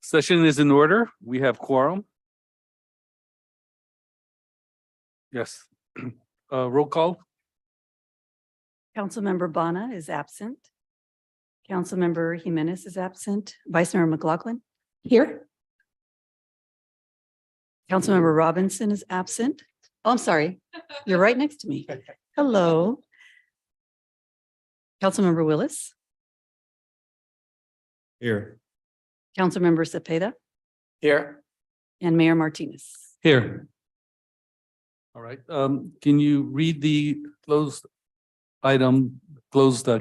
Session is in order. We have quorum. Yes. Roll call. Councilmember Bana is absent. Councilmember Jimenez is absent. Vice Mayor McLaughlin. Here. Councilmember Robinson is absent. Oh, I'm sorry. You're right next to me. Hello. Councilmember Willis. Here. Councilmember Cepeda Here. and Mayor Martinez. Here. All right. Can you read the closed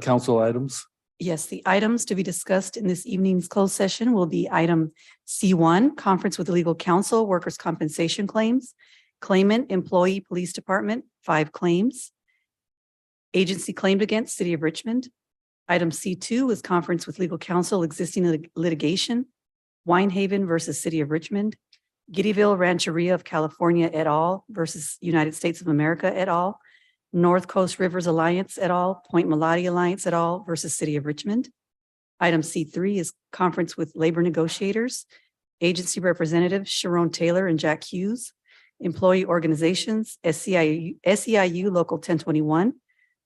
council items? Yes, the items to be discussed in this evening's closed session will be item C1, conference with the legal counsel, workers' compensation claims, claimant, employee, police department, 5 claims, agency claimed against City of Richmond. Item C2 is conference with legal counsel, existing litigation, Winehaven versus City of Richmond, Giddyville Rancheria of California et al. Versus United States of America et al., North Coast Rivers Alliance et al., Point Melody Alliance et al. Versus City of Richmond. Item C3 is conference with labor negotiators, agency representatives Sharon Taylor and Jack Hughes, employee organizations, SEIU Local 1021,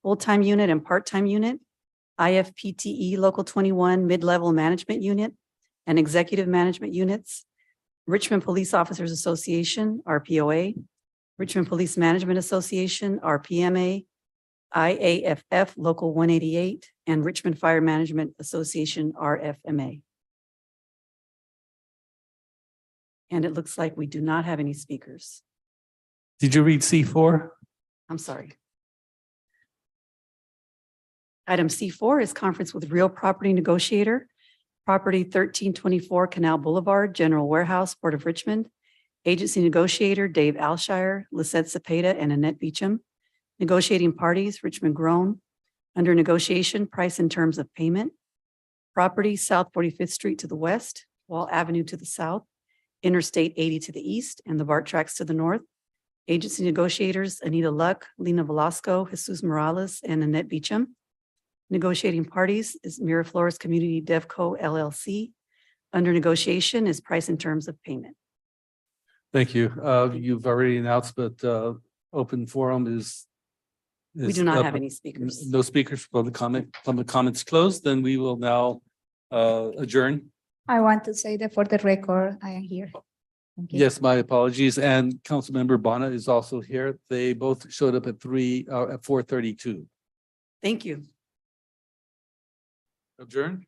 full-time unit and part-time unit, IFPTE Local 21 mid-level management unit and executive management units, Richmond Police Officers Association, RPOA, Richmond Police Management Association, RPMA, IAFF Local 188, and Richmond Fire Management Association, RFMA. And it looks like we do not have any speakers. Did you read C4? I'm sorry. Item C4 is conference with real property negotiator, property 1324 Canal Boulevard, General Warehouse, Port of Richmond. Agency negotiator, Dave Alshire, Lisette Cepeda, and Annette Beecham. Negotiating parties, Richmond Grown. Under negotiation, price and terms of payment. Property, South 45th Street to the west, Wall Avenue to the south, Interstate 80 to the east, and the BART tracks to the north. Agency negotiators, Anita Luck, Lena Velasco, Jesus Morales, and Annette Beecham. Negotiating parties is Miraflores Community DevCo LLC. Under negotiation is price and terms of payment. Thank you. You've already announced, but open forum is. We do not up. have any speakers. No speakers. Public comments closed. Then we will now adjourn. I want to say that for the record, I am here. Thank you. Yes, my apologies. And Councilmember Bana is also here. They both showed up at 4:32. Thank you. Adjourn.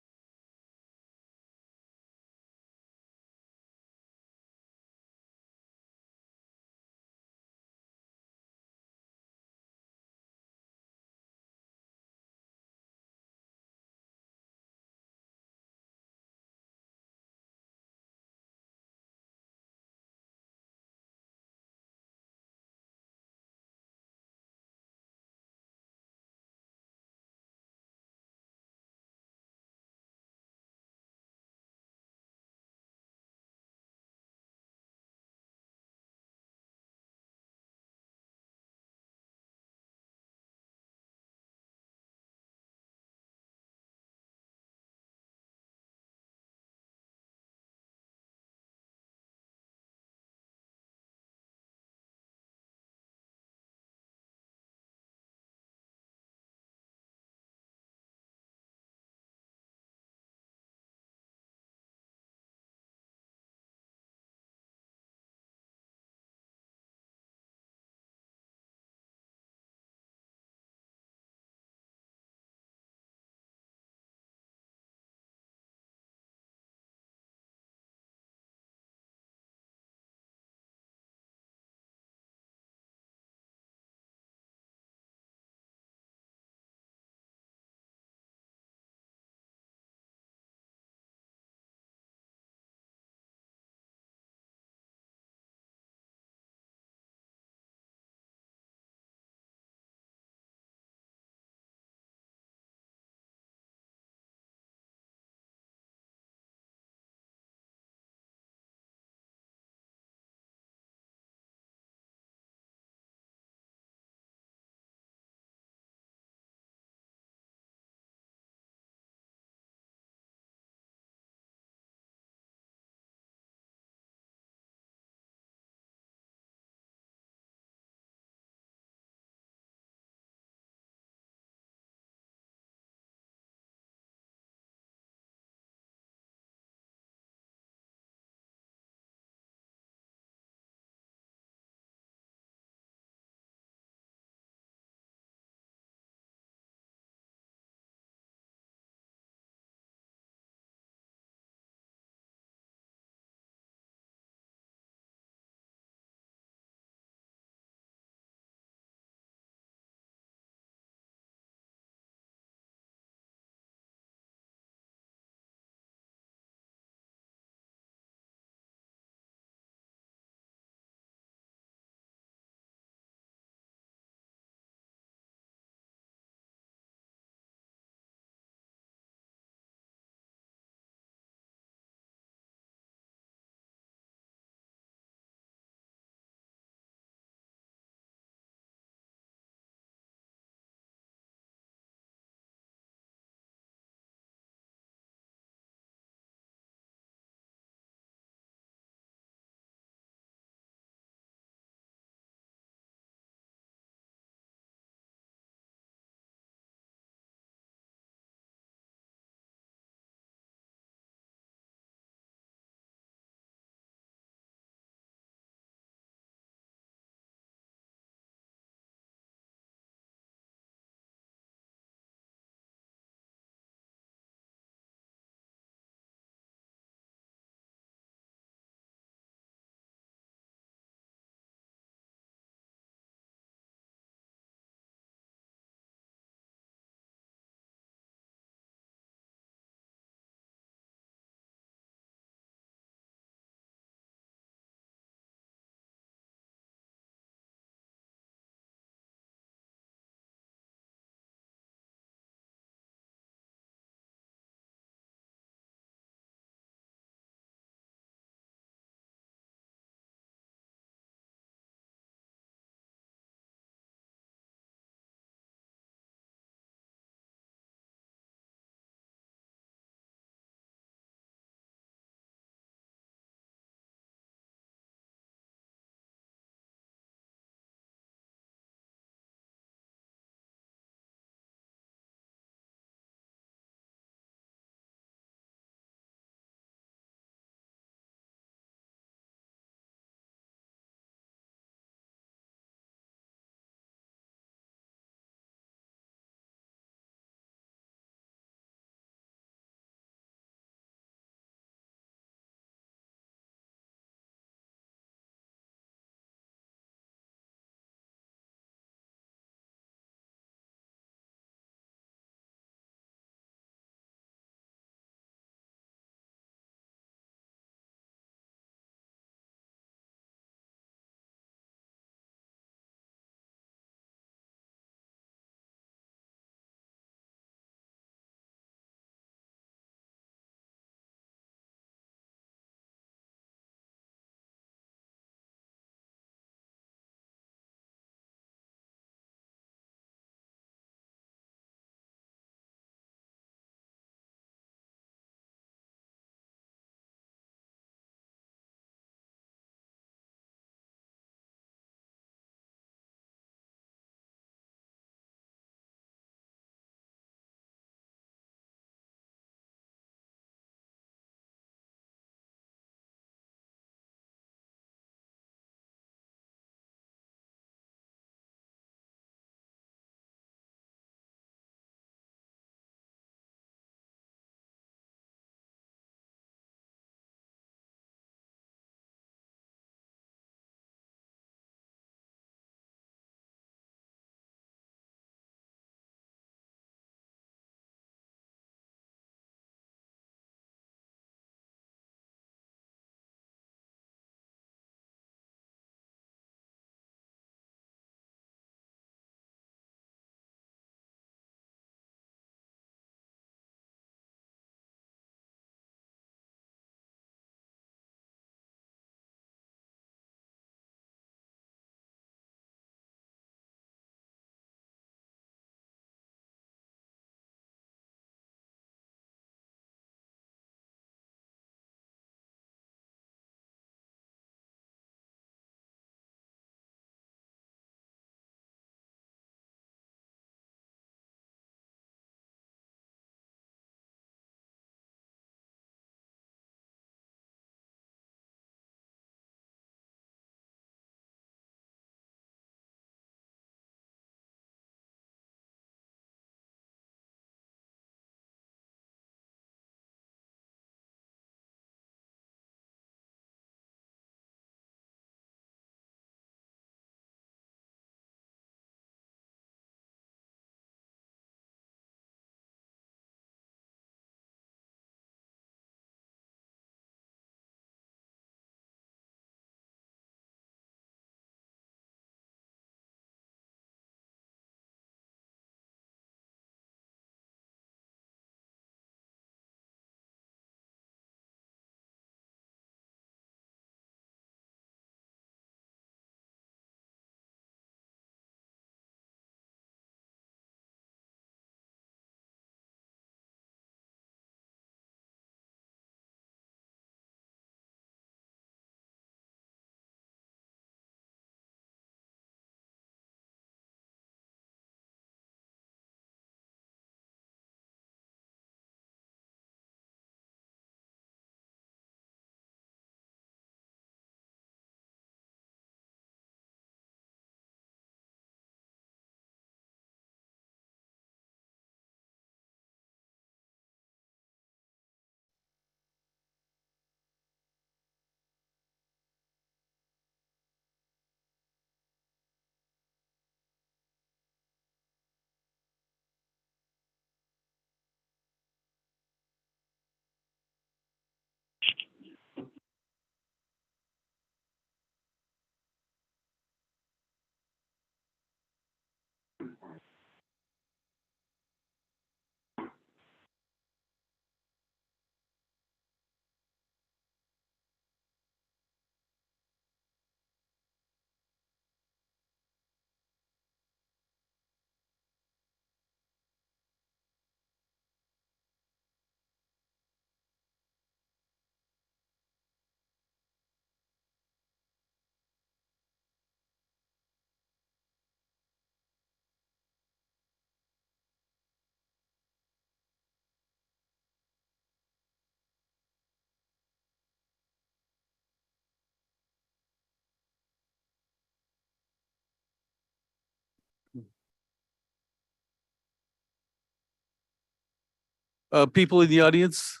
People in the audience,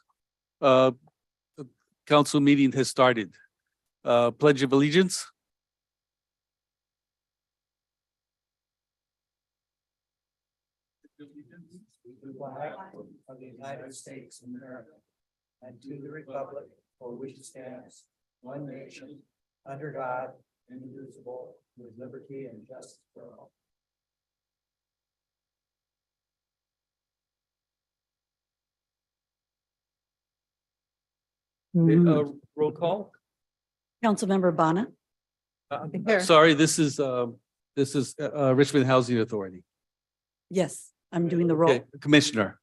the council meeting has started. Pledge of allegiance. The flag of the United States of America and to the republic for which it stands, one nation, under God, indivisible, with liberty and justice for all. Roll call. Councilmember Bonner, Here. Sorry, this is Richmond Housing Authority. yes, I'm doing the roll. Okay, Commissioner.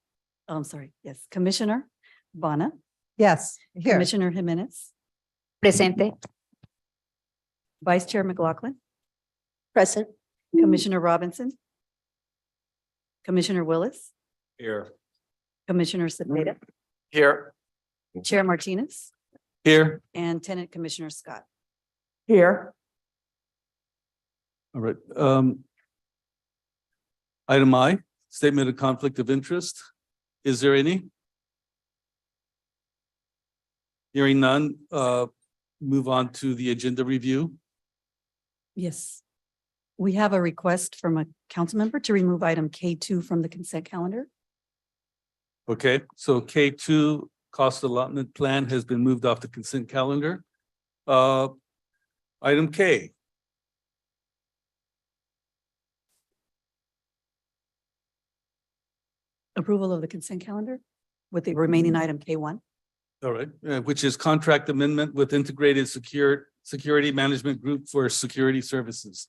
Oh, I'm sorry, yes, Commissioner Bonner, Yes, here. Commissioner Jimenez, Presente. Vice Chair McLaughlin, Present. Commissioner Robinson, Commissioner Willis, Here. Commissioner Cepeda, Here. Chair Martinez, Here. and Tenant Commissioner Scott. Here. All right. Item I, statement of conflict of interest. Is there any? Hearing none, move on to the agenda review. Yes. We have a request from a council member to remove item K2 from the consent calendar. Okay, so K2 cost allotment plan has been moved off the consent calendar. Item K. Approval of the consent calendar with the remaining item K1. All right, which is contract amendment with integrated security management group for security services.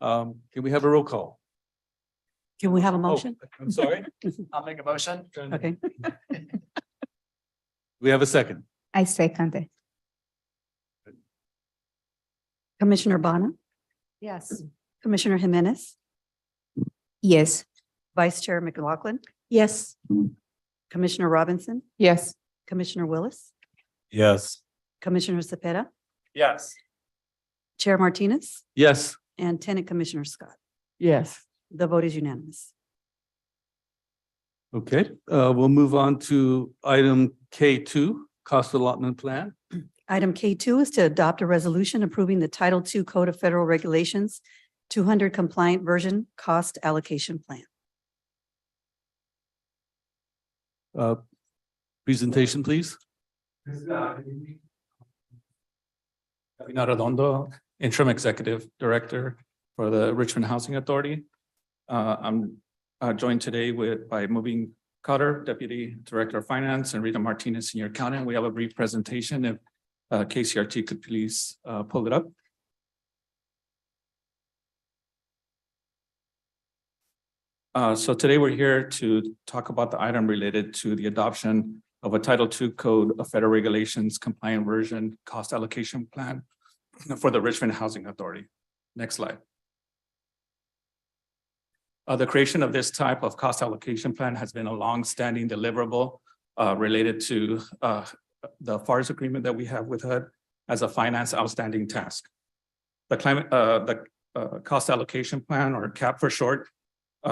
Can we have a roll call? Can we have a Oh, motion? I'm sorry. I'll make a motion. Okay, We have a second. I second it. Commissioner Bonner, Yes. Commissioner Jimenez, Yes. Vice Chair McLaughlin, Yes. Commissioner Robinson, Yes. Commissioner Willis, Yes. Commissioner Cepeda, Yes. Chair Martinez, Yes. and Tenant Commissioner Scott. Yes. The vote is unanimous. Okay, we'll move on to item K2, cost allotment plan. Item K2 is to adopt a resolution approving the Title II Code of Federal Regulations 200 compliant version cost allocation plan. Presentation, please. Redondo, Interim Executive Director for the Richmond Housing Authority. I'm joined today by Moving Cotter, Deputy Director of Finance, and Rita Martinez, Senior Accountant. We have a brief presentation. If KCRT could please pull it up. So today we're here to talk about the item related to the adoption of a Title II Code of Federal Regulations compliant version cost allocation plan for the Richmond Housing Authority. Next slide. The creation of this type of cost allocation plan has been a long-standing deliverable related to the FARS agreement that we have with HUD as a finance outstanding task. The cost allocation plan, or CAP for short,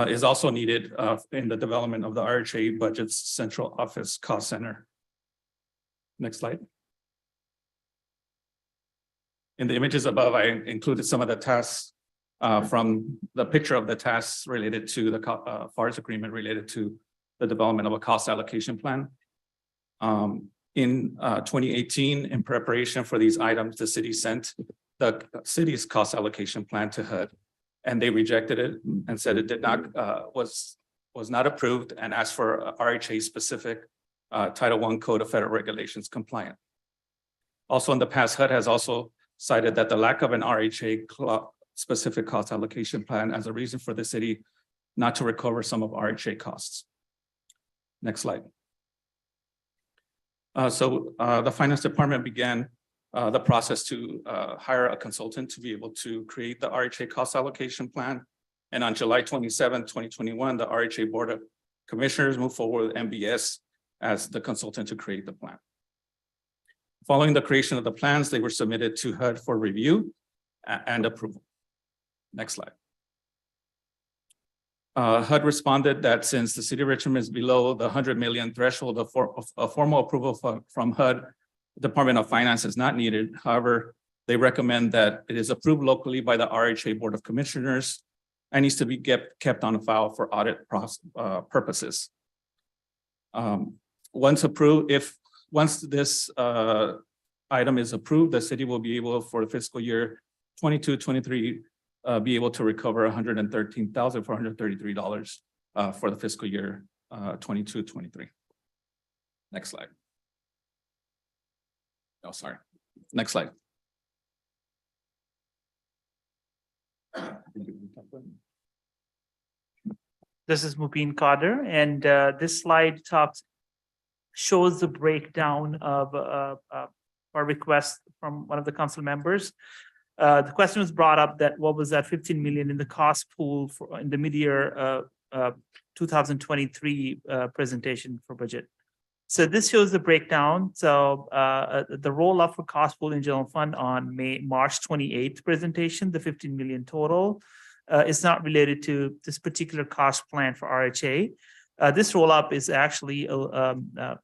is also needed in the development of the RHA Budget's Central Office Cost Center. Next slide. In the images above, I included some of the tasks from the picture of the tasks related to the FARS agreement related to the development of a cost allocation plan. In 2018, in preparation for these items, the city sent the city's cost allocation plan to HUD, and they rejected it and said it did not was not approved, and asked for RHA specific Title I Code of Federal Regulations compliant. Also in the past, HUD has also cited that the lack of an RHA specific cost allocation plan as a reason for the city not to recover some of RHA costs. Next slide. The finance department began the process to hire a consultant to be able to create the RHA cost allocation plan. And on July 27, 2021, the RHA Board of Commissioners moved forward with MBS as the consultant to create the plan. Following the creation of the plans, they were submitted to HUD for review and approval. Next slide. HUD responded that since the city of Richmond is below the 100 million threshold of formal approval from HUD, Department of Finance is not needed. However, they recommend that it is approved locally by the RHA Board of Commissioners and needs to be kept on file for audit purposes. Once this item is approved, the city will be able, for the fiscal year 22-23, be able to recover $113,433 for the fiscal year 22-23. Next slide. Oh, sorry. Next slide. This is Mubin Kader, and this slide shows the breakdown of our request from one of the council members. The question was brought up that what was that 15 million in the cost pool for in the mid-year 2023 presentation for budget. So this shows the breakdown. So the roll-up for cost pool in general fund on March 28th presentation, the 15 million total, is not related to this particular cost plan for RHA. This roll-up is actually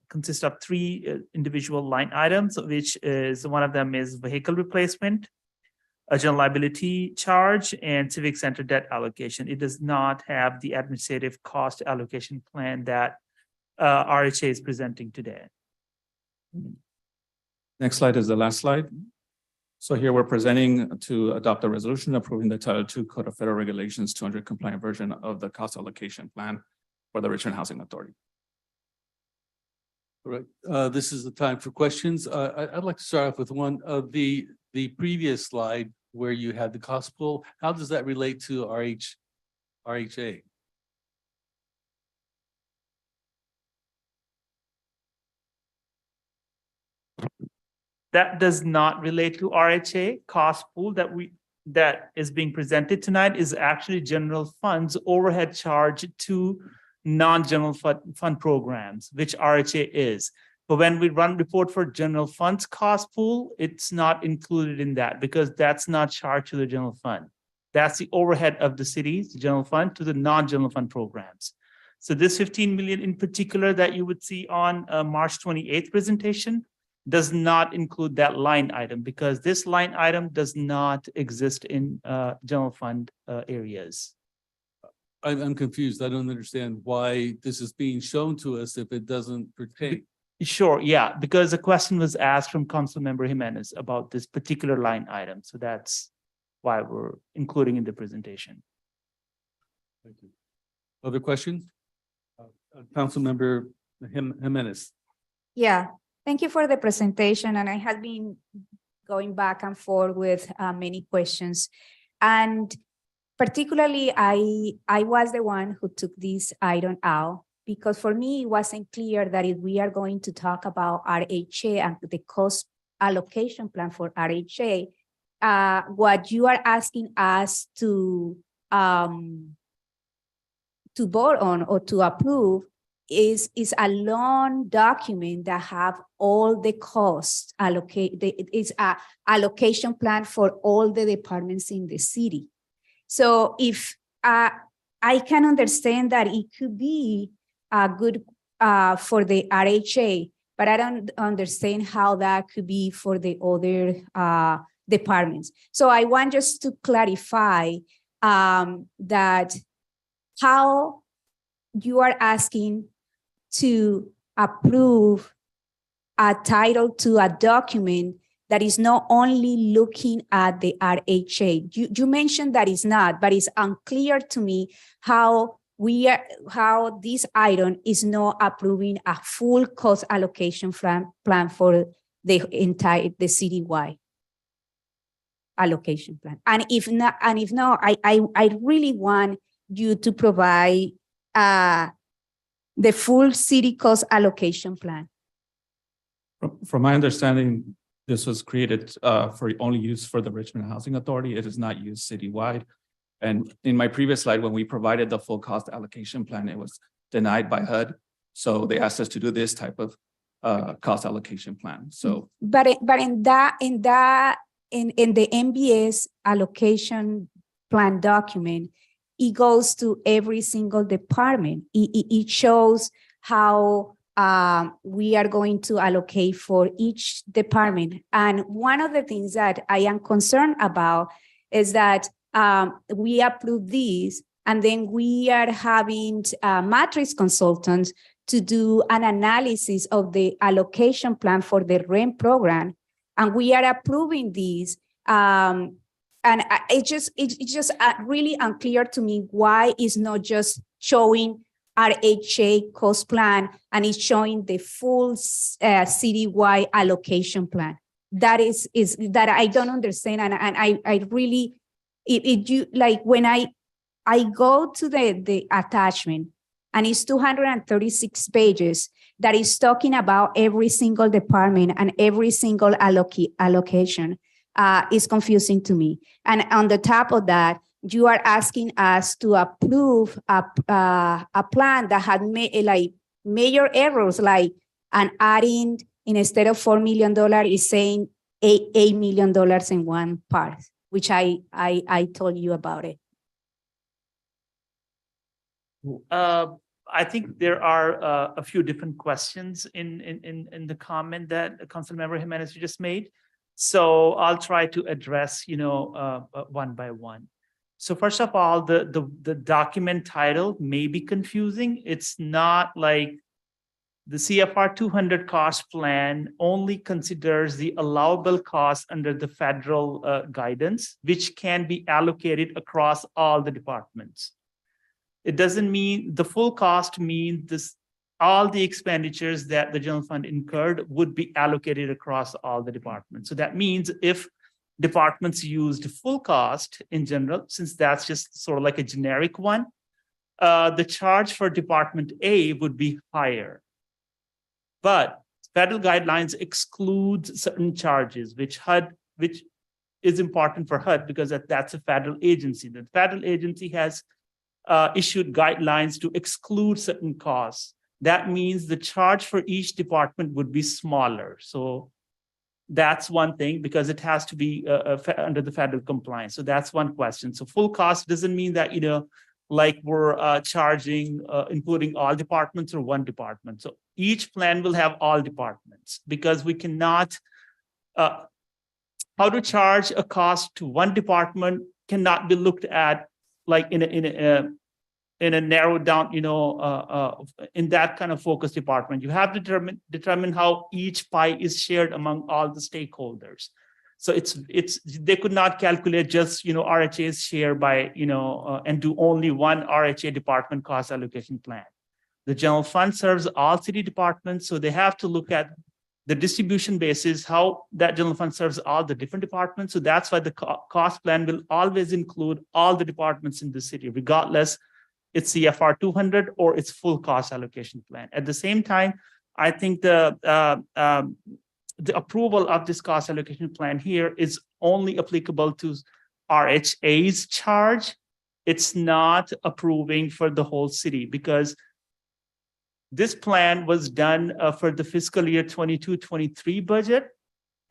consists of 3 individual line items, which is one of them is vehicle replacement, a general liability charge, and civic center debt allocation. It does not have the administrative cost allocation plan that RHA is presenting today. Next slide is the last slide. So here we're presenting to adopt a resolution approving the Title II Code of Federal Regulations 200 compliant version of the cost allocation plan for the Richmond Housing Authority. All right, this is the time for questions. I'd like to start off with one of the previous slide where you had the cost pool. How does that relate to RHA? That does not relate to RHA. Cost pool that is being presented tonight is actually general funds overhead charge to non-general fund programs, which RHA is. But when we run report for general funds cost pool, it's not included in that because that's not charged to the general fund. That's the overhead of the city's general fund to the non-general fund programs. So this 15 million in particular that you would see on March 28th presentation does not include that line item because this line item does not exist in general fund areas. I'm confused. I don't understand why this is being shown to us if it doesn't pertain. Sure, yeah, because the question was asked from Councilmember Jimenez about this particular line item. So that's why we're including in the presentation. Thank you. Other questions? Councilmember Jimenez. Yeah, thank you for the presentation. And I have been going back and forth with many questions. And particularly, I was the one who took this item out because for me, it wasn't clear that if we are going to talk about RHA and the cost allocation plan for RHA, what you are asking us to vote on or to approve is a long document that have all the costs allocated. It's a allocation plan for all the departments in the city. So if I can understand that it could be good for the RHA, but I don't understand how that could be for the other departments. So I want just to clarify that how you are asking to approve a title to a document that is not only looking at the RHA. You mentioned that it's not, but it's unclear to me how this item is not approving a full cost allocation plan for the citywide allocation plan. And if not, I really want you to provide the full city cost allocation plan. From my understanding, this was created for only use for the Richmond Housing Authority. It is not used citywide. And in my previous slide, when we provided the full cost allocation plan, it was denied by HUD. So they asked us to do this type of cost allocation plan. So, but in the MBS allocation plan document, it goes to every single department. It shows how we are going to allocate for each department. And one of the things that I am concerned about is that we approve these, and then we are having matrix consultants to do an analysis of the allocation plan for the rent program, and we are approving these. And it's just really unclear to me why it's not just showing RHA cost plan and it's showing the full citywide allocation plan. That is that I don't understand, and I really you like when I go to the attachment, and it's 236 pages that is talking about every single department and every single allocation. Is confusing to me. And on the top of that, you are asking us to approve a plan that had like major errors, like and adding instead of $4 million is saying $8 million in one part, which I told you about it. I think there are a few different questions in the comment that Councilmember Jimenez just made. So I'll try to address, one by one. So first of all, the document title may be confusing. It's not like the CFR 200 cost plan only considers the allowable costs under the federal guidance, which can be allocated across all the departments. It doesn't mean the full cost means this. All the expenditures that the general fund incurred would be allocated across all the departments. So that means if departments used full cost in general, since that's just sort of like a generic one, the charge for Department A would be higher. But federal guidelines exclude certain charges, which is important for HUD because that's a federal agency. The federal agency has issued guidelines to exclude certain costs. That means the charge for each department would be smaller. So that's one thing, because it has to be under the federal compliance. So that's one question. So full cost doesn't mean that, like we're charging, including all departments or one department. So each plan will have all departments, because we cannot, how to charge a cost to one department cannot be looked at like in a narrowed down, in that kind of focus department. You have to determine how each pie is shared among all the stakeholders. So they could not calculate just, RHA's share by, and do only one RHA department cost allocation plan. The general fund serves all city departments, so they have to look at the distribution basis, how that general fund serves all the different departments. So that's why the cost plan will always include all the departments in the city, regardless it's CFR 200 or its full cost allocation plan. At the same time, I think the approval of this cost allocation plan here is only applicable to RHA's charge. It's not approving for the whole city, because this plan was done for the fiscal year 22-23 budget.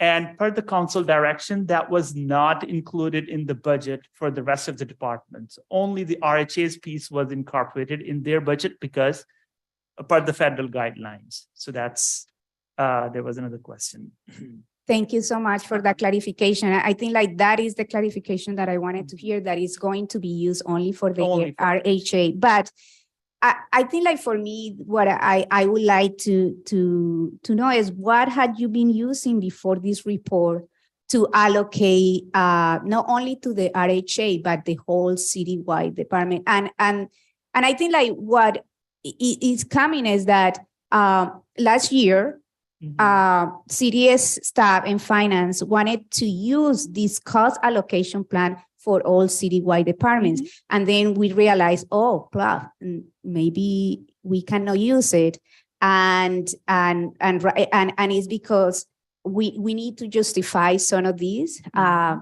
And per the council direction, that was not included in the budget for the rest of the departments. Only the RHA's piece was incorporated in their budget because per the federal guidelines. So that's, there was another question. Thank you so much for that clarification. I think like that is the clarification that I wanted to hear, that is going to be used only for the RHA. But I think like for me, what I would like to know is what had you been using before this report to allocate not only to the RHA, but the whole citywide department. And I think like what is coming is that last year, CDS staff and finance wanted to use this cost allocation plan for all citywide departments. And then we realized, maybe we cannot use it. And it's because we need to justify some of these,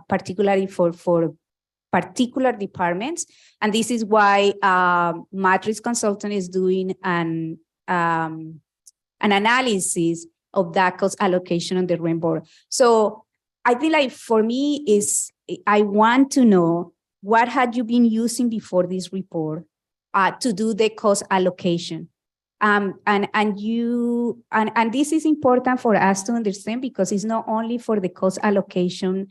particularly for particular departments. And this is why Matrix Consultant is doing an analysis of that cost allocation on the rent board. So I think like for me is, I want to know what had you been using before this report to do the cost allocation? And this is important for us to understand because it's not only for the cost allocation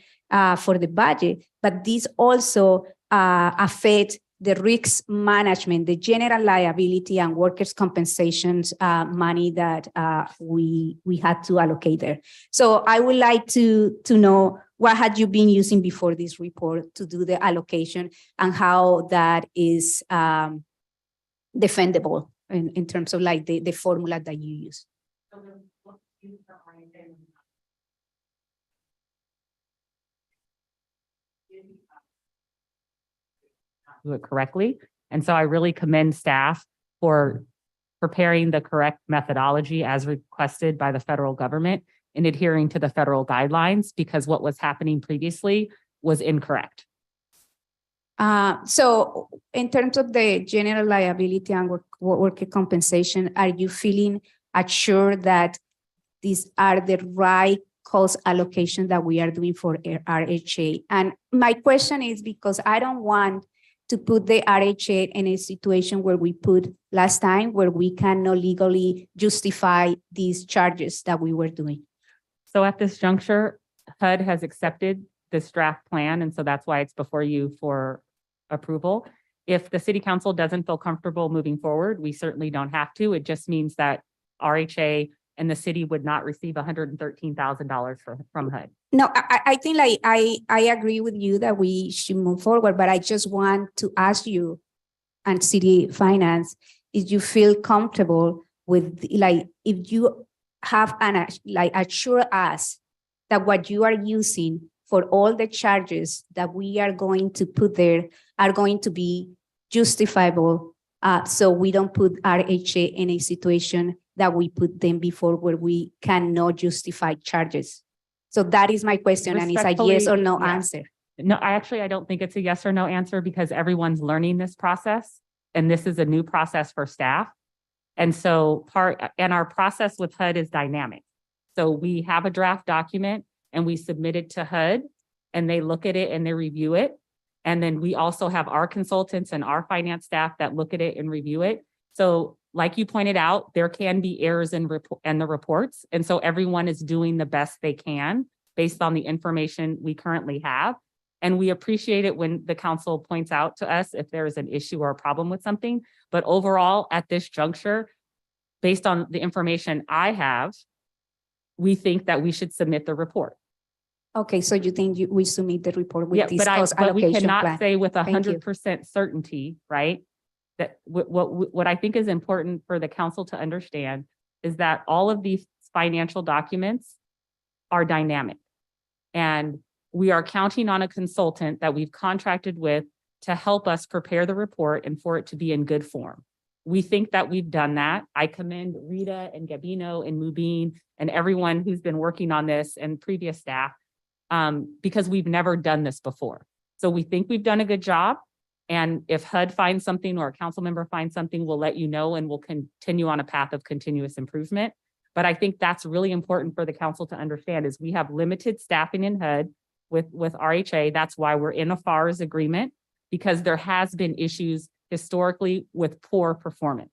for the budget, but this also affects the risk management, the general liability and workers' compensations money that we had to allocate there. So I would like to know what had you been using before this report to do the allocation and how that is defendable in terms of like the formula that you use. Do it correctly. And so I really commend staff for preparing the correct methodology as requested by the federal government and adhering to the federal guidelines because what was happening previously was incorrect. So in terms of the general liability and worker compensation, are you feeling assured that these are the right cost allocation that we are doing for RHA? And my question is because I don't want to put the RHA in a situation where we put last time where we cannot legally justify these charges that we were doing. So at this juncture, HUD has accepted this draft plan. And so that's why it's before you for approval. If the city council doesn't feel comfortable moving forward, we certainly don't have to. It just means that RHA and the city would not receive $113,000 from HUD. No, I think like I agree with you that we should move forward, but I just want to ask you and city finance, if you feel comfortable with like, if you have assure us that what you are using for all the charges that we are going to put there are going to be justifiable. So we don't put RHA in a situation that we put them before where we cannot justify charges. So that is my question, and it's a yes or no answer. No, I don't think it's a yes or no answer because everyone's learning this process, and this is a new process for staff. And so our process with HUD is dynamic. So we have a draft document and we submit it to HUD and they look at it and they review it. And then we also have our consultants and our finance staff that look at it and review it. So like you pointed out, there can be errors in the reports. And so everyone is doing the best they can based on the information we currently have. And we appreciate it when the council points out to us if there is an issue or a problem with something. But overall, at this juncture, based on the information I have, we think that we should submit the report. Okay, so you think we submit the report with this cost but we allocation cannot plan? say with Thank you. 100% certainty, right? That what I think is important for the council to understand is that all of these financial documents are dynamic. And we are counting on a consultant that we've contracted with to help us prepare the report and for it to be in good form. We think that we've done that. I commend Rita and Gabino and Mubin and everyone who's been working on this and previous staff because we've never done this before. So we think we've done a good job. And if HUD finds something or a council member finds something, we'll let you know and we'll continue on a path of continuous improvement. But I think that's really important for the council to understand is we have limited staffing in HUD with RHA. That's why we're in a FARS agreement because there has been issues historically with poor performance.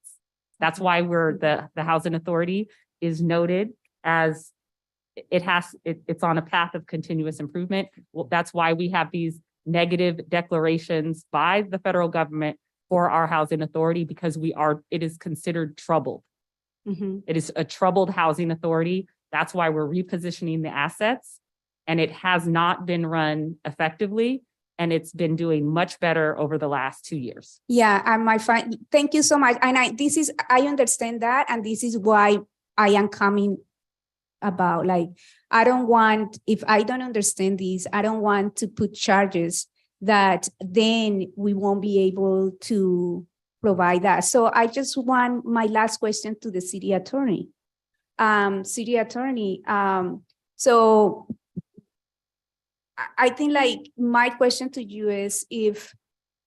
That's why the Housing Authority is noted as it's on a path of continuous improvement. Well, that's why we have these negative declarations by the federal government for our Housing Authority because it is considered troubled. Mm-hmm. It is a troubled housing authority. That's why we're repositioning the assets and it has not been run effectively. And it's been doing much better over the last 2 years. Yeah, thank you so much. And I understand that. And this is why I am coming about, like, if I don't understand this, I don't want to put charges that then we won't be able to provide that. So I just want my last question to the city attorney. So I think like my question to you is if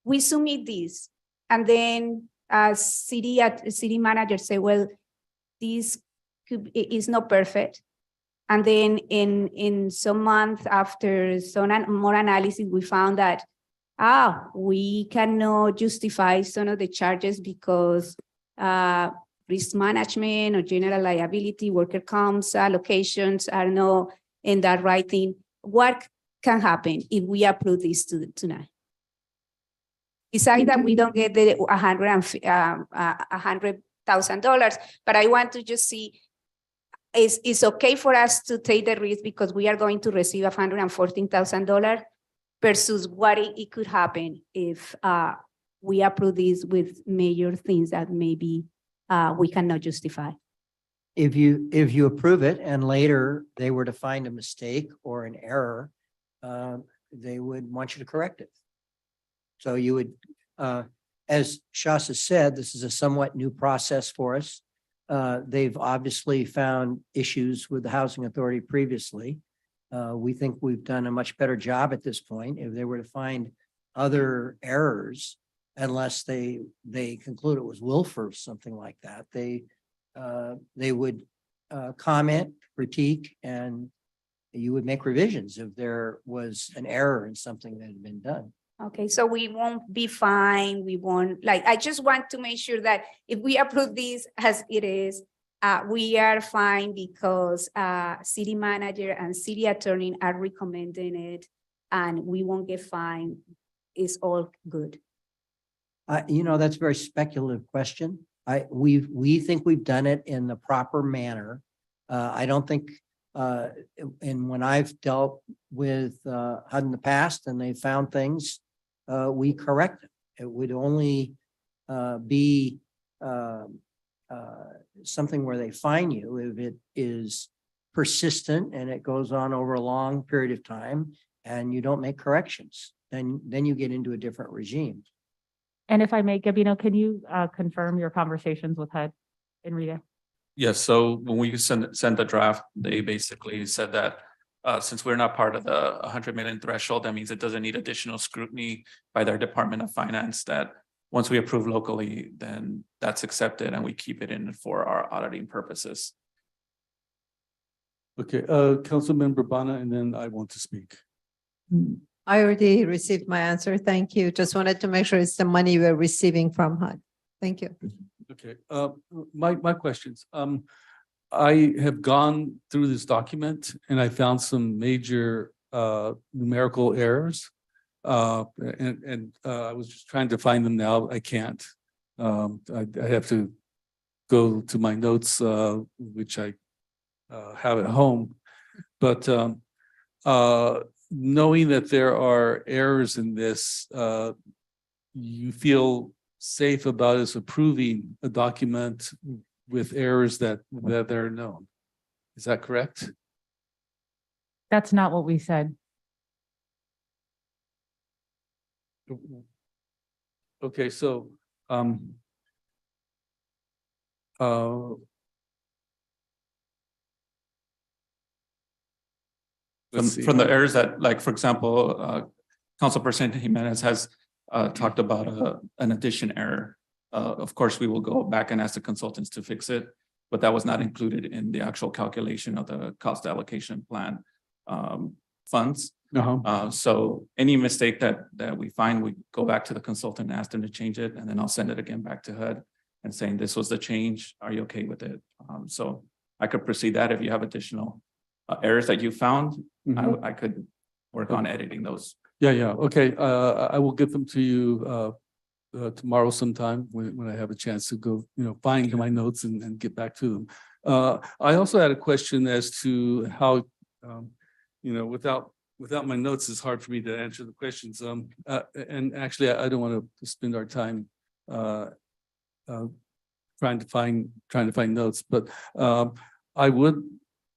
we submit this and then city manager say, well, this is not perfect. And then in some month after some more analysis, we found that we cannot justify some of the charges because risk management or general liability, worker comps, allocations are not in that writing. What can happen if we approve this tonight? Besides that, we don't get the $100,000, but I want to just see, it's okay for us to take the risk because we are going to receive $114,000 versus what it could happen if we approve this with major things that maybe we cannot justify. If you approve it and later they were to find a mistake or an error, they would want you to correct it. So you would, as Shasta said, this is a somewhat new process for us. They've obviously found issues with the housing authority previously. We think we've done a much better job at this point. If they were to find other errors, unless they conclude it was willful or something like that, they would comment, critique, and you would make revisions if there was an error in something that had been done. Okay, so we won't be fine. We won't, like, I just want to make sure that if we approve this as it is, we are fine because city manager and city attorney are recommending it and we won't get fined. It's all good. That's a very speculative question. We think we've done it in the proper manner. I don't think, and when I've dealt with HUD in the past and they found things, we correct it. It would only be something where they fine you if it is persistent and it goes on over a long period of time and you don't make corrections. Then you get into a different regime. And if I may, Gabino, can you confirm your conversations with HUD and Rita? Yes, so when we sent the draft, they basically said that since we're not part of the 100 million threshold, that means it doesn't need additional scrutiny by their Department of Finance, that once we approve locally, then that's accepted and we keep it in for our auditing purposes. Okay, Councilmember Bana, and then I want to speak. I already received my answer. Thank you. Just wanted to make sure it's the money we're receiving from HUD. Thank you. Okay, my questions. I have gone through this document and I found some major numerical errors. And I was just trying to find them now. I can't. I have to go to my notes, which I have at home. But knowing that there are errors in this, you feel safe about us approving a document with errors that are known. Is that correct? That's not what we said. Okay, so From the errors that, like, for example, Councilperson Jimenez has talked about an addition error. Of course, we will go back and ask the consultants to fix it, but that was not included in the actual calculation of the cost allocation plan funds. So any mistake that we find, we go back to the consultant and ask them to change it, and then I'll send it again back to HUD and saying, this was the change. Are you okay with it? So I could proceed that if you have additional errors that you found, I could work on editing those. Yeah. Okay. I will get them to you tomorrow sometime when I have a chance to go, find my notes and get back to them. I also had a question as to how, without my notes, it's hard for me to answer the questions. And actually, I don't want to spend our time trying to find notes, but I would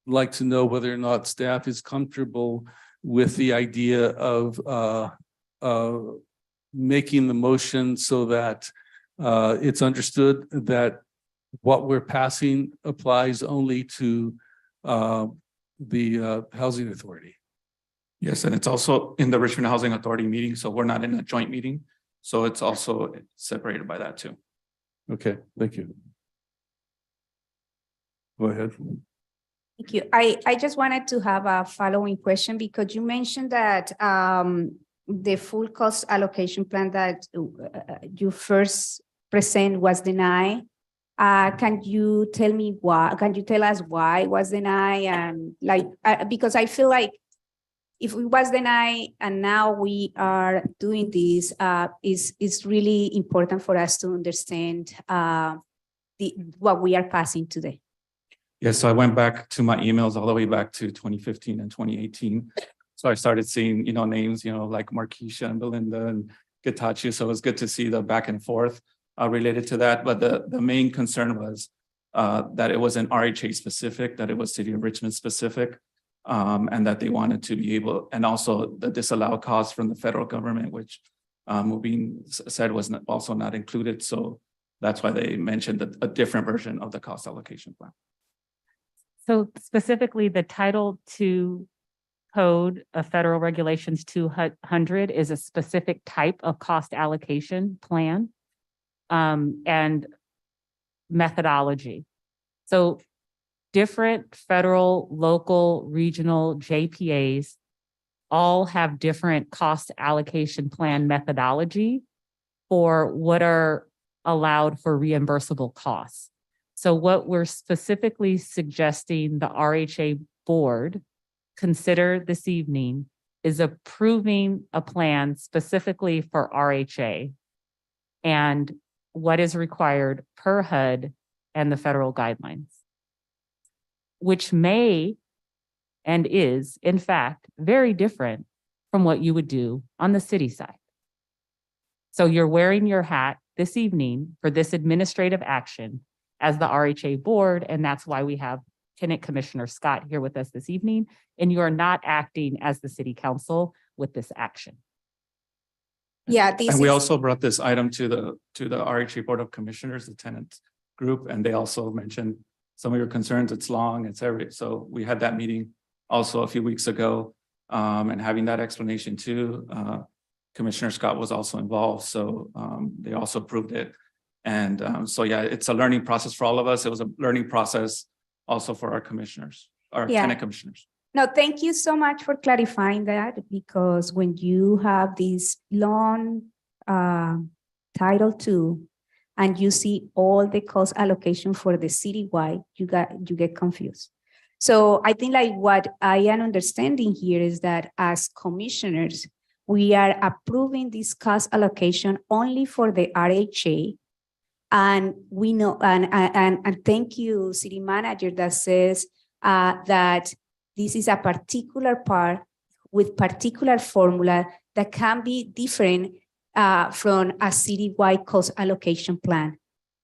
like to know whether or not staff is comfortable with the idea of making the motion so that it's understood that what we're passing applies only to the housing authority. Yes, and it's also in the Richmond Housing Authority meeting, so we're not in a joint meeting. So it's also separated by that too. Okay, thank you. Go ahead. Thank you. I just wanted to have a following question because you mentioned that the full cost allocation plan that you first present was denied. Can you tell me why? Can you tell us why it was denied? And like, because I feel like if it was denied and now we are doing this, is really important for us to understand what we are passing today. Yes, so I went back to my emails all the way back to 2015 and 2018. So I started seeing, names, like Marquisha and Belinda and Getachew. So it was good to see the back and forth related to that. But the main concern was that it wasn't RHA specific, that it was City of Richmond specific, and that they wanted to be able, and also the disallowed costs from the federal government, which Mubin said was also not included. So that's why they mentioned a different version of the cost allocation plan. So specifically, the Title II Code of Federal Regulations 200 is a specific type of cost allocation plan and methodology. So different federal, local, regional JPAs all have different cost allocation plan methodology for what are allowed for reimbursable costs. So what we're specifically suggesting the RHA board consider this evening is approving a plan specifically for RHA and what is required per HUD and the federal guidelines, which may and is, in fact, very different from what you would do on the city side. So you're wearing your hat this evening for this administrative action as the RHA board, and that's why we have Lieutenant Commissioner Scott here with us this evening, and you are not acting as the city council with this action. Yeah, And we also brought this item to the RHA Board of Commissioners, the tenant group, and they also mentioned some of your concerns. It's long, it's so we had that meeting also a few weeks ago, and having that explanation too. Commissioner Scott was also involved, so they also approved it. And so, yeah, it's a learning process for all of us. It was a learning process also for our commissioners, our tenant commissioners. No, thank you so much for clarifying that, because when you have this long Title II and you see all the cost allocation for the citywide, you get confused. So I think like what I am understanding here is that as commissioners, we are approving this cost allocation only for the RHA. And we know, and thank you, city manager, that says that this is a particular part with particular formula that can be different from a citywide cost allocation plan.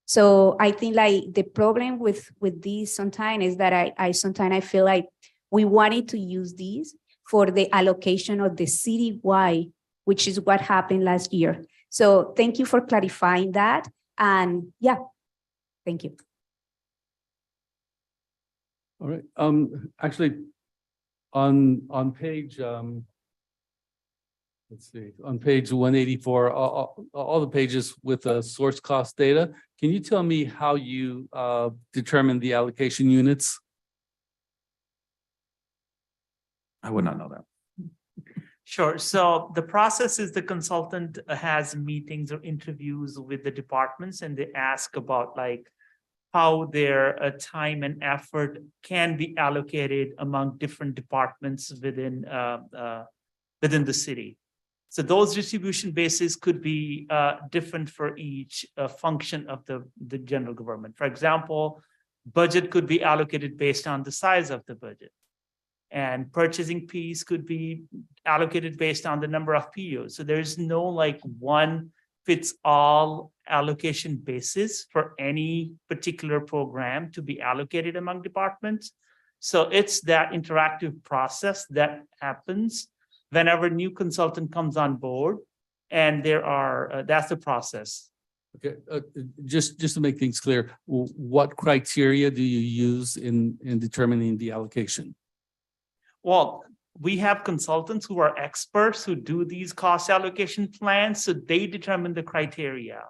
So I think like the problem with this sometimes is that I feel like we wanted to use these for the allocation of the citywide, which is what happened last year. So thank you for clarifying that. And yeah, thank you. All right. Actually, on page, let's see, on page 184, all the pages with source cost data. Can you tell me how you determine the allocation units? I would not know that. Sure. So the process is the consultant has meetings or interviews with the departments, and they ask about like how their time and effort can be allocated among different departments within the city. So those distribution bases could be different for each function of the general government. For example, budget could be allocated based on the size of the budget. And purchasing piece could be allocated based on the number of POs. So there's no like one fits all allocation basis for any particular program to be allocated among departments. So it's that interactive process that happens whenever new consultant comes on board, and that's the process. Okay, just to make things clear, what criteria do you use in determining the allocation? Well, we have consultants who are experts who do these cost allocation plans, so they determine the criteria.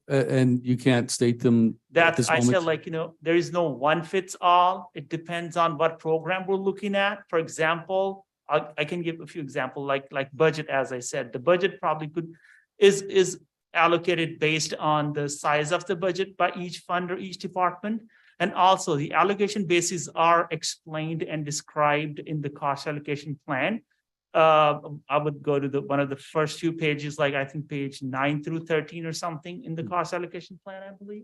And you can't state them at this I moment? said, like, there is no one fits all. It depends on what program we're looking at. For example, I can give a few examples, like budget, as I said, the budget probably is allocated based on the size of the budget by each fund or each department. And also the allocation bases are explained and described in the cost allocation plan. I would go to one of the first few pages, like I think page 9 through 13 or something in the cost allocation plan, I believe.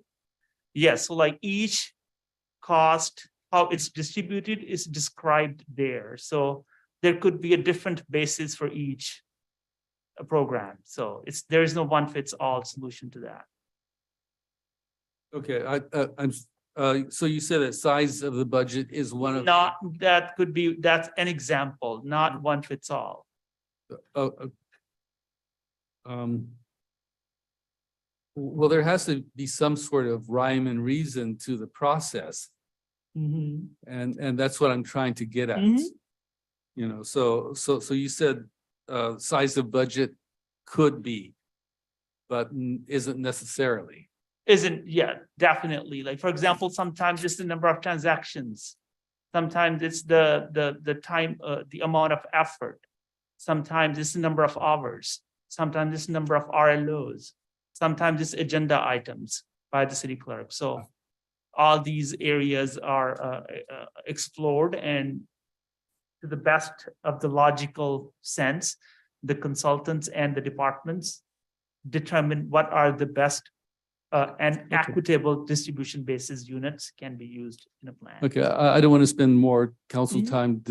Yes, so like each cost, how it's distributed is described there. So there could be a different basis for each program. So there is no one fits all solution to that. Okay, so you said that size of the budget is one of. Not, that's an example, not one fits all. Um, well, there has to be some sort of rhyme and reason to the process, Mhm. and that's what I'm trying to get at. Mhm. You know, so you said size of budget could be, but isn't necessarily. Isn't, yeah, definitely. Like, for example, sometimes it's the number of transactions. Sometimes it's the time, the amount of effort. Sometimes it's the number of hours. Sometimes it's the number of RLOs. Sometimes it's agenda items by the city clerk. So all these areas are explored, and to the best of the logical sense, the consultants and the departments determine what are the best and equitable distribution basis units can be used in a plan. Okay, I don't want to spend more council Mhm. time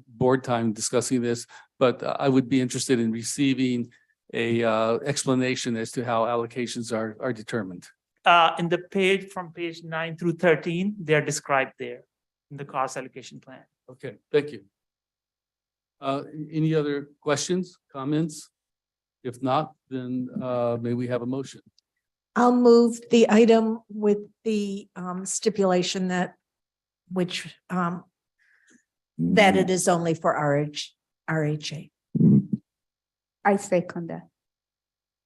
board time discussing this, but I would be interested in receiving a explanation as to how allocations are determined. In the page from page 9 through 13, they're described there in the cost allocation plan. Okay, thank you. Any other questions, comments? If not, then may we have a motion? I'll move the item with the stipulation that that it is only for RHA. I second that.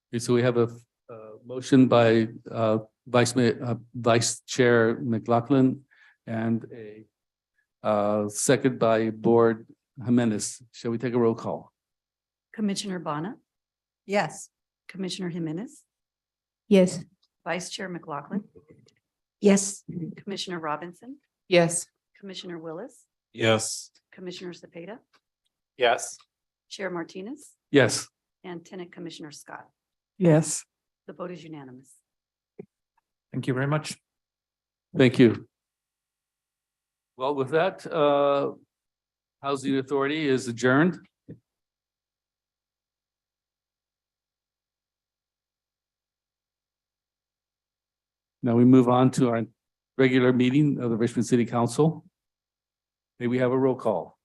Okay, so we have a motion by Vice Chair McLaughlin and a second by Board Jimenez. Shall we take a roll call? Commissioner Bana, Yes. Commissioner Jimenez, Yes. Vice Chair McLaughlin, Yes. Commissioner Robinson, Yes. Commissioner Willis, Yes. Commissioner Cepeda, Yes. Chair Martinez, Yes. and Tenant Commissioner Scott. Yes. The vote is unanimous. Thank you very much. Thank you. Well, with that, Housing Authority is adjourned. Now we move on to our regular meeting of the Richmond City Council. May we have a roll call?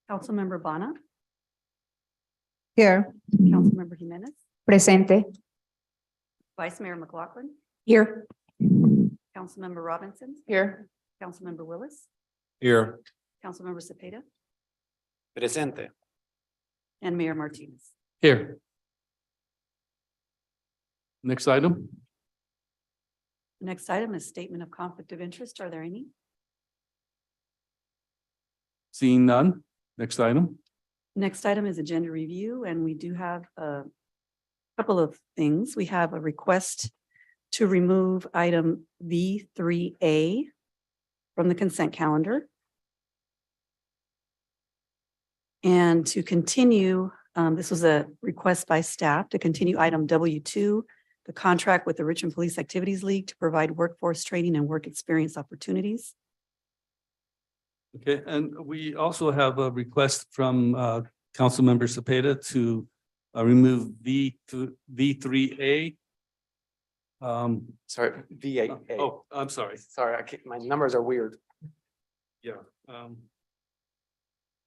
Councilmember Bana, Here. Councilmember Jimenez, Presente. Vice Mayor McLaughlin, Here. Councilmember Robinson, Here. Councilmember Willis, Here. Councilmember Cepeda, Presente. and Mayor Martinez. Here. Next item. Next item is statement of conflict of interest. Are there any? Seeing none. Next item. Next item is agenda review, and we do have a couple of things. We have a request to remove item V3A from the consent calendar. And to continue, this was a request by staff to continue item W2, the contract with the Richmond Police Activities League to provide workforce training and work experience opportunities. Okay, and we also have a request from Councilmember Cepeda to remove V3A. Sorry, V8. Oh, I'm sorry. Sorry, I can't, my numbers are weird. Yeah.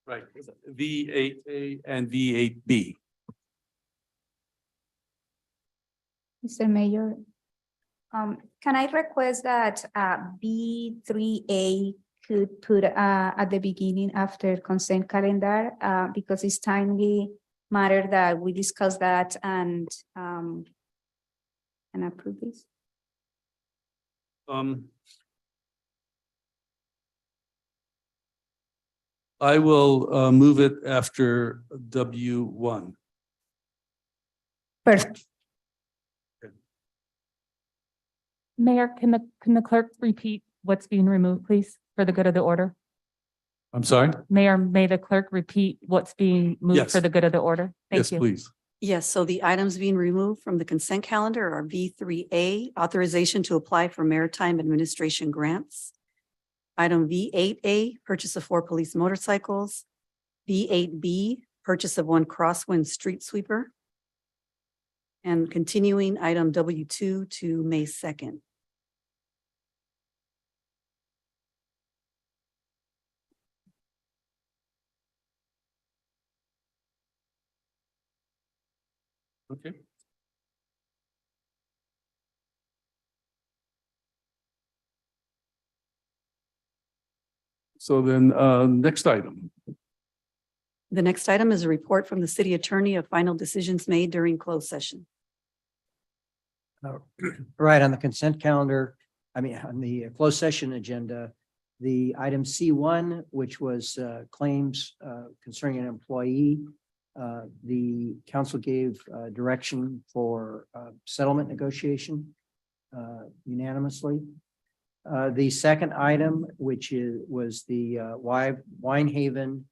Right, V8A and V8B. Mr. Mayor, can I request that B3A could put at the beginning after consent calendar, because it's timely matter that we discuss that and approve this? I will move it after W1. Perfect. Mayor, can the clerk repeat what's being removed, please, for the good of the order? I'm sorry? Mayor, may the clerk repeat what's being moved Yes. for the good of the order? Thank Yes, you. please. Yes, so the items being removed from the consent calendar are V3A, authorization to apply for maritime administration grants. Item V8A, purchase of 4 police motorcycles. V8B, purchase of 1 crosswind street sweeper. And continuing item W2 to May 2nd. Okay. So then, next item. The next item is a report from the city attorney of final decisions made during closed session. Right, on the consent calendar, on the closed session agenda, the item C1, which was claims concerning an employee, the council gave direction for settlement negotiation unanimously. The second item, which was the Winehaven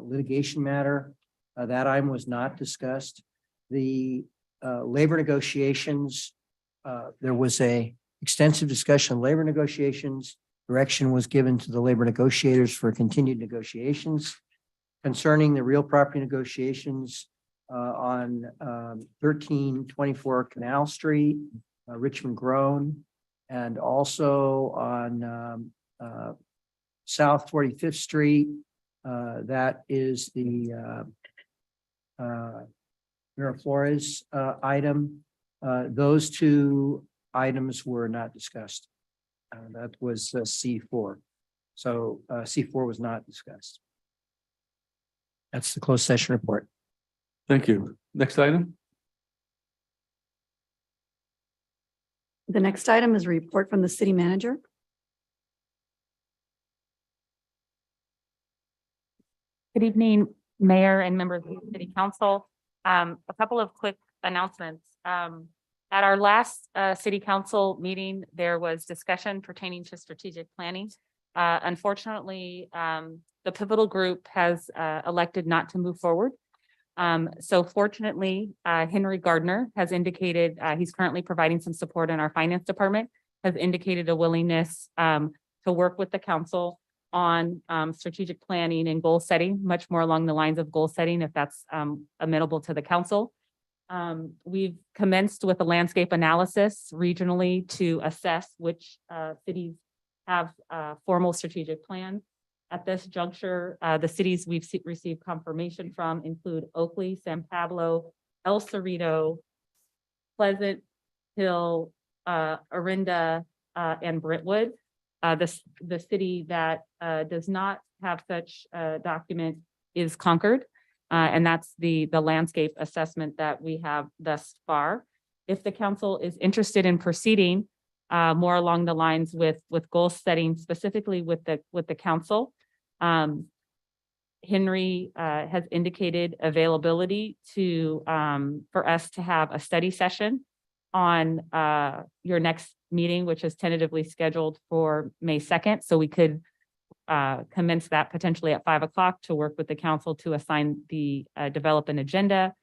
litigation matter, that item was not discussed. The labor negotiations, there was a extensive discussion of labor negotiations. Direction was given to the labor negotiators for continued negotiations. Concerning the real property negotiations on 1324 Canal Street, Richmond Grown, and also on South 45th Street. That is the Miraflores item. Those 2 items were not discussed. That was C4. So C4 was not discussed. That's the closed session report. Thank you. Next item. The next item is a report from the city manager. Good evening, Mayor and members of the City Council. A couple of quick announcements. At our last City Council meeting, there was discussion pertaining to strategic planning. Unfortunately, the pivotal group has elected not to move forward. So fortunately, Henry Gardner has indicated he's currently providing some support in our finance department, has indicated a willingness to work with the council on strategic planning and goal setting, much more along the lines of goal setting, if that's amenable to the council. We've commenced with a landscape analysis regionally to assess which cities have formal strategic plans. At this juncture, the cities we've received confirmation from include Oakley, San Pablo, El Cerrito, Pleasant Hill, Orinda, and Brentwood. The city that does not have such a document is Concord. And that's the landscape assessment that we have thus far. If the council is interested in proceeding more along the lines with goal setting, specifically with the council, Henry has indicated availability for us to have a study session on your next meeting, which is tentatively scheduled for May 2nd. So we could commence that potentially at 5 o'clock to work with the council to assign develop an agenda.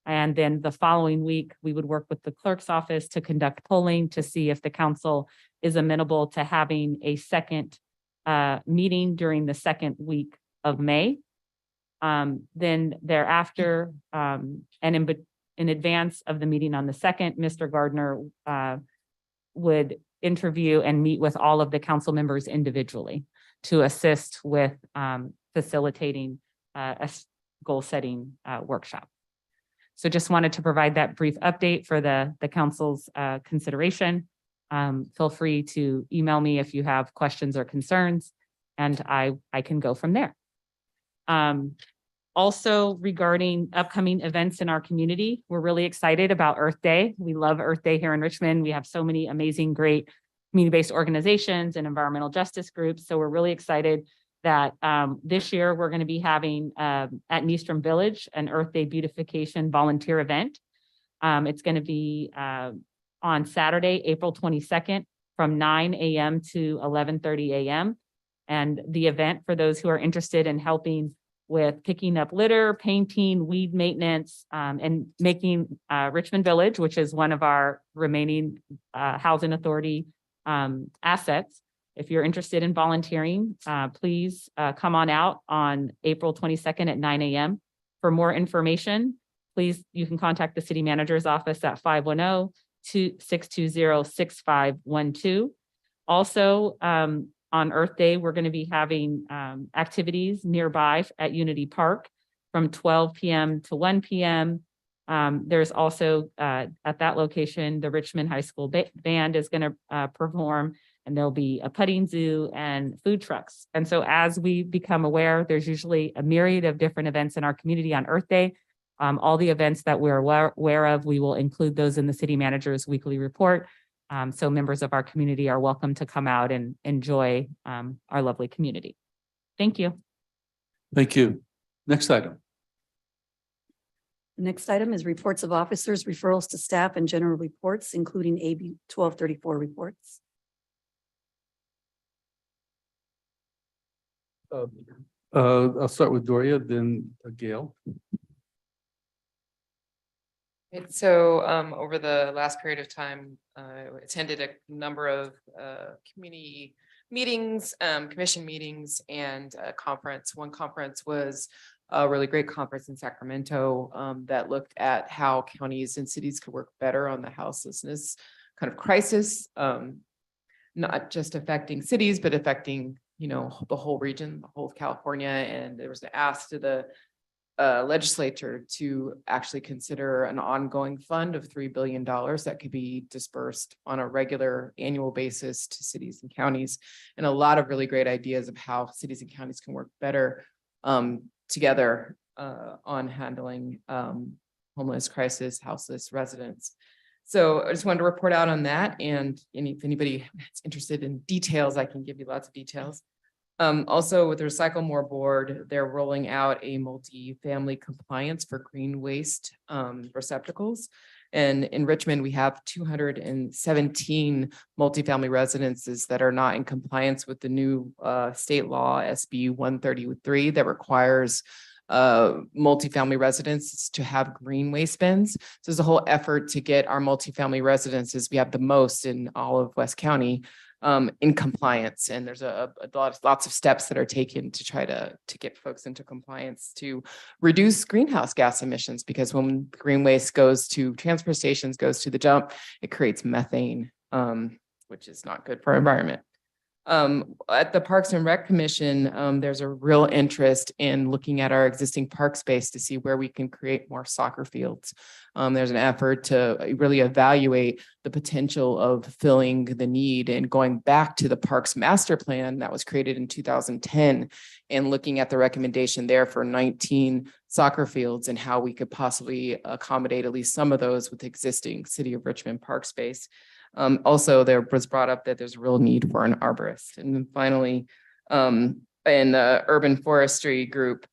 And then the following week, we would work with the clerk's office to conduct polling to see if the council is amenable to having a second meeting during the second week of May. Then thereafter, and in advance of the meeting on the 2nd, Mr. Gardner would interview and meet with all of the council members individually to assist with facilitating a goal setting workshop. So just wanted to provide that brief update for the council's consideration. Feel free to email me if you have questions or concerns, and I can go from there. Also, regarding upcoming events in our community, we're really excited about Earth Day. We love Earth Day here in Richmond. We have so many amazing, great community-based organizations and environmental justice groups. So we're really excited that this year we're going to be having at Nystrom Village an Earth Day beautification volunteer event. It's going to be on Saturday, April 22nd from 9 a.m. to 11:30 a.m. And the event, for those who are interested in helping with picking up litter, painting, weed maintenance, and making Richmond Village, which is one of our remaining housing authority assets. If you're interested in volunteering, please come on out on April 22nd at 9 a.m. For more information, please, you can contact the city manager's office at 510-620-6512. Also, on Earth Day, we're going to be having activities nearby at Unity Park from 12 p.m. to 1 p.m. There's also at that location, the Richmond High School band is going to perform, and there'll be a petting zoo and food trucks. And so as we become aware, there's usually a myriad of different events in our community on Earth Day. All the events that we're aware of, we will include those in the city manager's weekly report. So members of our community are welcome to come out and enjoy our lovely community. Thank you. Thank you. Next item. The next item is reports of officers, referrals to staff, and general reports, including AB 1234 reports. I'll start with Doria, then Gail. And so over the last period of time, I attended a number of community meetings, commission meetings, and a conference. One conference was a really great conference in Sacramento that looked at how counties and cities could work better on the houselessness kind of crisis, not just affecting cities, but affecting, you know, the whole region, the whole of California. And there was an ask to the legislature to actually consider an ongoing fund of $3 billion that could be dispersed on a regular annual basis to cities and counties, and a lot of really great ideas of how cities and counties can work better together on handling homeless crisis, houseless residents. So I just wanted to report out on that, and if anybody is interested in details, I can give you lots of details. Also with the Recycle More board, they're rolling out a multi-family compliance for green waste receptacles. And in Richmond, we have 217 multifamily residences that are not in compliance with the new state law SB 133 that requires multifamily residences to have green waste bins. So there's a whole effort to get our multifamily residences, we have the most in all of West County, in compliance. And there's lots of steps that are taken to try to get folks into compliance to reduce greenhouse gas emissions, because when green waste goes to transfer stations, goes to the dump, it creates methane, which is not good for our environment. At the Parks and Rec Commission, there's a real interest in looking at our existing park space to see where we can create more soccer fields. There's an effort to really evaluate the potential of filling the need and going back to the Parks Master Plan that was created in 2010 and looking at the recommendation there for 19 soccer fields and how we could possibly accommodate at least some of those with existing City of Richmond park space. Also, there was brought up that there's a real need for an arborist. And then finally, in the urban forestry group,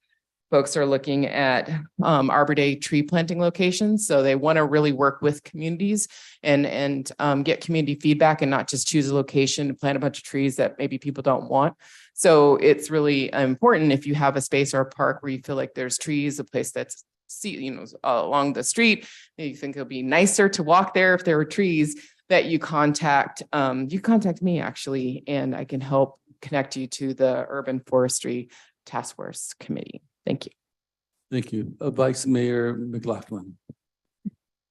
folks are looking at Arbor Day tree planting locations. So they want to really work with communities and get community feedback and not just choose a location to plant a bunch of trees that maybe people don't want. So it's really important if you have a space or a park where you feel like there's trees, a place that's along the street, you think it'll be nicer to walk there if there were trees, that you contact me actually, and I can help connect you to the Urban Forestry Task Force Committee. Thank you. Thank you. Vice Mayor McLaughlin.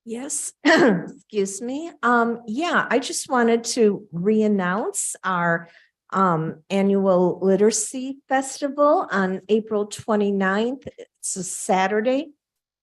Yes, excuse me. Yeah, I just wanted to re-announce our annual literacy festival on April 29th. It's a Saturday,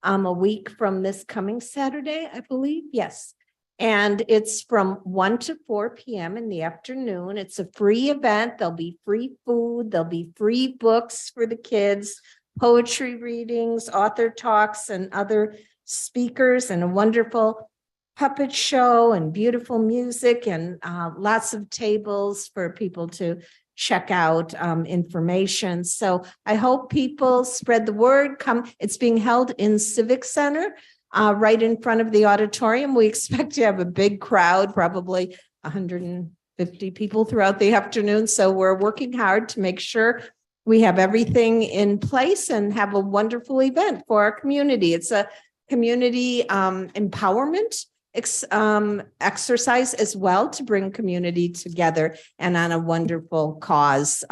a week from this coming Saturday, I believe. Yes. And it's from 1 to 4 p.m. in the afternoon. It's a free event. There'll be free food. There'll be free books for the kids, poetry readings, author talks, and other speakers, and a wonderful puppet show and beautiful music, and lots of tables for people to check out information. So I hope people spread the word. Come, it's being held in Civic Center, right in front of the auditorium. We expect to have a big crowd, probably 150 people throughout the afternoon. So we're working hard to make sure we have everything in place and have a wonderful event for our community. It's a community empowerment exercise as well, to bring community together and on a wonderful cause,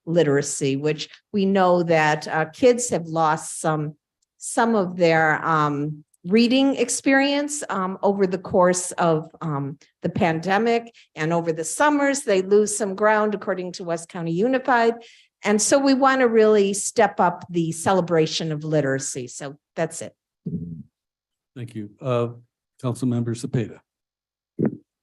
literacy, which we know that kids have lost some of their reading experience over the course of the pandemic, and over the summers they lose some ground, according to West County Unified. And so we want to really step up the celebration of literacy. So that's it. Thank you. Councilmember Cepeda.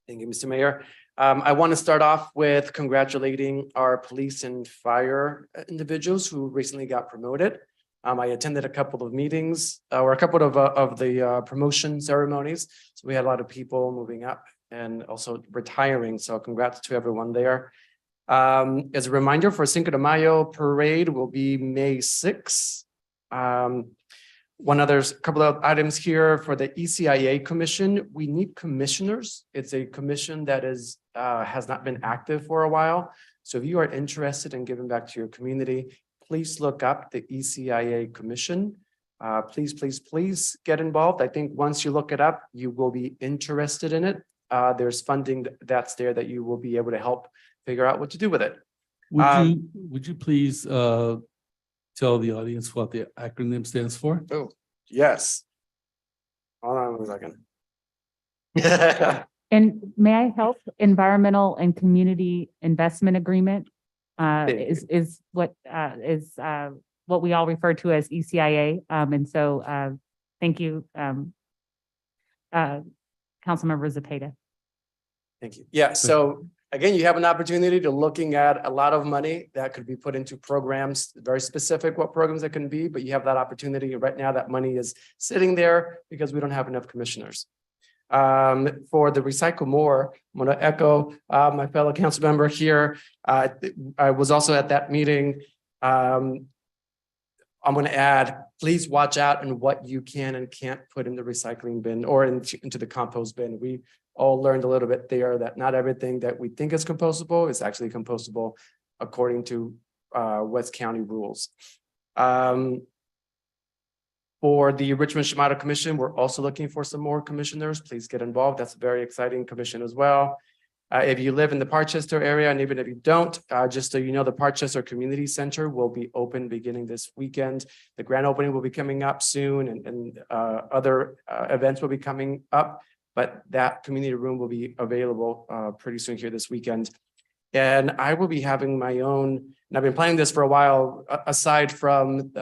Thank you, Mr. Mayor. I want to start off with congratulating our police and fire individuals who recently got promoted. I attended a couple of meetings or a couple of the promotion ceremonies. So we had a lot of people moving up and also retiring. So congrats to everyone there. As a reminder, for Cinco de Mayo parade will be May 6th. Couple of items here for the ECIA commission. We need commissioners. It's a commission that has not been active for a while. So if you are interested in giving back to your community, please look up the ECIA commission. Please get involved. I think once you look it up, you will be interested in it. There's funding that's there that you will be able to help figure out what to do with it. Would you please tell the audience what the acronym stands for? Oh, yes. Hold on a second. And may I help? Environmental and Community Investment Agreement is what we all refer to as ECIA. And so thank you, Councilmember Cepeda. Thank you. Yeah, so again, you have an opportunity to looking at a lot of money that could be put into programs, very specific what programs it can be, but you have that opportunity. Right now, that money is sitting there because we don't have enough commissioners. For the Recycle More, I'm going to echo my fellow council member here. I was also at that meeting. I'm going to add, please watch out on what you can and can't put in the recycling bin or into the compost bin. We all learned a little bit there that not everything that we think is compostable is actually compostable according to West County rules. For the Richmond Shimada Commission, we're also looking for some more commissioners. Please get involved. That's a very exciting commission as well. If you live in the Parkchester area, and even if you don't, just so you know, the Parkchester Community Center will be open beginning this weekend. The grand opening will be coming up soon, and other events will be coming up, but that community room will be available pretty soon here this weekend. And I will be having my own, and I've been planning this for a while, aside from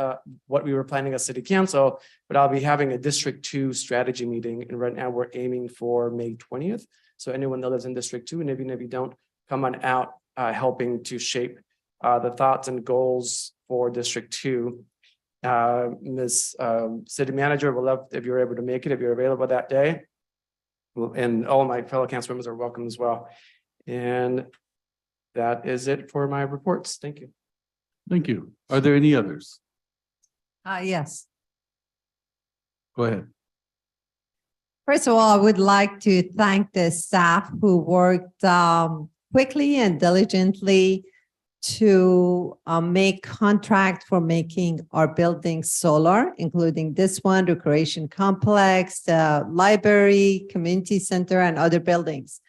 what we were planning as city council, but I'll be having a District 2 strategy meeting. And right now we're aiming for May 20th. So anyone that lives in District 2, and even if you don't, come on out, helping to shape the thoughts and goals for District 2. Ms. City Manager, we'll love if you're able to make it, if you're available that day. And all my fellow council members are welcome as well. And that is it for my reports. Thank you. Thank you. Are there any others? Yes. Go ahead. First of all, I would like to thank the staff who worked quickly and diligently to make contract for making our buildings solar, including this one, recreation complex, the library, community center, and other buildings.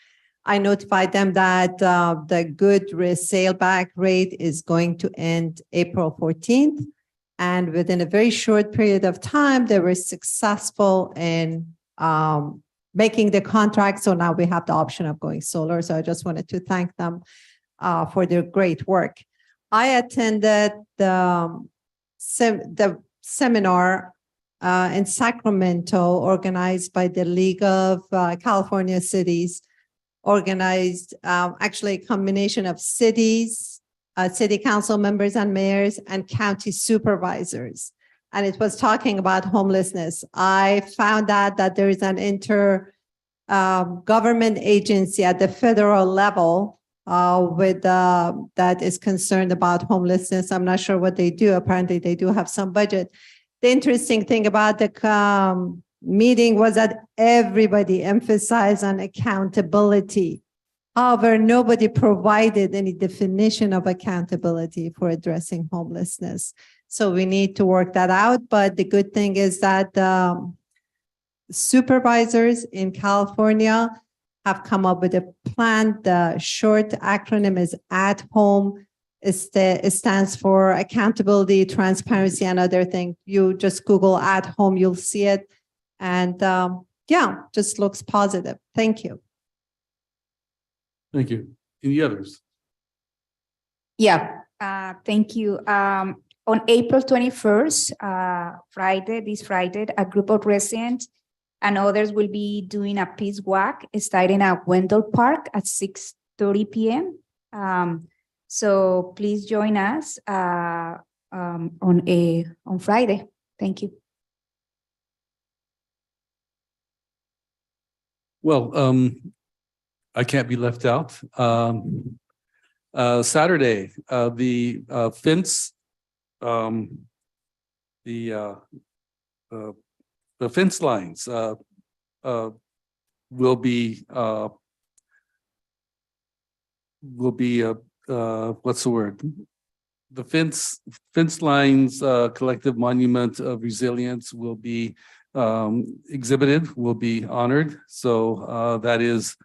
I notified them that the good resale back rate is going to end April 14th. And within a very short period of time, they were successful in making the contract. So now we have the option of going solar. So I just wanted to thank them for their great work. I attended the seminar in Sacramento organized by the League of California Cities, organized actually a combination of cities, city council members and mayors, and county supervisors. And it was talking about homelessness. I found out that there is an government agency at the federal level that is concerned about homelessness. I'm not sure what they do. Apparently, they do have some budget. The interesting thing about the meeting was that everybody emphasized on accountability. However, nobody provided any definition of accountability for addressing homelessness. So we need to work that out. But the good thing is that supervisors in California have come up with a plan. The short acronym is AT-HOME. It stands for accountability, transparency, and other things. You just Google AT-HOME, you'll see it. And yeah, just looks positive. Thank you. Thank you. Any others? Yeah, thank you. On April 21st, this Friday, a group of residents and others will be doing a peace walk starting at Wendell Park at 6:30 p.m. So please join us on Friday. Thank you. Well, I can't be left out. Saturday, the fence, the fence lines will be what's the word? The fence lines collective monument of resilience will be exhibited, will be honored. So that is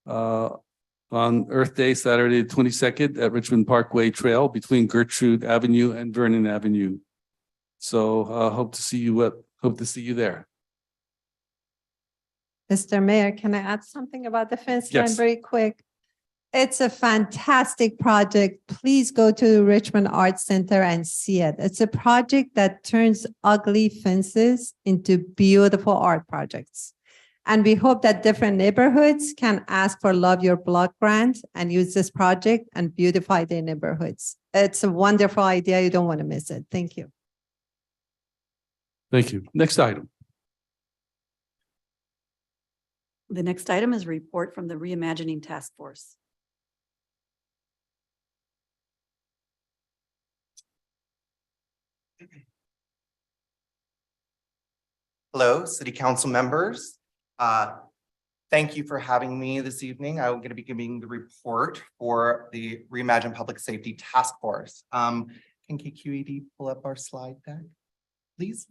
on Earth Day, Saturday, the 22nd at Richmond Parkway Trail between Gertrude Avenue and Vernon Avenue. So hope to see you there. Mr. Mayor, can I add something about the fence line Yes. very quick? It's a fantastic project. Please go to the Richmond Arts Center and see it. It's a project that turns ugly fences into beautiful art projects. And we hope that different neighborhoods can ask for Love Your Block grant and use this project and beautify their neighborhoods. It's a wonderful idea. You don't want to miss it. Thank you. Thank you. Next item. The next item is a report from the Reimagining Task Force. Hello, City Council members. Thank you for having me this evening. I'm going to be giving the report for the Reimagine Public Safety Task Force. Can KQED pull up our slide deck, please?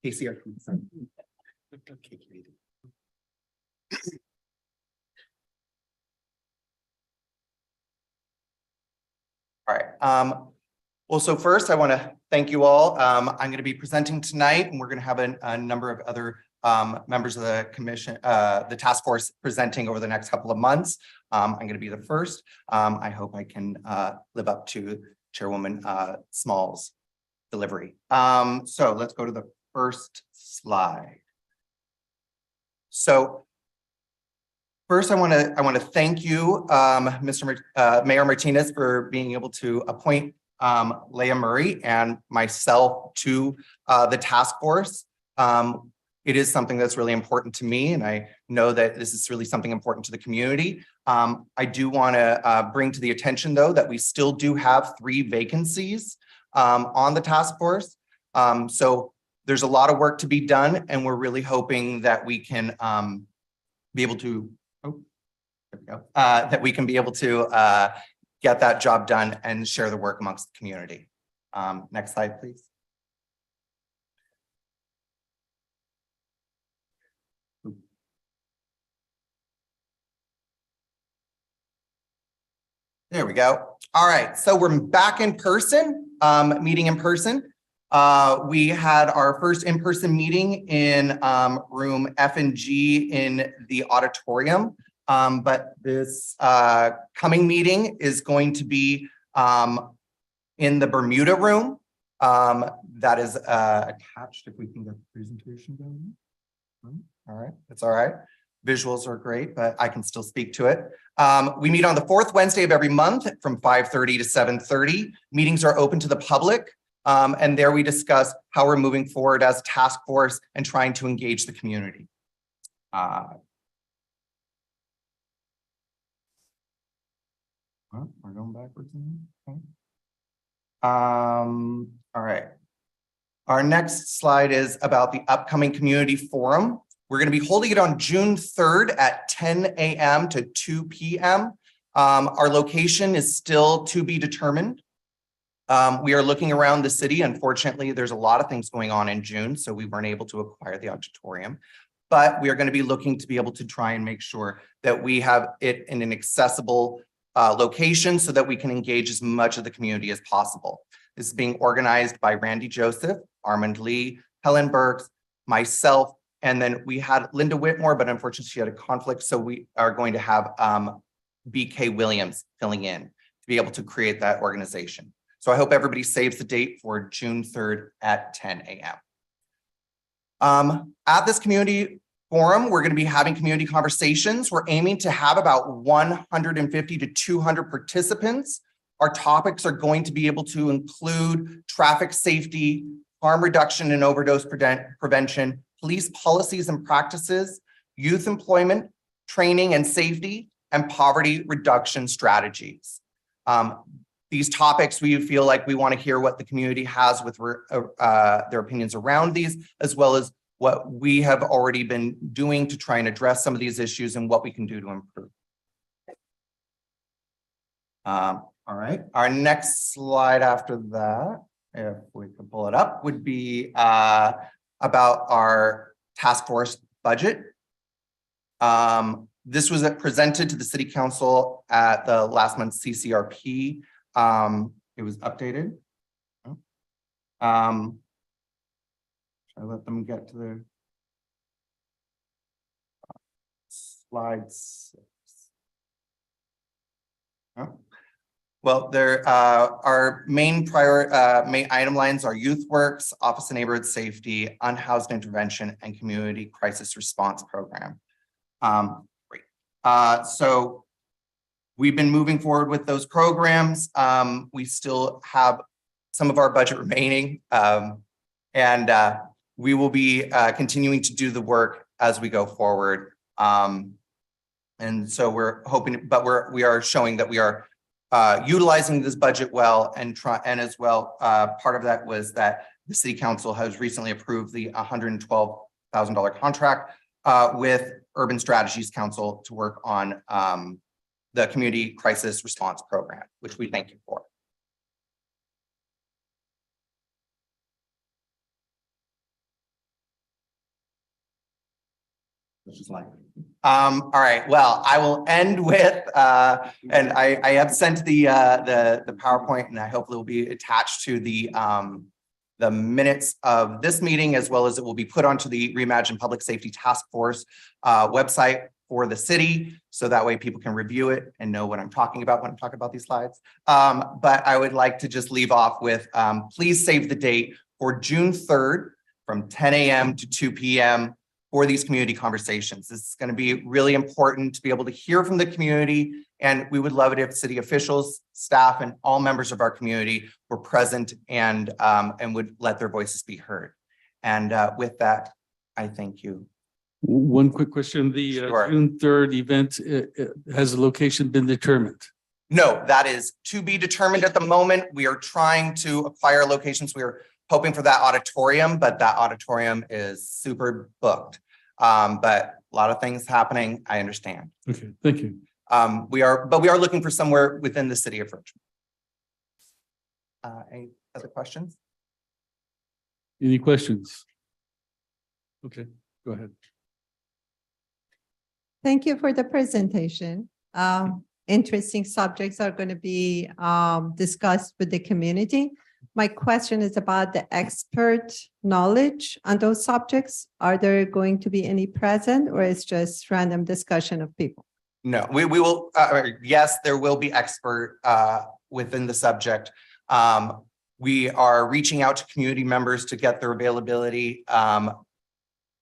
KCR. KQED. All right. Well, so first I want to thank you all. I'm going to be presenting tonight, and we're going to have a number of other members of the commission, the task force presenting over the next couple of months. I'm going to be the first. I hope I can live up to Chairwoman Small's delivery. So let's go to the first slide. So first, I want to thank you, Mayor Martinez, for being able to appoint Leah Murray and myself to the task force. It is something that's really important to me, and I know that this is really something important to the community. I do want to bring to the attention, though, that we still do have 3 vacancies on the task force. So there's a lot of work to be done, and we're really hoping that we can be able to, that we can be able to get that job done and share the work amongst the community. Next slide, please. There we go. All right, so we're back in person, meeting in person. We had our first in-person meeting in room F and G in the auditorium. But this coming meeting is going to be in the Bermuda room. That is attached, if we can get the presentation going. All right, that's all right. Visuals are great, but I can still speak to it. We meet on the 4th Wednesday of every month from 5:30 to 7:30. Meetings are open to the public. And there we discuss how we're moving forward as a task force and trying to engage the community. We're going backwards. Okay. All right. Our next slide is about the upcoming community forum. We're going to be holding it on June 3rd at 10 a.m. to 2 p.m. Our location is still to be determined. We are looking around the city. Unfortunately, there's a lot of things going on in June, so we weren't able to acquire the auditorium. But we are going to be looking to be able to try and make sure that we have it in an accessible location so that we can engage as much of the community as possible. This is being organized by Randy Joseph, Armand Lee, Helen Burks, myself, and then we had Linda Whitmore, but unfortunately she had a conflict. So we are going to have BK Williams filling in to be able to create that organization. So I hope everybody saves the date for June 3rd at 10 a.m. At this community forum, we're going to be having community conversations. We're aiming to have about 150 to 200 participants. Our topics are going to be able to include traffic safety, harm reduction and overdose prevention, police policies and practices, youth employment, training and safety, and poverty reduction strategies. These topics, we feel like we want to hear what the community has with their opinions around these, as well as what we have already been doing to try and address some of these issues and what we can do to improve. All right, our next slide after that, if we can pull it up, would be about our task force budget. This was presented to the city council at the last month's CCRP. It was updated. I let them get to the slide 6. Oh. Well, there our main item lines are youth works, office and neighborhood safety, unhoused intervention, and community crisis response program. Great. So we've been moving forward with those programs. We still have some of our budget remaining, and we will be continuing to do the work as we go forward. And so we're hoping, but we are showing that we are utilizing this budget well, and as well, part of that was that the city council has recently approved the $112,000 contract with Urban Strategies Council to work on the community crisis response program, which we thank you for. All right, well, I will end with and I have sent the PowerPoint, and I hope it will be attached to the minutes of this meeting, as well as it will be put onto the Reimagine Public Safety Task Force website for the city, so that way people can review it and know what I'm talking about when I'm talking about these slides. But I would like to just leave off with, please save the date for June 3rd from 10 a.m. to 2 p.m. for these community conversations. This is going to be really important to be able to hear from the community, and we would love it if city officials, staff, and all members of our community were present and would let their voices be heard. And with that, I thank you. One quick question, the Sure. June 3rd event, has the location been determined? No, that is to be determined at the moment. We are trying to acquire locations. We are hoping for that auditorium, but that auditorium is super booked. But a lot of things happening, I understand. Okay, thank you. We are looking for somewhere within the city of Richmond. Any other questions? Any questions? Okay, go ahead. Thank you for the presentation. Interesting subjects are going to be discussed with the community. My question is about the expert knowledge on those subjects. Are there going to be any present, or is just random discussion of people? No, we will, yes, there will be expert within the subject. We are reaching out to community members to get their availability.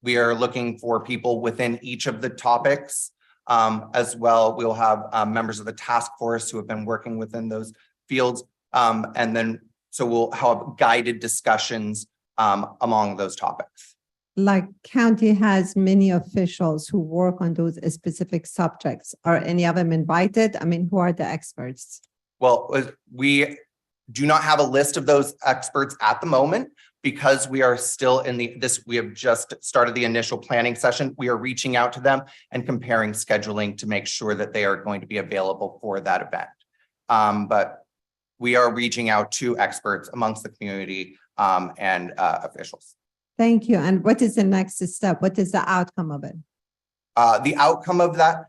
We are looking for people within each of the topics. As well, we'll have members of the task force who have been working within those fields. And then, so we'll have guided discussions among those topics. like county has many officials who work on those specific subjects. Are any of them invited? I mean, who are the experts? Well, we do not have a list of those experts at the moment because we are still in we have just started the initial planning session. We are reaching out to them and comparing scheduling to make sure that they are going to be available for that event. But we are reaching out to experts amongst the community and officials. Thank you. And what is the next step? What is the outcome of it? The outcome of that,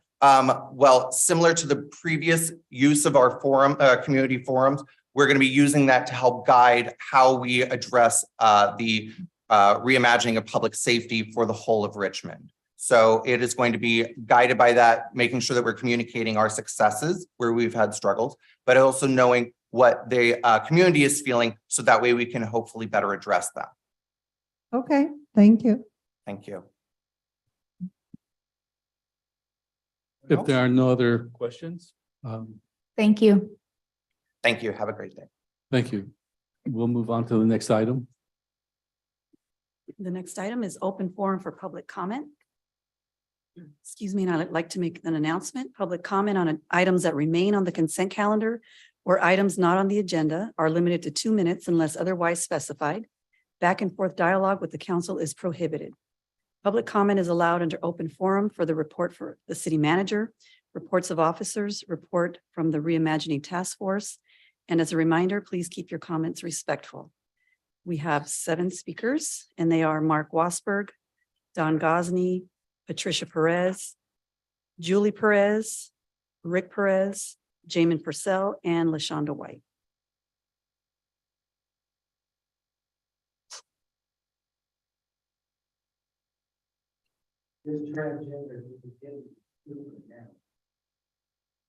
well, similar to the previous use of our forum, community forums, we're going to be using that to help guide how we address the reimagining of public safety for the whole of Richmond. So it is going to be guided by that, making sure that we're communicating our successes where we've had struggles, but also knowing what the community is feeling so that way we can hopefully better address that. Okay, thank you. Thank you. If there are no other questions, Thank you. Thank you. Have a great day. thank you. We'll move on to the next item. The next item is open forum for public comment. Excuse me, and I'd like to make an announcement. Public comment on items that remain on the consent calendar or items not on the agenda are limited to 2 minutes unless otherwise specified. Back and forth dialogue with the council is prohibited. Public comment is allowed under open forum for the report for the city manager, reports of officers, report from the Reimagining Task Force. And as a reminder, please keep your comments respectful. We have 7 speakers, and they are Mark Wasberg, Don Gosney, Patricia Perez, Julie Perez, Rick Perez, Jamin Purcell, and LaShonda White.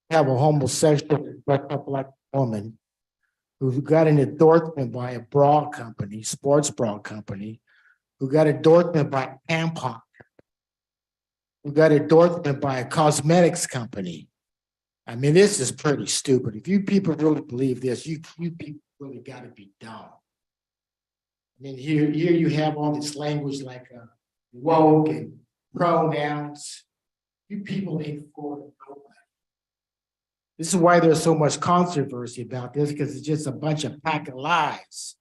Have a homosexual black woman who got an endorsement by a bra company, sports bra company, who got endorsement by tampon, who got endorsement by a cosmetics company. I mean, this is pretty stupid. If you people really believe this, you people really got to be dumb. I mean, here you have all this language like woke and pronouns. You people ain't for nobody. This is why there's so much controversy about this, because it's just a bunch of pack of lies.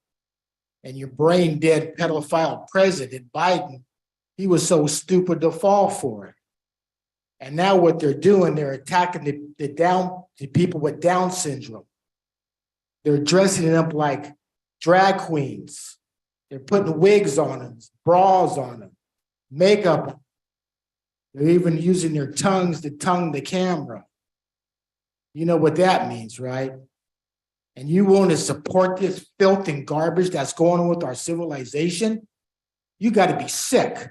And your brain dead pedophile president, Biden, he was so stupid to fall for it. And now what they're doing, they're attacking the people with Down syndrome. They're dressing them up like drag queens. They're putting wigs on them, bras on them, makeup. They're even using their tongues to tongue the camera. You know what that means, right? And you want to support this filth and garbage that's going on with our civilization? You got to be sick.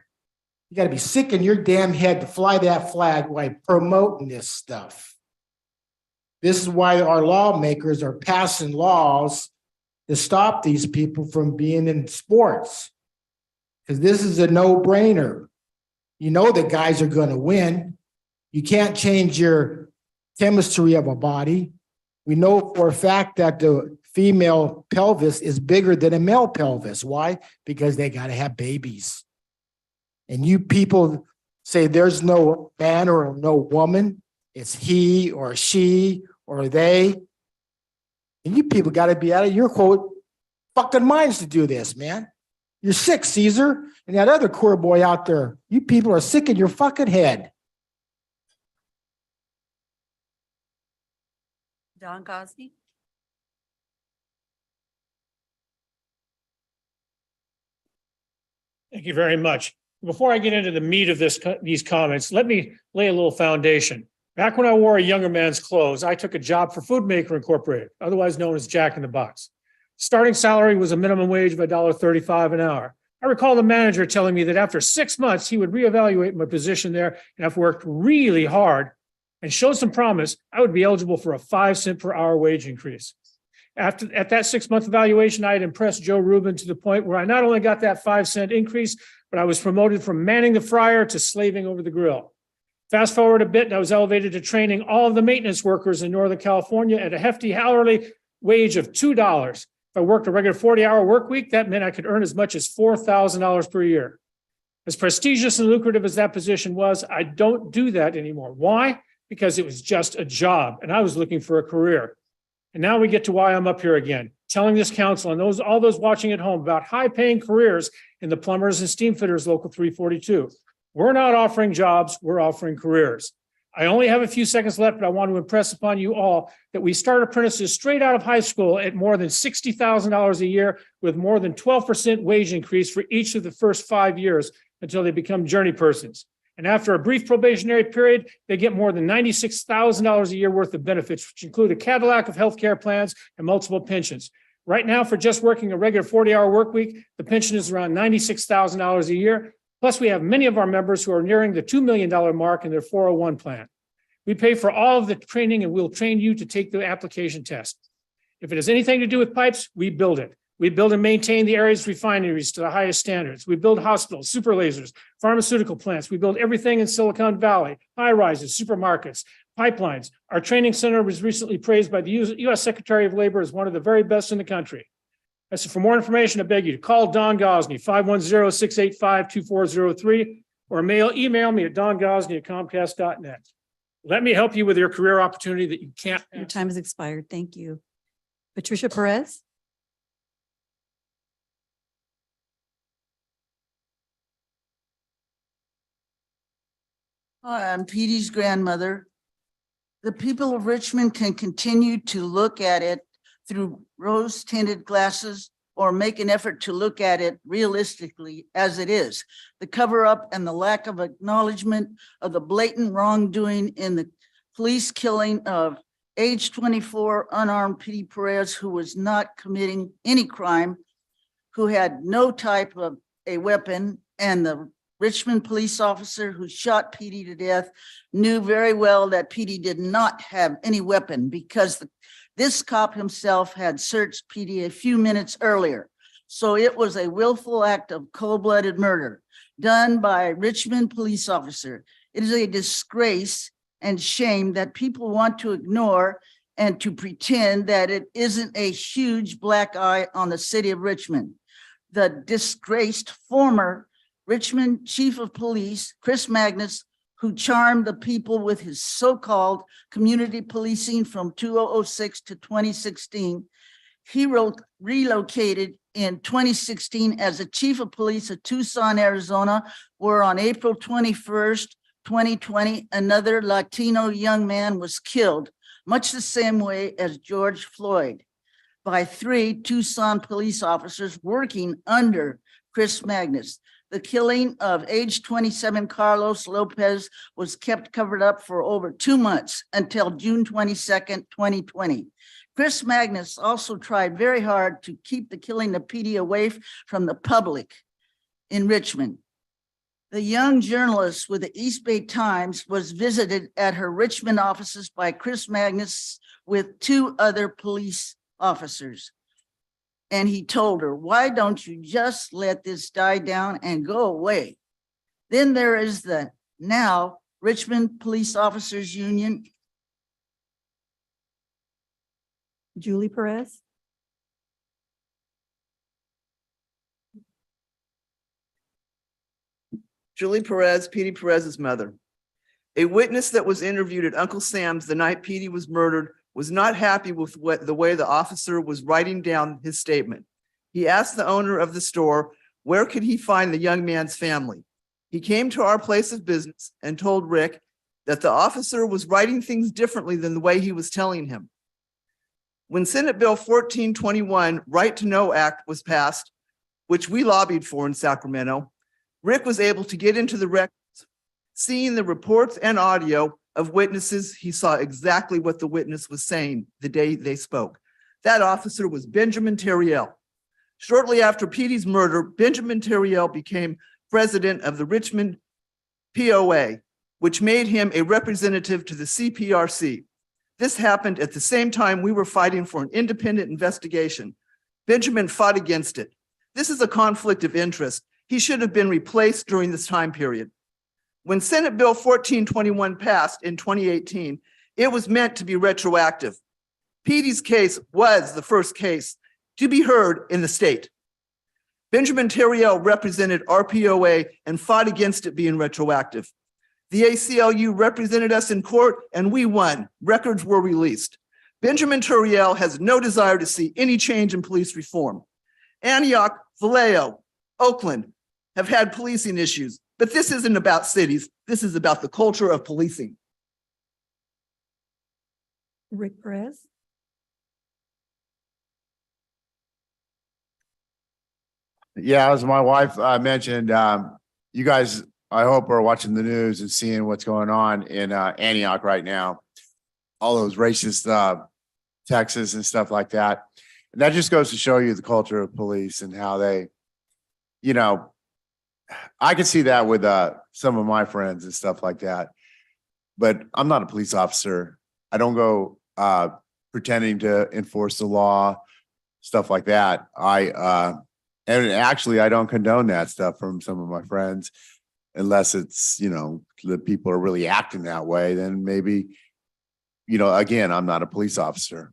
You got to be sick in your damn head to fly that flag while promoting this stuff. This is why our lawmakers are passing laws to stop these people from being in sports. Because this is a no-brainer. You know the guys are going to win. You can't change your chemistry of a body. We know for a fact that the female pelvis is bigger than a male pelvis. Why? Because they got to have babies. And you people say there's no man or no woman. It's he or she or they. And you people got to be out of your quote fucking minds to do this, man. You're sick, Caesar. And that other queer boy out there, you people are sick in your fucking head. Don Gosney. Thank you very much. Before I get into the meat of these comments, let me lay a little foundation. Back when I wore a younger man's clothes, I took a job for Food Maker Incorporated, otherwise known as Jack in the Box. Starting salary was a minimum wage of $1.35 an hour. I recall the manager telling me that after 6 months, he would reevaluate my position there, and I've worked really hard and showed some promise, I would be eligible for a 5-cent per hour wage increase. At that 6-month evaluation, I had impressed Joe Rubin to the point where I not only got that 5-cent increase, but I was promoted from manning the fryer to slaving over the grill. Fast forward a bit, and I was elevated to training all of the maintenance workers in Northern California at a hefty hourly wage of $2. If I worked a regular 40-hour work week, that meant I could earn as much as $4,000 per year. As prestigious and lucrative as that position was, I don't do that anymore. Why? Because it was just a job and I was looking for a career. And now we get to why I'm up here again, telling this council and all those watching at home about high-paying careers in the plumbers and steam fitters local 342. We're not offering jobs, we're offering careers. I only have a few seconds left, but I want to impress upon you all that we start apprentices straight out of high school at more than $60,000 a year with more than 12% wage increase for each of the first 5 years until they become journey persons. And after a brief probationary period, they get more than $96,000 a year worth of benefits, which include a Cadillac of healthcare plans and multiple pensions. Right now, for just working a regular 40-hour work week, the pension is around $96,000 a year. Plus, we have many of our members who are nearing the $2 million mark in their 401 plan. We pay for all of the training and we'll train you to take the application test. If it has anything to do with pipes, we build it. We build and maintain the area's refineries to the highest standards. We build hospitals, super lasers, pharmaceutical plants. We build everything in Silicon Valley, high rises, supermarkets, pipelines. Our training center was recently praised by the U.S. Secretary of Labor as one of the very best in the country. So for more information, I beg you to call Don Gosney, 510-685-2403, or email me at dongosney@comcast.net. Let me help you with your career opportunity that you can't. Your time has expired. Thank you. Patricia Perez. Hi, I'm Petey's grandmother. The people of Richmond can continue to look at it through rose-tinted glasses or make an effort to look at it realistically as it is. The cover-up and the lack of acknowledgement of the blatant wrongdoing in the police killing of age 24 unarmed Petey Perez, who was not committing any crime, who had no type of a weapon, and the Richmond police officer who shot Petey to death knew very well that Petey did not have any weapon because this cop himself had searched Petey a few minutes earlier. So it was a willful act of cold-blooded murder done by a Richmond police officer. It is a disgrace and shame that people want to ignore and to pretend that it isn't a huge black eye on the city of Richmond. The disgraced former Richmond Chief of Police, Chris Magnus, who charmed the people with his so-called community policing from 2006 to 2016. He relocated in 2016 as the Chief of Police of Tucson, Arizona, where on April 21st, 2020, another Latino young man was killed, much the same way as George Floyd, by 3 Tucson police officers working under Chris Magnus. The killing of age 27 Carlos Lopez was kept covered up for over 2 months until June 22nd, 2020. Chris Magnus also tried very hard to keep the killing of Petey away from the public in Richmond. The young journalist with the East Bay Times was visited at her Richmond offices by Chris Magnus with 2 other police officers. And he told her, why don't you just let this die down and go away? Then there is the now Richmond Police Officers Union. Julie Perez. Julie Perez, Petey Perez's mother. A witness that was interviewed at Uncle Sam's the night Petey was murdered was not happy with the way the officer was writing down his statement. He asked the owner of the store, where could he find the young man's family? He came to our place of business and told Rick that the officer was writing things differently than the way he was telling him. When Senate Bill 1421 Right to Know Act was passed, which we lobbied for in Sacramento, Rick was able to get into the records. Seeing the reports and audio of witnesses, he saw exactly what the witness was saying the day they spoke. That officer was Benjamin Terriel. Shortly after Petey's murder, Benjamin Terriel became president of the Richmond POA, which made him a representative to the CPRC. This happened at the same time we were fighting for an independent investigation. Benjamin fought against it. This is a conflict of interest. He should have been replaced during this time period. When Senate Bill 1421 passed in 2018, it was meant to be retroactive. Petey's case was the first case to be heard in the state. Benjamin Terriell represented RPOA and fought against it being retroactive. The ACLU represented us in court and we won. Records were released. Benjamin Terriell has no desire to see any change in police reform. Antioch, Vallejo, Oakland have had policing issues, but this isn't about cities. This is about the culture of policing. Rick Perez. Yeah, as my wife mentioned, you guys, I hope, are watching the news and seeing what's going on in Antioch right now. All those racist texts and stuff like that. And that just goes to show you the culture of police and how they, you know, I can see that with some of my friends and stuff like that. But I'm not a police officer. I don't go pretending to enforce the law, stuff like that. And actually, I don't condone that stuff from some of my friends, unless it's, you know, the people are really acting that way, then maybe, you know, again, I'm not a police officer.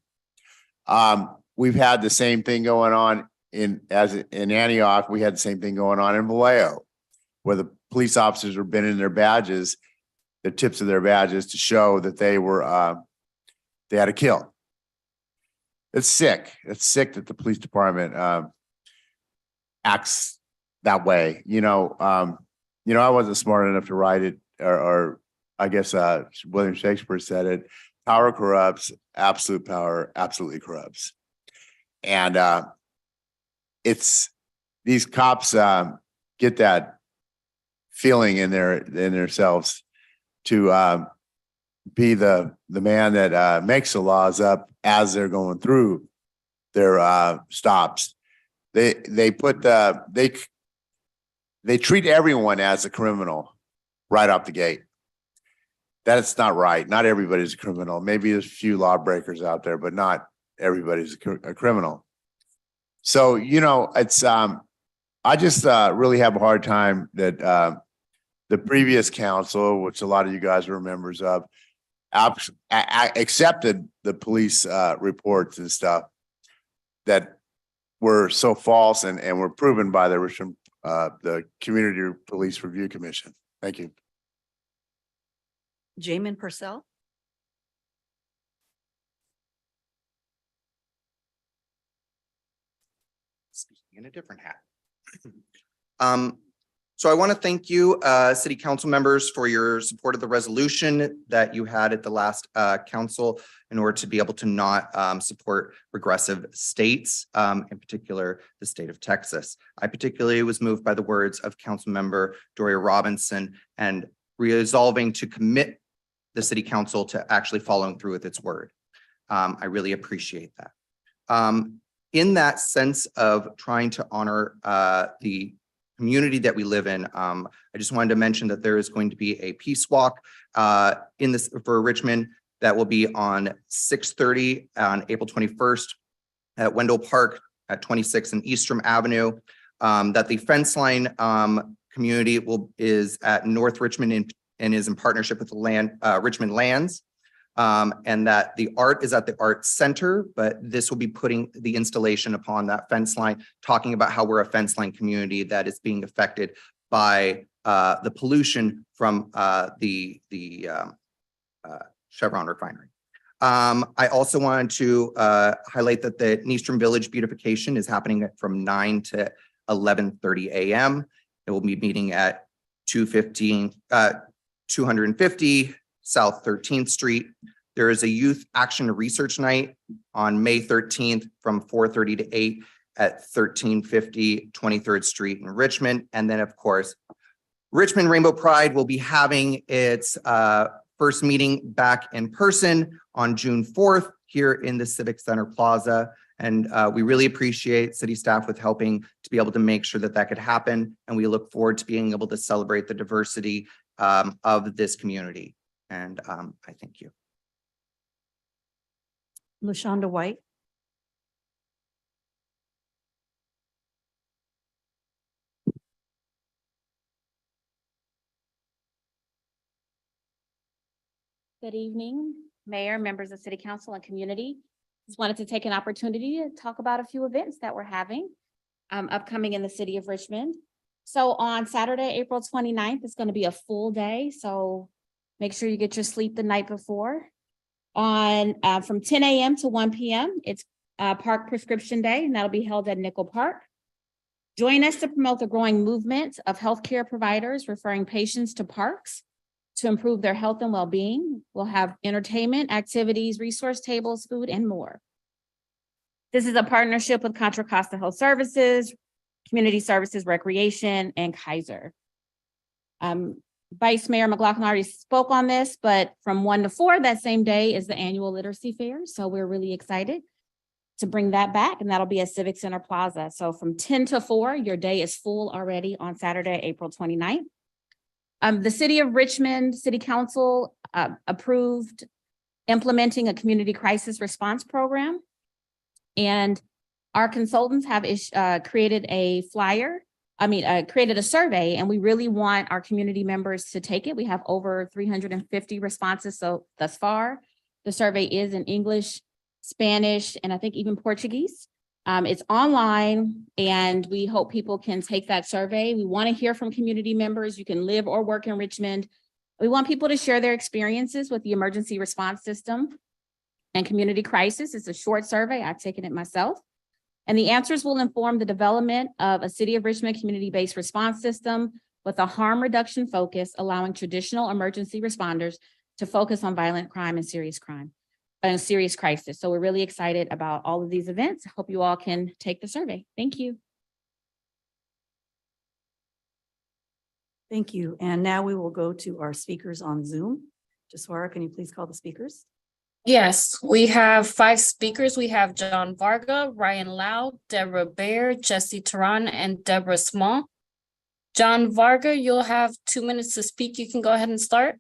We've had the same thing going on in Antioch. We had the same thing going on in Vallejo, where the police officers were bending their badges, the tips of their badges, to show that they were, they had a kill. It's sick. It's sick that the police department acts that way. You know, I wasn't smart enough to write it, or I guess William Shakespeare said it: power corrupts, absolute power absolutely corrupts. And it's these cops get that feeling in their selves to be the man that makes the laws up as they're going through their stops. They treat everyone as a criminal right off the gate. That's not right. Not everybody's a criminal. Maybe there's a few lawbreakers out there, but not everybody's a criminal. So, you know, it's I just really have a hard time that the previous council, which a lot of you guys were members of, accepted the police reports and stuff that were so false and were proven by the Richmond, the Community Police Review Commission. Thank you. Jamin Purcell. Speaking in a different hat. So I want to thank you, city council members, for your support of the resolution that you had at the last council in order to be able to not support regressive states, in particular the state of Texas. I particularly was moved by the words of council member Doria Robinson and resolving to commit the city council to actually following through with its word. I really appreciate that. In that sense of trying to honor the community that we live in, I just wanted to mention that there is going to be a peace walk in this for Richmond that will be on 6:30 on April 21st at Wendell Park at 26 and Eastern Avenue. That the fence line community is at North Richmond and is in partnership with the Richmond Lands. And that the art is at the art center, but this will be putting the installation upon that fence line, talking about how we're a fence line community that is being affected by the pollution from the Chevron refinery. I also wanted to highlight that the Eastern Village beautification is happening from 9 to 11:30 a.m. It will be meeting at 250 South 13th Street. There is a youth action research night on May 13th from 4:30 to 8 at 1350 23rd Street in Richmond. And then, of course, Richmond Rainbow Pride will be having its first meeting back in person on June 4th here in the Civic Center Plaza. And we really appreciate city staff with helping to be able to make sure that that could happen. And we look forward to being able to celebrate the diversity of this community. And I thank you. LaShonda White. Good evening, Mayor, members of City Council and community. Just wanted to take an opportunity to talk about a few events that we're having. upcoming in the city of Richmond. So on Saturday, April 29th, it's going to be a full day. So make sure you get your sleep the night before. On from 10 a.m. to 1 p.m., it's Park Prescription Day, and that'll be held at Nickel Park. Join us to promote the growing movement of healthcare providers referring patients to parks to improve their health and well-being. We'll have entertainment, activities, resource tables, food, and more. This is a partnership with Contra Costa Health Services, Community Services, Recreation, and Kaiser. Vice Mayor McLaughlin already spoke on this, but from 1 to 4 that same day is the annual literacy fair. So we're really excited to bring that back, and that'll be at Civic Center Plaza. So from 10 to 4, your day is full already on Saturday, April 29th. The City of Richmond City Council approved implementing a community crisis response program. And our consultants have created a created a survey, and we really want our community members to take it. We have over 350 responses so thus far. The survey is in English, Spanish, and I think even Portuguese. It's online, and we hope people can take that survey. We want to hear from community members. You can live or work in Richmond. We want people to share their experiences with the emergency response system and community crisis. It's a short survey. I've taken it myself. And the answers will inform the development of a City of Richmond community-based response system with a harm reduction focus, allowing traditional emergency responders to focus on violent crime and serious crime. A serious crisis. So we're really excited about all of these events. I hope you all can take the survey. Thank you. Thank you. And now we will go to our speakers on Zoom. Jaswara, can you please call the speakers? Yes, we have 5 speakers. We have John Varga, Ryan Lau, Deborah Baer, Jesse Turan, and Deborah Small. John Varga, you'll have 2 minutes to speak. You can go ahead and start.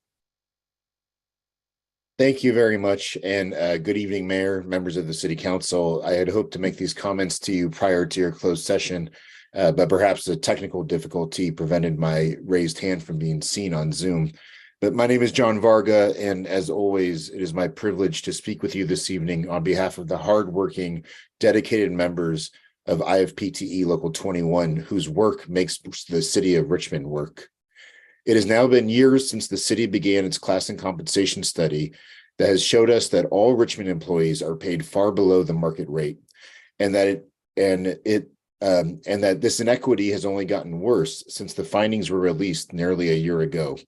Thank you very much, and good evening, Mayor, members of the City Council. I had hoped to make these comments to you prior to your closed session, but perhaps a technical difficulty prevented my raised hand from being seen on Zoom. But my name is John Varga, and as always, it is my privilege to speak with you this evening on behalf of the hardworking, dedicated members of IFPTE Local 21, whose work makes the City of Richmond work. It has now been years since the city began its class and compensation study that has showed us that all Richmond employees are paid far below the market rate, and that this inequity has only gotten worse since the findings were released nearly a year ago.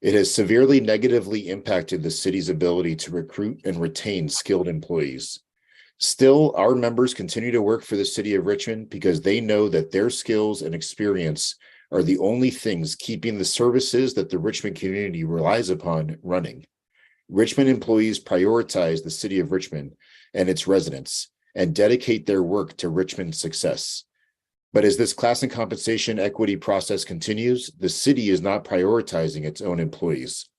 It has severely negatively impacted the city's ability to recruit and retain skilled employees. Still, our members continue to work for the City of Richmond because they know that their skills and experience are the only things keeping the services that the Richmond community relies upon running. Richmond employees prioritize the City of Richmond and its residents and dedicate their work to Richmond's success. But as this class and compensation equity process continues, the city is not prioritizing its own employees.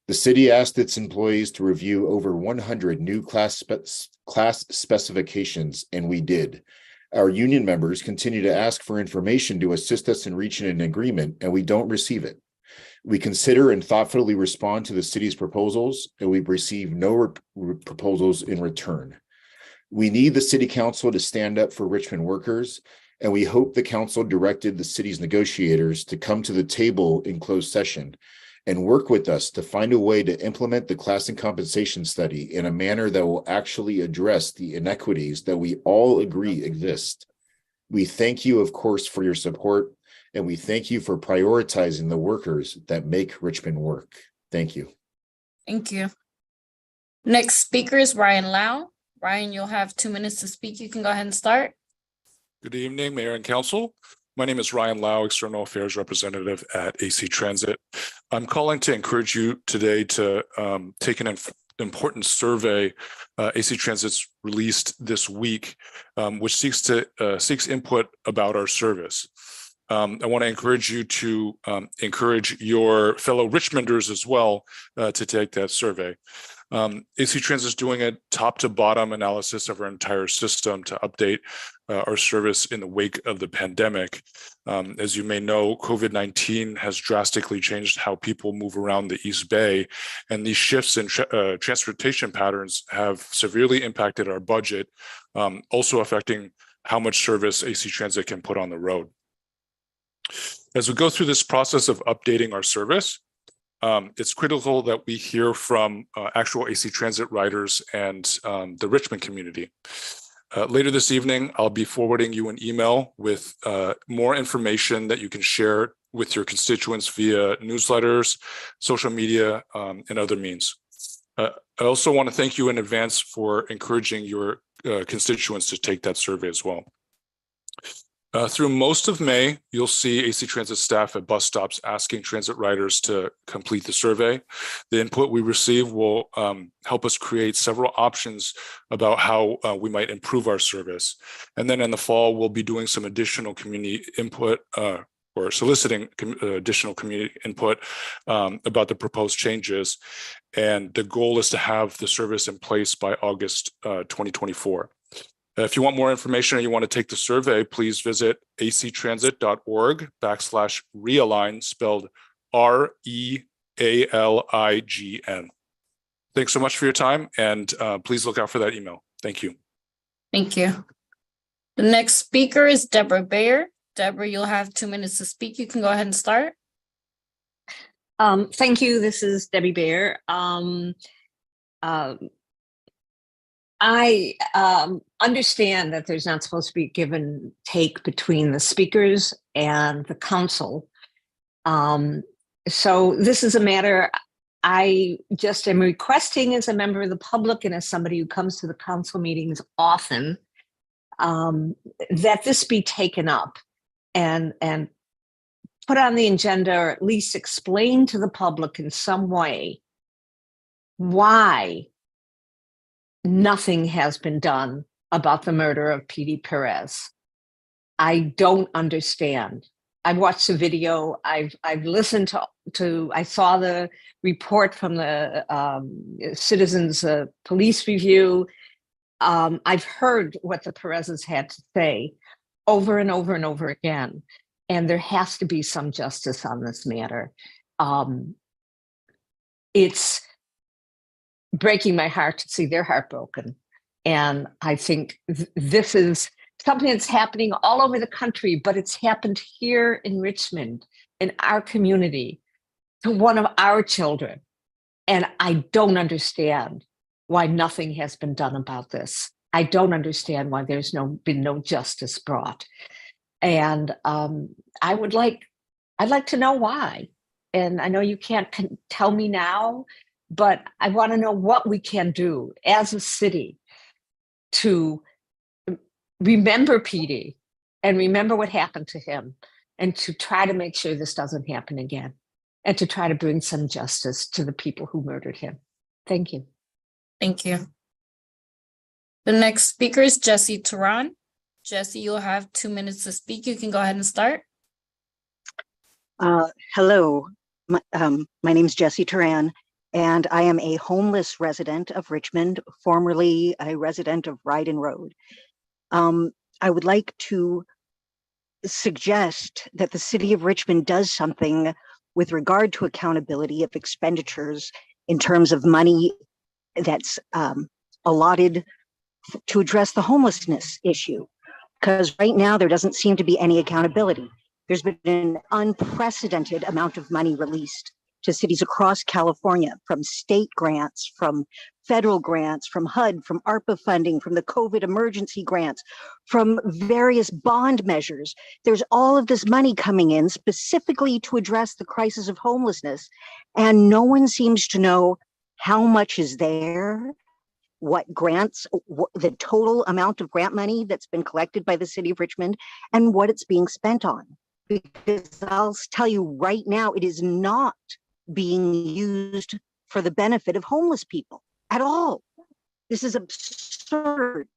The city asked its employees to review over 100 new class specifications, and we did. Our union members continue to ask for information to assist us in reaching an agreement, and we don't receive it. We consider and thoughtfully respond to the city's proposals, and we've received no proposals in return. We need the City Council to stand up for Richmond workers, and we hope the council directed the city's negotiators to come to the table in closed session and work with us to find a way to implement the class and compensation study in a manner that will actually address the inequities that we all agree exist. We thank you, of course, for your support, and we thank you for prioritizing the workers that make Richmond work. Thank you. Thank you. Next speaker is Ryan Lau. Ryan, you'll have 2 minutes to speak. You can go ahead and start. Good evening, Mayor and Council. My name is Ryan Lau, External Affairs Representative at AC Transit. I'm calling to encourage you today to take an important survey AC Transit's released this week, which seeks input about our service. I want to encourage you to encourage your fellow Richmonders as well to take that survey. AC Transit is doing a top to bottom analysis of our entire system to update our service in the wake of the pandemic. As you may know, COVID-19 has drastically changed how people move around the East Bay, and these shifts in transportation patterns have severely impacted our budget, also affecting how much service AC Transit can put on the road. As we go through this process of updating our service, it's critical that we hear from actual AC Transit riders and the Richmond community. Later this evening, I'll be forwarding you an email with more information that you can share with your constituents via newsletters, social media, and other means. I also want to thank you in advance for encouraging your constituents to take that survey as well. Through most of May, you'll see AC Transit staff at bus stops asking transit riders to complete the survey. The input we receive will help us create several options about how we might improve our service. And then in the fall, we'll be doing some additional community input or soliciting additional community input about the proposed changes. And the goal is to have the service in place by August 2024. If you want more information or you want to take the survey, please visit actransit.org/realign, spelled REALIGN. Thanks so much for your time, and please look out for that email. Thank you. Thank you. The next speaker is Deborah Bayer. Deborah, you'll have 2 minutes to speak. You can go ahead and start. Thank you. This is Debbie Bayer. I understand that there's not supposed to be give and take between the speakers and the council. So this is a matter I just am requesting as a member of the public and as somebody who comes to the council meetings often, that this be taken up and put on the agenda, or at least explain to the public in some way why nothing has been done about the murder of P.D. Perez. I don't understand. I've watched the video. I've listened to. I saw the report from the Citizens Police Review. I've heard what the Perez's had to say over and over and over again, and there has to be some justice on this matter. It's breaking my heart to see their heart broken. And I think this is something that's happening all over the country, but it's happened here in Richmond, in our community, to one of our children. And I don't understand why nothing has been done about this. I don't understand why there's been no justice brought. And I'd like to know why. And I know you can't tell me now, but I want to know what we can do as a city to remember PD and remember what happened to him, and to try to make sure this doesn't happen again, and to try to bring some justice to the people who murdered him. Thank you. Thank you. The next speaker is Jesse Turan. Jesse, you'll have 2 minutes to speak. You can go ahead and start. Hello, my name is Jesse Turan, and I am a homeless resident of Richmond, formerly a resident of Ryden Road. I would like to suggest that the city of Richmond does something with regard to accountability of expenditures in terms of money that's allotted to address the homelessness issue. Because right now there doesn't seem to be any accountability. There's been an unprecedented amount of money released to cities across California, from state grants, from federal grants, from HUD, from ARPA funding, from the COVID emergency grants, from various bond measures. There's all of this money coming in specifically to address the crisis of homelessness, and no one seems to know how much is there, what grants, the total amount of grant money that's been collected by the city of Richmond, and what it's being spent on. Because I'll tell you right now, it is not being used for the benefit of homeless people at all. This is absurd.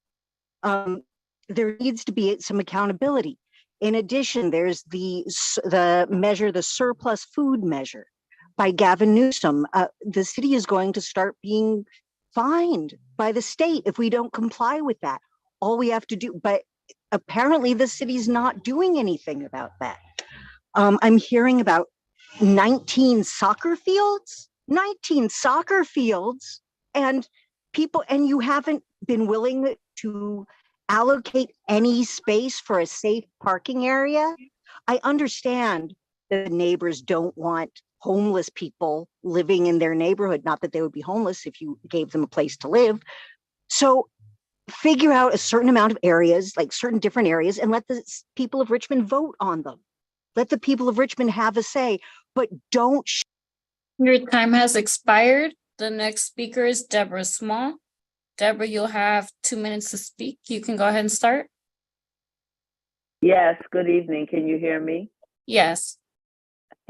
There needs to be some accountability. In addition, there's the measure, the surplus food measure by Gavin Newsom. The city is going to start being fined by the state if we don't comply with that. All we have to do, but apparently the city's not doing anything about that. I'm hearing about 19 soccer fields, and people, and you haven't been willing to allocate any space for a safe parking area. I understand that the neighbors don't want homeless people living in their neighborhood, not that they would be homeless if you gave them a place to live. So figure out a certain amount of areas, like certain different areas, and let the people of Richmond vote on them. Let the people of Richmond have a say, but don't. Your time has expired. The next speaker is Deborah Small. Deborah, you'll have 2 minutes to speak. You can go ahead and start. Yes, good evening. Can you hear me? Yes.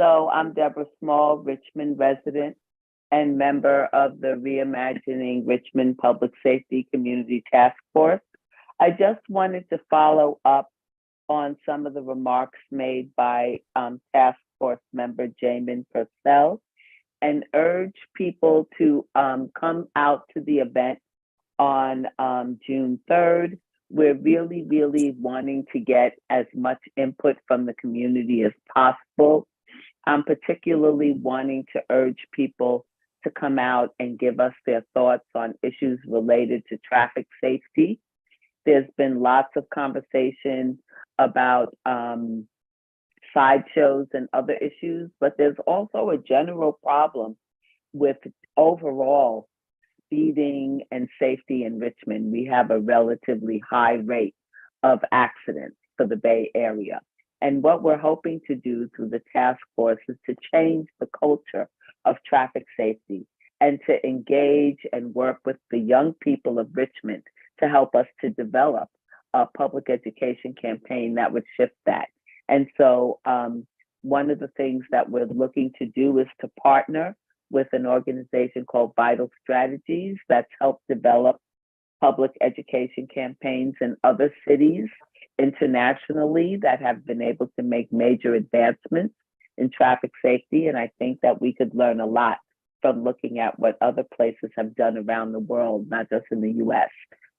So I'm Deborah Small, Richmond resident and member of the Reimagining Richmond Public Safety Community Task Force. I just wanted to follow up on some of the remarks made by Task Force member Jamin Purcell and urge people to come out to the event on June 3rd. We're really wanting to get as much input from the community as possible. I'm particularly wanting to urge people to come out and give us their thoughts on issues related to traffic safety. There's been lots of conversation about sideshows and other issues, but there's also a general problem with overall speeding and safety in Richmond. We have a relatively high rate of accidents for the Bay Area. And what we're hoping to do through the task force is to change the culture of traffic safety and to engage and work with the young people of Richmond to help us to develop a public education campaign that would shift that. And so one of the things that we're looking to do is to partner with an organization called Vital Strategies that's helped develop public education campaigns in other cities internationally that have been able to make major advancements in traffic safety. And I think that we could learn a lot from looking at what other places have done around the world, not just in the US,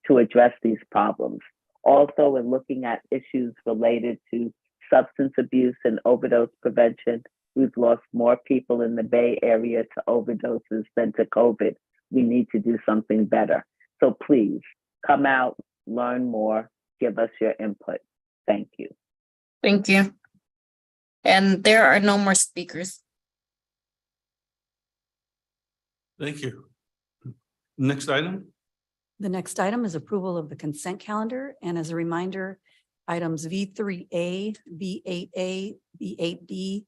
to address these problems. Also, in looking at issues related to substance abuse and overdose prevention, we've lost more people in the Bay Area to overdoses than to COVID. We need to do something better. So please come out, learn more, give us your input. Thank you. Thank you. And there are no more speakers. Thank you. Next item. The next item is approval of the consent calendar. And as a reminder, items V3A, V8A, V8B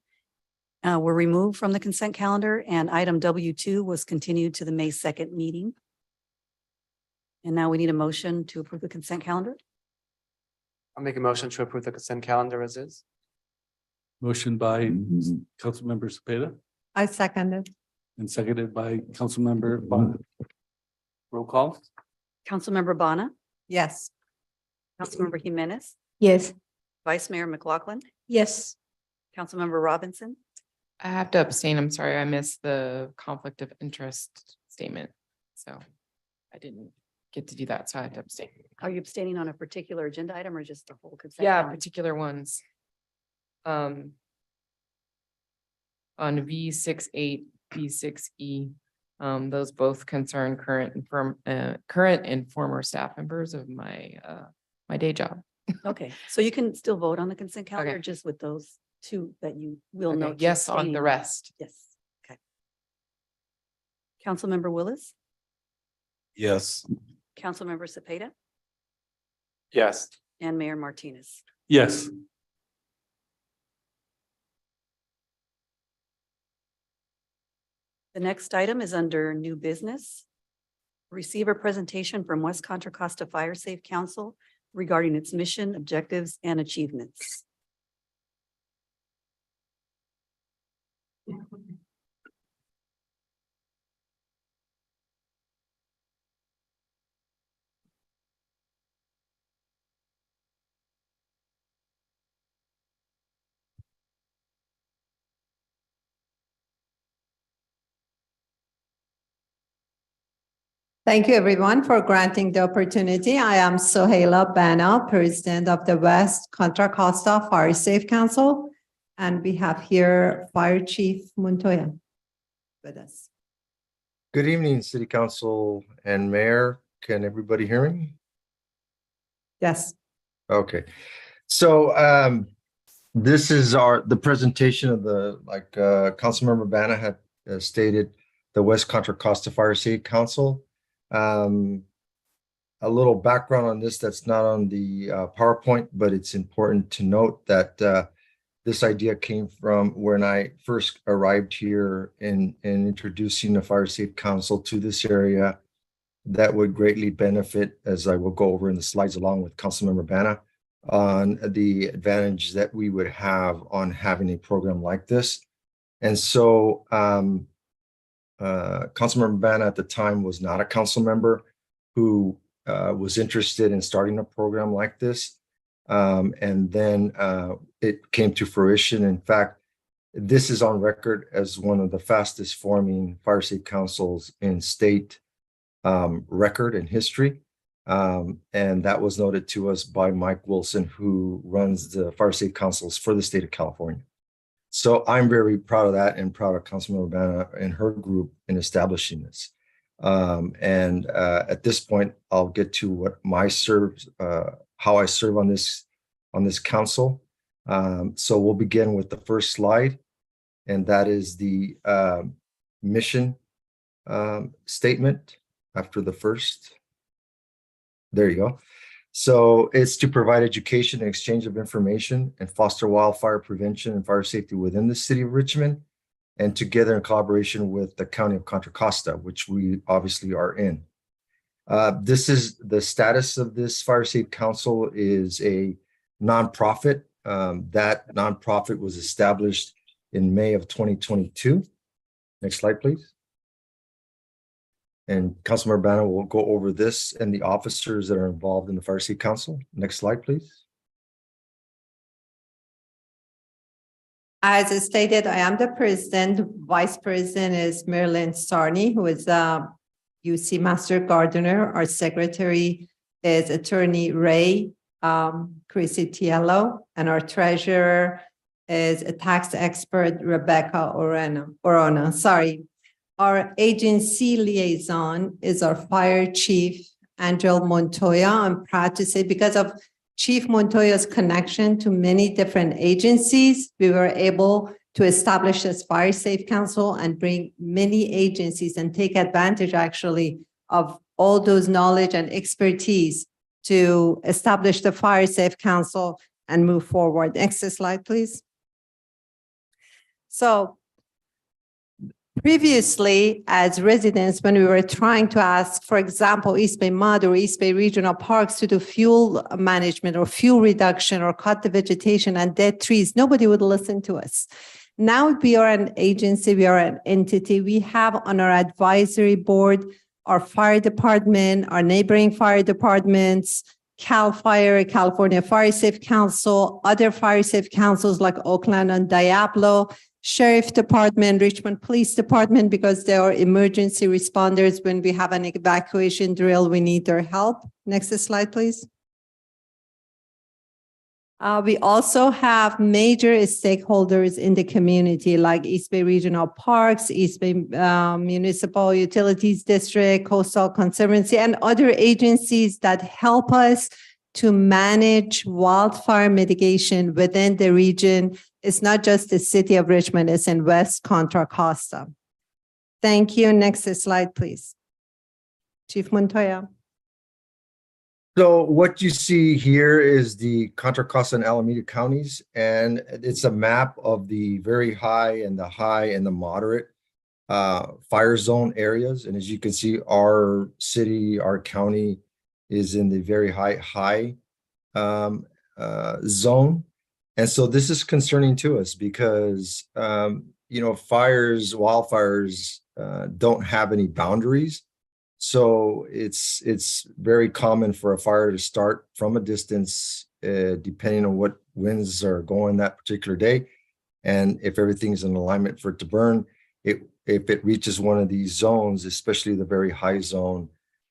were removed from the consent calendar, and item W2 was continued to the May 2nd meeting. And now we need a motion to approve the consent calendar. I'll make a motion to approve the consent calendar as is. Motion by Councilmember Cepeda I second it. and seconded by Councilmember Bonner. Roll call. Councilmember Bonner, Yes. Councilmember Jimenez, Yes. Vice Mayor McLaughlin, Yes. Councilmember Robinson, I have to abstain. I'm sorry, I missed the conflict of interest statement. So I didn't get to do that, so I had to abstain. are you abstaining on a particular agenda item or just the whole consent? Yeah, calendar? particular ones. On V6-8, V6E, those both concern current and former staff members of my my day job. Okay, so you can still vote on the consent calendar, Okay. just with those two that you will Okay, note. yes, on abstaining the rest. Yes, okay. Councilmember Willis, Yes. Councilmember Cepeda, Yes. and Mayor Martinez. Yes. The next item is under new business. Receive a presentation from West Contra Costa Fire Safe Council regarding its mission, objectives, and achievements. Thank you, everyone, for granting the opportunity. I am Sohaila Bana, President of the West Contra Costa Fire Safe Council, and we have here Fire Chief Montoya with us. Good evening, City Council and Mayor. Can everybody hear me? Yes. Okay, so this is the presentation of Councilmember Banna had stated, the West Contra Costa Fire Safety Council. A little background on this that's not on the PowerPoint, but it's important to note that this idea came from when I first arrived here in introducing the Fire Safety Council to this area. That would greatly benefit, as I will go over in the slides along with Councilmember Banna, on the advantage that we would have on having a program like this. And so Councilmember Banna at the time was not a council member who was interested in starting a program like this. And then it came to fruition. In fact, this is on record as one of the fastest forming fire safety councils in state record and history. And that was noted to us by Mike Wilson, who runs the fire safety councils for the state of California. So I'm very proud of that and proud of Councilmember Banna and her group in establishing this. At this point, I'll get to what how I serve on this council. So we'll begin with the first slide, and that is the mission statement after the first. There you go. So it's to provide education and exchange of information and foster wildfire prevention and fire safety within the city of Richmond, and together in collaboration with the County of Contra Costa, which we obviously are in. This is the status of this Fire Safety Council is a nonprofit. That nonprofit was established in May of 2022. Next slide, please. And Councilmember Banna will go over this and the officers that are involved in the Fire Safety Council. Next slide, please. As stated, I am the president. Vice president is Marilyn Sarney, who is UC Master Gardener. Our secretary is Attorney Ray Crisitiello, and our treasurer is a tax expert, Rebecca Orona. Sorry. Our agency liaison is our fire chief, Angel Montoya. I'm proud to say, because of Chief Montoya's connection to many different agencies, we were able to establish this Fire Safe Council and bring many agencies and take advantage actually of all those knowledge and expertise to establish the Fire Safe Council and move forward. Next slide, please. So previously, as residents, when we were trying to ask, for example, East Bay Mud or East Bay Regional Parks to do fuel management or fuel reduction or cut the vegetation and dead trees, nobody would listen to us. Now we are an agency, we are an entity. We have on our advisory board our fire department, our neighboring fire departments, CAL FIRE, California Fire Safe Council, other fire safe councils like Oakland and Diablo, Sheriff Department, Richmond Police Department, because they are emergency responders. When we have an evacuation drill, we need their help. Next slide, please. We also have major stakeholders in the community like East Bay Regional Parks, East Bay Municipal Utilities District, Coastal Conservancy, and other agencies that help us to manage wildfire mitigation within the region. It's not just the city of Richmond, it's in West Contra Costa. Thank you. Next slide, please. Chief Montoya. So what you see here is the Contra Costa and Alameda counties, and it's a map of the very high and the moderate fire zone areas. And as you can see, our city, our county is in the very high zone. And so this is concerning to us because, wildfires don't have any boundaries. So it's very common for a fire to start from a distance, depending on what winds are going that particular day. And if everything's in alignment for it to burn, if it reaches one of these zones, especially the very high zone,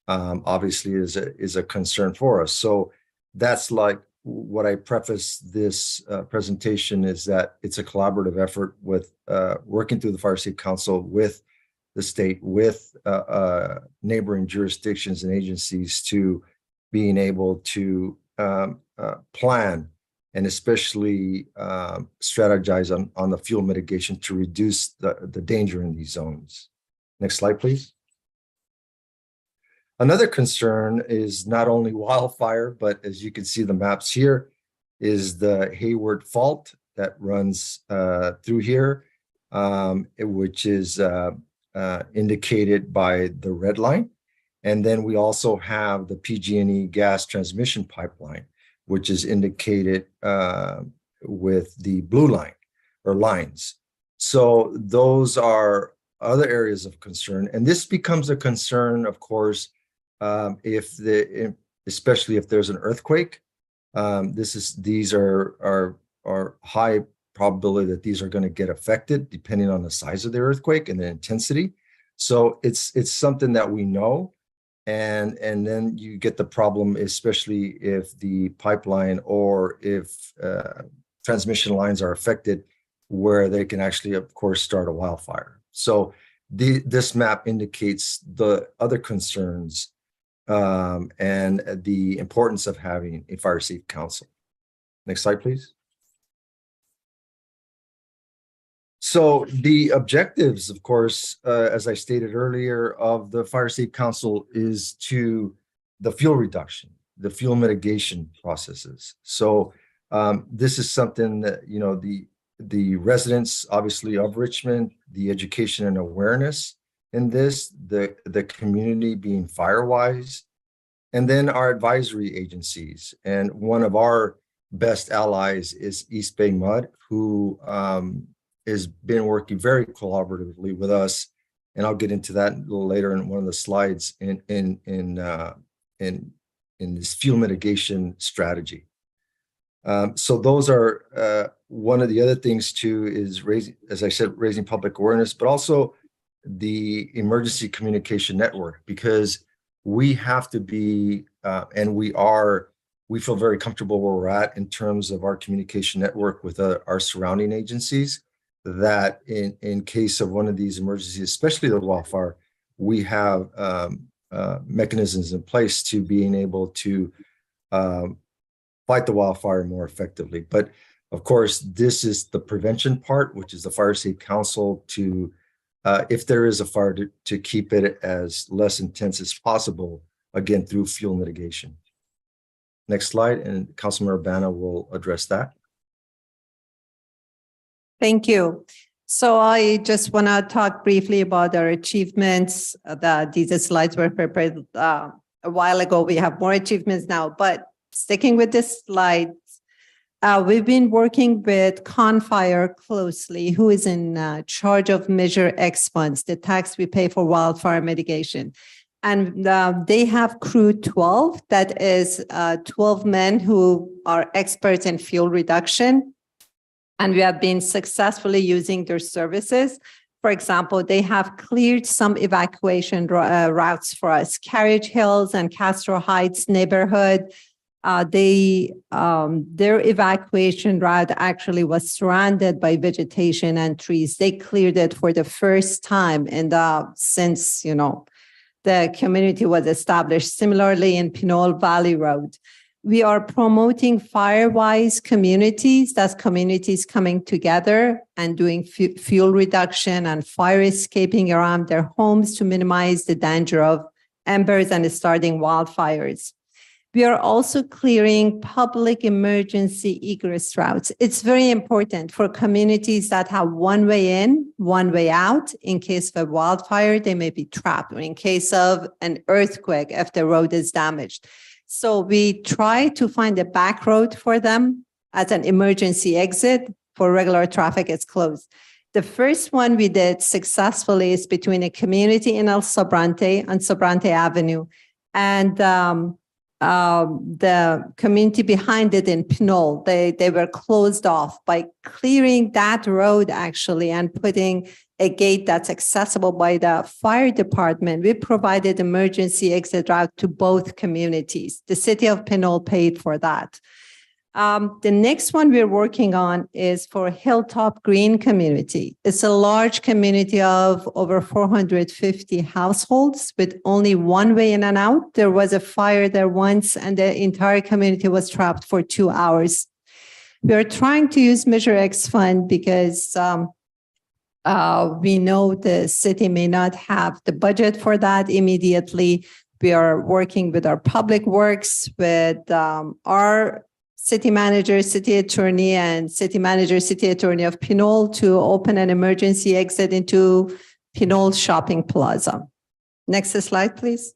obviously is a concern for us. So that's like what I preface this presentation is that it's a collaborative effort with working through the Fire Safety Council with the state, with neighboring jurisdictions and agencies to being able to plan and especially strategize on the fuel mitigation to reduce the danger in these zones. Next slide, please. Another concern is not only wildfire, but as you can see the maps here, is the Hayward Fault that runs through here, which is indicated by the red line. And then we also have the PG&E gas transmission pipeline, which is indicated with the blue line or lines. So those are other areas of concern. And this becomes a concern, of course, especially if there's an earthquake. These are high probability that these are going to get affected depending on the size of the earthquake and the intensity. So it's something that we know. And then you get the problem, especially if the pipeline or if transmission lines are affected, where they can actually, of course, start a wildfire. So this map indicates the other concerns and the importance of having a fire safety council. Next slide, please. So the objectives, of course, as I stated earlier, of the Fire Safety Council is to the fuel reduction, the fuel mitigation processes. So this is something that, you know, the residents, obviously, of Richmond, the education and awareness in this, the community being FireWise, and then our advisory agencies. And one of our best allies is East Bay Mud, who has been working very collaboratively with us, and I'll get into that a little later in one of the slides in this fuel mitigation strategy. So those are one of the other things too is raising, as I said, raising public awareness, but also the emergency communication network, because we have to be and we feel very comfortable where we're at in terms of our communication network with our surrounding agencies, that in case of one of these emergencies, especially the wildfire, we have mechanisms in place to being able to fight the wildfire more effectively. But of course, this is the prevention part, which is the Fire Safety Council to, if there is a fire, to keep it as less intense as possible, again, through fuel mitigation. Next slide, and Councilmember Urbana will address that. Thank you. So I just want to talk briefly about our achievements. These slides were prepared a while ago. We have more achievements now, but sticking with this slide, we've been working with ConFire closely, who is in charge of Measure X funds, the tax we pay for wildfire mitigation. And they have Crew 12, that is 12 men who are experts in fuel reduction. And we have been successfully using their services. For example, they have cleared some evacuation routes for us, Carriage Hills and Castro Heights neighborhood. Their evacuation route actually was surrounded by vegetation and trees. They cleared it for the first time, and since the community was established. Similarly, in Pinole Valley Road, we are promoting FireWise communities. That's communities coming together and doing fuel reduction and fire escaping around their homes to minimize the danger of embers and starting wildfires. We are also clearing public emergency egress routes. It's very important for communities that have one way in, one way out. In case of a wildfire, they may be trapped, or in case of an earthquake, if the road is damaged. So we try to find a back road for them as an emergency exit. For regular traffic, it's closed. The first one we did successfully is between a community in El Sobrante on Sobrante Avenue and the community behind it in Pinole. They were closed off. By clearing that road actually and putting a gate that's accessible by the fire department, we provided emergency exit route to both communities. The city of Pinole paid for that. The next one we're working on is for Hilltop Green Community. It's a large community of over 450 households with only one way in and out. There was a fire there once and the entire community was trapped for 2 hours. We are trying to use Measure X fund because we know the city may not have the budget for that immediately. We are working with our public works, with our city manager, city attorney, and city manager, city attorney of Pinole to open an emergency exit into Pinole Shopping Plaza. Next slide, please.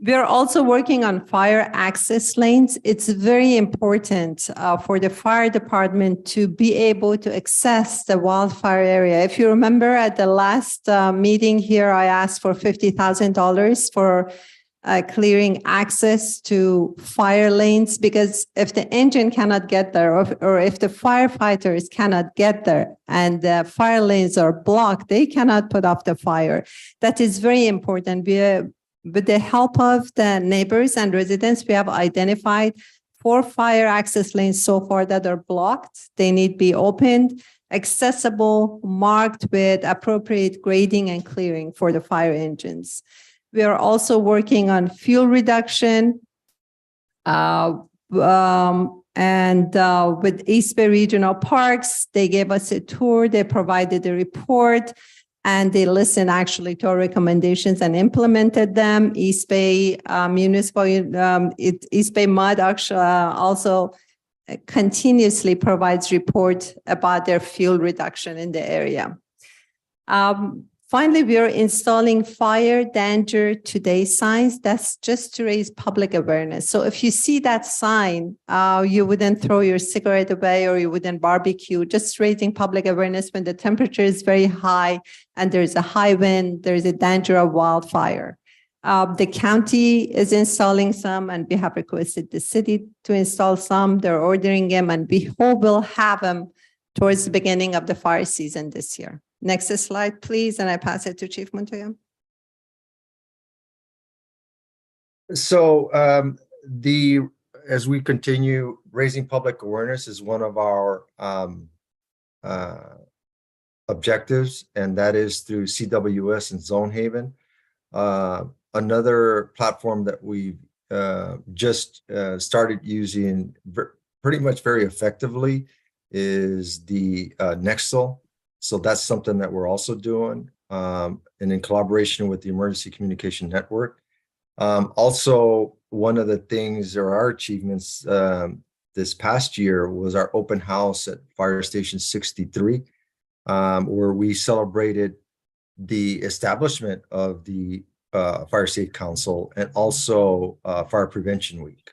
We are also working on fire access lanes. It's very important for the fire department to be able to access the wildfire area. If you remember at the last meeting here, I asked for $50,000 for clearing access to fire lanes, because if the engine cannot get there or if the firefighters cannot get there and the fire lanes are blocked, they cannot put off the fire. That is very important. With the help of the neighbors and residents, we have identified 4 fire access lanes so far that are blocked. They need to be opened, accessible, marked with appropriate grading and clearing for the fire engines. We are also working on fuel reduction with East Bay Regional Parks. They gave us a tour, they provided a report, and they listened actually to our recommendations and implemented them. East Bay East Bay Mud actually also continuously provides report about their fuel reduction in the area. Finally, we are installing fire danger today signs. That's just to raise public awareness. So if you see that sign, you wouldn't throw your cigarette away or you wouldn't barbecue, just raising public awareness when the temperature is very high and there's a high wind, there's a danger of wildfire. The county is installing some and we have requested the city to install some. They're ordering them and we hope we'll have them towards the beginning of the fire season this year. Next slide, please, and I pass it to Chief Montoya. So as we continue, raising public awareness is one of our objectives, and that is through CWS and Zone Haven. Another platform that we just started using pretty much very effectively is the Nextel. So that's something that we're also doing, and in collaboration with the Emergency Communication Network. Also, one of the things or our achievements this past year was our open house at Fire Station 63, where we celebrated the establishment of the Fire Safe Council and also Fire Prevention Week.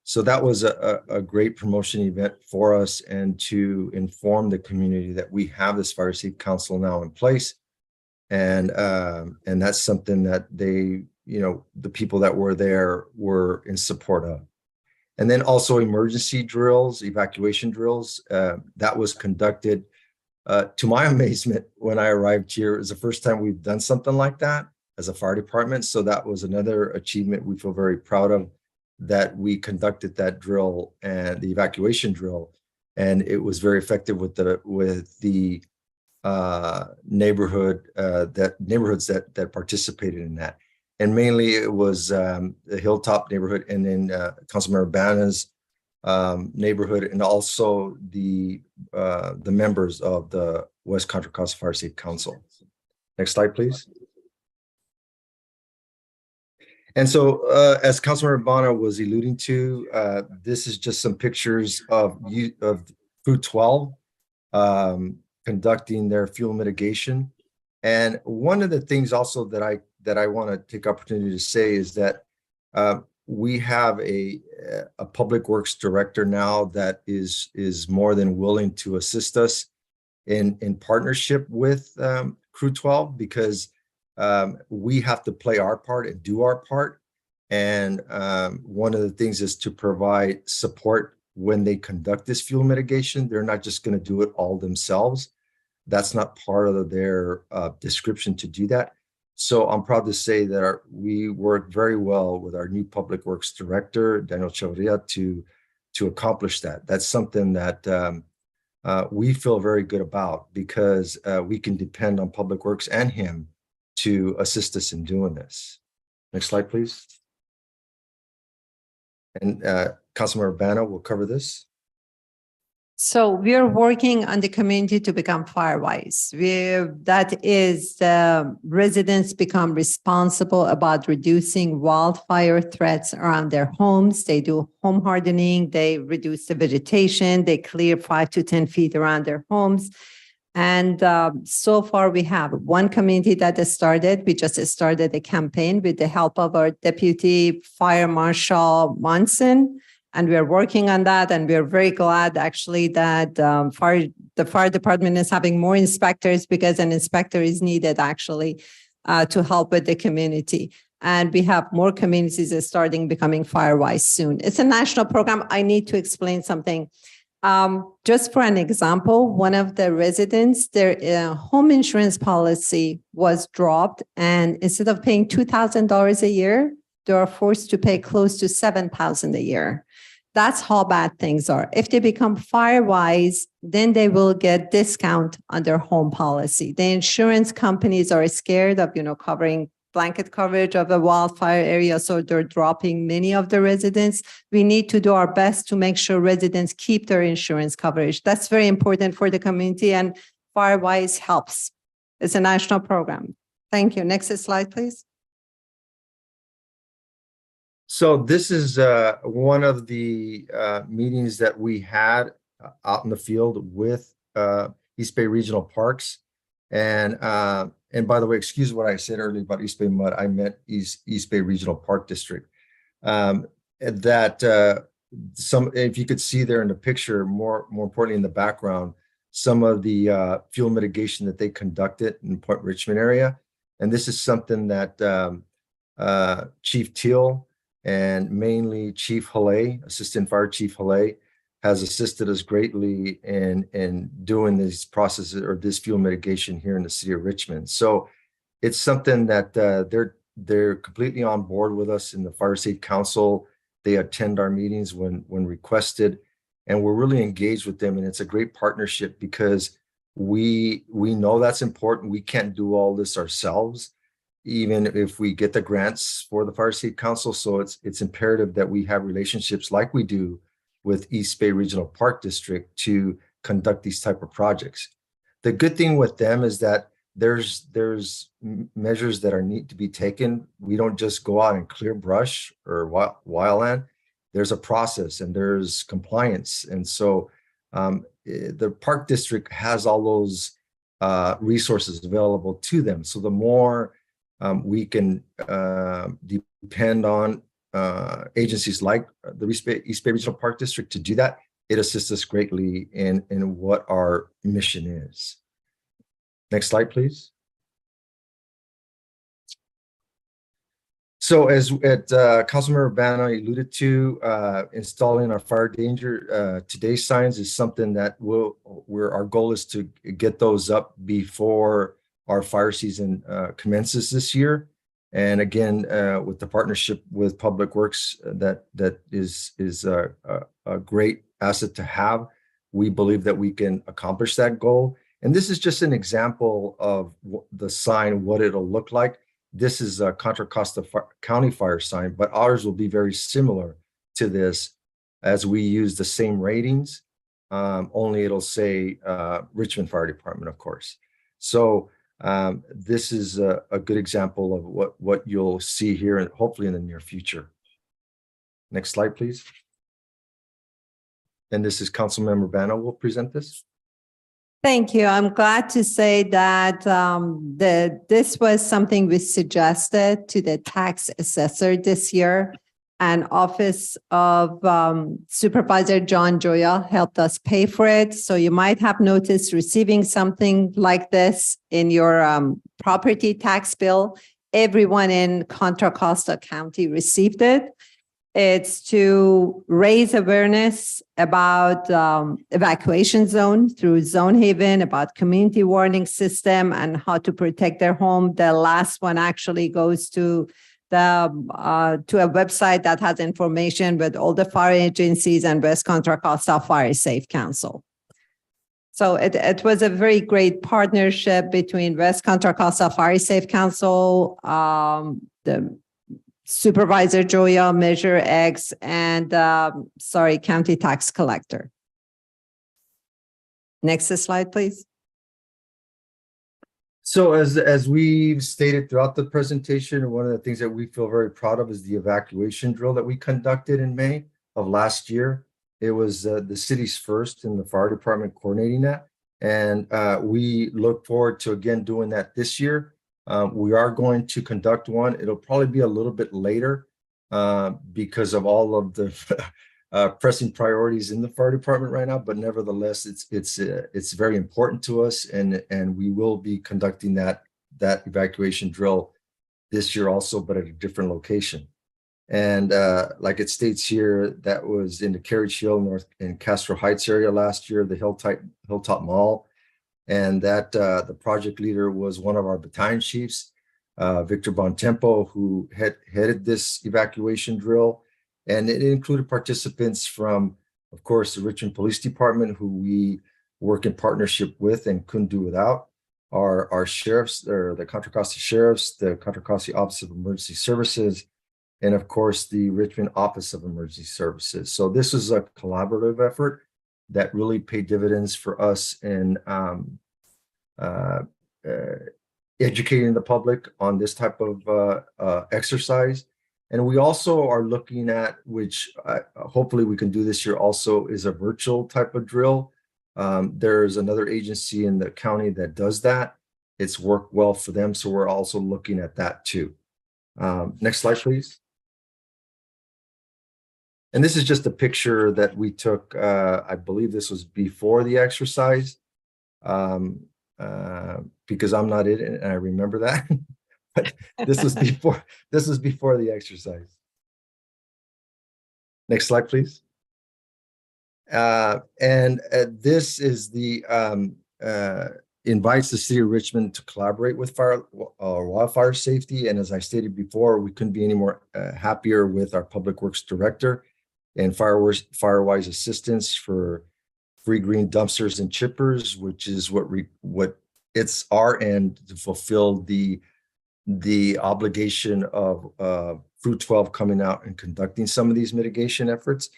So that was a great promotion event for us and to inform the community that we have this Fire Safe Council now in place. And that's something that they, the people that were there were in support of. And then also emergency drills, evacuation drills, that was conducted. To my amazement, when I arrived here, it was the first time we've done something like that as a fire department. So that was another achievement we feel very proud of, that we conducted that drill and the evacuation drill, and it was very effective with the neighborhoods that participated in that. And mainly it was the Hilltop neighborhood, and then Councilmember Banna's neighborhood, and also the members of the West Contra Costa Fire Safe Council. Next slide, please. And so, as Councilmember Banna was alluding to, this is just some pictures of Crew 12 conducting their fuel mitigation. And one of the things also that I want to take opportunity to say is that we have a public works director now that is more than willing to assist us in partnership with Crew 12, because we have to play our part and do our part. And one of the things is to provide support when they conduct this fuel mitigation. They're not just going to do it all themselves. That's not part of their description to do that. So I'm proud to say that we work very well with our new Public Works Director, Daniel Chavarria, to accomplish that. That's something that we feel very good about because we can depend on Public Works and him to assist us in doing this. Next slide, please. And Councilmember Urbano will cover this. So we're working on the community to become firewise. That is, residents become responsible about reducing wildfire threats around their homes. They do home hardening, they reduce the vegetation, they clear 5 to 10 feet around their homes. And so far we have one community that has started. We just started a campaign with the help of our Deputy Fire Marshal Monson. And we are working on that, and we are very glad actually that the fire department is having more inspectors because an inspector is needed actually to help with the community. And we have more communities that are starting becoming firewise soon. It's a national program. I need to explain something. Just for an example, one of the residents, their home insurance policy was dropped, and instead of paying $2,000 a year, they are forced to pay close to $7,000 a year. That's how bad things are. If they become firewise, then they will get discount on their home policy. The insurance companies are scared of, covering blanket coverage of a wildfire area, so they're dropping many of the residents. We need to do our best to make sure residents keep their insurance coverage. That's very important for the community, and Firewise helps. It's a national program. Thank you. Next slide, please. So this is one of the meetings that we had out in the field with East Bay Regional Parks. And by the way, excuse what I said earlier about East Bay Mud. I meant East Bay Regional Park District. If you could see there in the picture, more importantly in the background, some of the fuel mitigation that they conducted in Point Richmond area. And this is something that Chief Teal and mainly Chief Haley, Assistant Fire Chief Haley, has assisted us greatly in doing these processes or this fuel mitigation here in the city of Richmond. So it's something that they're completely on board with us in the Fire Safety Council. They attend our meetings when requested, and we're really engaged with them. And it's a great partnership because we know that's important. We can't do all this ourselves, even if we get the grants for the Fire Safety Council. So it's imperative that we have relationships like we do with East Bay Regional Park District to conduct these type of projects. The good thing with them is that there's measures that need to be taken. We don't just go out and clear brush or wildland. There's a process and there's compliance. And so the park district has all those resources available to them. So the more we can depend on agencies like the East Bay Regional Park District to do that, it assists us greatly in what our mission is. Next slide, please. So as Councilmember Urbano alluded to, installing our fire danger today signs is something that our goal is to get those up before our fire season commences this year. And again, with the partnership with Public Works, that is a great asset to have. We believe that we can accomplish that goal. And this is just an example of the sign, what it'll look like. This is a Contra Costa County fire sign, but ours will be very similar to this as we use the same ratings, only it'll say Richmond Fire Department, of course. So this is a good example of what you'll see here and hopefully in the near future. Next slide, please. And this is Councilmember Urbano will present this. Thank you. I'm glad to say that this was something we suggested to the tax assessor this year, and Office of Supervisor John Joya helped us pay for it. So you might have noticed receiving something like this in your property tax bill. Everyone in Contra Costa County received it. It's to raise awareness about evacuation zone through Zone Haven, about community warning system and how to protect their home. The last one actually goes to to a website that has information with all the fire agencies and West Contra Costa Fire Safe Council. So it was a very great partnership between West Contra Costa Fire Safe Council, the Supervisor Joya, Measure X, and County Tax Collector. Next slide, please. So as we've stated throughout the presentation, one of the things that we feel very proud of is the evacuation drill that we conducted in May of last year. It was the city's first in the fire department coordinating that. And we look forward to again doing that this year. We are going to conduct one. It'll probably be a little bit later because of all of the pressing priorities in the fire department right now. But nevertheless, it's very important to us, and we will be conducting that evacuation drill this year also, but at a different location. And like it states here, that was in the Carriage Hill North in Castro Heights area last year, the Hilltop Mall. And that the project leader was one of our battalion chiefs, Victor Bontempo, who headed this evacuation drill. And it included participants from, of course, the Richmond Police Department, who we work in partnership with and couldn't do without, our sheriffs, or the Contra Costa Sheriffs, the Contra Costa Office of Emergency Services, and of course, the Richmond Office of Emergency Services. So this is a collaborative effort that really paid dividends for us in educating the public on this type of exercise. And we also are looking at, which hopefully we can do this year also, is a virtual type of drill. There's another agency in the county that does that. It's worked well for them, so we're also looking at that too. Next slide, please. And this is just a picture that we took, I believe this was before the exercise, because I'm not in it and I remember that. But this was before the exercise. Next slide, please. This is the invites the city of Richmond to collaborate with wildfire safety. And as I stated before, we couldn't be any more happier with our public works director and Firewise assistance for free green dumpsters and chippers, which is what it's our end to fulfill the obligation of Fruit 12 coming out and conducting some of these mitigation efforts,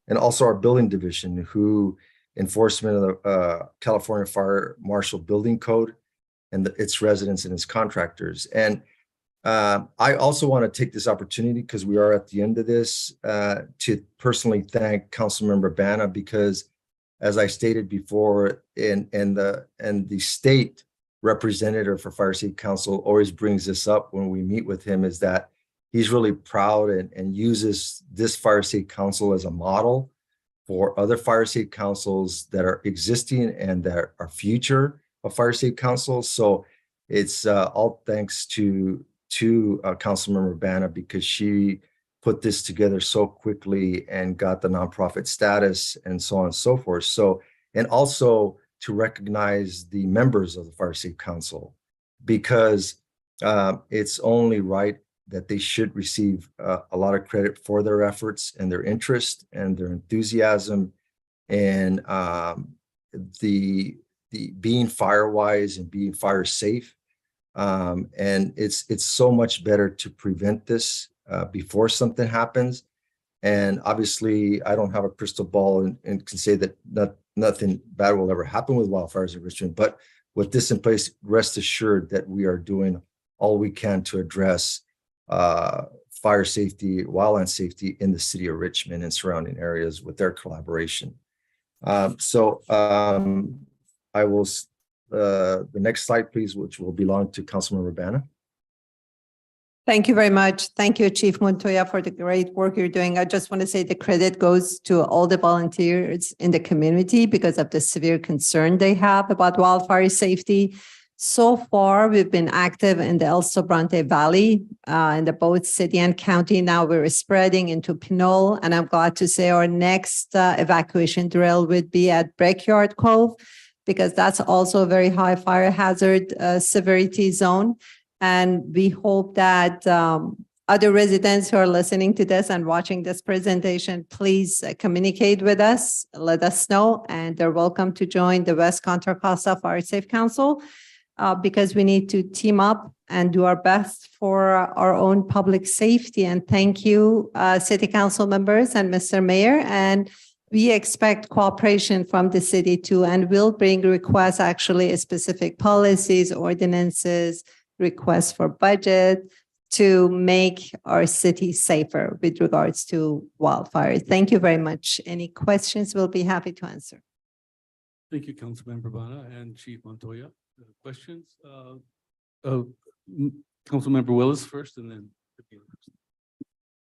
and also our building division, who enforcement of the California Fire Marshal Building Code and its residents and its contractors. And I also want to take this opportunity, because we are at the end of this, to personally thank Councilmember Banna, because as I stated before, and the state representative for Fire Safety Council always brings this up when we meet with him, is that he's really proud and uses this Fire Safety Council as a model for other Fire Safety Councils that are existing and that are future of Fire Safety Councils. So it's all thanks to Councilmember Banna, because she put this together so quickly and got the nonprofit status and so on and so forth. So, and also to recognize the members of the Fire Safety Council, because it's only right that they should receive a lot of credit for their efforts and their interest and their enthusiasm, and the being firewise and being fire safe. And it's so much better to prevent this before something happens. And obviously, I don't have a crystal ball and can say that nothing bad will ever happen with wildfires in Richmond. But with this in place, rest assured that we are doing all we can to address fire safety, wildland safety in the city of Richmond and surrounding areas with their collaboration. I will, the next slide, please, which will belong to Councilmember Banna. Thank you very much. Thank you, Chief Montoya, for the great work you're doing. I just want to say the credit goes to all the volunteers in the community because of the severe concern they have about wildfire safety. So far, we've been active in the El Sobrante Valley, in the both city and county. Now we're spreading into Pinole, and I'm glad to say our next evacuation drill would be at Brickyard Cove, because that's also a very high fire hazard severity zone. And we hope that other residents who are listening to this and watching this presentation, please communicate with us, let us know, and they're welcome to join the West Contra Costa Fire Safe Council, because we need to team up and do our best for our own public safety. And thank you, City Council members and Mr. Mayor. And we expect cooperation from the city too, and we'll bring requests, actually specific policies, ordinances, requests for budget to make our city safer with regards to wildfires. Thank you very much. Any questions, we'll be happy to answer. Thank you, Councilmember Bana and Chief Montoya. Questions? Councilmember Willis first, and then.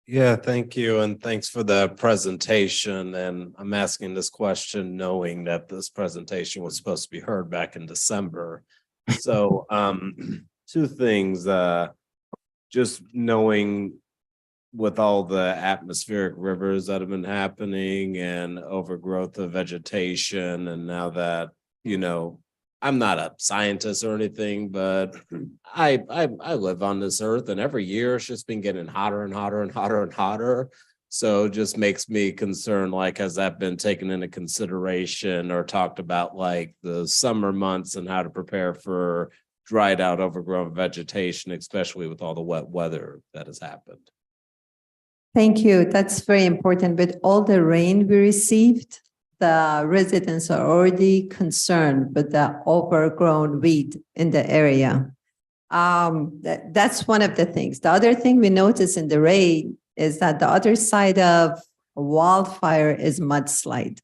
Yeah, thank you. And thanks for the presentation. And I'm asking this question knowing that this presentation was supposed to be heard back in December. So two things, just knowing with all the atmospheric rivers that have been happening and overgrowth of vegetation, and now that, you know, I'm not a scientist or anything, but I live on this earth, and every year it's just been getting hotter and hotter and hotter and hotter. So it just makes me concerned, like, has that been taken into consideration or talked about, like the summer months and how to prepare for dried out overgrown vegetation, especially with all the wet weather that has happened? Thank you. That's very important. With all the rain we received, the residents are already concerned with the overgrown weed in the area. That's one of the things. The other thing we notice in the rain is that the other side of wildfire is mudslide.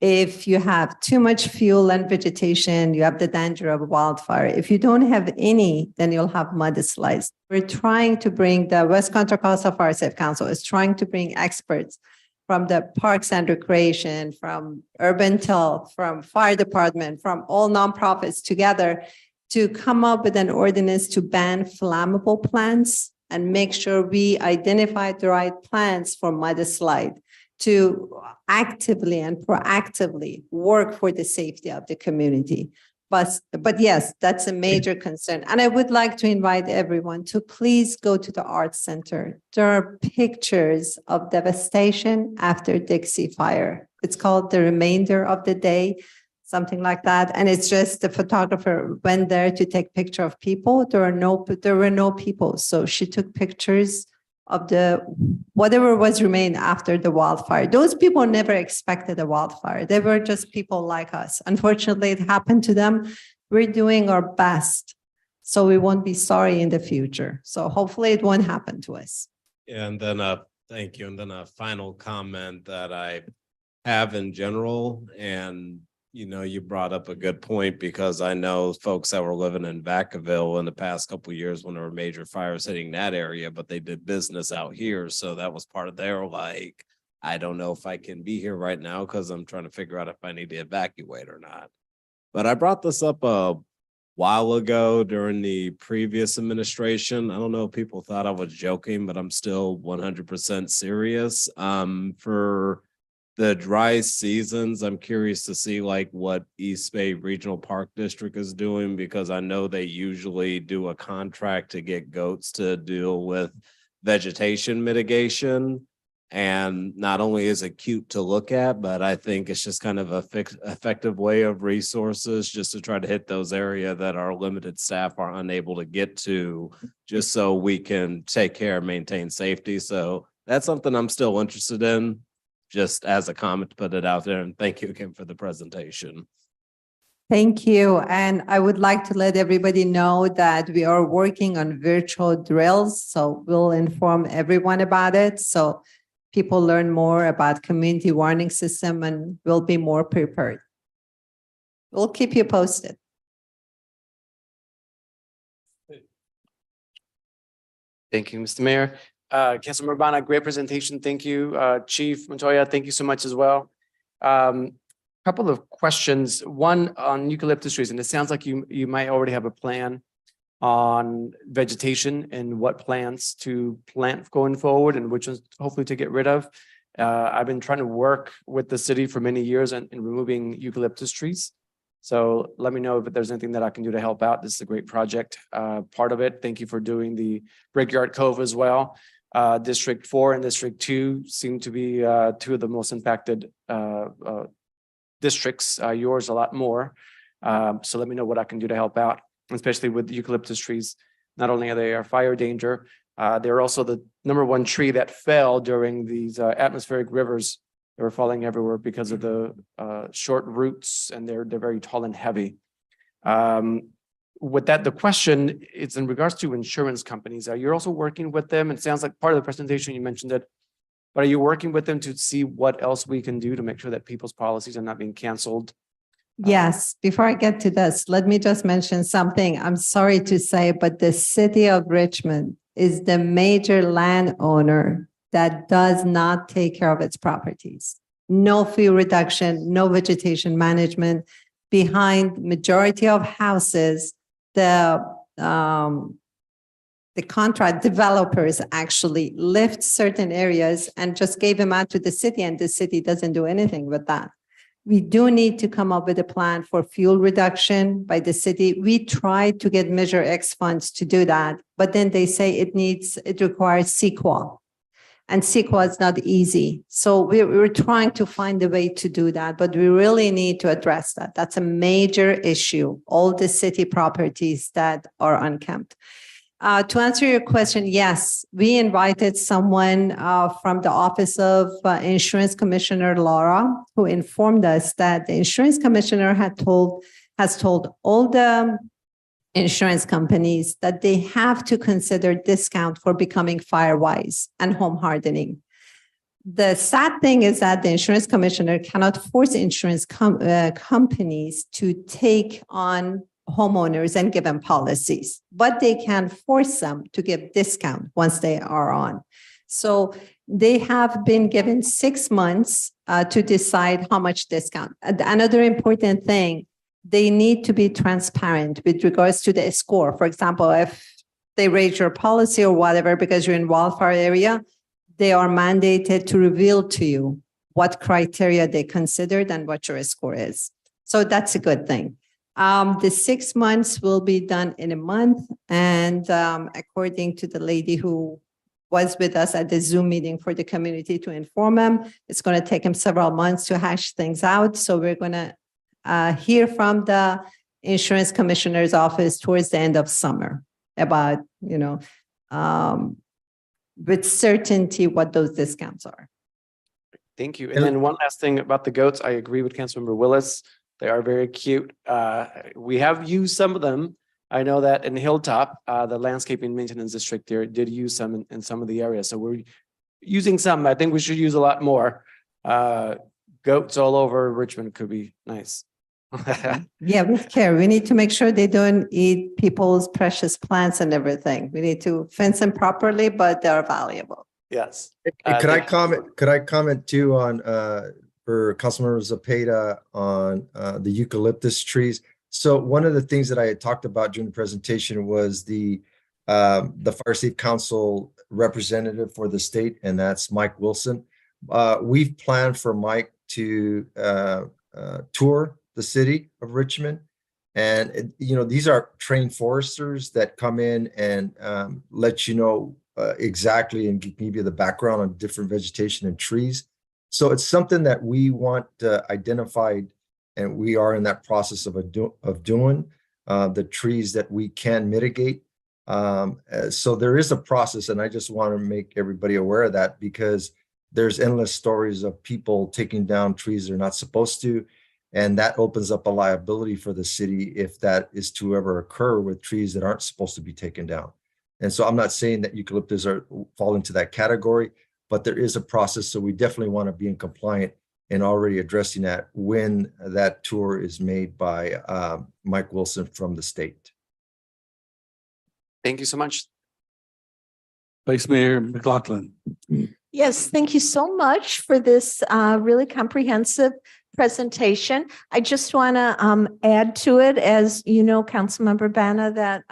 If you have too much fuel and vegetation, you have the danger of wildfire. If you don't have any, then you'll have mudslides. We're trying to bring, the West Contra Costa Fire Safe Council is trying to bring experts from the Parks and Recreation, from Urban Health, from Fire Department, from all nonprofits together to come up with an ordinance to ban flammable plants and make sure we identify the right plants for mudslide, to actively and proactively work for the safety of the community. But yes, that's a major concern. And I would like to invite everyone to please go to the Arts Center. There are pictures of devastation after Dixie Fire. It's called The Remainder of the Day, something like that. And it's just the photographer went there to take picture of people. There were no people. So she took pictures of the whatever was remained after the wildfire. Those people never expected a wildfire. They were just people like us. Unfortunately, it happened to them. We're doing our best, so we won't be sorry in the future. So hopefully it won't happen to us. And then thank you. And then a final comment that I have in general, and you know, you brought up a good point, because I know folks that were living in Vacaville in the past couple of years when there were major fires hitting that area, but they did business out here. So that was part of their, like, I don't know if I can be here right now because I'm trying to figure out if I need to evacuate or not. But I brought this up a while ago during the previous administration. I don't know if people thought I was joking, but I'm still 100% serious. For the dry seasons, I'm curious to see like what East Bay Regional Park District is doing, because I know they usually do a contract to get goats to deal with vegetation mitigation. And not only is it cute to look at, but I think it's just kind of a effective way of resources just to try to hit those areas that our limited staff are unable to get to, just so we can take care and maintain safety. So that's something I'm still interested in, just as a comment to put it out there. And thank you again for the presentation. Thank you. And I would like to let everybody know that we are working on virtual drills. So we'll inform everyone about it. So people learn more about community warning system and will be more prepared. We'll keep you posted. Thank you, Mr. Mayor. Councilmember Urbana, great presentation. Thank you. Chief Montoya, thank you so much as well. couple of questions. One on eucalyptus trees, and it sounds like you might already have a plan on vegetation and what plants to plant going forward and which ones hopefully to get rid of. I've been trying to work with the city for many years in removing eucalyptus trees. So let me know if there's anything that I can do to help out. This is a great project, part of it. Thank you for doing the Brickyard Cove as well. District 4 and District 2 seem to be two of the most impacted districts, yours a lot more. So let me know what I can do to help out, especially with eucalyptus trees. Not only are they a fire danger, they're also the #1 tree that fell during these atmospheric rivers. They were falling everywhere because of the short roots, and they're very tall and heavy. With that, the question is in regards to insurance companies. You're also working with them. It sounds like part of the presentation you mentioned it, but are you working with them to see what else we can do to make sure that people's policies are not being canceled? Yes, before I get to this, let me just mention something. I'm sorry to say, but the city of Richmond is the major landowner that does not take care of its properties. No fee reduction, no vegetation management. Behind majority of houses, the contract developers actually lift certain areas and just gave them out to the city, and the city doesn't do anything with that. We do need to come up with a plan for fuel reduction by the city. We tried to get Measure X funds to do that, but then they say it requires CEQA. And CEQA is not easy. So we're trying to find a way to do that, but we really need to address that. That's a major issue, all the city properties that are unkempt. To answer your question, yes, we invited someone from the Office of Insurance Commissioner Laura, who informed us that the insurance commissioner has told all the insurance companies that they have to consider discount for becoming firewise and home hardening. The sad thing is that the insurance commissioner cannot force insurance companies to take on homeowners and give them policies, but they can force them to give discount once they are on. So they have been given 6 months to decide how much discount. Another important thing, they need to be transparent with regards to the score. For example, if they raise your policy or whatever, because you're in wildfire area, they are mandated to reveal to you what criteria they considered and what your score is. So that's a good thing. The 6 months will be done in a month. And according to the lady who was with us at the Zoom meeting for the community to inform them, it's going to take them several months to hash things out. So we're going to hear from the insurance commissioner's office towards the end of summer about, with certainty what those discounts are. Thank you. And then one last thing about the goats. I agree with Councilmember Willis. They are very cute. We have used some of them. I know that in Hilltop, the landscaping maintenance district there did use some in some of the areas. So we're using some. I think we should use a lot more. Goats all over Richmond could be nice. Yeah, with care. We need to make sure they don't eat people's precious plants and everything. We need to fence them properly, but they're valuable. Yes. Could I comment too on for Councilmember Zepeda on the eucalyptus trees? So one of the things that I had talked about during the presentation was the Fire Safe Council representative for the state, and that's Mike Wilson. We've planned for Mike to tour the city of Richmond. And, these are trained foresters that come in and let you know exactly and give you the background on different vegetation and trees. So it's something that we want identified, and we are in that process of doing the trees that we can mitigate. So there is a process, and I just want to make everybody aware of that, because there's endless stories of people taking down trees they're not supposed to. And that opens up a liability for the city if that is to ever occur with trees that aren't supposed to be taken down. And so I'm not saying that eucalyptus fall into that category, but there is a process. So we definitely want to be in compliant and already addressing that when that tour is made by Mike Wilson from the state. Thank you so much. Vice Mayor McLaughlin. Yes, thank you so much for this really comprehensive presentation. I just want to add to it, as you know, Councilmember Banna, that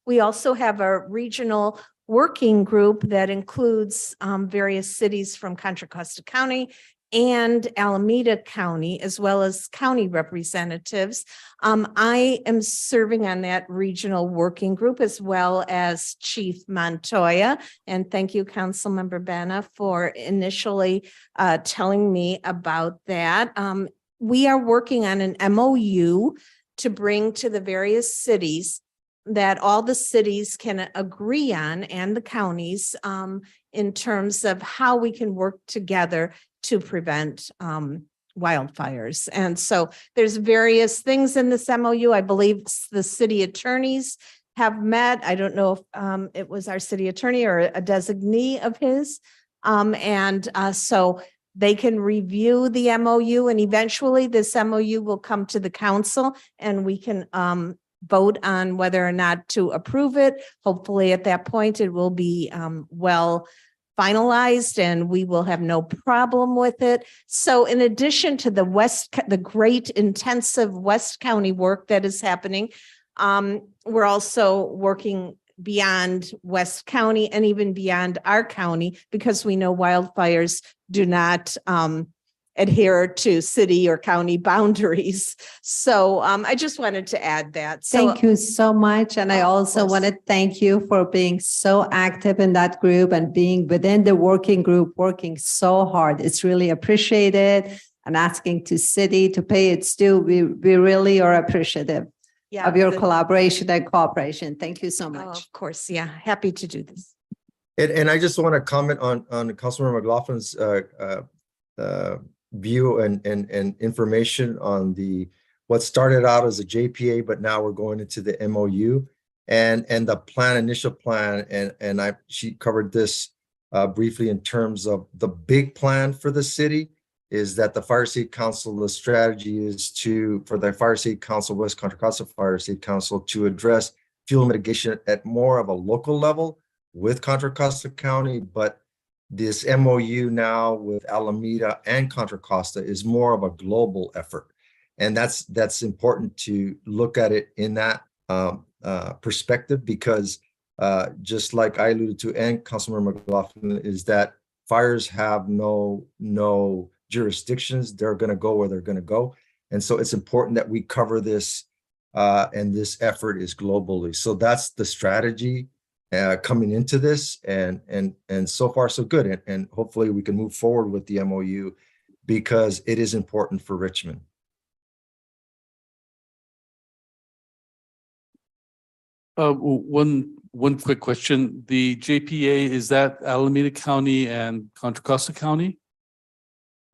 we also have a regional working group that includes various cities from Contra Costa County and Alameda County, as well as county representatives. I am serving on that regional working group, as well as Chief Montoya. And thank you, Councilmember Banna, for initially telling me about that. We are working on an MOU to bring to the various cities that all the cities can agree on, and the counties, in terms of how we can work together to prevent wildfires. And so there's various things in this MOU. I believe the city attorneys have met. I don't know if it was our city attorney or a designee of his. So they can review the MOU, and eventually this MOU will come to the council, and we can vote on whether or not to approve it. Hopefully at that point it will be well finalized and we will have no problem with it. So in addition to the great intensive West County work that is happening, we're also working beyond West County and even beyond our county, because we know wildfires do not adhere to city or county boundaries. So I just wanted to add that. So Thank you so much. And I also want to thank you for being so active in that group and being within the working group, working so hard. It's really appreciated, and asking to city to pay its due. We really are appreciative of your collaboration and cooperation. Thank you so much. Of course, yeah, happy to do this. And I just want to comment on Councilmember McLaughlin's view and information on what started out as a JPA, but now we're going into the MOU and the initial plan. And she covered this briefly in terms of the big plan for the city is that the Fire State Council, the strategy is for the Fire State Council, West Contra Costa Fire State Council, to address fuel mitigation at more of a local level with Contra Costa County, but this MOU now with Alameda and Contra Costa is more of a global effort. And that's important to look at it in that perspective, because just like I alluded to, and Councilmember McLaughlin, is that fires have no jurisdictions. They're going to go where they're going to go. And so it's important that we cover this, and this effort is globally. So that's the strategy coming into this, and so far so good, and hopefully we can move forward with the MOU because it is important for Richmond. One quick question. The JPA, is that Alameda County and Contra Costa County?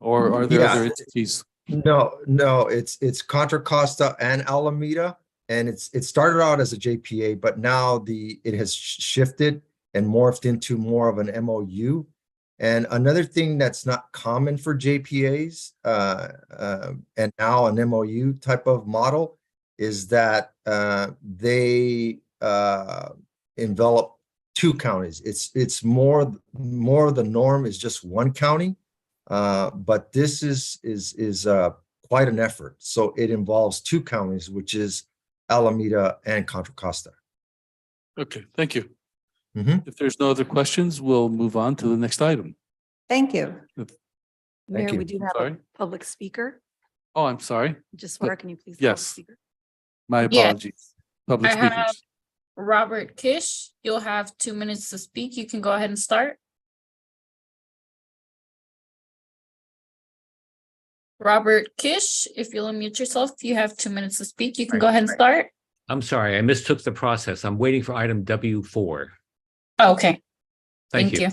Or are there other entities? No, it's Contra Costa and Alameda. And it started out as a JPA, but now it has shifted and morphed into more of an MOU. And another thing that's not common for JPAs and now an MOU type of model is that they envelop two counties. It's more the norm is just one county, but this is quite an effort. So it involves two counties, which is Alameda and Contra Costa. Okay, thank you. Mhm. If there's no other questions, we'll move on to the next item. Thank you. Mayor, you. we do have a Sorry. public speaker. Oh, I'm sorry. Just can you please? Yes. Speaker? My Yes. apologies. Public I have speakers. Robert Kish, you'll have 2 minutes to speak. You can go ahead and start. Robert Kish, if you'll unmute yourself, you have 2 minutes to speak. You can go ahead and start. I'm sorry, I mistook the process. I'm waiting for item W4. Okay, Thank you.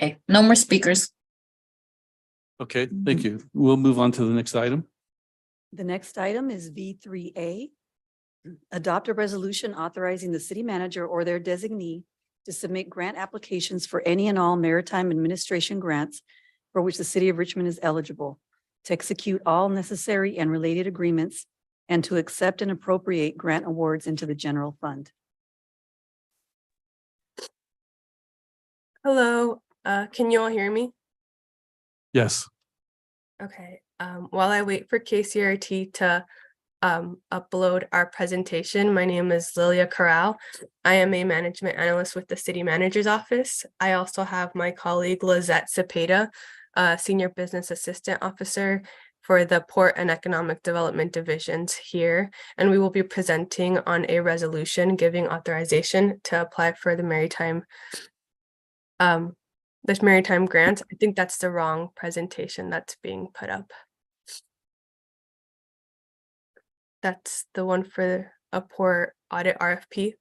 Okay, no more speakers. Okay, thank you. We'll move on to the next item. The next item is V3A. Adopt a resolution authorizing the city manager or their designee to submit grant applications for any and all maritime administration grants for which the city of Richmond is eligible, to execute all necessary and related agreements, and to accept and appropriate grant awards into the general fund. Hello, can you all hear me? Yes. Okay, while I wait for KCRT to upload our presentation, my name is Lilia Corral. I am a management analyst with the City Manager's Office. I also have my colleague Lizette Cepeda, Senior Business Assistant Officer for the Port and Economic Development Divisions here, and we will be presenting on a resolution giving authorization to apply for the Maritime this Maritime grant. I think that's the wrong presentation that's being put up. That's the one for a port audit RFP.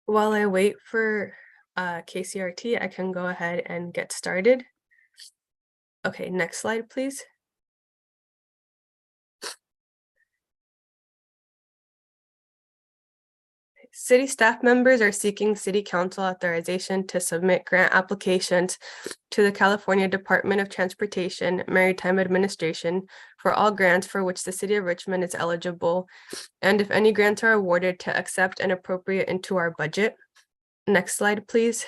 While I wait for KCRT, I can go ahead and get started. Okay, next slide, please. City staff members are seeking City Council authorization to submit grant applications to the California Department of Transportation Maritime Administration for all grants for which the City of Richmond is eligible, and if any grants are awarded, to accept and appropriate into our budget. Next slide, please.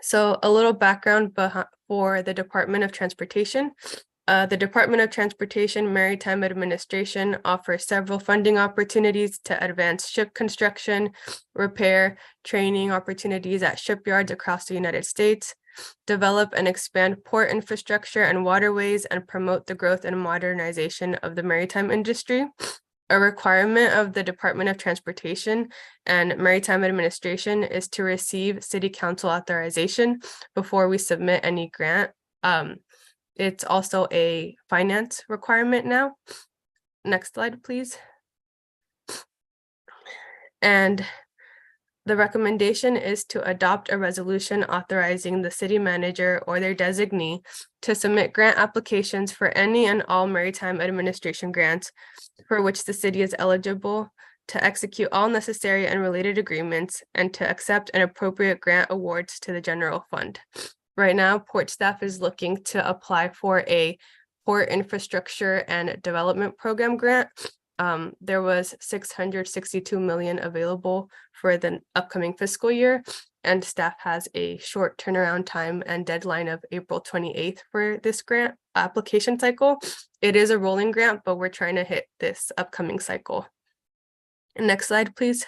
So a little background for the Department of Transportation. The Department of Transportation Maritime Administration offers several funding opportunities to advance ship construction, repair, training opportunities at shipyards across the United States, develop and expand port infrastructure and waterways, and promote the growth and modernization of the maritime industry. A requirement of the Department of Transportation and Maritime Administration is to receive City Council authorization before we submit any grant. It's also a finance requirement now. Next slide, please. And the recommendation is to adopt a resolution authorizing the city manager or their designee to submit grant applications for any and all maritime administration grants for which the city is eligible, to execute all necessary and related agreements, and to accept and appropriate grant awards to the general fund. Right now, port staff is looking to apply for a port infrastructure and development program grant. There was 662 million available for the upcoming fiscal year, and staff has a short turnaround time and deadline of April 28th for this grant application cycle. It is a rolling grant, but we're trying to hit this upcoming cycle. Next slide, please.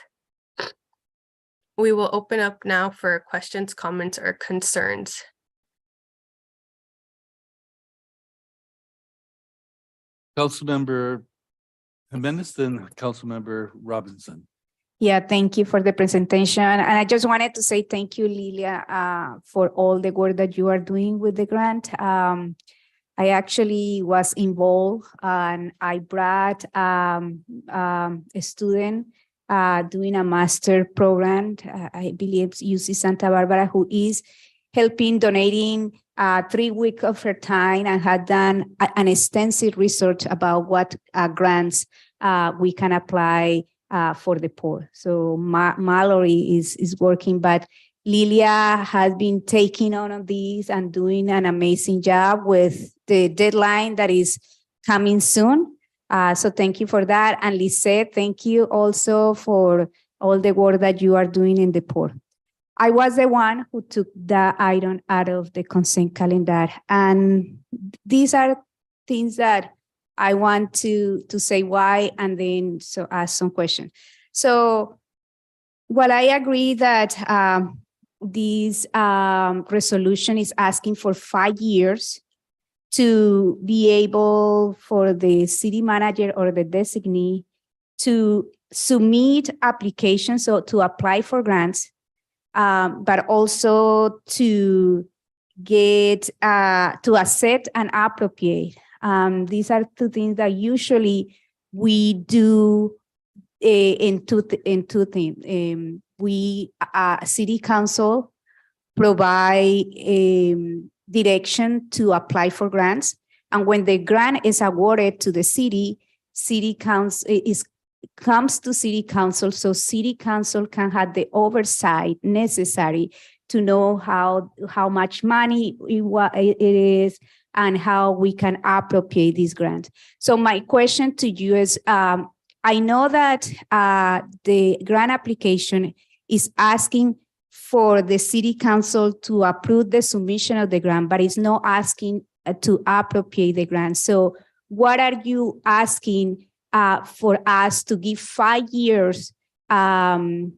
We will open up now for questions, comments, or concerns. Councilmember Jimenez, then Councilmember Robinson. Yeah, thank you for the presentation. And I just wanted to say thank you, Lilia, for all the work that you are doing with the grant. I actually was involved and I brought a student doing a master program, I believe it's UC Santa Barbara, who is helping donating 3 weeks of her time and had done an extensive research about what grants we can apply for the poor. So Mallory is working, but Lilia has been taking on these and doing an amazing job with the deadline that is coming soon. So thank you for that. And Lisette, thank you also for all the work that you are doing in the poor. I was the one who took the item out of the consent calendar. And these are things that I want to say why, and then so ask some questions. So while I agree that this resolution is asking for 5 years to be able for the city manager or the designee to submit applications, so to apply for grants, but also to get to accept and appropriate. These are two things that usually we do in two things. We, City Council, provide direction to apply for grants. And when the grant is awarded to the city, City Council is comes to city council, so city council can have the oversight necessary to know how much money it is and how we can appropriate this grant. So my question to you is, I know that the grant application is asking for the city council to approve the submission of the grant, but it's not asking to appropriate the grant. So what are you asking for us to give 5 years a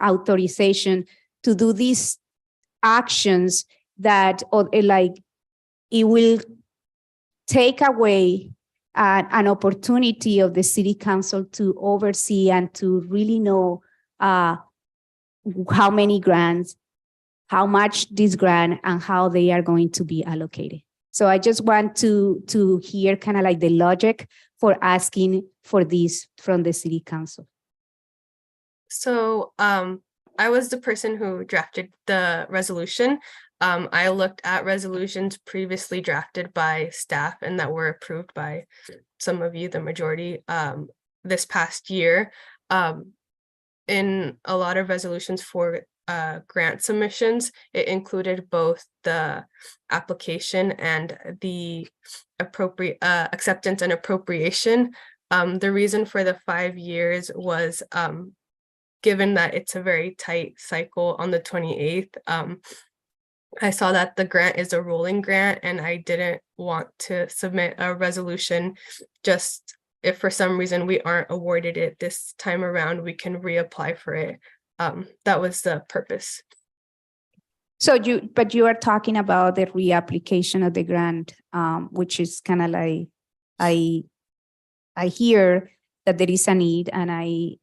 authorization to do these actions that like it will take away an opportunity of the city council to oversee and to really know how many grants, how much this grant, and how they are going to be allocated. So I just want to hear kind of like the logic for asking for this from the city council. So I was the person who drafted the resolution. I looked at resolutions previously drafted by staff and that were approved by some of you, the majority, this past year. In a lot of resolutions for grant submissions, it included both the application and the appropriate acceptance and appropriation. The reason for the 5 years was given that it's a very tight cycle on the 28th. I saw that the grant is a rolling grant and I didn't want to submit a resolution. Just if for some reason we aren't awarded it this time around, we can reapply for it. That was the purpose. So but you are talking about the reapplication of the grant, which is kind of like, I hear that there is a need and I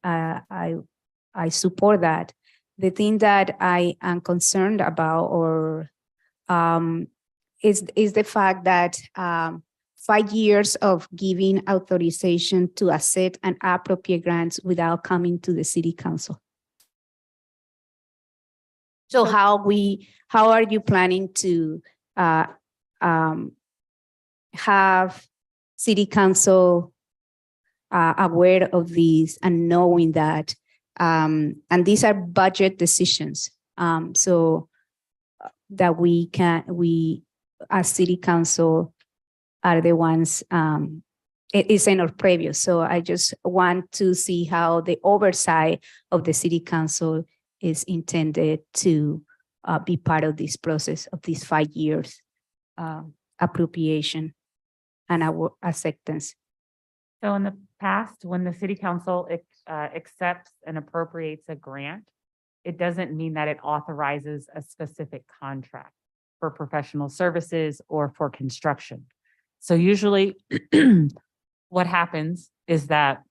support that. The thing that I am concerned about or is the fact that 5 years of giving authorization to accept and appropriate grants without coming to the city council. So how are you planning to have city council aware of these and knowing that, and these are budget decisions, so that we as city council are the ones, it is in our preview. So I just want to see how the oversight of the city council is intended to be part of this process of these 5 years appropriation and our acceptance. So in the past, when the city council accepts and appropriates a grant, it doesn't mean that it authorizes a specific contract for professional services or for construction. So usually what happens is that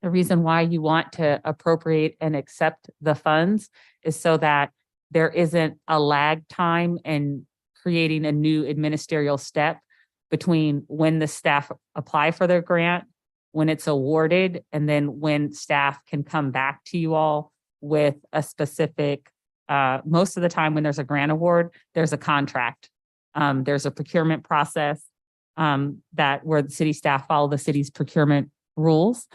the reason why you want to appropriate and accept the funds is so that there isn't a lag time in creating a new administrative step between when the staff apply for their grant, when it's awarded, and then when staff can come back to you all with a specific, most of the time when there's a grant award, there's a contract. There's a procurement process that where the city staff follow the city's procurement rules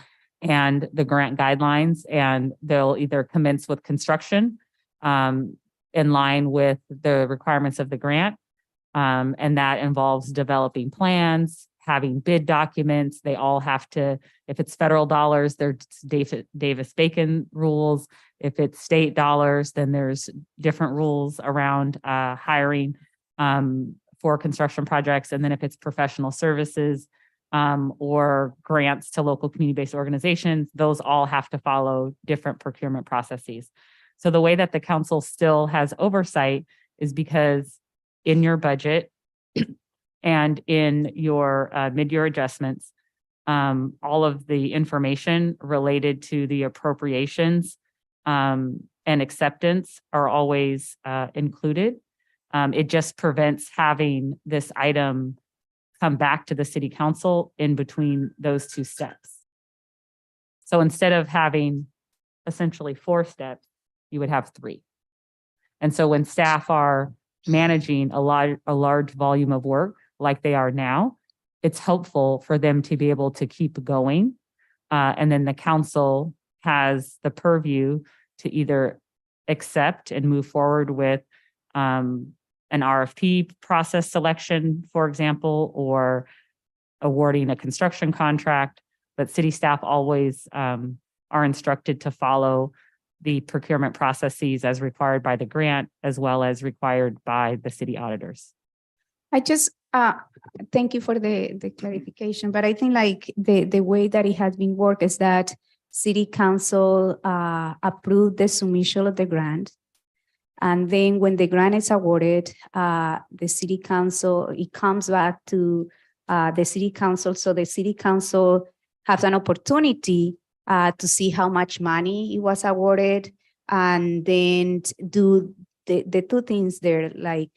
and the grant guidelines, and they'll either commence with construction in line with the requirements of the grant. And that involves developing plans, having bid documents. They all have to, if it's federal dollars, there's Davis-Bacon rules. If it's state dollars, then there's different rules around hiring for construction projects. And then if it's professional services or grants to local community-based organizations, those all have to follow different procurement processes. So the way that the council still has oversight is because in your budget and in your mid-year adjustments, all of the information related to the appropriations and acceptance are always included. It just prevents having this item come back to the city council in between those two steps. So instead of having essentially 4 steps, you would have 3. And so when staff are managing a large volume of work like they are now, it's helpful for them to be able to keep going. And then the council has the purview to either accept and move forward with an RFP process selection, for example, or awarding a construction contract. But city staff always are instructed to follow the procurement processes as required by the grant, as well as required by the city auditors. I just, thank you for the clarification, but I think like the way that it has been worked is that city council approved the submission of the grant. And then when the grant is awarded, the city council, it comes back to the city council. So the city council has an opportunity to see how much money it was awarded, and then do the two things there, like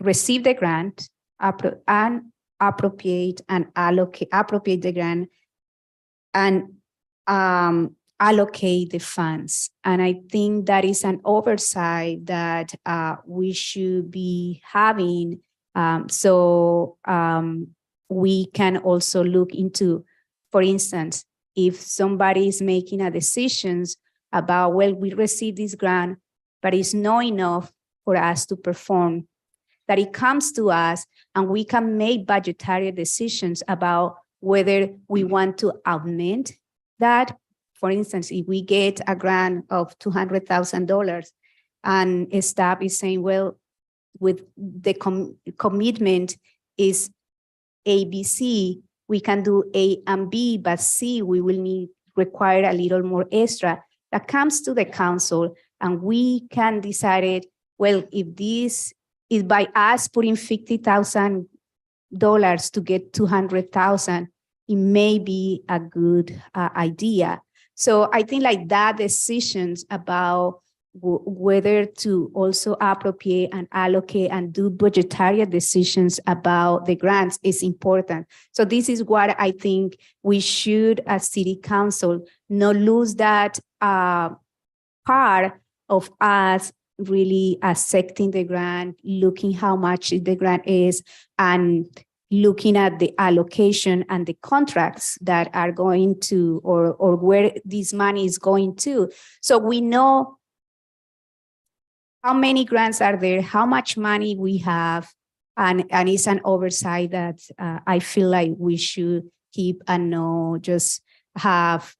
receive the grant and appropriate and appropriate the grant and allocate the funds. And I think that is an oversight that we should be having. So we can also look into, for instance, if somebody is making a decisions about, well, we received this grant, but it's not enough for us to perform, that it comes to us and we can make budgetary decisions about whether we want to augment that. For instance, if we get a grant of $200,000 and staff is saying, well, with the commitment is ABC, we can do A and B, but C, we will require a little more extra. That comes to the council and we can decide it, well, if this is by us putting $50,000 to get $200,000, it may be a good idea. So I think like that decisions about whether to also appropriate and allocate and do budgetary decisions about the grants is important. So this is what I think we should, as city council, not lose that part of us really accepting the grant, looking how much the grant is, and looking at the allocation and the contracts that are going to, or where this money is going to. So we know how many grants are there, how much money we have, and it's an oversight that I feel like we should keep and not just have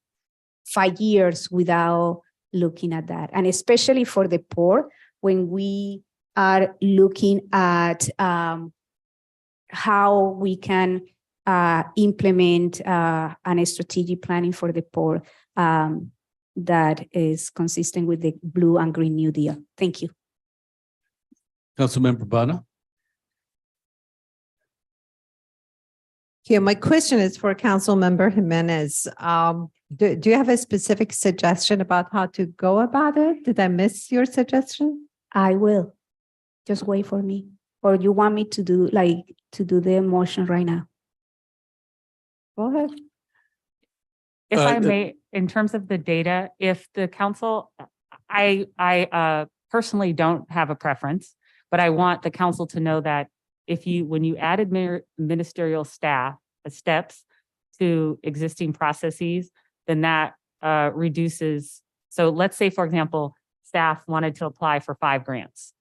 5 years without looking at that. And especially for the poor, when we are looking at how we can implement a strategic planning for the poor that is consistent with the Blue and Green New Deal. Thank you. Councilmember Bana. Yeah, my question is for Councilmember Jimenez. Do you have a specific suggestion about how to go about it? Did I miss your suggestion? I will. Just wait for me. Or you want me to do the motion right now? Go ahead. If I may, in terms of the data, if the council, I personally don't have a preference, but I want the council to know that when you added ministerial staff steps to existing processes, then that reduces. So let's say, for example, staff wanted to apply for 5 grants,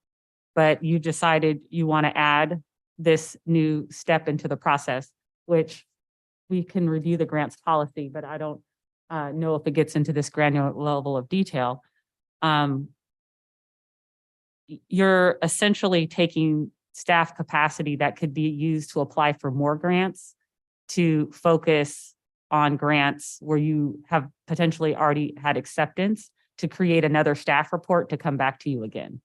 but you decided you want to add this new step into the process, which we can review the grants policy, but I don't know if it gets into this granular level of detail. You're essentially taking staff capacity that could be used to apply for more grants to focus on grants where you have potentially already had acceptance, to create another staff report to come back to you again.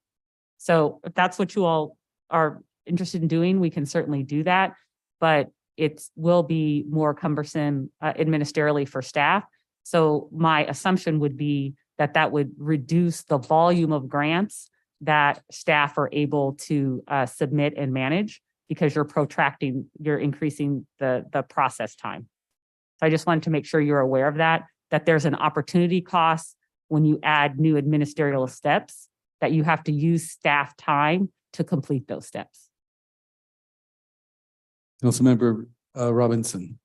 So if that's what you all are interested in doing, we can certainly do that, but it will be more cumbersome administratively for staff. So my assumption would be that that would reduce the volume of grants that staff are able to submit and manage, because you're increasing the process time. So I just wanted to make sure you're aware of that there's an opportunity cost when you add new administrative steps, that you have to use staff time to complete those steps. Councilmember Robinson.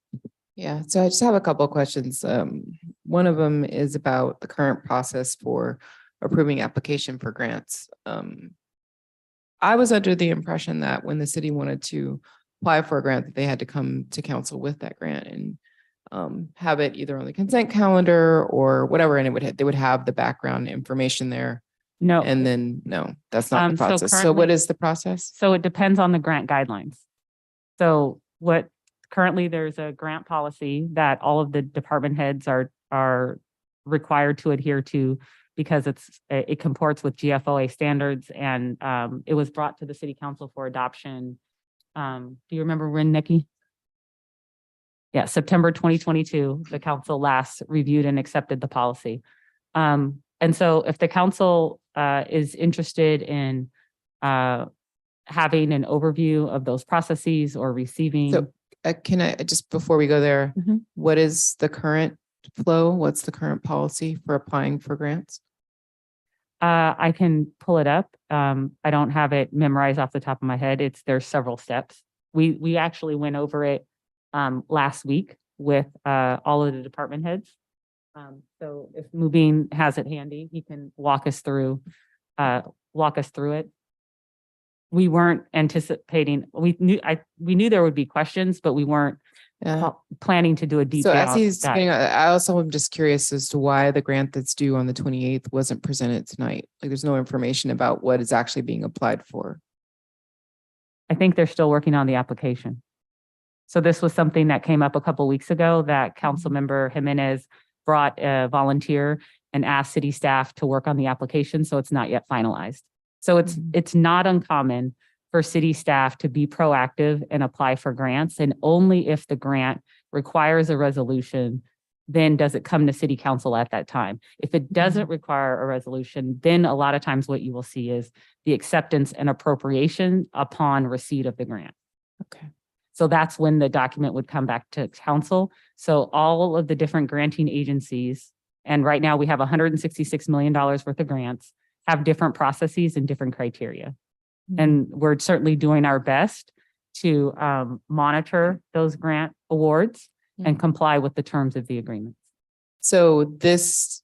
Yeah, so I just have a couple of questions. One of them is about the current process for approving application for grants. I was under the impression that when the city wanted to apply for a grant, that they had to come to council with that grant and have it either on the consent calendar or whatever, and they would have the background information there. No. And then, no, that's not the So process. So currently- what is the process? So it depends on the grant guidelines. So currently there's a grant policy that all of the department heads are required to adhere to because it comports with GFOA standards, and it was brought to the city council for adoption. Do you remember when, Nikki? Yeah, September 2022, the council last reviewed and accepted the policy. And so if the council is interested in having an overview of those processes or receiving. So can I, just before we go there, Mhm. what is the current flow? What's the current policy for applying for grants? I can pull it up. I don't have it memorized off the top of my head. There's several steps. We actually went over it last week with all of the department heads. So if Mubin has it handy, he can walk us through it. We weren't anticipating, we knew there would be questions, but we weren't planning to do a deep So as dive. he's getting, I also am just curious as to why the grant that's due on the 28th wasn't presented tonight. Like, there's no information about what is actually being applied for. I think they're still working on the application. So this was something that came up a couple weeks ago that Councilmember Jimenez brought a volunteer and asked city staff to work on the application. So it's not yet finalized. So it's not uncommon for city staff to be proactive and apply for grants. And only if the grant requires a resolution, then does it come to city council at that time. If it doesn't require a resolution, then a lot of times what you will see is the acceptance and appropriation upon receipt of the grant. Okay. So that's when the document would come back to council. So all of the different granting agencies, and right now we have $166 million worth of grants, have different processes and different criteria. And we're certainly doing our best to monitor those grant awards and comply with the terms of the agreements. So this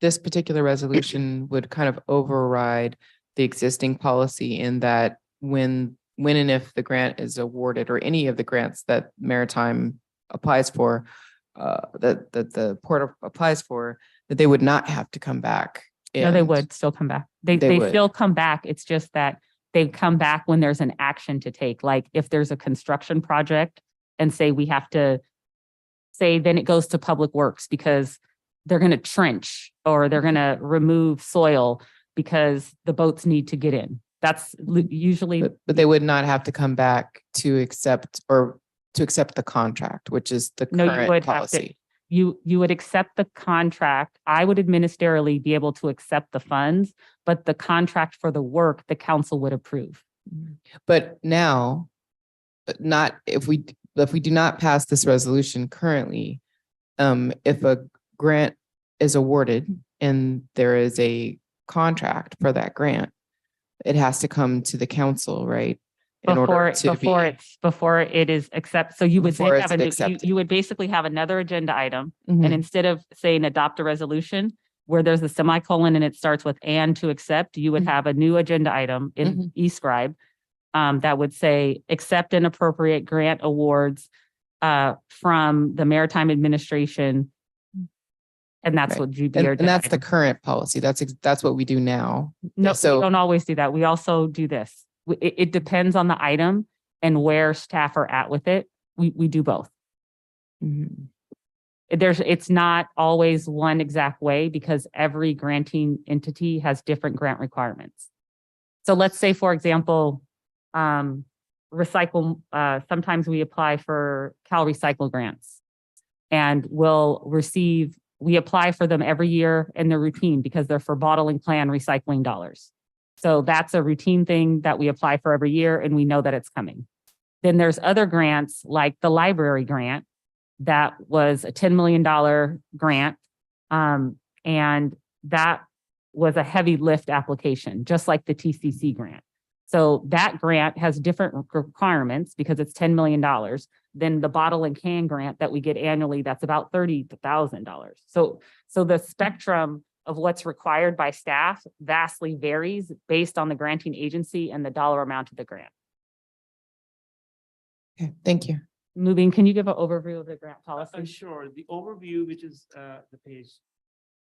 particular resolution would kind of override the existing policy in that when and if the grant is awarded, or any of the grants that Maritime applies for, that the port applies for, that they would not have to come back. No, they and- would still come back. They would. still come back. It's just that they come back when there's an action to take. Like if there's a construction project and say we have to say, then it goes to public works because they're going to trench or they're going to remove soil because the boats need to get in. That's usually. But they would not have to come back to accept the contract, which is the No, you current would have to. policy. You would accept the contract. I would ministerially be able to accept the funds, but the contract for the work, the council would approve. But now, not if we do not pass this resolution currently, if a grant is awarded and there is a contract for that grant, it has to come to the council, right? Before it is accepted. So you would Before then it's have accepted. you would basically have another agenda item. Mhm. And instead of saying adopt a resolution where there's a semicolon and it starts with and to accept, you would Mhm. have a new agenda item in eScribe that would say accept and appropriate grant awards from the Maritime Administration. And that's Right. what you'd be. And that's the current policy. That's what we do now. No, so- we don't always do that. We also do this. It depends on the item and where staff are at with it. We do both. Mhm. It's not always one exact way because every granting entity has different grant requirements. So let's say, for example, recycle, sometimes we apply for Cal Recycle grants and we apply for them every year in the routine because they're for bottling plan recycling dollars. So that's a routine thing that we apply for every year and we know that it's coming. Then there's other grants like the library grant that was a $10 million grant. And that was a heavy lift application, just like the TCC grant. So that grant has different requirements because it's $10 million than the bottle and can grant that we get annually. That's about $30,000. So the spectrum of what's required by staff vastly varies based on the granting agency and the dollar amount of the grant. Okay, thank you. Moving, can you give an overview of the grant policy? Sure, the overview, which is the page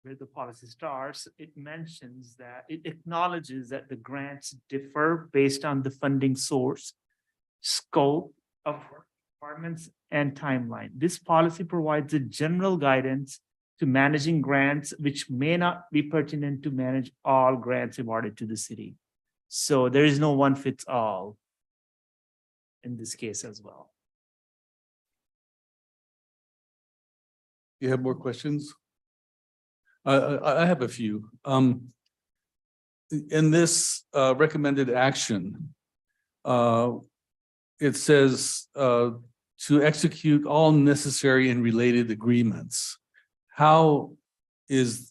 where the policy starts, it mentions that it acknowledges that the grants differ based on the funding source, scope of requirements, and timeline. This policy provides a general guidance to managing grants, which may not be pertinent to manage all grants awarded to the city. So there is no one fits all in this case as well. You have more questions? I have a few. In this recommended action, it says to execute all necessary and related agreements. How is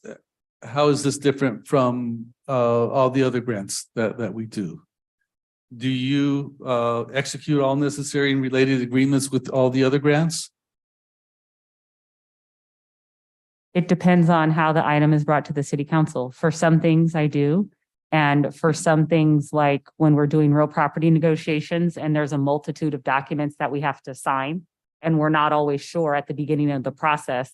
this different from all the other grants that we do? Do you execute all necessary and related agreements with all the other grants? It depends on how the item is brought to the city council. For some things I do. And for some things like when we're doing real property negotiations and there's a multitude of documents that we have to sign. And we're not always sure at the beginning of the process,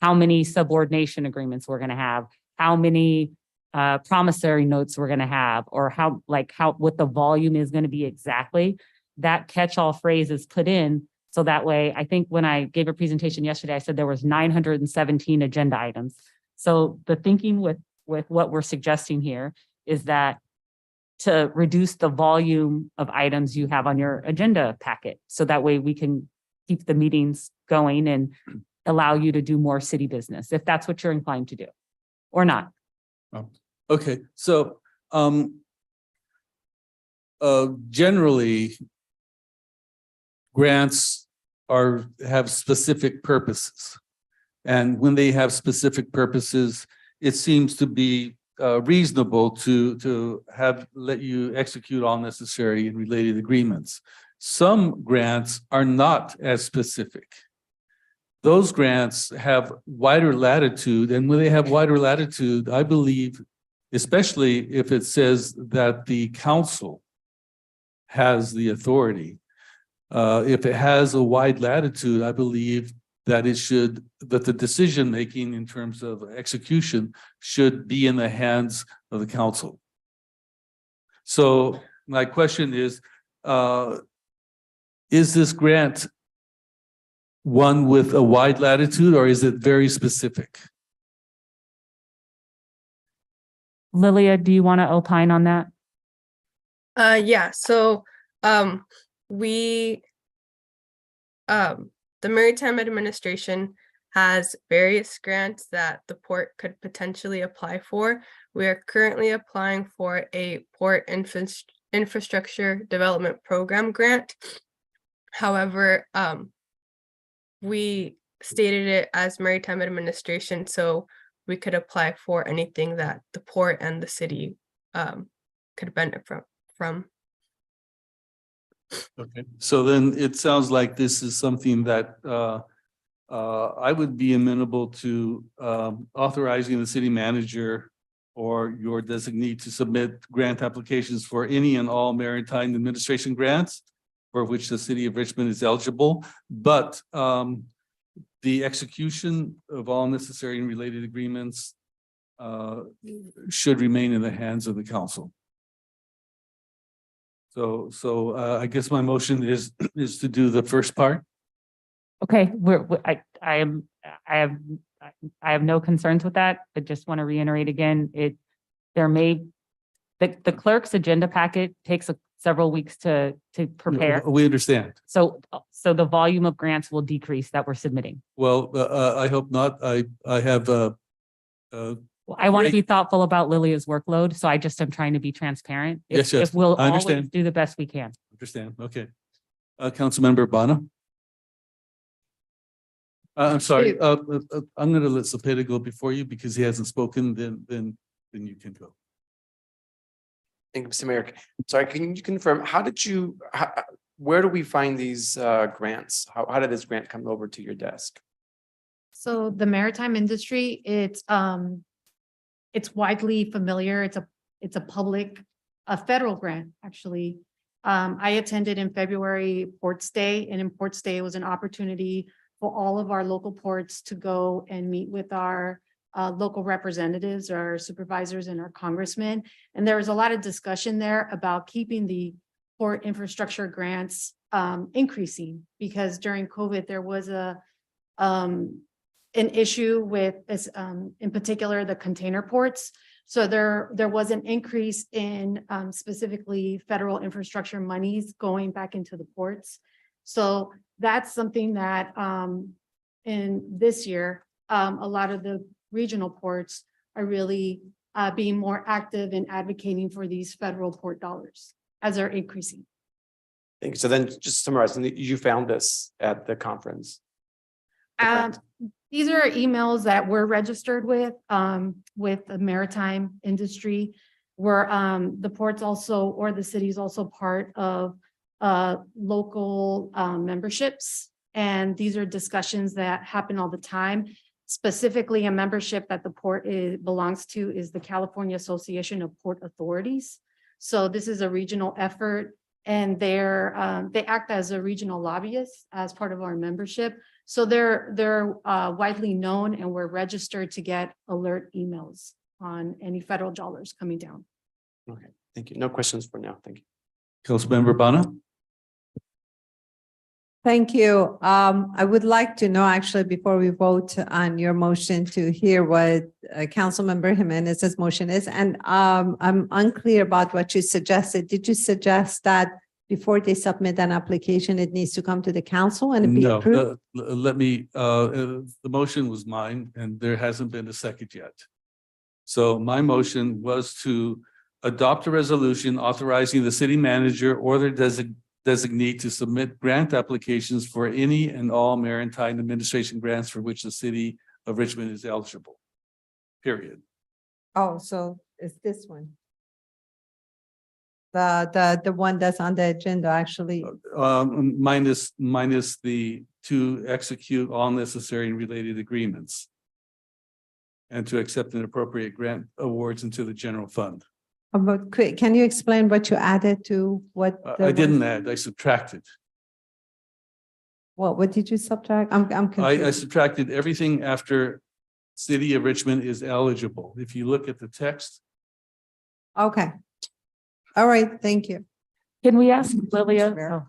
how many subordination agreements we're gonna have, how many promissory notes we're gonna have, or what the volume is gonna be exactly. That catch-all phrase is put in. So that way, I think when I gave a presentation yesterday, I said there was 917 agenda items. So the thinking with what we're suggesting here is that to reduce the volume of items you have on your agenda packet. So that way we can keep the meetings going and allow you to do more city business, if that's what you're inclined to do or not. Okay, so generally, grants have specific purposes. And when they have specific purposes, it seems to be reasonable to let you execute all necessary and related agreements. Some grants are not as specific. Those grants have wider latitude, and when they have wider latitude, I believe, especially if it says that the council has the authority, if it has a wide latitude, I believe that the decision-making in terms of execution should be in the hands of the council. So my question is this grant one with a wide latitude, or is it very specific? Lilia, do you want to opine on that? Yeah, so the Maritime Administration has various grants that the port could potentially apply for. We are currently applying for a port infrastructure development program grant. However, we stated it as Maritime Administration, so we could apply for anything that the port and the city could benefit from. Okay, so then it sounds like this is something that I would be amenable to authorizing the city manager or your designee to submit grant applications for any and all maritime administration grants for which the city of Richmond is eligible, but the execution of all necessary and related agreements should remain in the hands of the council. So I guess my motion is to do the first part. Okay, I have no concerns with that, but just want to reiterate again, the clerk's agenda packet takes several weeks to prepare. We understand. So the volume of grants will decrease that we're submitting. Well, I hope not. I have I want to be thoughtful about Lilia's workload, so I just am trying to be transparent. Yes, If we'll I always understand. do the best we can. Understand. Okay. Councilmember Bonner. I'm sorry. I'm going to let Cepeda go before you because he hasn't spoken. Then you can go. Thank you, Mr. Mayor. Sorry, can you confirm, where do we find these grants? How did this grant come over to your desk? So the maritime industry, it's widely familiar. It's a federal grant, actually. I attended in February Ports Day, and in Ports Day, it was an opportunity for all of our local ports to go and meet with our local representatives, our supervisors and our congressmen. And there was a lot of discussion there about keeping the port infrastructure grants increasing, because during COVID, there was an issue with this, in particular, the container ports. So there was an increase in specifically federal infrastructure monies going back into the ports. So that's something that in this year, a lot of the regional ports are really being more active in advocating for these federal port dollars as they're increasing. Thank you. So then just summarizing, you found this at the conference? The grant. These are emails that we're registered with the maritime industry, where the ports also, or the city's also part of local memberships. And these are discussions that happen all the time. Specifically, a membership that the port belongs to is the California Association of Port Authorities. So this is a regional effort, and they act as a regional lobbyist as part of our membership. So they're widely known, and we're registered to get alert emails on any federal dollars coming down. Okay, thank you. No questions for now. Thank you. Councilmember Bana? Thank you. I would like to know, actually, before we vote on your motion, to hear what Councilmember Jimenez's motion is. And I'm unclear about what you suggested. Did you suggest that before they submit an application, it needs to come to the council and be No, approved? the motion was mine, and there hasn't been a second yet. So my motion was to adopt a resolution authorizing the city manager or their designee to submit grant applications for any and all maritime administration grants for which the city of Richmond is eligible. Period. Oh, so it's this one. The one that's on the agenda, actually. Minus the to execute all necessary and related agreements, and to accept an appropriate grant awards into the general fund. But can you explain what you added to what? I didn't add, I subtracted. What did you subtract? I'm I confused. subtracted everything after city of Richmond is eligible. If you look at the text. Okay. All right, thank you. Can we ask Lilia? Mayor?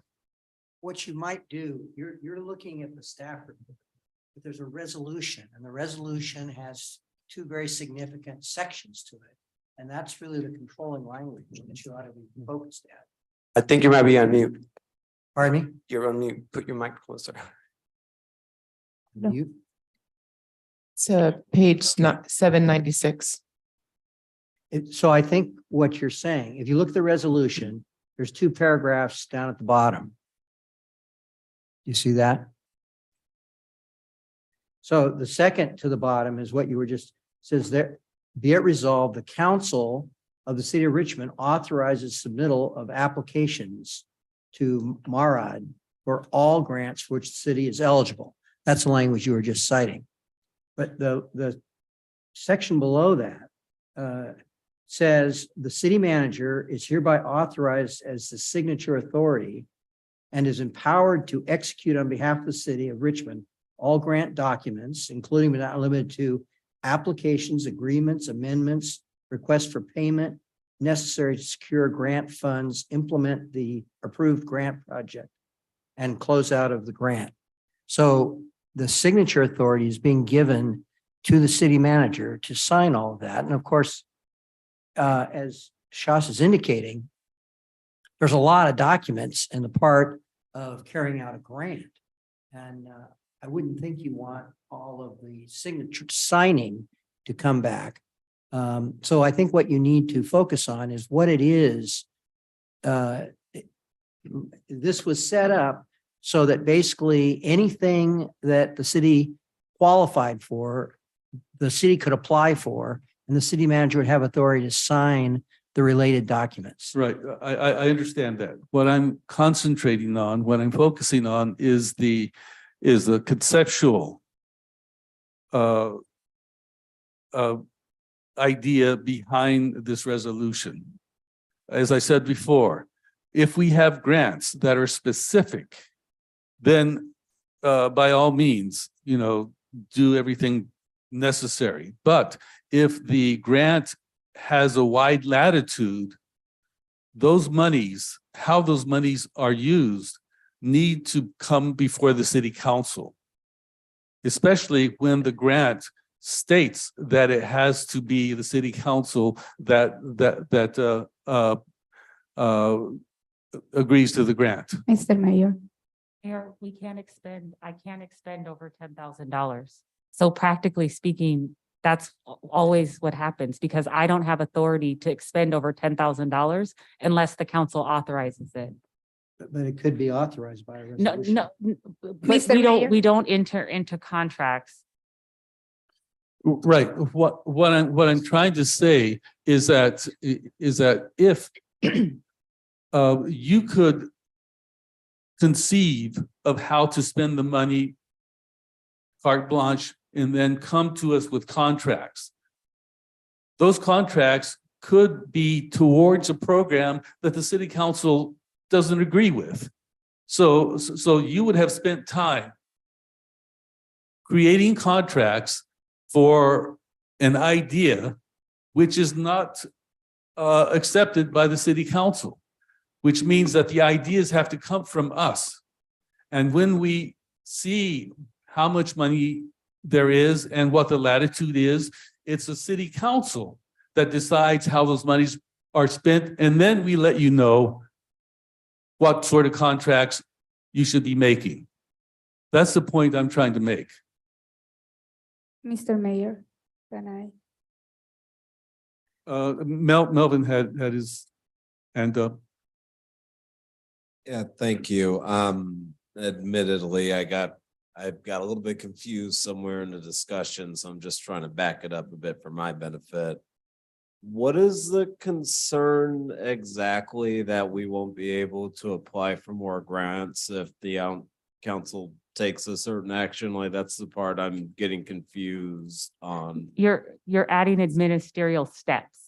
What you might do, you're looking at the staff report, but there's a resolution, and the resolution has two very significant sections to it. And that's really the controlling language that you ought to be focused at. I think you might be on mute. Pardon me? You're on mute. Put your mic closer. You, To page 796. so I think what you're saying, if you look at the resolution, there's two paragraphs down at the bottom. You see that? So the second to the bottom is what you were just, says there, be it resolved, the council of the city of Richmond authorizes submittal of applications to MARAD for all grants for which the city is eligible. That's the language you were just citing. But the section below that says the city manager is hereby authorized as the signature authority and is empowered to execute on behalf of the city of Richmond all grant documents, including but not limited to applications, agreements, amendments, requests for payment necessary to secure grant funds, implement the approved grant project, and close out of the grant. So the signature authority is being given to the city manager to sign all of that. And of course, as Shas is indicating, there's a lot of documents in the part of carrying out a grant. And I wouldn't think you want all of the signature signing to come back. So I think what you need to focus on is what it is. This was set up so that basically anything that the city qualified for, the city could apply for, and the city manager would have authority to sign the related documents. Right, I understand that. What I'm concentrating on, what I'm focusing on is the conceptual idea behind this resolution. As I said before, if we have grants that are specific, then by all means, do everything necessary. But if the grant has a wide latitude, those monies, how those monies are used, need to come before the city council, especially when the grant states that it has to be the city council that agrees to the grant. Mr. Mayor. Mayor, I can't expend over $10,000. So practically speaking, that's always what happens because I don't have authority to expend over $10,000 unless the council authorizes it. But it could be authorized by a No, resolution. no, but Mr. Mayor? we don't enter into contracts. Right. What I'm trying to say is that if you could conceive of how to spend the money carte blanche and then come to us with contracts, those contracts could be towards a program that the city council doesn't agree with. So you would have spent time creating contracts for an idea which is not accepted by the city council, which means that the ideas have to come from us. And when we see how much money there is and what the latitude is, it's the city council that decides how those monies are spent. And then we let you know what sort of contracts you should be making. That's the point I'm trying to make. Mr. Mayor, can I? Melvin had his hand up. Yeah, thank you. Admittedly, I've got a little bit confused somewhere in the discussion, so I'm just trying to back it up a bit for my benefit. What is the concern exactly that we won't be able to apply for more grants if the council takes a certain action? Like, that's the part I'm getting confused on. You're adding administrative steps.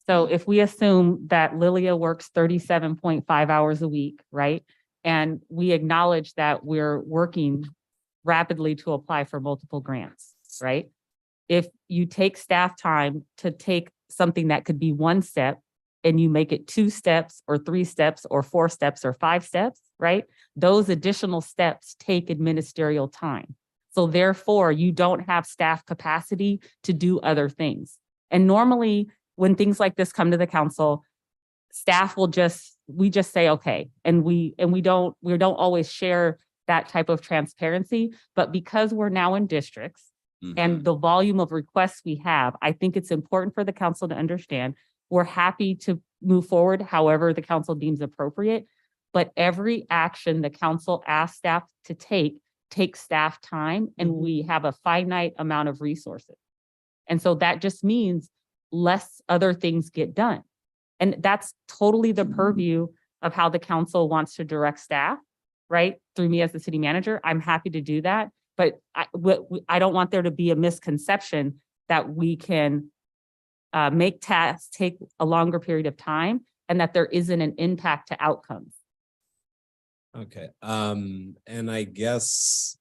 So if we assume that Lilia works 37.5 hours a week, right? And we acknowledge that we're working rapidly to apply for multiple grants, right? If you take staff time to take something that could be one step and you make it 2 steps or 3 steps or 4 steps or 5 steps, right? Those additional steps take administrative time. So therefore, you don't have staff capacity to do other things. And normally, when things like this come to the council, staff will we just say, okay. And we don't always share that type of transparency, but because we're now in districts and the volume of requests we have, I think it's important for the council to understand we're happy to move forward however the council deems appropriate, but every action the council asks staff to take takes staff time and we have a finite amount of resources. And so that just means less other things get done. And that's totally the purview of how the council wants to direct staff, right? Through me as the city manager, I'm happy to do that. But I don't want there to be a misconception that we can make tasks take a longer period of time and that there isn't an impact to outcomes. Okay, and I guess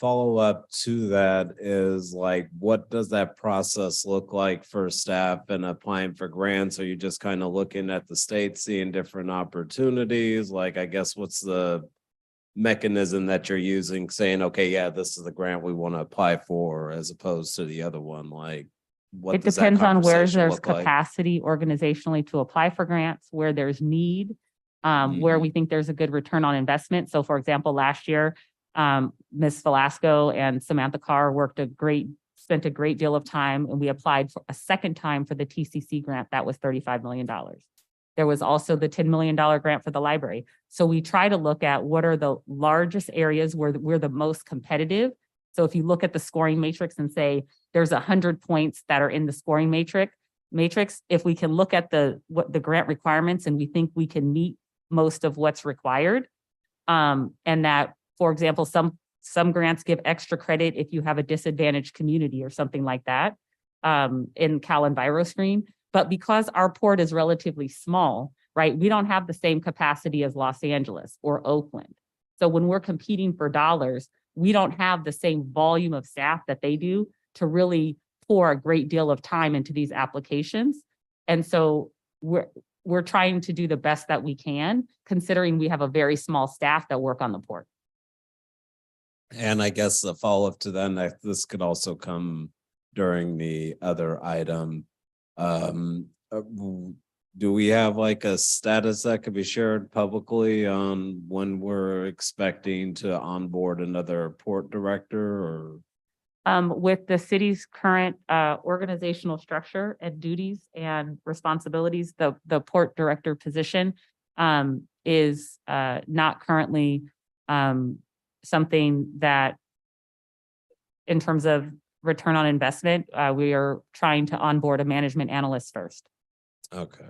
follow up to that is like, what does that process look like for staff and applying for grants? Are you just kind of looking at the state, seeing different opportunities? Like, I guess what's the mechanism that you're using, saying, okay, yeah, this is the grant we want to apply for, as opposed to the other one? Like, what It does that depends on where conversation there's look like? capacity organizationally to apply for grants, where there's need, where we think there's a good return on investment. So for example, last year, Ms. Velasco and Samantha Carr spent a great deal of time, and we applied for a second time for the TCC grant that was $35 million. There was also the $10 million grant for the library. So we try to look at what are the largest areas where we're the most competitive. So if you look at the scoring matrix and say there's 100 points that are in the scoring matrix, matrix, if we can look at what the grant requirements and we think we can meet most of what's required. And that, for example, some grants give extra credit if you have a disadvantaged community or something like that in Cal EnviroScreen. But because our port is relatively small, right, we don't have the same capacity as Los Angeles or Oakland. So when we're competing for dollars, we don't have the same volume of staff that they do to really pour a great deal of time into these applications. And so we're trying to do the best that we can, considering we have a very small staff that work on the port. And I guess the follow-up to that, this could also come during the other item. Do we have like a status that could be shared publicly on when we're expecting to onboard another port director or? With the city's current organizational structure and duties and responsibilities, the port director position is not currently something that, in terms of return on investment, we are trying to onboard a management analyst first. Okay.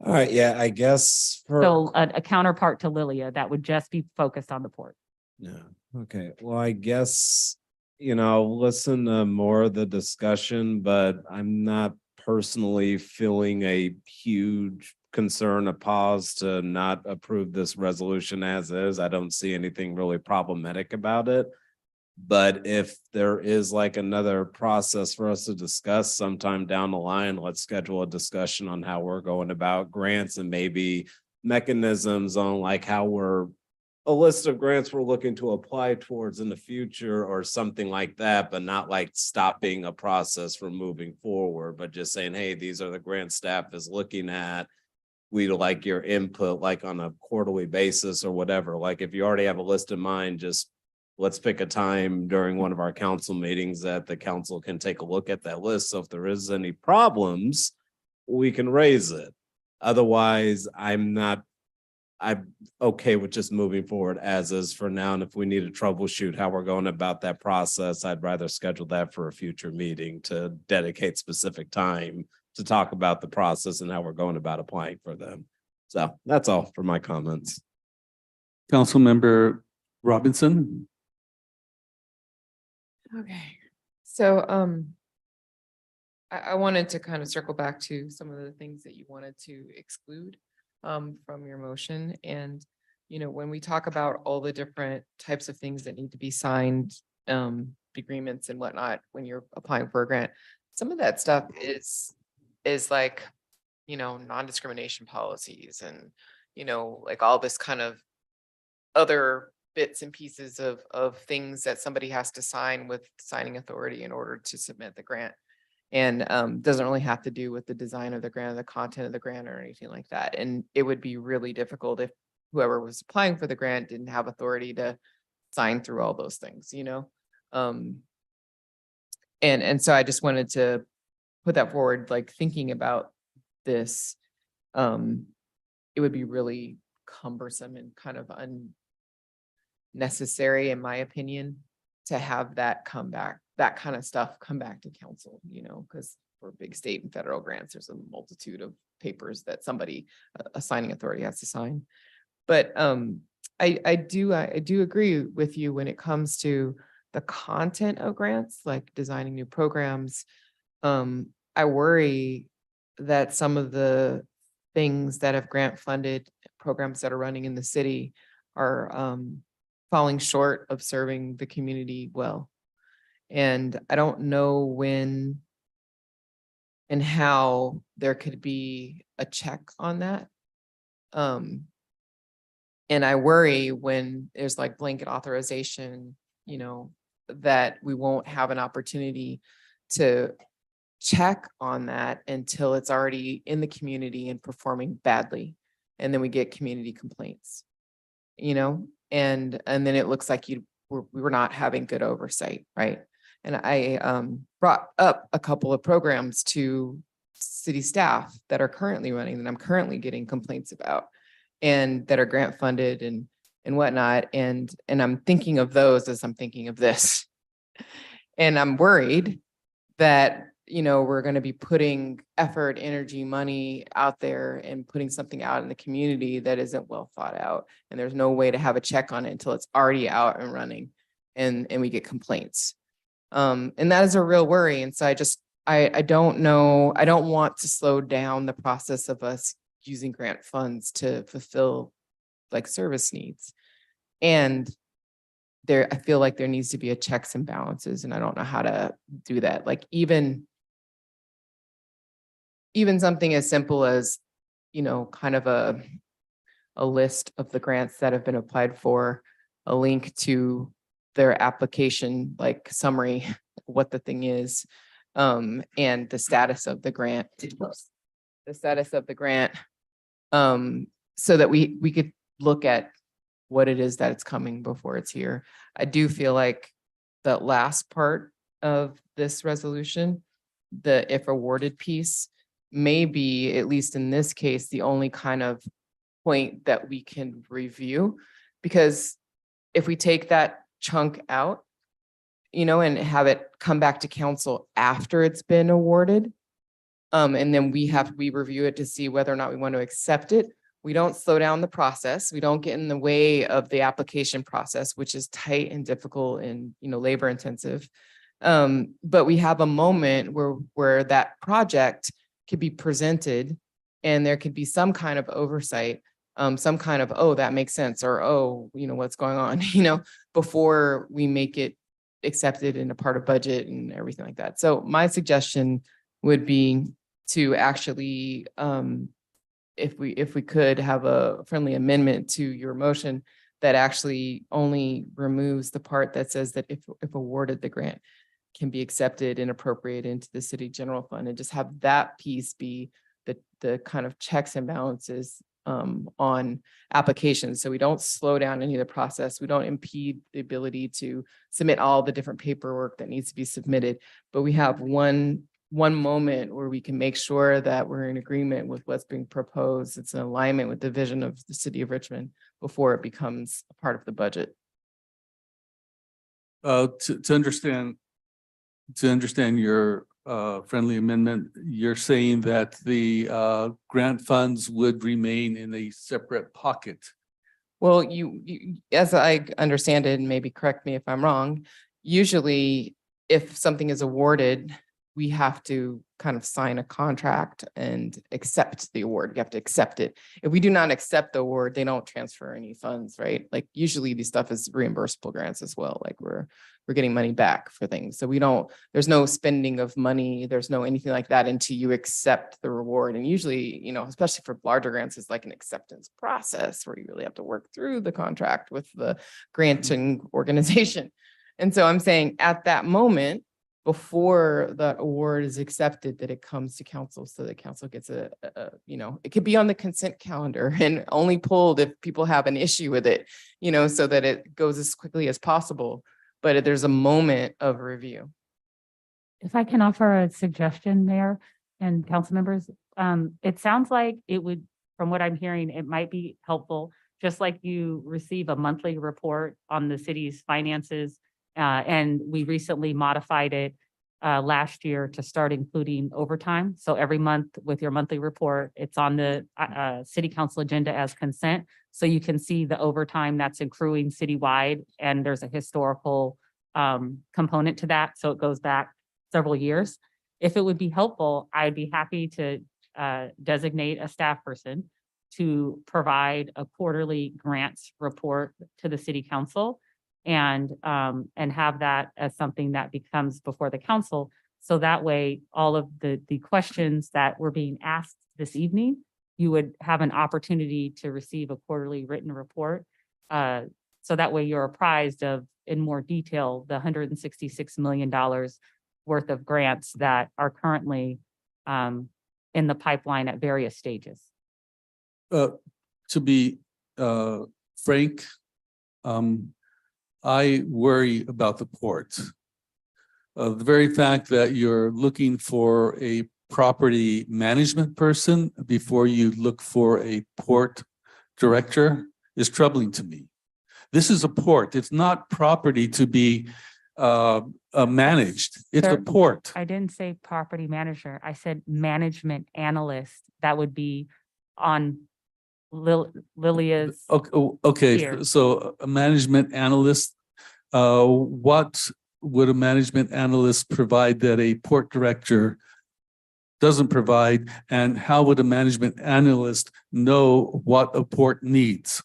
All right, yeah, I guess. So a counterpart to Lilia that would just be focused on the port. Yeah, okay, well, I guess, listen to more of the discussion, but I'm not personally feeling a huge concern, a pause to not approve this resolution as is. I don't see anything really problematic about it. But if there is like another process for us to discuss sometime down the line, let's schedule a discussion on how we're going about grants and maybe mechanisms on like how we're a list of grants we're looking to apply towards in the future or something like that, but not like stopping a process from moving forward, but just saying, hey, these are the grant staff is looking at. We'd like your input like on a quarterly basis or whatever. Like if you already have a list in mind, just let's pick a time during one of our council meetings that the council can take a look at that list. So if there is any problems, we can raise it. Otherwise, I'm okay with just moving forward as is for now. And if we need to troubleshoot how we're going about that process, I'd rather schedule that for a future meeting to dedicate specific time to talk about the process and how we're going about applying for them. So that's all for my comments. Councilmember Robinson. Okay, so I wanted to kind of circle back to some of the things that you wanted to exclude from your motion. And, when we talk about all the different types of things that need to be signed, agreements and whatnot, when you're applying for a grant, some of that stuff is like, non-discrimination policies and, like all this kind of other bits and pieces of things that somebody has to sign with signing authority in order to submit the grant. And doesn't really have to do with the design of the grant, or the content of the grant or anything like that. And it would be really difficult if whoever was applying for the grant didn't have authority to sign through all those things, and so I just wanted to put that forward, like thinking about this, it would be really cumbersome and kind of unnecessary, in my opinion, to have that come back, that kind of stuff come back to council, because for big state and federal grants, there's a multitude of papers that somebody, a signing authority has to sign. But I do agree with you when it comes to the content of grants, like designing new programs. I worry that some of the things that have grant funded programs that are running in the city are falling short of serving the community well. And I don't know when and how there could be a check on that. And I worry when there's like blanket authorization, that we won't have an opportunity to check on that until it's already in the community and performing badly. And then we get community complaints, and then it looks like we were not having good oversight, right? And I brought up a couple of programs to city staff that are currently running, that I'm currently getting complaints about, and that are grant funded and whatnot. And I'm thinking of those as I'm thinking of this. And I'm worried that, we're going to be putting effort, energy, money out there and putting something out in the community that isn't well thought out. And there's no way to have a check on it until it's already out and running and we get complaints. And that is a real worry. And so I don't know, I don't want to slow down the process of us using grant funds to fulfill like service needs. And I feel like there needs to be a checks and balances, and I don't know how to do that. Like even something as simple as, kind of a list of the grants that have been applied for, a link to their application, like summary, what the thing is, and the status of the grant, so that we could look at what it is that it's coming before it's here. I do feel like the last part of this resolution, the if awarded piece, may be, at least in this case, the only kind of point that we can review. Because if we take that chunk out, and have it come back to council after it's been awarded, and then we review it to see whether or not we want to accept it, we don't slow down the process. We don't get in the way of the application process, which is tight and difficult and, labor intensive. But we have a moment where that project could be presented and there could be some kind of oversight, some kind of, oh, that makes sense, or, oh, what's going on, before we make it accepted in a part of budget and everything like that. So my suggestion would be to actually, if we could have a friendly amendment to your motion that actually only removes the part that says that if awarded, the grant can be accepted and appropriated into the city general fund, and just have that piece be the kind of checks and balances on applications. So we don't slow down any of the process. We don't impede the ability to submit all the different paperwork that needs to be submitted, but we have one moment where we can make sure that we're in agreement with what's being proposed. It's in alignment with the vision of the city of Richmond before it becomes a part of the budget. To understand your friendly amendment, you're saying that the grant funds would remain in a separate pocket. Well, you as I understand it, and maybe correct me if I'm wrong, usually if something is awarded, we have to kind of sign a contract and accept the award. You have to accept it. If we do not accept the award, they don't transfer any funds, right? Like usually these stuff is reimbursable grants as well. Like we're getting money back for things. So there's no spending of money. There's no anything like that until you accept the reward. And usually, especially for larger grants, it's like an acceptance process where you really have to work through the contract with the granting organization. And so I'm saying at that moment, before the award is accepted, that it comes to council, so that council gets it could be on the consent calendar and only pulled if people have an issue with it, so that it goes as quickly as possible. But there's a moment of review. If I can offer a suggestion, Mayor and council members, it sounds like it would, from what I'm hearing, it might be helpful, just like you receive a monthly report on the city's finances. And we recently modified it last year to start including overtime. So every month with your monthly report, it's on the city council agenda as consent. So you can see the overtime that's accruing citywide, and there's a historical component to that. So it goes back several years. If it would be helpful, I'd be happy to designate a staff person to provide a quarterly grants report to the city council, and have that as something that becomes before the council. So that way, all of the questions that were being asked this evening, you would have an opportunity to receive a quarterly written report. So that way you're apprised of, in more detail, the $166 million worth of grants that are currently in the pipeline at various stages. To be frank, I worry about the port. The very fact that you're looking for a property management person before you look for a port director is troubling to me. This is a port. It's not property to be managed. It's a Sir, port. I didn't say property manager. I said management analyst. That would be on Lilia's. Okay, Here. so a management analyst, what would a management analyst provide that a port director doesn't provide? And how would a management analyst know what a port needs?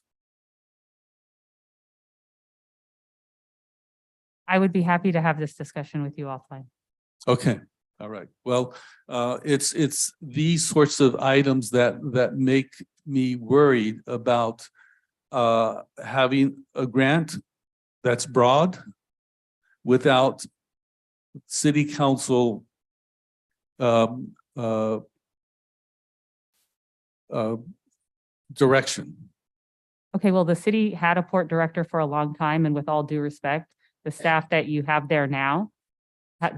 I would be happy to have this discussion with you offline. Okay, all right. Well, it's these sorts of items that make me worried about having a grant that's broad without city council direction. Okay, well, the city had a port director for a long time, and with all due respect, the staff that you have there now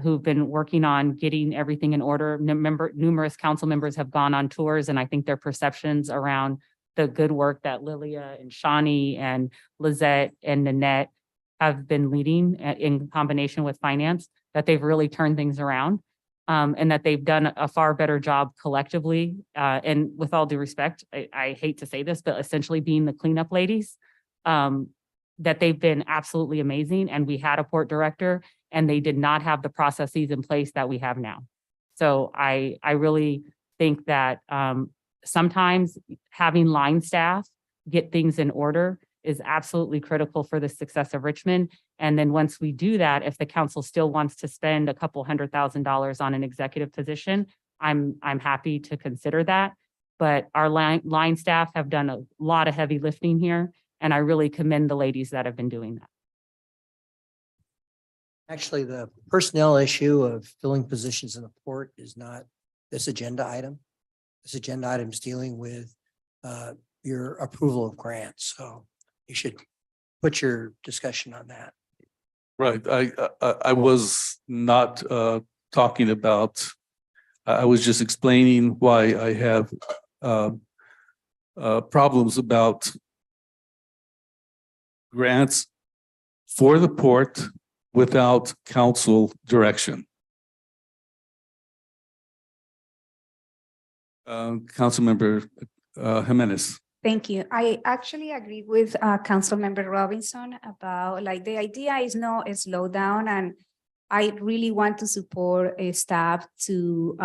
who've been working on getting everything in order. Numerous council members have gone on tours, and I think their perceptions around the good work that Lilia and Shawnee and Lizette and Nanette have been leading in combination with finance, that they've really turned things around, and that they've done a far better job collectively. And with all due respect, I hate to say this, but essentially being the cleanup ladies, that they've been absolutely amazing. And we had a port director, and they did not have the processes in place that we have now. So I really think that sometimes having line staff get things in order is absolutely critical for the success of Richmond. And then once we do that, if the council still wants to spend a couple $100,000 on an executive position, I'm happy to consider that. But our line staff have done a lot of heavy lifting here, and I really commend the ladies that have been doing that. Actually, the personnel issue of filling positions in the port is not this agenda item. This agenda item is dealing with your approval of grants. So you should put your discussion on that. Right. I was not talking about, I was just explaining why I have problems about grants for the port without council direction. Councilmember Jimenez. Thank you. I actually agree with Councilmember Robinson about like the idea is no slow down, and I really want to support staff to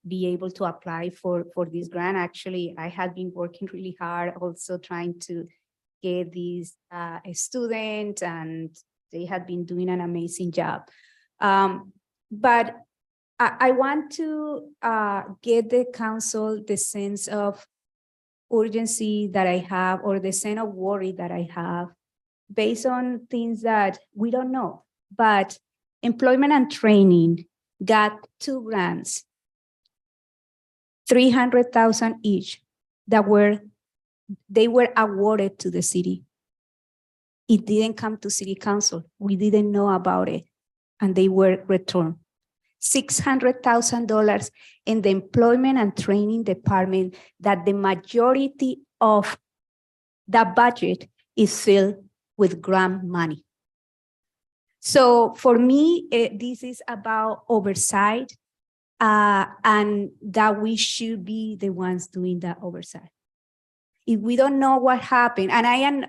be able to apply for this grant. Actually, I had been working really hard also trying to get these a student, and they had been doing an amazing job. But I want to get the council the sense of urgency that I have, or the sense of worry that I have based on things that we don't know. But employment and training got 2 grants, 300,000 each, they were awarded to the city. It didn't come to city council. We didn't know about it, and they were returned. $600,000 in the employment and training department, that the majority of the budget is filled with grant money. So for me, this is about oversight, and that we should be the ones doing that oversight. If we don't know what happened, and I'm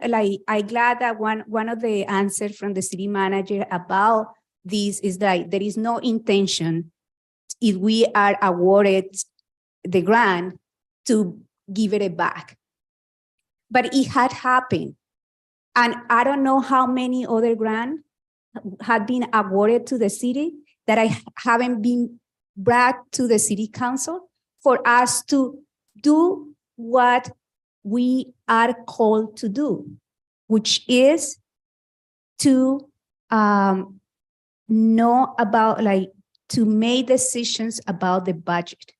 glad that one of the answers from the city manager about this is that there is no intention, if we are awarded the grant, to give it back. But it had happened. And I don't know how many other grants had been awarded to the city that I haven't been brought to the city council for us to do what we are called to do, which is to know about, to make decisions about the budget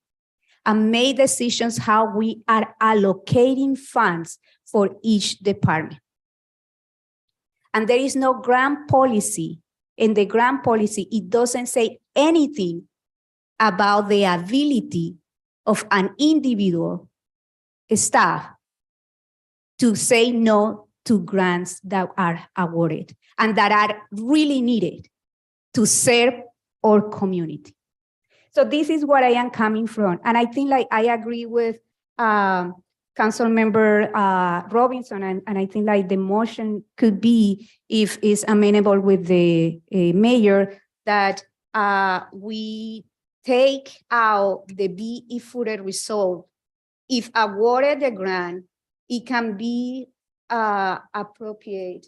and make decisions how we are allocating funds for each department. And there is no grant policy. In the grant policy, it doesn't say anything about the ability of an individual staff to say no to grants that are awarded and that are really needed to serve our community. So this is where I am coming from. And I think like I agree with Council Member Robinson, and I think like the motion could be, if is amenable with the mayor, that we take out the BE footer result. If awarded the grant, it can be accepted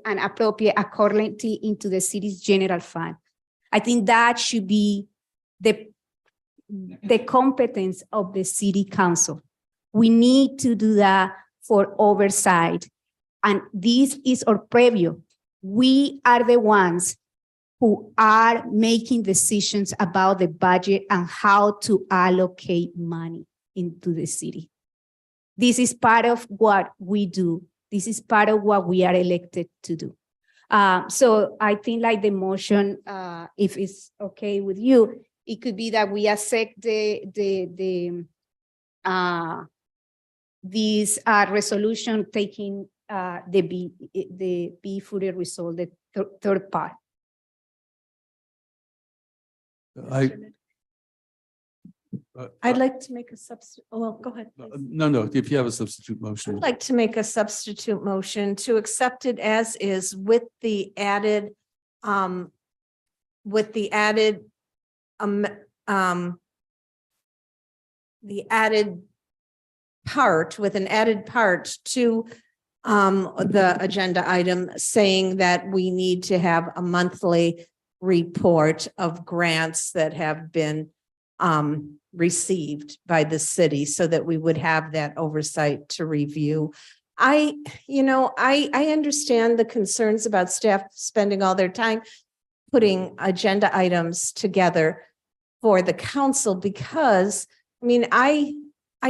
and appropriate accordingly into the city's general fund. I think that should be the competence of the city council. We need to do that for oversight. And this is our preview. We are the ones who are making decisions about the budget and how to allocate money into the city. This is part of what we do. This is part of what we are elected to do. So I think like the motion, if it's okay with you, it could be that we accept this resolution taking the B footer result, the third part. I'd like to make a substitute. Oh, well, go ahead. please. No, if you have a substitute motion. I'd like to make a substitute motion to accept it as is with the added, part with an added part to the agenda item saying that we need to have a monthly report of grants that have been received by the city so that we would have that oversight to review. I understand the concerns about staff spending all their time putting agenda items together for the council because, I mean, I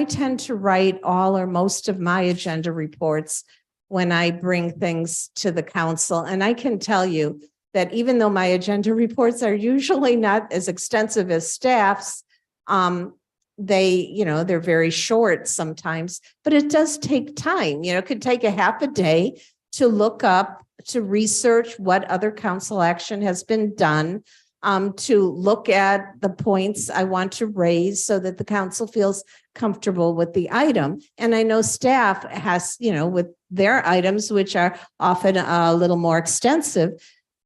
tend to write all or most of my agenda reports when I bring things to the council. And I can tell you that even though my agenda reports are usually not as extensive as staff's, they're very short sometimes, but it does take time. It could take a half a day to look up, to research what other council action has been done, to look at the points I want to raise so that the council feels comfortable with the item. And I know staff has, with their items, which are often a little more extensive,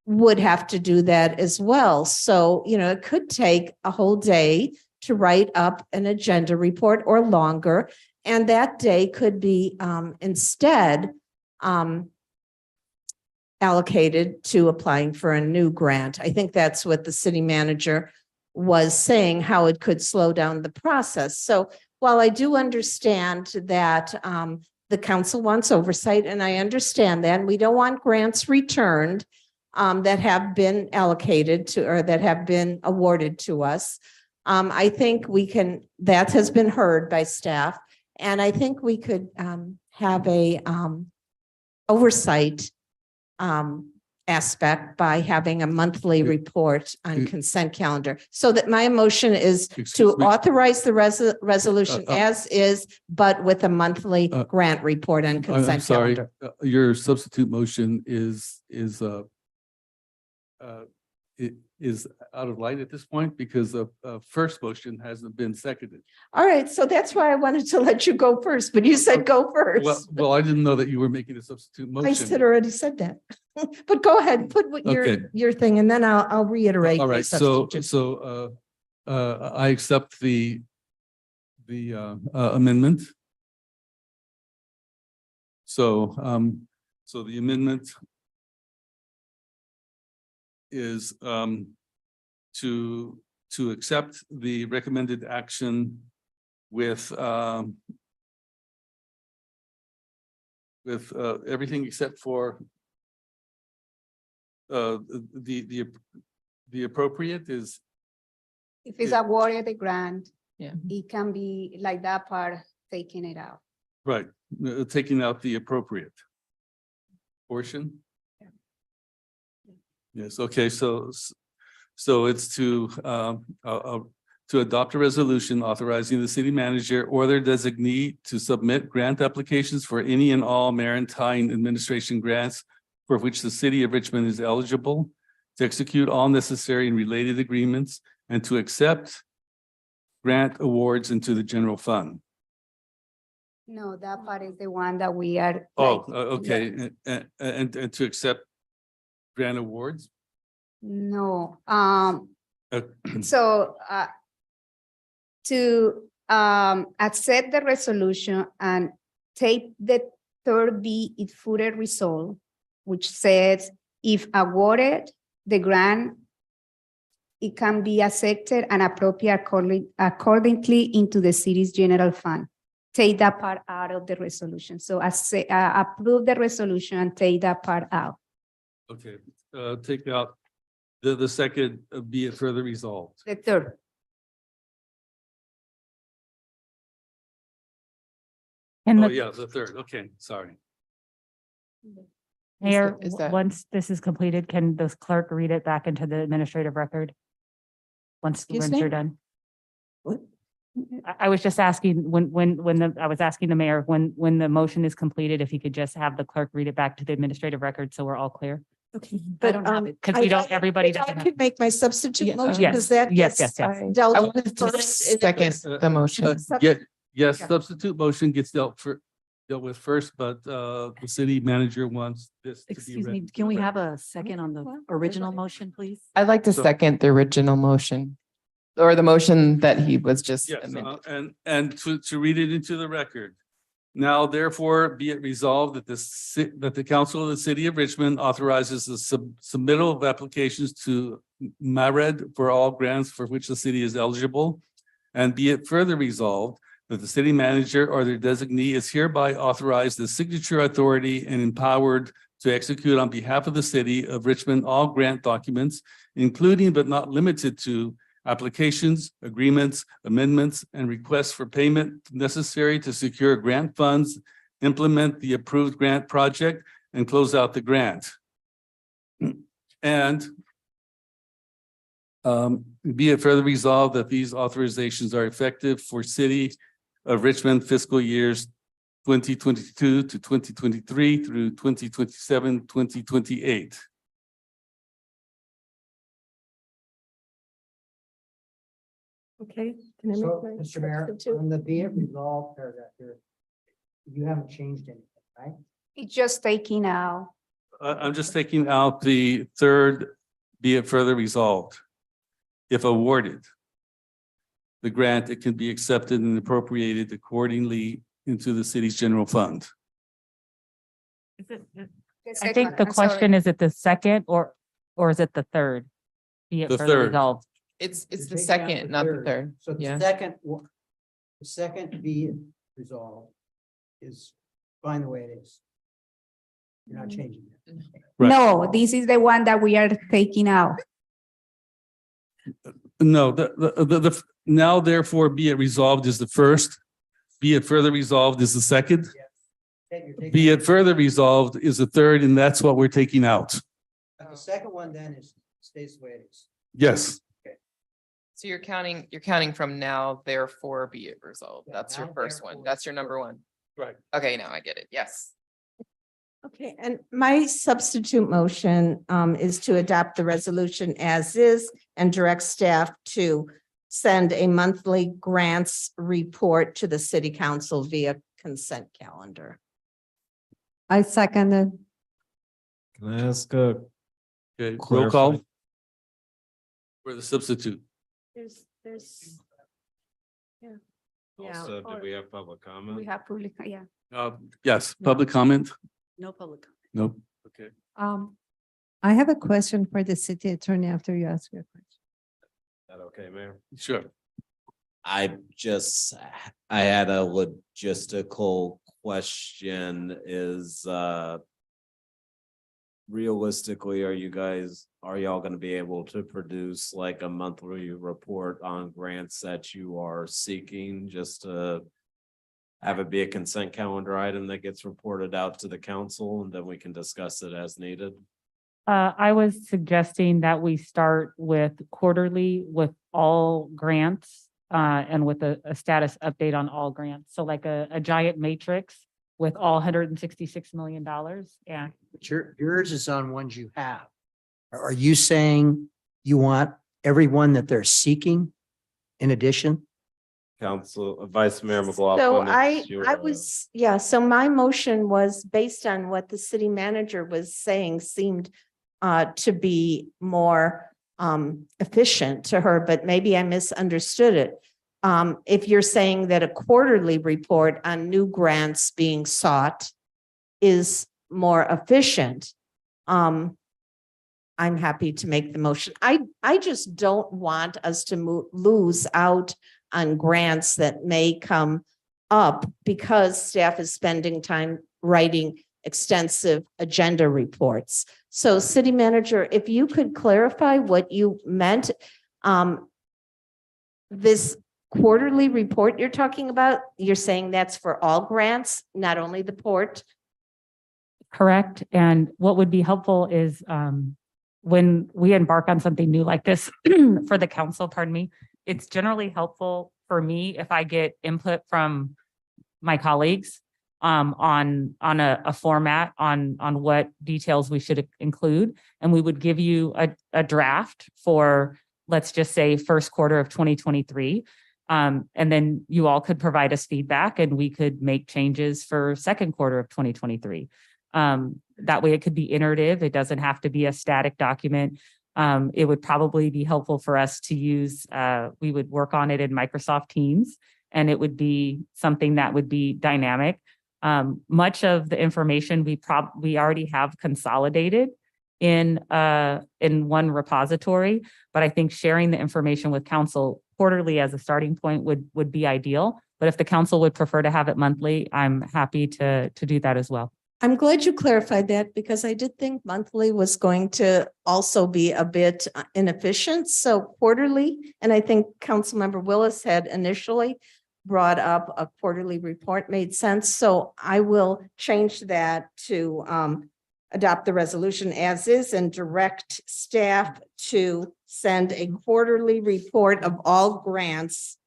would have to do that as well. So, it could take a whole day to write up an agenda report or longer. And that day could be instead allocated to applying for a new grant. I think that's what the city manager was saying, how it could slow down the process. So while I do understand that the council wants oversight, and I understand that, and we don't want grants returned that have been allocated to, or that have been awarded to us. I think we can, that has been heard by staff, and I think we could have a oversight aspect by having a monthly report on consent calendar. So that my motion is to Excuse me. authorize the resolution as is, but with a monthly grant report on I'm consent sorry, calendar. your substitute motion is out of light at this point because the first motion hasn't been seconded. All right, so that's why I wanted to let you go first, but you said go first. Well, I didn't know that you were making a substitute motion. I already said that, but go ahead, put what Okay. your thing, and then I'll reiterate. All my right, so substitute. I accept the amendment. So the amendment is to accept the recommended action with everything except for the appropriate is. If it's awarded the grant, Yeah. it can be like that part, taking it out. Right, taking out the appropriate portion. Yes, okay, so it's to to adopt a resolution authorizing the city manager or their designee to submit grant applications for any and all maritime administration grants for which the city of Richmond is eligible, to execute all necessary and related agreements, and to accept grant awards into the general fund. No, that part is the one that we are. Oh, okay, and to accept grant awards? No, Uh, so, to, accept the resolution and take the third B it footer resolve, which says if awarded, the grant, it can be accepted and appropriate accordingly into the city's general fund. Take that part out of the resolution. So I say, approve the resolution and take that part out. Okay, take out the second, be it further resolved. The third. And Oh, the yeah, the third, okay, sorry. mayor, is that- once this is completed, can the clerk read it back into the administrative record? Once Excuse you're me? done. What? I was just asking, I was asking the mayor, when the motion is completed, if he could just have the clerk read it back to the administrative record, so we're all clear. Okay. I don't have it. Because we don't, everybody I doesn't have. could make my substitute Yeah, motion, yes, because that yes, gets yes, yes. dealt I with wanted to first. second the motion. Yes, Yeah. substitute motion gets dealt with first, but the city manager wants this to be Excuse read. me, can we have a second on the original motion, please? I'd like to So- second the original motion. Or the motion that he was just Yes, amending. and to read it into the record. Now therefore be it resolved that that the council of the city of Richmond authorizes the submittal of applications to MARED for all grants for which the city is eligible. And be it further resolved that the city manager or their designee is hereby authorized the signature authority and empowered to execute on behalf of the city of Richmond all grant documents, including but not limited to applications, agreements, amendments, and requests for payment necessary to secure grant funds, implement the approved grant project, and close out the grant. And be it further resolved that these authorizations are effective for City of Richmond fiscal years 2022 to 2023 through 2027, 2028. Okay. Can I make So, my Mr. Mayor, substitute? on the be it resolved paragraph here, you haven't changed anything, right? It's just taking out. I'm just taking out the third, be it further resolved. If awarded, the grant, it can be accepted and appropriated accordingly into the city's general fund. I think the question, is it the second or is it the third? Be it The further third. resolved. It's You're the taking out second, not the third. So the Yeah. second, the second be it resolved is fine the way it is. You're not changing it. Right. No, this is the one that we are taking out. No, the now therefore be it resolved is the first, be it further resolved is the second, Okay, you're taking be out- it further resolved is the third, and that's what we're taking out. The second one then stays the way it is. Yes, So you're counting from now, therefore be it resolved. Yeah, That's your now, first one. therefore. That's your number one. right. Okay, now I get it. Yes. Okay, and my substitute motion is to adopt the resolution as is and direct staff to send a monthly grants report to the city council via consent calendar. I second it. Can I ask a Okay, roll Clarify. call. For the substitute. There's. Yeah. also, do we have public We comment? have public, yeah. Yes, public comment? No public. comment. Nope. Okay. I have a question for the city attorney after you ask your question. Is that okay, Mayor? Sure. I had a logistical question is, realistically, are y'all gonna be able to produce like a monthly report on grants that you are seeking, just to have it be a consent calendar item that gets reported out to the council and then we can discuss it as needed? I was suggesting that we start with quarterly with all grants and with a status update on all grants. So like a giant matrix with all $166 million. And But yours is on ones you have. Are you saying you want everyone that they're seeking in addition? Council, Vice Mayor So McLaughlin. I it's your, was, yeah, so my motion was based on what the city manager was saying seemed to be more efficient to her, but maybe I misunderstood it. If you're saying that a quarterly report on new grants being sought is more efficient, I'm happy to make the motion. I just don't want us to lose out on grants that may come up because staff is spending time writing extensive agenda reports. So city manager, if you could clarify what you meant, this quarterly report you're talking about, you're saying that's for all grants, not only the port? correct. And what would be helpful is when we embark on something new like this for the council, pardon me, it's generally helpful for me if I get input from my colleagues on a format on what details we should include. And we would give you a draft for, let's just say, first quarter of 2023. And then you all could provide us feedback and we could make changes for second quarter of 2023. That way it could be iterative. It doesn't have to be a static document. It would probably be helpful for us to use, we would work on it in Microsoft Teams, and it would be something that would be dynamic. Much of the information we already have consolidated in one repository, but I think sharing the information with council quarterly as a starting point would be ideal. But if the council would prefer to have it monthly, I'm happy to do that as well. I'm glad you clarified that because I did think monthly was going to also be a bit inefficient. So quarterly, and I think Councilmember Willis had initially brought up a quarterly report made sense. So I will change that to adopt the resolution as is and direct staff to send a quarterly report of all grants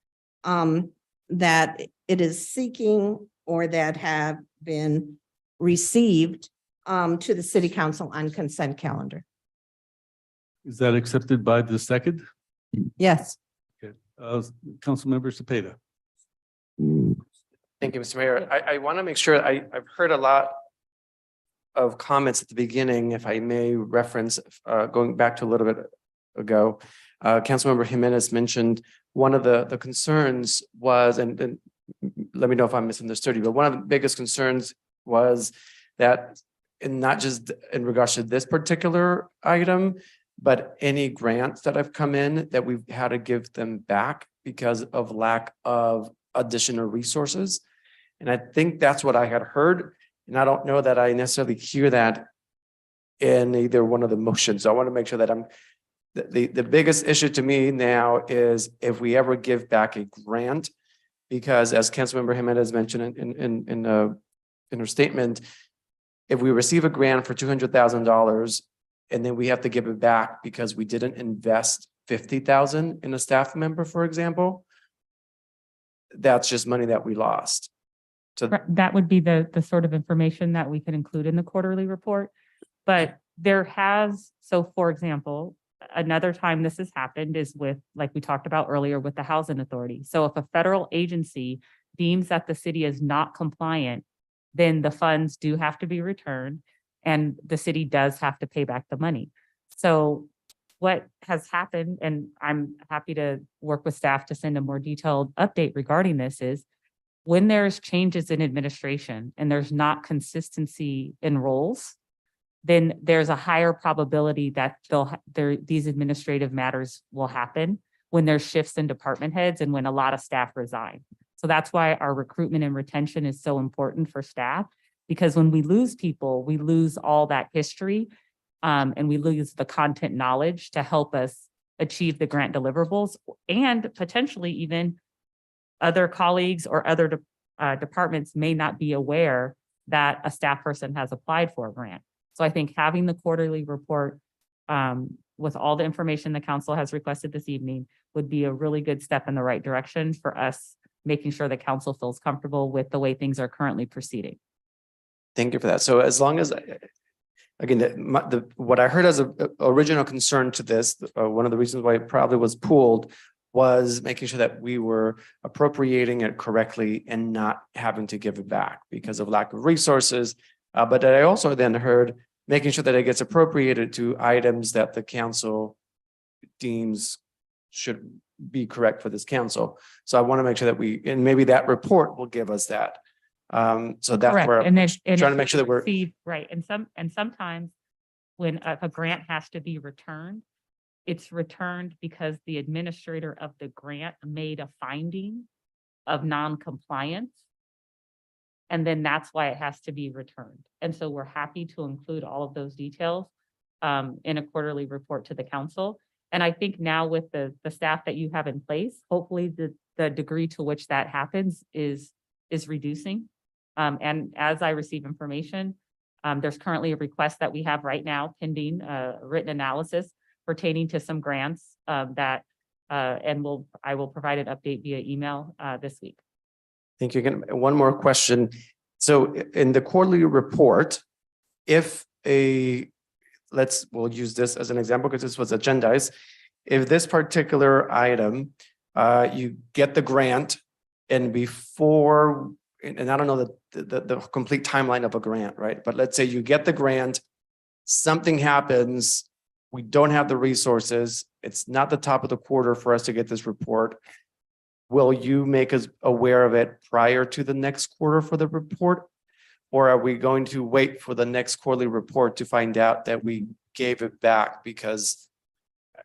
that it is seeking or that have been received to the city council on consent calendar. Is that accepted by the second? Yes. Okay. Councilmember Cepeda. Thank you, Mr. Mayor. I want to make sure I've heard a lot of comments at the beginning, if I may reference, going back to a little bit ago. Councilmember Jimenez mentioned one of the concerns was, and let me know if I misunderstood you, but one of the biggest concerns was that, and not just in regards to this particular item, but any grants that have come in that we've had to give them back because of lack of additional resources. And I think that's what I had heard. And I don't know that I necessarily hear that in either one of the motions. So I want to make sure that the biggest issue to me now is if we ever give back a grant, because as Councilmember Jimenez mentioned in her statement, if we receive a grant for $200,000 and then we have to give it back because we didn't invest $50,000 in a staff member, for example, that's just money that we lost. So That would be the sort of information that we can include in the quarterly report. But there has, so for example, another time this has happened is with, like we talked about earlier, with the housing authority. So if a federal agency deems that the city is not compliant, then the funds do have to be returned and the city does have to pay back the money. So what has happened, and I'm happy to work with staff to send a more detailed update regarding this, is when there's changes in administration and there's not consistency in roles, then there's a higher probability that these administrative matters will happen when there's shifts in department heads and when a lot of staff resign. So that's why our recruitment and retention is so important for staff, because when we lose people, we lose all that history and we lose the content knowledge to help us achieve the grant deliverables, and potentially even other colleagues or other departments may not be aware that a staff person has applied for a grant. So I think having the quarterly report with all the information the council has requested this evening, would be a really good step in the right direction for us, making sure the council feels comfortable with the way things are currently proceeding. Thank you for that. So as long as, again, what I heard as a original concern to this, one of the reasons why it probably was pulled was making sure that we were appropriating it correctly and not having to give it back because of lack of resources. But I also then heard making sure that it gets appropriated to items that the council deems should be correct for this council. So I want to make sure that and maybe that report will give us that. So that's Correct. where And I'm then trying to make sure that we're. Right. And sometimes when a grant has to be returned, it's returned because the administrator of the grant made a finding of non-compliance. And then that's why it has to be returned. And so we're happy to include all of those details in a quarterly report to the council. And I think now with the staff that you have in place, hopefully the degree to which that happens is reducing. And as I receive information, there's currently a request that we have right now pending written analysis pertaining to some grants and I will provide an update via email this week. Thank you. Again, one more question. So in the quarterly report, if we'll use this as an example because this was agendized. If this particular item, you get the grant and before, and I don't know the complete timeline of a grant, right? But let's say you get the grant, something happens, we don't have the resources, it's not the top of the quarter for us to get this report. Will you make us aware of it prior to the next quarter for the report? Or are we going to wait for the next quarterly report to find out that we gave it back? Because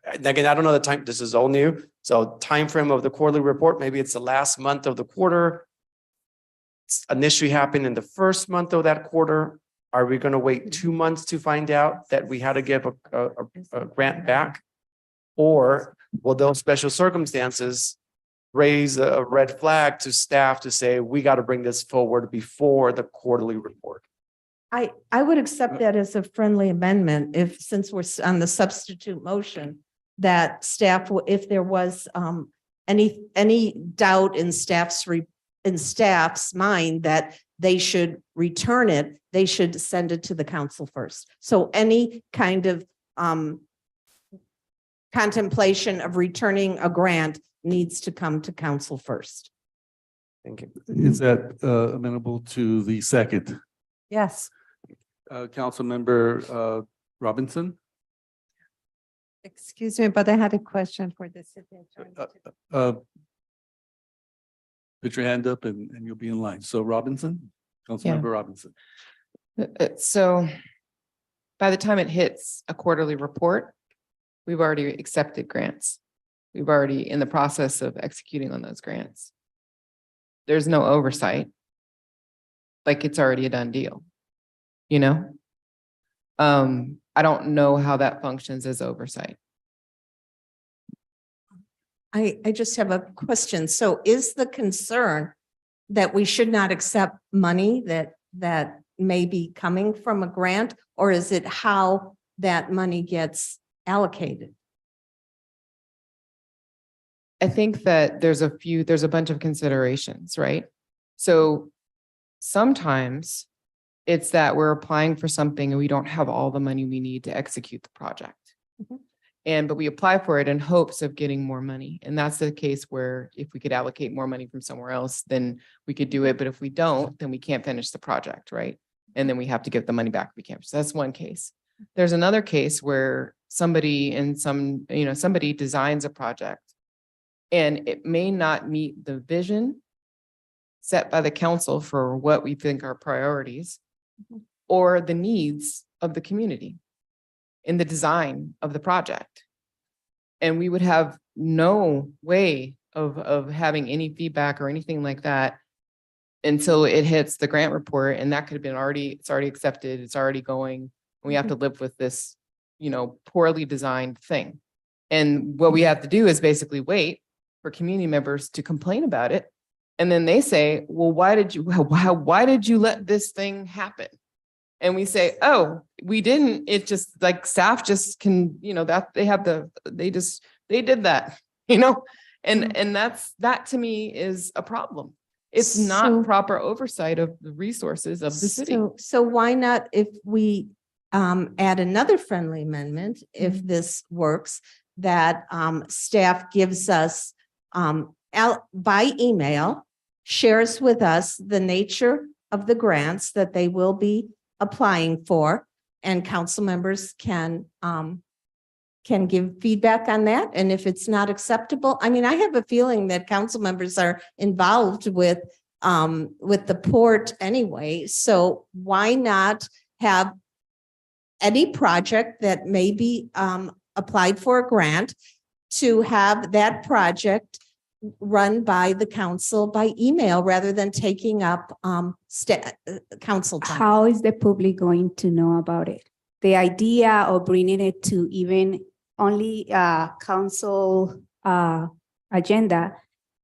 again, I don't know the time, this is all new. So time frame of the quarterly report, maybe it's the last month of the quarter. An issue happened in the first month of that quarter. Are we going to wait 2 months to find out that we had to give a grant back? Or will those special circumstances raise a red flag to staff to say, we got to bring this forward before the quarterly report? I would accept that as a friendly amendment since we're on the substitute motion, that staff, if there was any doubt in staff's mind that they should return it, they should send it to the council first. So any kind of contemplation of returning a grant needs to come to council first. Thank you. Is that amenable to the second? Yes. Councilmember Robinson? Excuse me, but I had a question for the city attorney. Put your hand up and you'll be in line. So Robinson, Councilmember Robinson. So by the time it hits a quarterly report, we've already accepted grants. We've already in the process of executing on those grants. There's no oversight. Like it's already a done deal, you know? I don't know how that functions as oversight. I just have a question. So is the concern that we should not accept money that may be coming from a grant, or is it how that money gets allocated? I think that there's a bunch of considerations, right? So sometimes it's that we're applying for something and we don't have all the money we need to execute the project. But we apply for it in hopes of getting more money. And that's the case where if we could allocate more money from somewhere else, then we could do it. But if we don't, then we can't finish the project, right? And then we have to give the money back if we can't. So that's one case. There's another case where somebody designs a project and it may not meet the vision set by the council for what we think are priorities or the needs of the community in the design of the project. And we would have no way of having any feedback or anything like that until it hits the grant report. And that could have been it's already accepted. It's already going. And we have to live with this, poorly designed thing. And what we have to do is basically wait for community members to complain about it. And then they say, well, why did you let this thing happen? and we say, oh, we didn't, it just like staff just can, that they did that, and that to me is a problem. It's So- not proper oversight of the resources of the city. So why not if we add another friendly amendment, if this works, that staff gives us by email, shares with us the nature of the grants that they will be applying for, and council members can give feedback on that. And if it's not acceptable, I mean, I have a feeling that council members are involved with the port anyway. So why not have any project that may be applied for a grant to have that project run by the council by email rather than taking up council time? How is the public going to know about it? The idea of bringing it to even only council agenda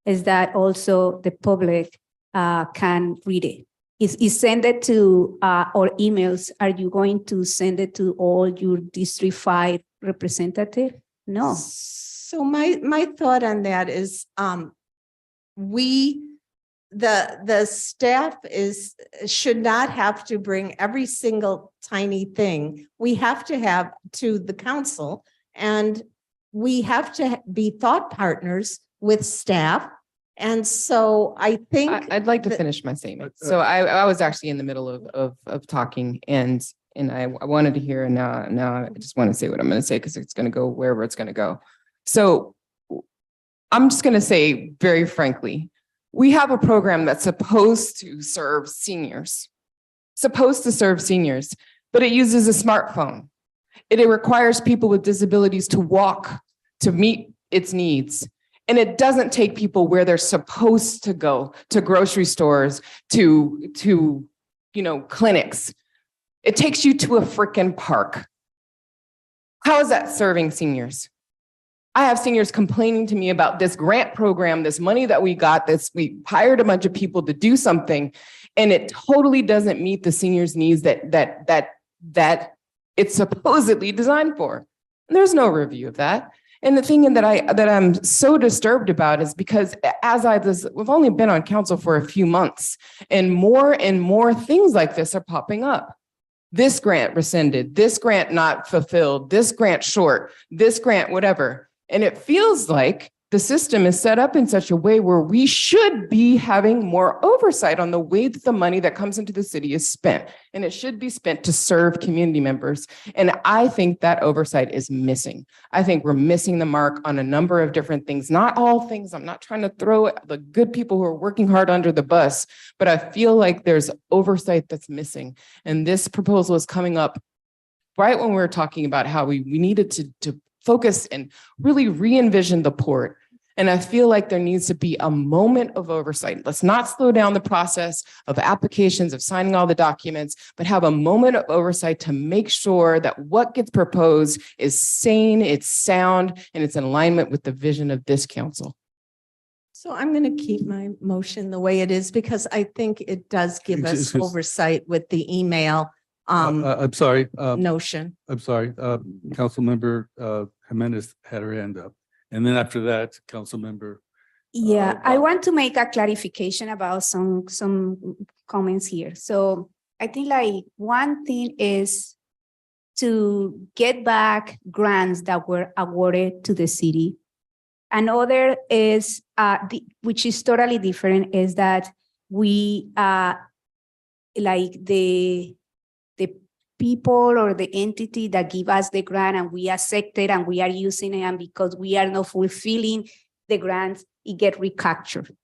is that also the public can read it. Is send it to our emails. Are you going to send it to all your District 5 representative? No. So my thought on that is the staff should not have to bring every single tiny thing. We have to have to the council, and we have to be thought partners with staff. And so I think I'd like to finish my statement. So I was actually in the middle of talking, and I wanted to hear, and now I just want to say what I'm going to say because it's going to go wherever it's going to go. So I'm just going to say very frankly, we have a program that's supposed to serve seniors, but it uses a smartphone. It requires people with disabilities to walk to meet its needs. And it doesn't take people where they're supposed to go, to grocery stores, to clinics. It takes you to a freaking park. How is that serving seniors? I have seniors complaining to me about this grant program, this money that we got, we hired a bunch of people to do something, and it totally doesn't meet the seniors' needs that it's supposedly designed for. And there's no review of that. And the thing that I'm so disturbed about is because we've only been on council for a few months, and more things like this are popping up. This grant rescinded, this grant not fulfilled, this grant short, this grant whatever. And it feels like the system is set up in such a way where we should be having more oversight on the way that the money that comes into the city is spent. And it should be spent to serve community members. And I think that oversight is missing. I think we're missing the mark on a number of different things, not all things. I'm not trying to throw the good people who are working hard under the bus, but I feel like there's oversight that's missing. And this proposal is coming up right when we were talking about how we needed to focus and really re-envision the port. And I feel like there needs to be a moment of oversight. Let's not slow down the process of applications, of signing all the documents, but have a moment of oversight to make sure that what gets proposed is sane, it's sound, and it's in alignment with the vision of this council. So I'm going to keep my motion the way it is because I think it does give us oversight with the email I'm sorry. notion. I'm sorry. Councilmember Jimenez had her hand up. And then after that, Councilmember. Yeah, I want to make a clarification about some comments here. So I think like one thing is to get back grants that were awarded to the city. Another is, which is totally different, is that we like the people or the entity that give us the grant and we accept it and we are using it, and because we are not fulfilling the grants, it get recaptured.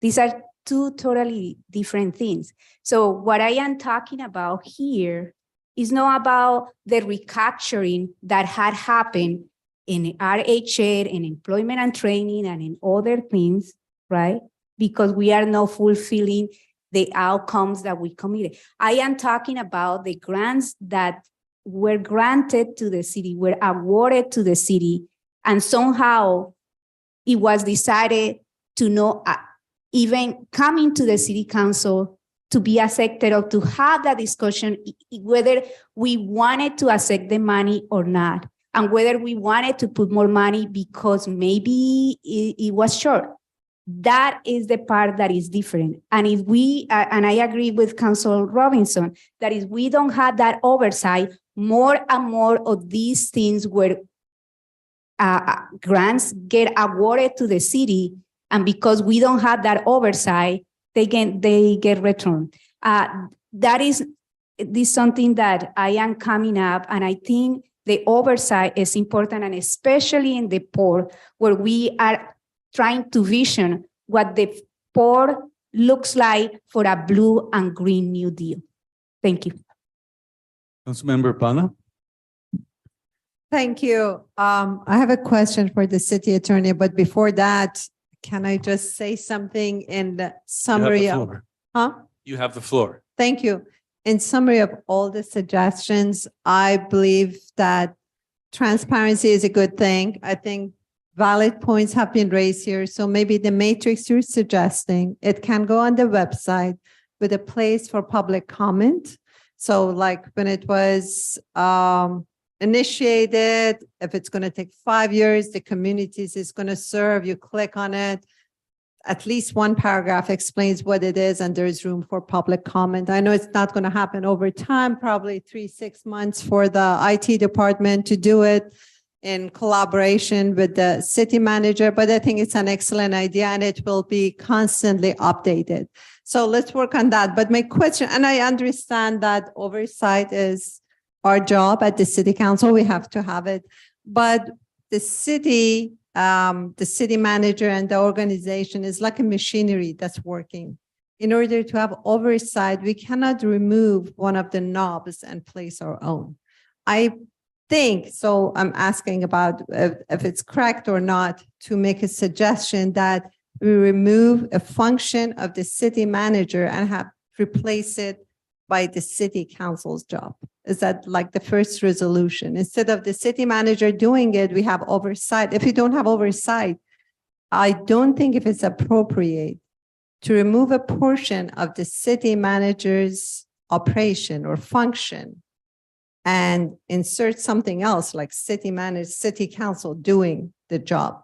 These are two totally different things. So what I am talking about here is not about the recapturing that had happened in RHA, in employment and training, and in other things, right? Because we are not fulfilling the outcomes that we committed. I am talking about the grants that were granted to the city, were awarded to the city, and somehow it was decided to not even coming to the city council to be accepted or to have that discussion, whether we wanted to accept the money or not, and whether we wanted to put more money because maybe it was short. That is the part that is different. And if we, and I agree with Council Robinson, that if we don't have that oversight, more and more of these things where grants get awarded to the city, and because we don't have that oversight, they get returned. That is something that I am coming up, and I think the oversight is important, and especially in the port, where we are trying to vision what the port looks like for a blue and green New Deal. Thank you. Councilmember Pana? Thank you. I have a question for the city attorney, but before that, can I just say something in the summary of, You have the floor. Thank you. In summary of all the suggestions, I believe that transparency is a good thing. I think valid points have been raised here. So maybe the matrix you're suggesting, it can go on the website with a place for public comment. So like when it was initiated, if it's going to take 5 years, the communities is going to serve, you click on it. At least one paragraph explains what it is, and there is room for public comment. I know it's not going to happen over time, probably 3-6 months for the IT department to do it in collaboration with the city manager, but I think it's an excellent idea and it will be constantly updated. So let's work on that. But my question, and I understand that oversight is our job at the city council, we have to have it, but the city manager and the organization is like a machinery that's working. In order to have oversight, we cannot remove one of the knobs and place our own. I think, so I'm asking about if it's correct or not, to make a suggestion that we remove a function of the city manager and have replace it by the city council's job. Is that like the first resolution? Instead of the city manager doing it, we have oversight. If you don't have oversight, I don't think if it's appropriate to remove a portion of the city manager's operation or function and insert something else like city manager, city council doing the job.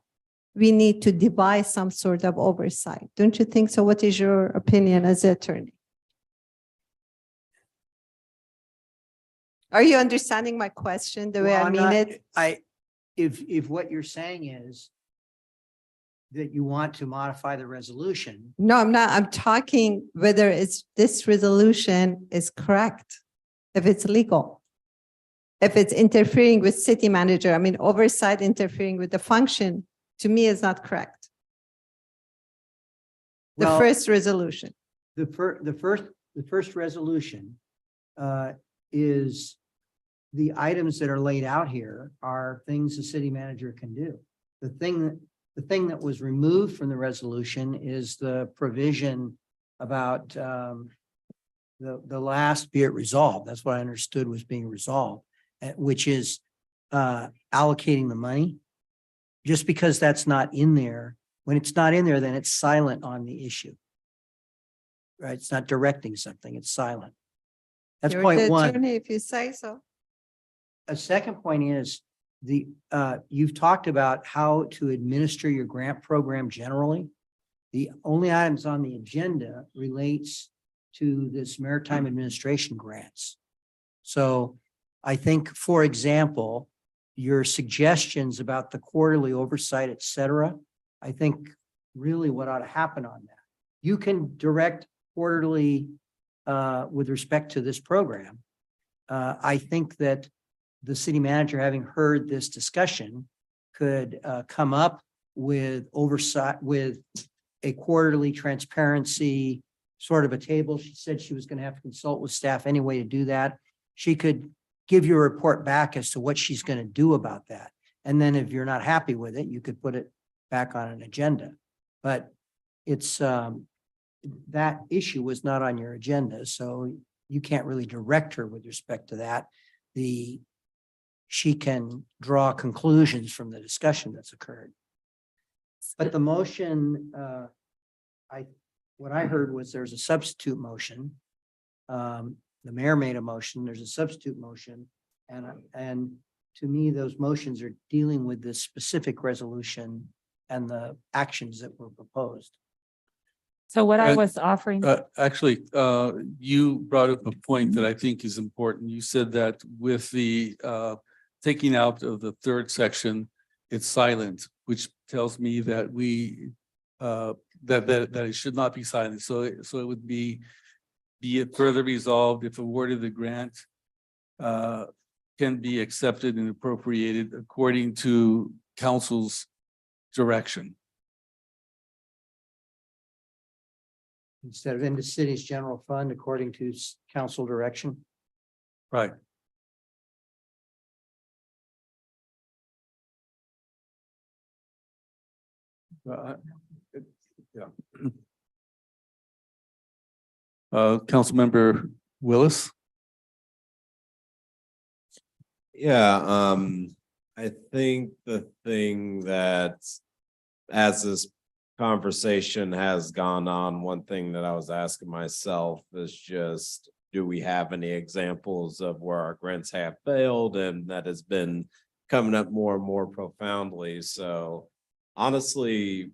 We need to devise some sort of oversight. Don't you think so? What is your opinion as an attorney? Are you understanding my question the way I mean it? If what you're saying is that you want to modify the resolution. No, I'm not. I'm talking whether this resolution is correct, if it's legal, if it's interfering with city manager. I mean, oversight interfering with the function, to me, is not correct. The Well, first resolution. The first resolution is the items that are laid out here are things the city manager can do. The thing that was removed from the resolution is the provision about the last be it resolved. That's what I understood was being resolved, which is allocating the money. Just because that's not in there, when it's not in there, then it's silent on the issue. Right? It's not directing something, it's silent. That's You're point the one. attorney, if you say so. A second point is you've talked about how to administer your grant program generally. The only items on the agenda relates to this maritime administration grants. So I think, for example, your suggestions about the quarterly oversight, et cetera, I think really what ought to happen on that. You can direct quarterly with respect to this program. I think that the city manager, having heard this discussion, could come up with oversight, with a quarterly transparency sort of a table. She said she was going to have to consult with staff anyway to do that. She could give you a report back as to what she's going to do about that. And then if you're not happy with it, you could put it back on an agenda. But it's that issue was not on your agenda, so you can't really direct her with respect to that. She can draw conclusions from the discussion that's occurred. But the motion, what I heard was there's a substitute motion. The mayor made a motion, there's a substitute motion. And to me, those motions are dealing with this specific resolution and the actions that were proposed. So what I And, was offering, Actually, you brought up a point that I think is important. You said that with the taking out of the third section, it's silent, which tells me that we that it should not be silent. So it would be it further resolved if awarded the grant can be accepted and appropriated according to council's direction. Instead of in the city's general fund, according to council direction. Right. Yeah. Councilmember Willis? Yeah, I think the thing that as this conversation has gone on, one thing that I was asking myself is just, do we have any examples of where our grants have failed? And that has been coming up more and more profoundly. So honestly,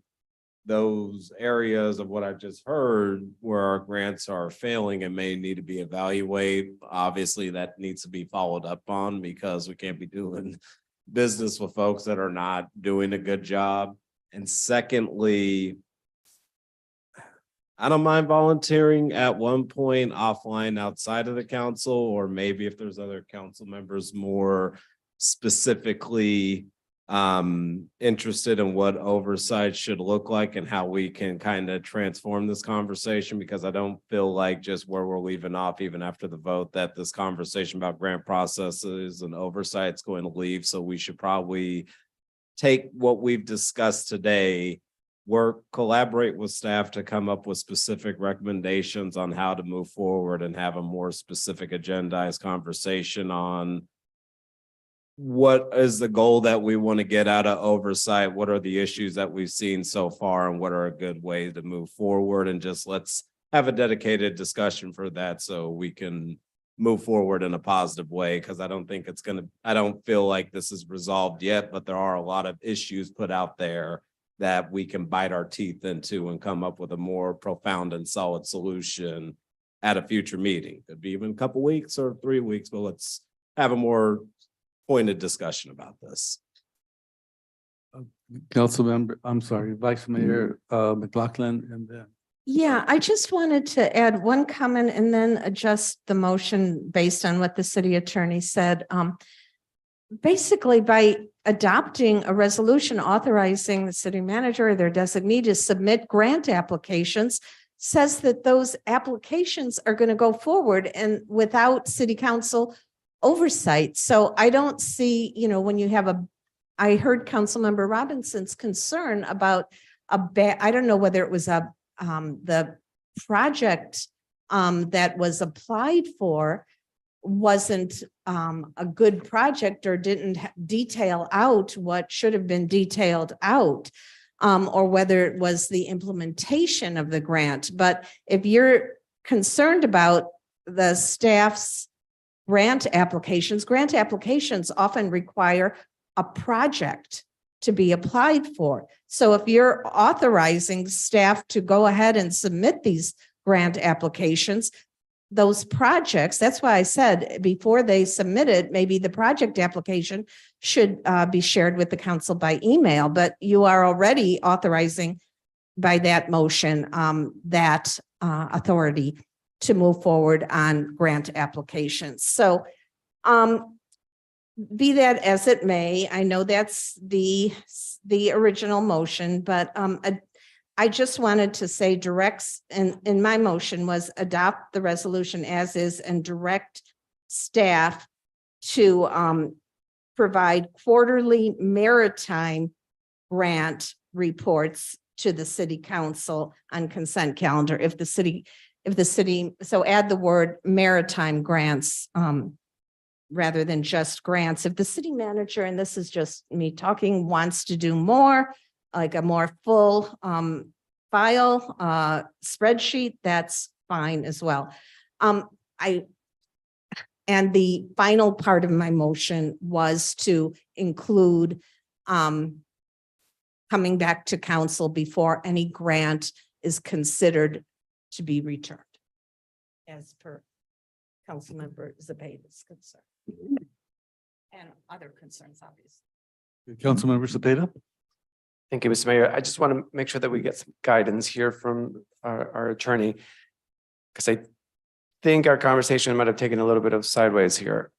those areas of what I just heard where our grants are failing and may need to be evaluated, obviously that needs to be followed up on, because we can't be doing business with folks that are not doing a good job. And secondly, I don't mind volunteering at one point offline outside of the council, or maybe if there's other council members more specifically interested in what oversight should look like and how we can kind of transform this conversation, because I don't feel like just where we're leaving off, even after the vote, that this conversation about grant processes and oversight is going to leave. So we should probably take what we've discussed today, collaborate with staff to come up with specific recommendations on how to move forward, and have a more specific agendized conversation on what is the goal that we want to get out of oversight, what are the issues that we've seen so far, and what are a good way to move forward. And just let's have a dedicated discussion for that so we can move forward in a positive way, because I don't feel like this is resolved yet, but there are a lot of issues put out there that we can bite our teeth into and come up with a more profound and solid solution at a future meeting. Could be even a couple weeks or 3 weeks, but let's have a more pointed discussion about this. Councilmember, I'm sorry, Vice Mayor McLaughlin, and then. Yeah, I just wanted to add one comment and then adjust the motion based on what the city attorney said. Basically, by adopting a resolution authorizing the city manager or their designee to submit grant applications, says that those applications are going to go forward and without city council oversight. So I don't see, when you have I heard Councilmember Robinson's concern about I don't know whether it was the project that was applied for wasn't a good project or didn't detail out what should have been detailed out, or whether it was the implementation of the grant. But if you're concerned about the staff's grant applications often require a project to be applied for. So if you're authorizing staff to go ahead and submit these grant applications, those projects, that's why I said before they submit it, maybe the project application should be shared with the council by email, but you are already authorizing by that motion that authority to move forward on grant applications. So be that as it may, I know that's the original motion, but I just wanted to say directs, and in my motion was adopt the resolution as is and direct staff to provide quarterly maritime grant reports to the city council on consent calendar. If the city, so add the word maritime grants rather than just grants. If the city manager, and this is just me talking, wants to do more, like a more full file, spreadsheet, that's fine as well. And the final part of my motion was to include coming back to council before any grant is considered to be returned, as per Councilmember Zebeda's concern. And other concerns, obviously. Councilmember Cepeda? Thank you, Mr. Mayor. I just want to make sure that we get some guidance here from our attorney. Because I think our conversation might have taken a little bit of sideways here.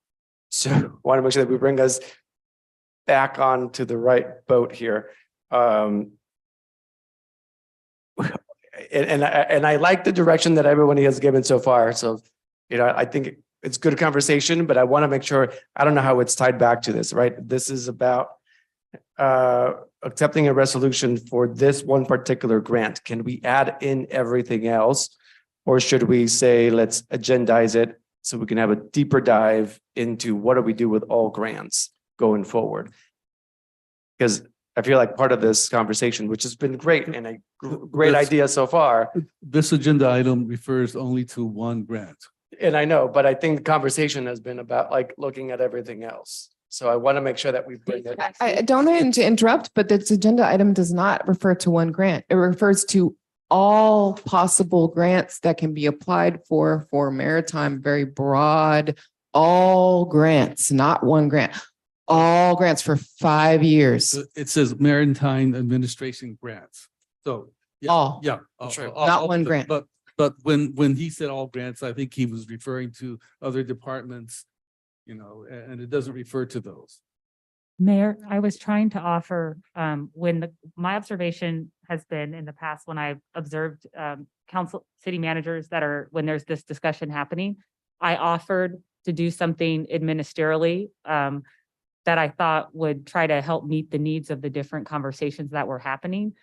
So I want to make sure that we bring us back onto the right boat here. And I like the direction that everybody has given so far. So, I think it's good conversation, but I want to make sure, I don't know how it's tied back to this, right? This is about accepting a resolution for this one particular grant. Can we add in everything else? Or should we say, let's agendize it so we can have a deeper dive into what do we do with all grants going forward? Because I feel like part of this conversation, which has been great and a great idea so far. This agenda item refers only to one grant. And I know, but I think the conversation has been about like looking at everything else. So I want to make sure that we bring it. I don't mean to interrupt, but this agenda item does not refer to one grant. It refers to all possible grants that can be applied for Maritime, very broad, all grants, not one grant, all grants for 5 years. It says Maritime Administration grants. So. Yeah, All. Yeah. Not one grant. But when he said all grants, I think he was referring to other departments, and it doesn't refer to those. Mayor, I was trying to offer, my observation has been in the past when I've observed city managers when there's this discussion happening, I offered to do something administerially that I thought would try to help meet the needs of the different conversations that were happening.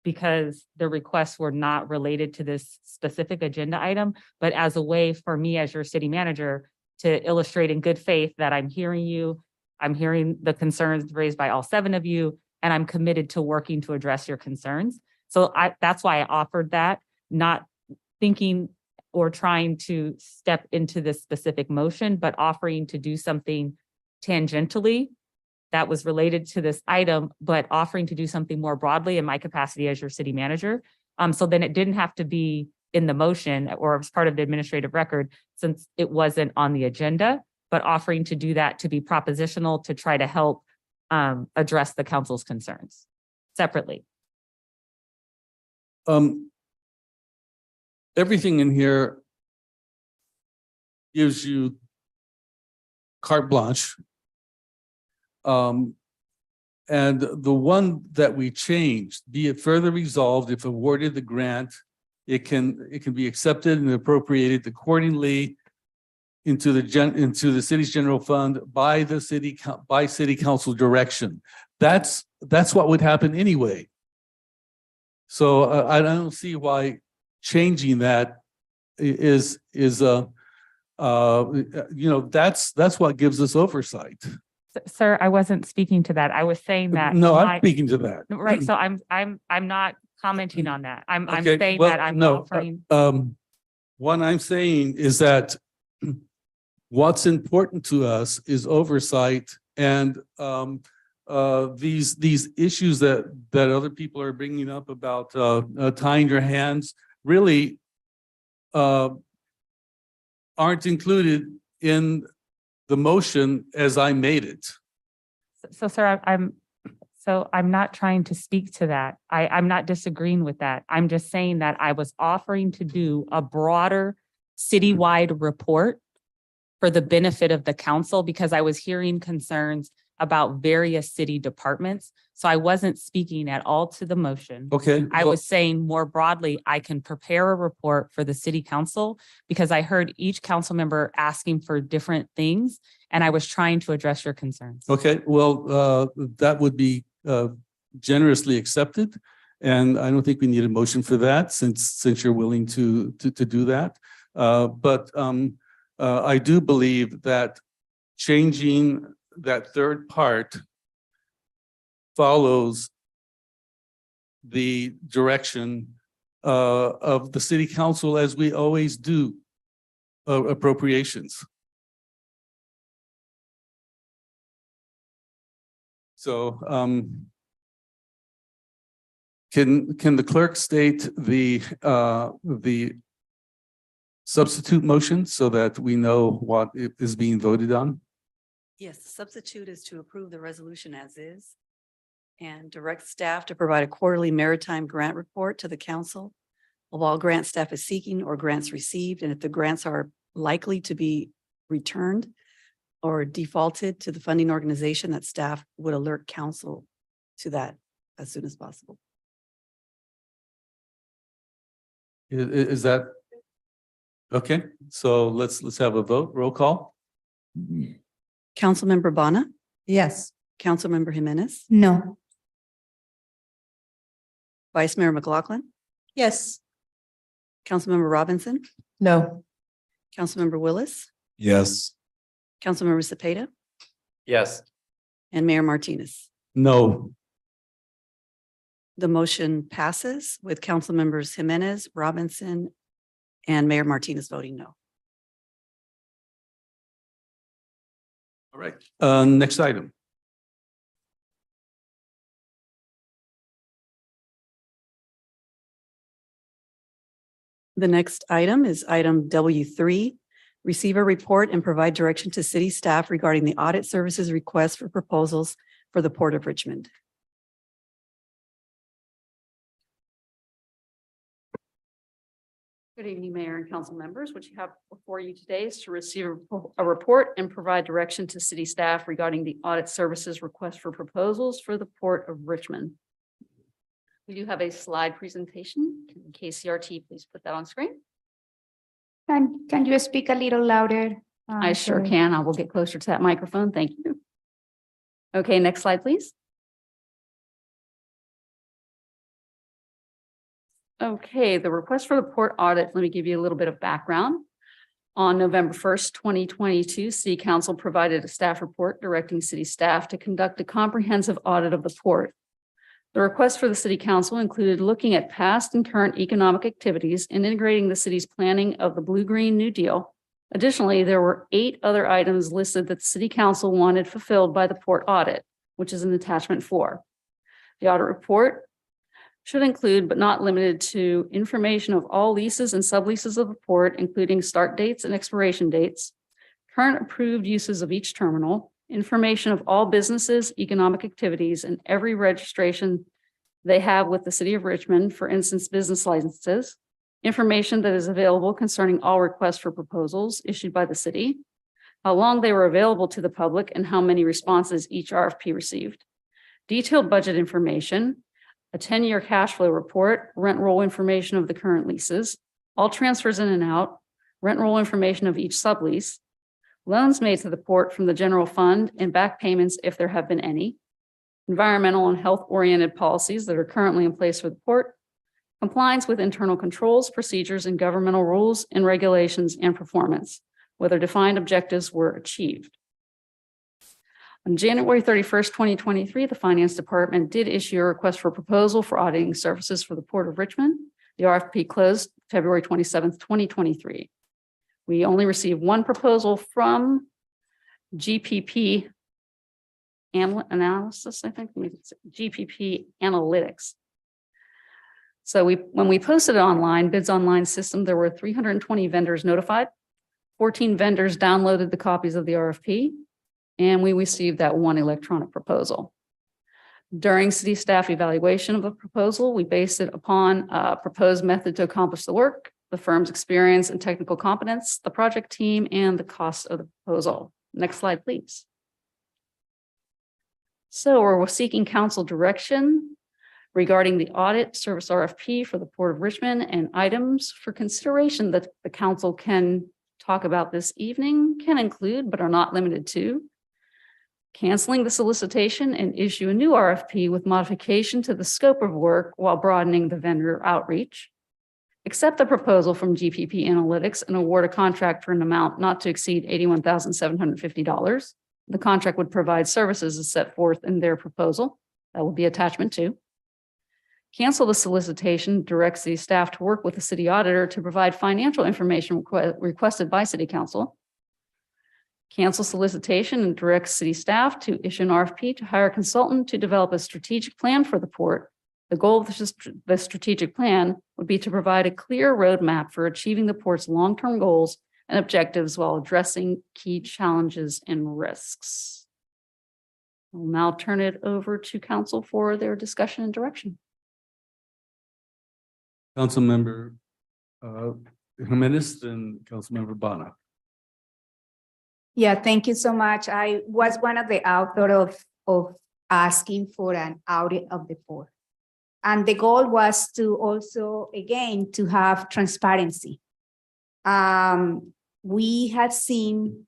Because the requests were not related to this specific agenda item, but as a way for me as your city manager to illustrate in good faith that I'm hearing you, I'm hearing the concerns raised by all 7 of you, and I'm committed to working to address your concerns. So that's why I offered that, not thinking or trying to step into this specific motion, but offering to do something tangentially that was related to this item, but offering to do something more broadly in my capacity as your city manager. So then it didn't have to be in the motion or as part of the administrative record since it wasn't on the agenda, but offering to do that to be propositional to try to help address the council's concerns separately. Everything in here gives you carte blanche. And the one that we changed, be it further resolved, if awarded the grant, it can be accepted and appropriated accordingly into the city's general fund by city council direction. That's what would happen anyway. So I don't see why changing that is that's what gives us oversight. Sir, I wasn't speaking to that. I was saying that. No, I'm speaking to that. Right. So I'm not commenting on that. I'm Okay, saying well, that I'm no, offering. What I'm saying is that what's important to us is oversight and these issues that other people are bringing up about tying your hands really aren't included in the motion as I made it. So, sir, I'm not trying to speak to that. I'm not disagreeing with that. I'm just saying that I was offering to do a broader citywide report for the benefit of the council because I was hearing concerns about various city departments. So I wasn't speaking at all to the motion. Okay. I was saying more broadly, I can prepare a report for the city council because I heard each council member asking for different things and I was trying to address your concerns. Okay, well, that would be generously accepted. And I don't think we need a motion for that since you're willing to do that. But I do believe that changing that third part follows the direction of the city council as we always do appropriations. So can the clerk state the substitute motion so that we know what is being voted on? Yes, the substitute is to approve the resolution as is and direct staff to provide a quarterly maritime grant report to the council of all grant staff is seeking or grants received, and if the grants are likely to be returned or defaulted to the funding organization, that staff would alert council to that as soon as possible. Is that? Okay, so let's have a vote. Roll call. Councilmember Banna, Yes. Councilmember Jimenez, No. Vice Mayor McLaughlin, Yes. Councilmember Robinson, No. Councilmember Willis, Yes. Councilmember Cepeda, Yes. and Mayor Martinez. No. The motion passes with council members Jimenez, Robinson, and Mayor Martinez voting no. All right, next item. The next item is item W3, receive a report and provide direction to city staff regarding the audit services request for proposals for the Port of Richmond. Good evening, Mayor and council members. What you have before you today is to receive a report and provide direction to city staff regarding the audit services request for proposals for the Port of Richmond. We do have a slide presentation. Can KCRT please put that on screen? Can you speak a little louder? I sure Sorry. can. I will get closer to that microphone. Thank you. Okay, next slide, please. Okay, the request for the port audit, let me give you a little bit of background. On November 1st, 2022, City Council provided a staff report directing city staff to conduct a comprehensive audit of the port. The request for the City Council included looking at past and current economic activities and integrating the city's planning of the Blue-Green New Deal. Additionally, there were 8 other items listed that the City Council wanted fulfilled by the port audit, which is in attachment 4. The audit report should include, but not limited to, information of all leases and subleases of the port, including start dates and expiration dates, current approved uses of each terminal, information of all businesses, economic activities, and every registration they have with the City of Richmond, for instance, business licenses, information that is available concerning all requests for proposals issued by the city, how long they were available to the public, and how many responses each RFP received, detailed budget information, a 10-year cash flow report, rent roll information of the current leases, all transfers in and out, rent roll information of each sublease, loans made to the port from the general fund and back payments if there have been any, environmental and health-oriented policies that are currently in place for the port, compliance with internal controls, procedures, and governmental rules and regulations, and performance, whether defined objectives were achieved. On January 31st, 2023, the Finance Department did issue a request for proposal for auditing services for the Port of Richmond. The RFP closed February 27th, 2023. We only received one proposal from GPP Analysis, I think, GPP Analytics. So when we posted it online, bids online system, there were 320 vendors notified. 14 vendors downloaded the copies of the RFP, and we received that one electronic proposal. During city staff evaluation of the proposal, we based it upon a proposed method to accomplish the work, the firm's experience and technical competence, the project team, and the cost of the proposal. Next slide, please. So we're seeking council direction regarding the audit service RFP for the Port of Richmond, and items for consideration that the council can talk about this evening can include, but are not limited to, canceling the solicitation and issue a new RFP with modification to the scope of work while broadening the vendor outreach, accept the proposal from GPP Analytics and award a contract for an amount not to exceed $81,750. The contract would provide services as set forth in their proposal. That will be attachment 2. Cancel the solicitation, direct city staff to work with the city auditor to provide financial information requested by city council. Cancel solicitation and direct city staff to issue an RFP to hire a consultant to develop a strategic plan for the port. The goal of the strategic plan would be to provide a clear roadmap for achieving the port's long-term goals and objectives while addressing key challenges and risks. We'll now turn it over to council for their discussion and direction. Councilmember Jimenez and Councilmember Bana. Yeah, thank you so much. I was one of the authors of asking for an audit of the port. And the goal was to also, again, to have transparency. We had seen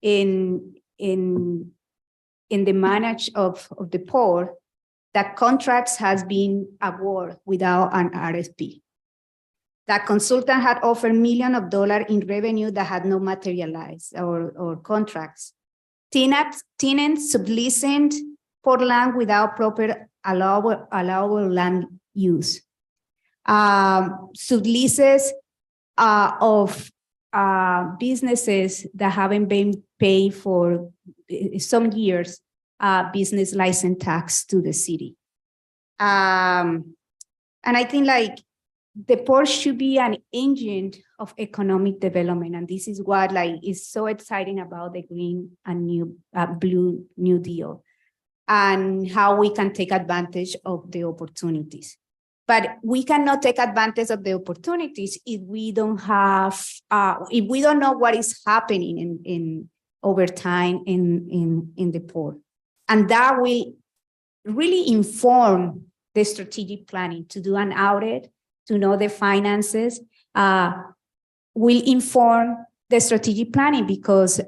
in the manage of the port that contracts has been awarded without an RFP. That consultant had offered millions of dollars in revenue that had not materialized or contracts. Tenants subleasing port land without proper allowable land use. Subleases of businesses that haven't been paid for some years, business license tax to the city. And I think like the port should be an engine of economic development. And this is what like is so exciting about the Green and Blue New Deal and how we can take advantage of the opportunities. But we cannot take advantage of the opportunities if we don't have, if we don't know what is happening in over time in the port. And that will really inform the strategic planning to do an audit, to know the finances, will inform the strategic planning because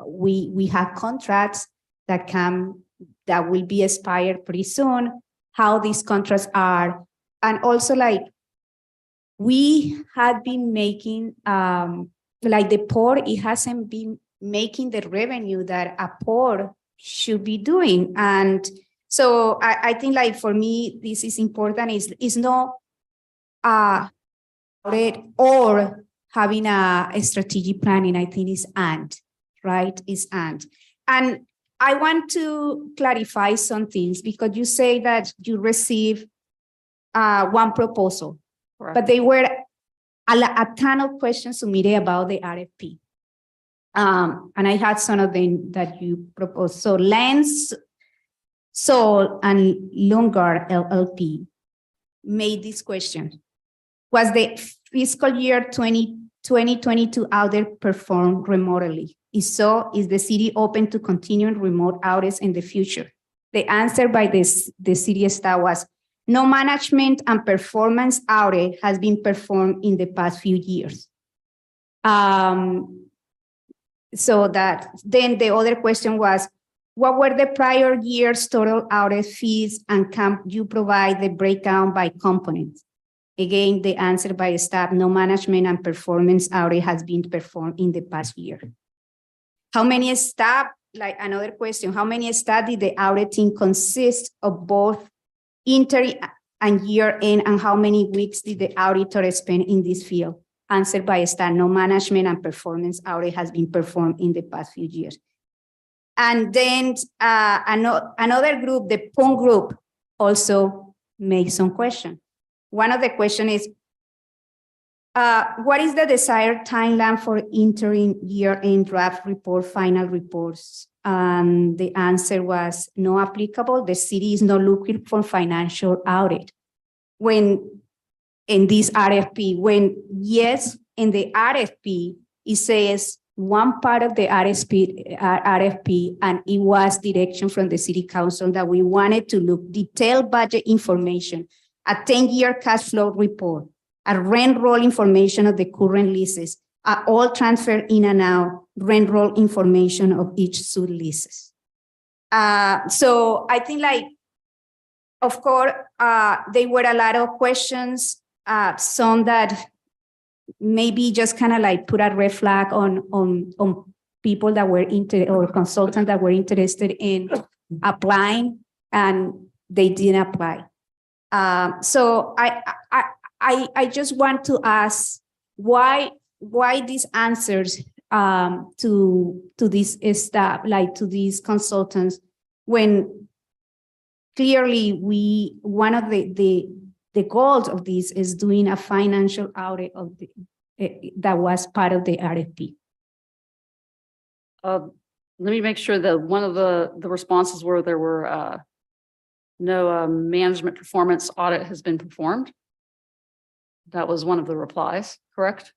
we have contracts that will be expired pretty soon, how these contracts are. And also like we had been making, like the port, it hasn't been making the revenue that a port should be doing. And so I think like for me, this is important, is not audit or having a strategic planning. I think is and, right? Is and. And I want to clarify some things because you say that you receive one proposal, Correct. but they were a ton of questions submitted about the RFP. And I had some of them that you proposed. So Lens, Sol, and Lungar LLP made this question. Was the fiscal year 2022 audit performed remotely? If so, is the city open to continuing remote audits in the future? The answer by the city staff was, no management and performance audit has been performed in the past few years. So that then the other question was, what were the prior year's total audit fees, and can you provide the breakdown by components? Again, the answer by staff, no management and performance audit has been performed in the past year. How many staff, like another question, how many staff did the audit team consist of both interim and year-end, and how many weeks did the auditor spend in this field? Answered by staff, no management and performance audit has been performed in the past few years. And then another group, the PON group, also made some questions. One of the questions is, what is the desired timeline for interim year-end draft report, final reports? The answer was no applicable. The city is not looking for financial audit. When in this RFP, when yes, in the RFP, it says one part of the RFP, and it was direction from the city council that we wanted to look detailed budget information, a 10-year cash flow report, a rent roll information of the current leases, all transfer in and out, rent roll information of each suite leases. So I think like, of course, there were a lot of questions, some that maybe just kind of like put a red flag on people that were or consultants that were interested in applying, and they didn't apply. So I just want to ask why these answers to this staff, like to these consultants, when clearly one of the goals of this is doing a financial audit of that was part of the RFP. Let me make sure that one of the responses were there were no management performance audit has been performed. That was one of the replies, correct?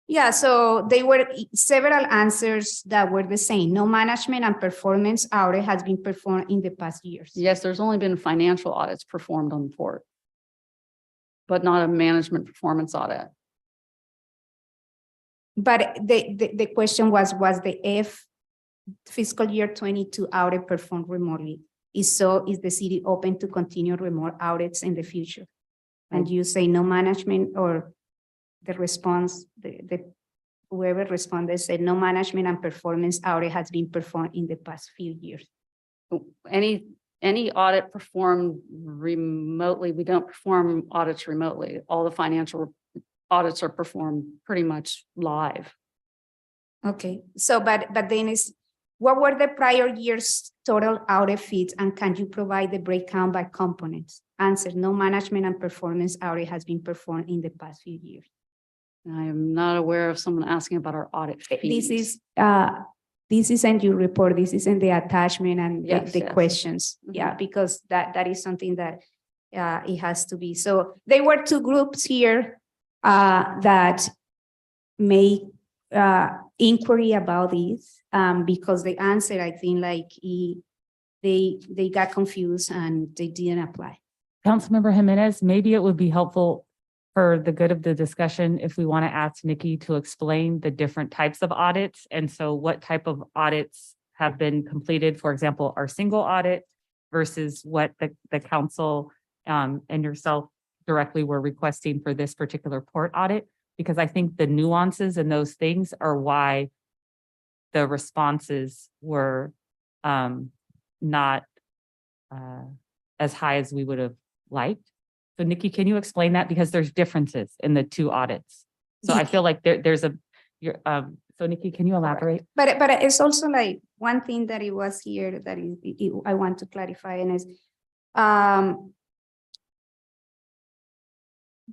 Yeah, so they were several answers that were the same. No management and performance audit has been performed in the past years. Yes, there's only been financial audits performed on the port, but not a management performance audit. But the question was the F fiscal year 22 audit performed remotely? Is the city open to continue remote audits in the future? And you say no management, or the response, whoever responded said no management and performance audit has been performed in the past few years. Any audit performed remotely, we don't perform audits remotely. All the financial audits are performed pretty much live. Okay, so but then what were the prior year's total audit fees, and can you provide the breakdown by components? Answer: no management and performance audit has been performed in the past few years. I am not aware of someone asking about our audit fees. This is in your report. This is in the attachment and Yes, the yes. questions. Yeah, because that is something that it has to be. So there were two groups here that make inquiry about this because the answer, I think, like they got confused and they didn't apply. Councilmember Jimenez, maybe it would be helpful for the good of the discussion if we want to ask Nikki to explain the different types of audits. And so what type of audits have been completed, for example, our single audit versus what the council and yourself directly were requesting for this particular port audit, because I think the nuances in those things are why the responses were not as high as we would have liked. So Nikki, can you explain that? Because there's differences in the two audits. So I feel like there's a, so Nikki, can you elaborate? But it's also like one thing that it was here that I want to clarify, and is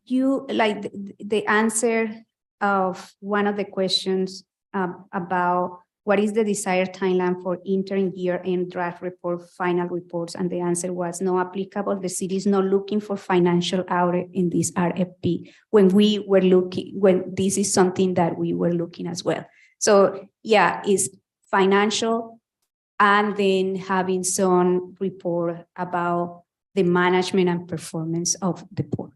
you like the answer of one of the questions about what is the desired timeline for interim year-end draft report, final reports, and the answer was no applicable. The city is not looking for financial audit in this RFP when this is something that we were looking as well. So yeah, it's financial, and then having some report about the management and performance of the port.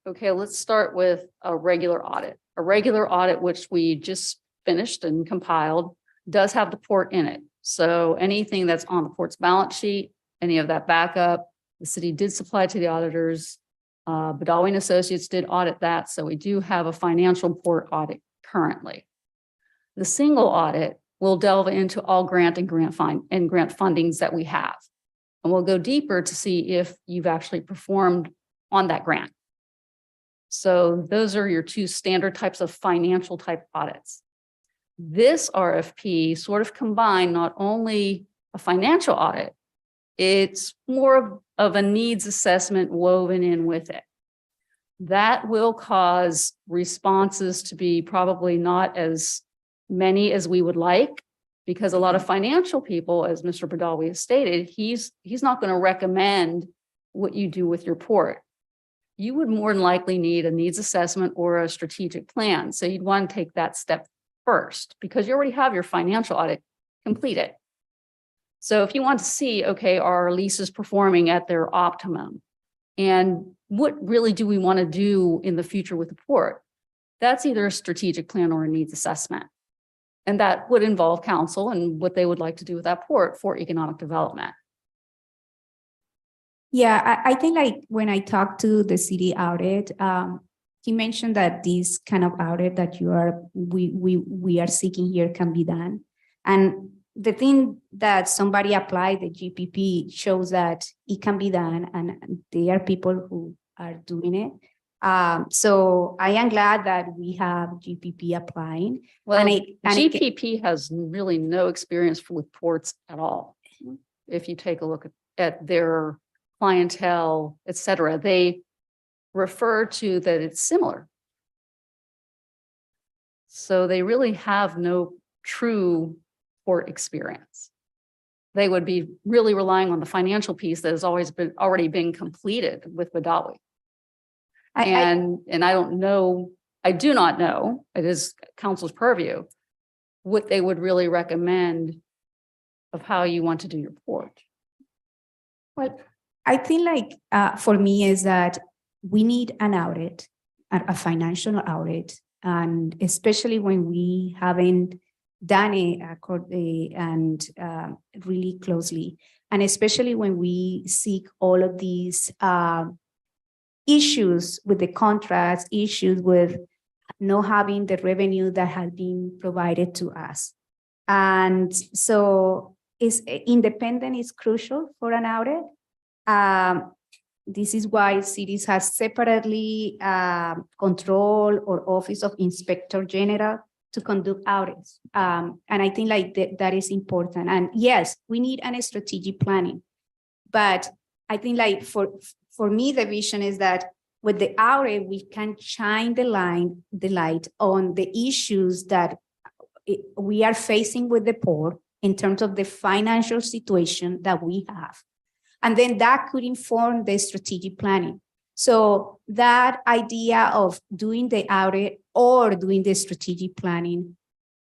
Okay, let's start with a regular audit. A regular audit, which we just finished and compiled, does have the port in it. So anything that's on the port's balance sheet, any of that backup, the city did supply to the auditors. Badawi and Associates did audit that. So we do have a financial port audit currently. The single audit will delve into all grant and grant fundings that we have. And we'll go deeper to see if you've actually performed on that grant. So those are your two standard types of financial type audits. This RFP sort of combined not only a financial audit, it's more of a needs assessment woven in with it. That will cause responses to be probably not as many as we would like, because a lot of financial people, as Mr. Badawi has stated, he's not going to recommend what you do with your port. You would more than likely need a needs assessment or a strategic plan. So you'd want to take that step first, because you already have your financial audit completed. So if you want to see, okay, are our leases performing at their optimum? And what really do we want to do in the future with the port? That's either a strategic plan or a needs assessment. And that would involve council and what they would like to do with that port for economic development. Yeah, I think like when I talked to the city audit, he mentioned that this kind of audit that we are seeking here can be done. And the thing that somebody applied, the GPP, shows that it can be done, and there are people who are doing it. So I am glad that we have GPP applying. Well, and it GPP has really no experience with ports at all. If you take a look at their clientele, et cetera, they refer to that it's similar. So they really have no true port experience. They would be really relying on the financial piece that has already been completed with Badawi. And I don't know, I do not know, it is council's purview, what they would really recommend of how you want to do your port. Well, I think for me is that we need an audit, a financial audit, and especially when we haven't done it and really closely, and especially when we seek all of these issues with the contracts, issues with not having the revenue that has been provided to us. And so independent is crucial for an audit. This is why cities have separately control or Office of Inspector General to conduct audits. And I think that is important. And yes, we need a strategic planning. But I think for me, the vision is that with the audit, we can shine the light on the issues that we are facing with the port in terms of the financial situation that we have. And then that could inform the strategic planning. So that idea of doing the audit or doing the strategic planning,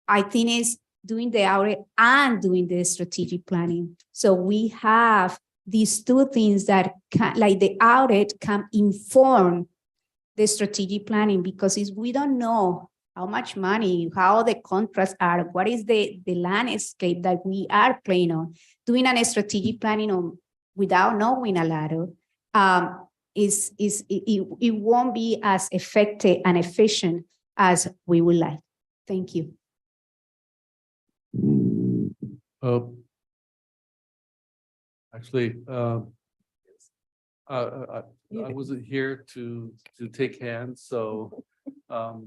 I think is doing the audit and doing the strategic planning. So we have these two things that can, like the audit can inform the strategic planning, because if we don't know how much money, how the contracts are, what is the landscape that we are playing on, doing a strategic planning on without knowing a lot of, it won't be as effective and efficient as we would like. Thank you. Actually, I wasn't here to take hands, so okay,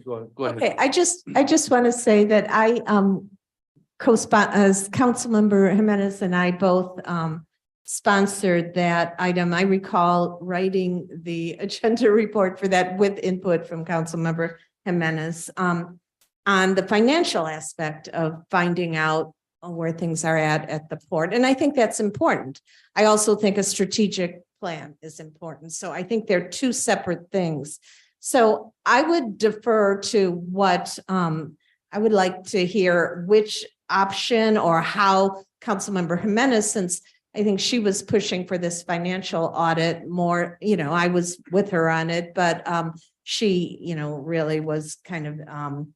go ahead. Okay, I just want to say that I as Councilmember Jimenez and I both sponsored that item. I recall writing the agenda report for that with input from Councilmember Jimenez on the financial aspect of finding out where things are at the port. And I think that's important. I also think a strategic plan is important. So I think they're two separate things. So I would defer to what I would like to hear which option or how Councilmember Jimenez, since I think she was pushing for this financial audit more, I was with her on it, but she, really was kind of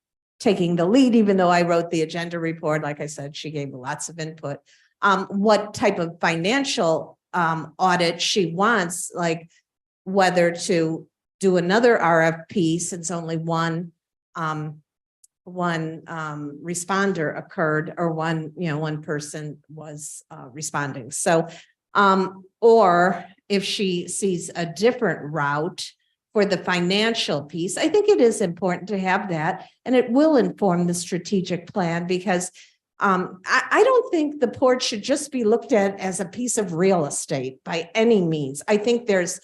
taking the lead, even though I wrote the agenda report. Like I said, she gave lots of input. What type of financial audit she wants, like whether to do another RFP since only one responder occurred, or one person was responding. So, or if she sees a different route for the financial piece, I think it is important to have that, and it will inform the strategic plan, because I don't think the port should just be looked at as a piece of real estate by any means. I think there's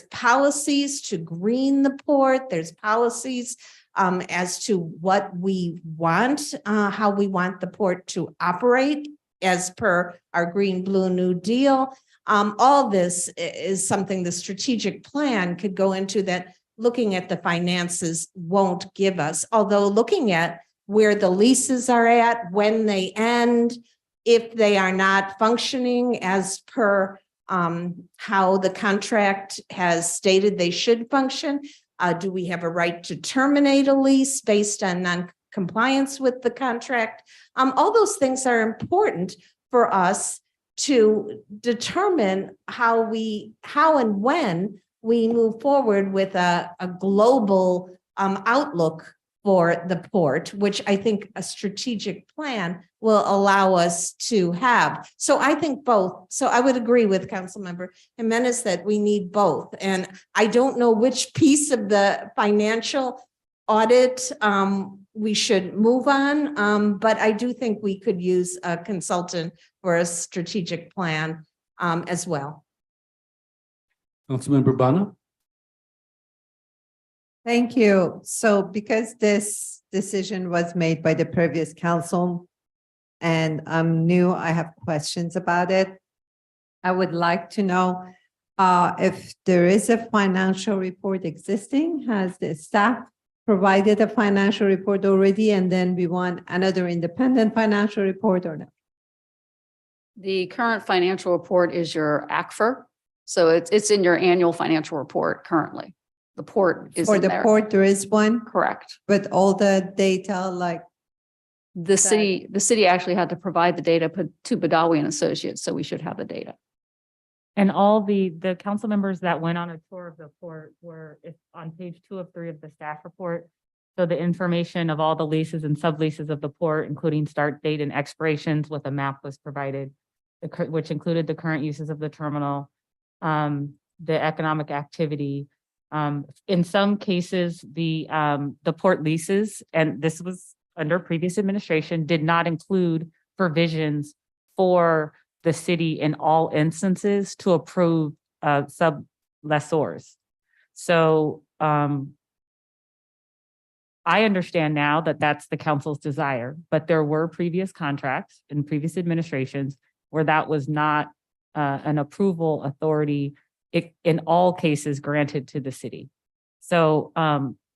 policies to green the port. There's policies as to what we want, how we want the port to operate as per our Green Blue New Deal. All this is something the strategic plan could go into, that looking at the finances won't give us, although looking at where the leases are at, when they end, if they are not functioning as per how the contract has stated they should function. Do we have a right to terminate a lease based on non-compliance with the contract? All those things are important for us to determine how and when we move forward with a global outlook for the port, which I think a strategic plan will allow us to have. So I think both. So I would agree with Councilmember Jimenez that we need both. And I don't know which piece of the financial audit we should move on, but I do think we could use a consultant for a strategic plan as well. Councilmember Bana? Thank you. So because this decision was made by the previous council and I'm new, I have questions about it. I would like to know if there is a financial report existing, has the staff provided a financial report already, and then we want another independent financial report or no? The current financial report is your ACFR. So it's in your annual financial report currently. The port is For in the there. port, there is one, Correct. but all the data like The city actually had to provide the data to Badawi and Associates, so we should have the data. And all the council members that went on a tour of the port were on page 2 of 3 of the staff report. So the information of all the leases and subleases of the port, including start date and expirations with a map was provided, which included the current uses of the terminal, the economic activity. In some cases, the port leases, and this was under previous administration, did not include provisions for the city in all instances to approve sub lessors. So I understand now that that's the council's desire, but there were previous contracts in previous administrations where that was not an approval authority in all cases granted to the city. So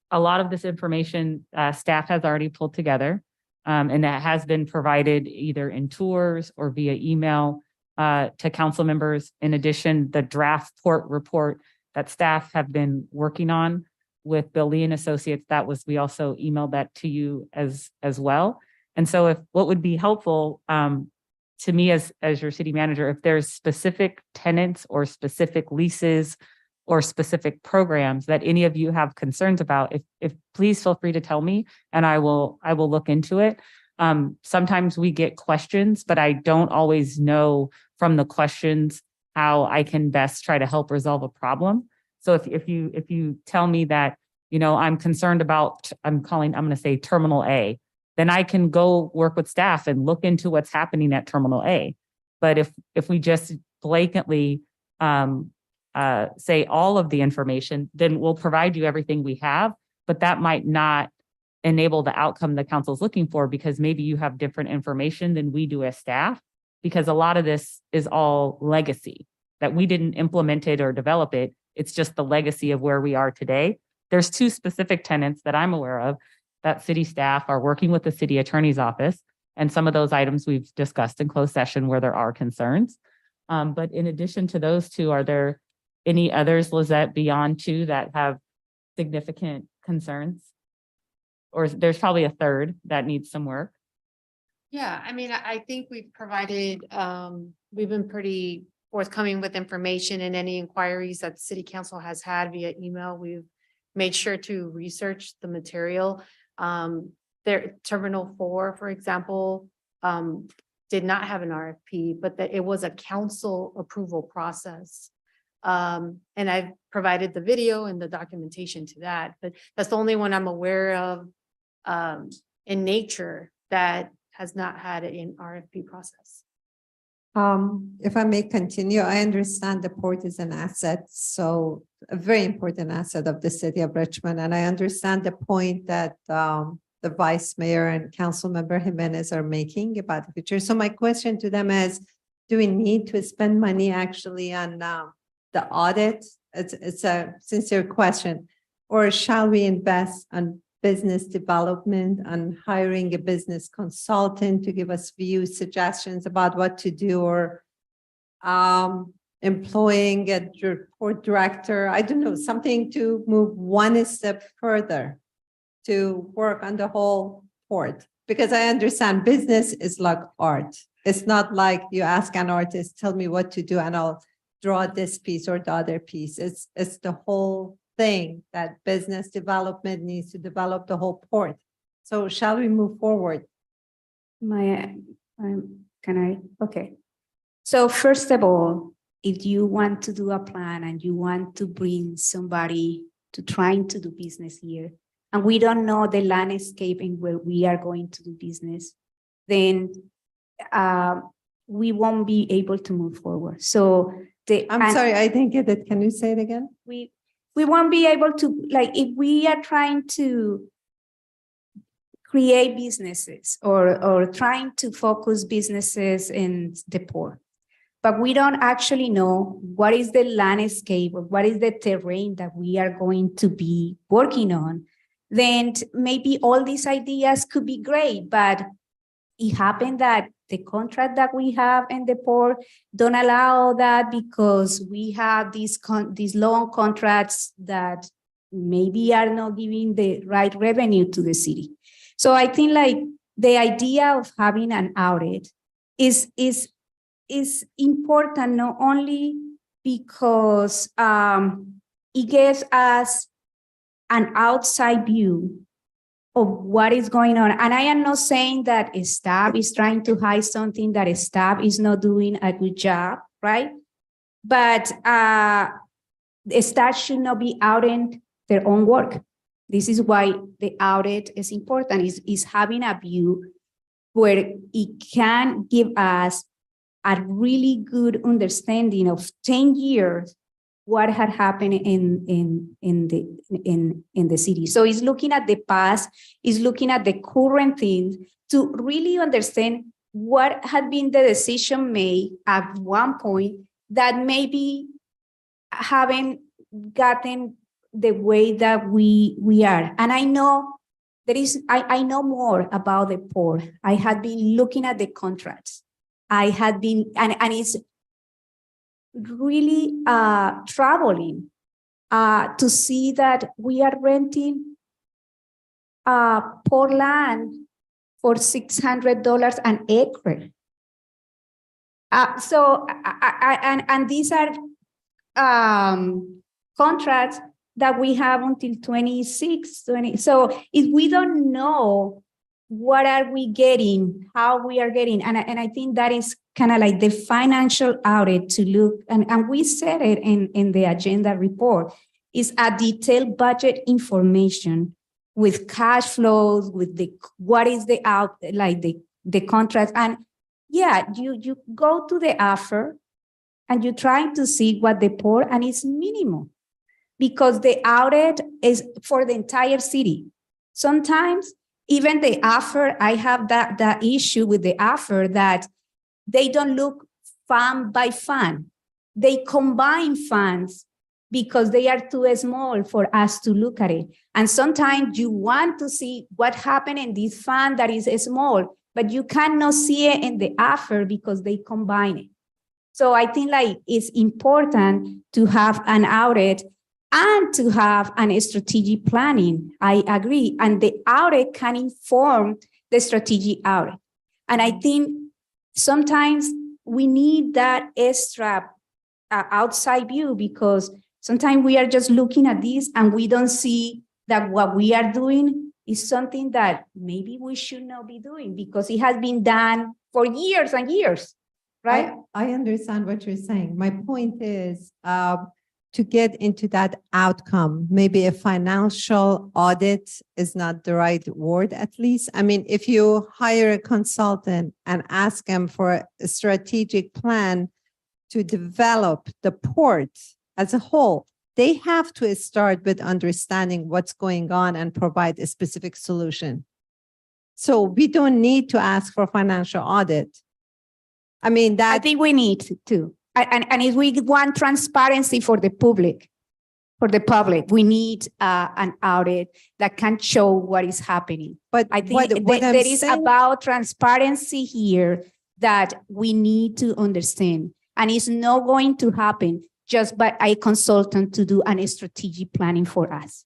a lot of this information staff has already pulled together, and that has been provided either in tours or via email to council members. In addition, the draft port report that staff have been working on with Bill Lee and Associates, we also emailed that to you as well. And so what would be helpful to me as your city manager, if there's specific tenants or specific leases or specific programs that any of you have concerns about, if please feel free to tell me and I will look into it. Sometimes we get questions, but I don't always know from the questions how I can best try to help resolve a problem. So if you tell me that, I'm concerned about, I'm going to say Terminal A, then I can go work with staff and look into what's happening at Terminal A. But if we just blatantly say all of the information, then we'll provide you everything we have, but that might not enable the outcome the council's looking for, because maybe you have different information than we do as staff, because a lot of this is all legacy, that we didn't implement it or develop it. It's just the legacy of where we are today. There's 2 specific tenants that I'm aware of that city staff are working with the city attorney's office. And some of those items we've discussed in closed session where there are concerns. But in addition to those 2, are there any others, Lizette, beyond 2 that have significant concerns? Or there's probably a third that needs some work? Yeah, I mean, I think we've provided, we've been pretty forthcoming with information, and any inquiries that the city council has had via email, we've made sure to research the material. Terminal 4, for example, did not have an RFP, but that it was a council approval process. And I've provided the video and the documentation to that, but that's the only one I'm aware of in nature that has not had an RFP process. If I may continue, I understand the port is an asset, so a very important asset of the city of Richmond. And I understand the point that the vice mayor and council member Jimenez are making about the future. So my question to them is, do we need to spend money actually on the audit? It's a sincere question. Or shall we invest on business development, on hiring a business consultant to give us suggestions about what to do, or employing a port director? I don't know, something to move one step further to work on the whole port. Because I understand business is like art. It's not like you ask an artist, tell me what to do and I'll draw this piece or the other piece. It's the whole thing that business development needs to develop the whole port. So shall we move forward? Can I? Okay. So first of all, if you want to do a plan and you want to bring somebody to trying to do business here, and we don't know the landscape in where we are going to do business, then we won't be able to move forward. So I'm sorry, I didn't get it. Can you say it again? we won't be able to, like, if we are trying to create businesses or trying to focus businesses in the port, but we don't actually know what is the landscape or what is the terrain that we are going to be working on, then maybe all these ideas could be great, but it happened that the contract that we have in the port don't allow that because we have these long contracts that maybe are not giving the right revenue to the city. So I think like the idea of having an audit is important not only because it gives us an outside view of what is going on. And I am not saying that a staff is trying to hide something, that a staff is not doing a good job, right? But the staff should not be auditing their own work. This is why the audit is important, is having a view where it can give us a really good understanding of 10 years what had happened in the city. So it's looking at the past, it's looking at the current things to really understand what had been the decision made at one point that maybe haven't gotten the way that we are. And I know I know more about the port. I had been looking at the contracts. I had been, and it's really troubling to see that we are renting port land for $600 an acre. And these are contracts that we have until 26, 20. So if we don't know what are we getting, how we are getting, and I think that is kind of like the financial audit to look, and we said it in the agenda report, is a detailed budget information with cash flows, with what is the the contract. And yeah, you go to the offer and you try to see what the port, and it's minimal because the audit is for the entire city. Sometimes even the offer, I have that issue with the offer that they don't look fund by fund. They combine funds because they are too small for us to look at it. And sometimes you want to see what happened in this fund that is small, but you cannot see it in the offer because they combine it. So I think like it's important to have an audit and to have an strategic planning. I agree. And the audit can inform the strategic audit. And I think sometimes we need that extra outside view because sometimes we are just looking at this and we don't see that what we are doing is something that maybe we should not be doing because it has been done for years and years, right? I understand what you're saying. My point is to get into that outcome, maybe a financial audit is not the right word, at least. I mean, if you hire a consultant and ask them for a strategic plan to develop the port as a whole, they have to start with understanding what's going on and provide a specific solution. So we don't need to ask for financial audit. I mean, I think we need to. And if we want transparency for the public, we need an audit that can show what is happening. But I think there is about transparency here that we need to understand. And it's not going to happen just by a consultant to do a strategic planning for us.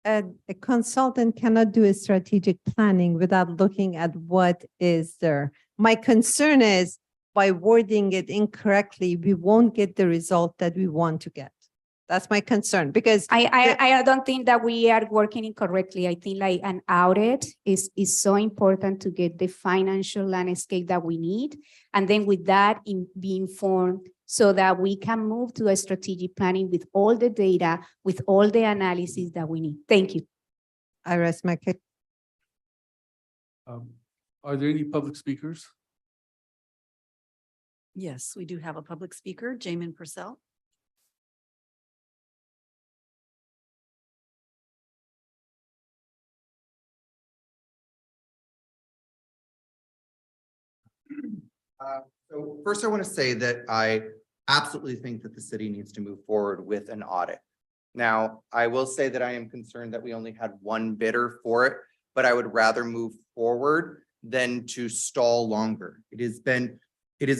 A consultant cannot do a strategic planning without looking at what is there. My concern is by wording it incorrectly, we won't get the result that we want to get. That's my concern because I don't think that we are working incorrectly. I think like an audit is so important to get the financial landscape that we need. And then with that, be informed so that we can move to a strategic planning with all the data, with all the analysis that we need. Thank you. I rest my case. Are there any public speakers? Yes, we do have a public speaker, Jamin Purcell. So first, I want to say that I absolutely think that the city needs to move forward with an audit. Now, I will say that I am concerned that we only had one bidder for it, but I would rather move forward than to stall longer. It is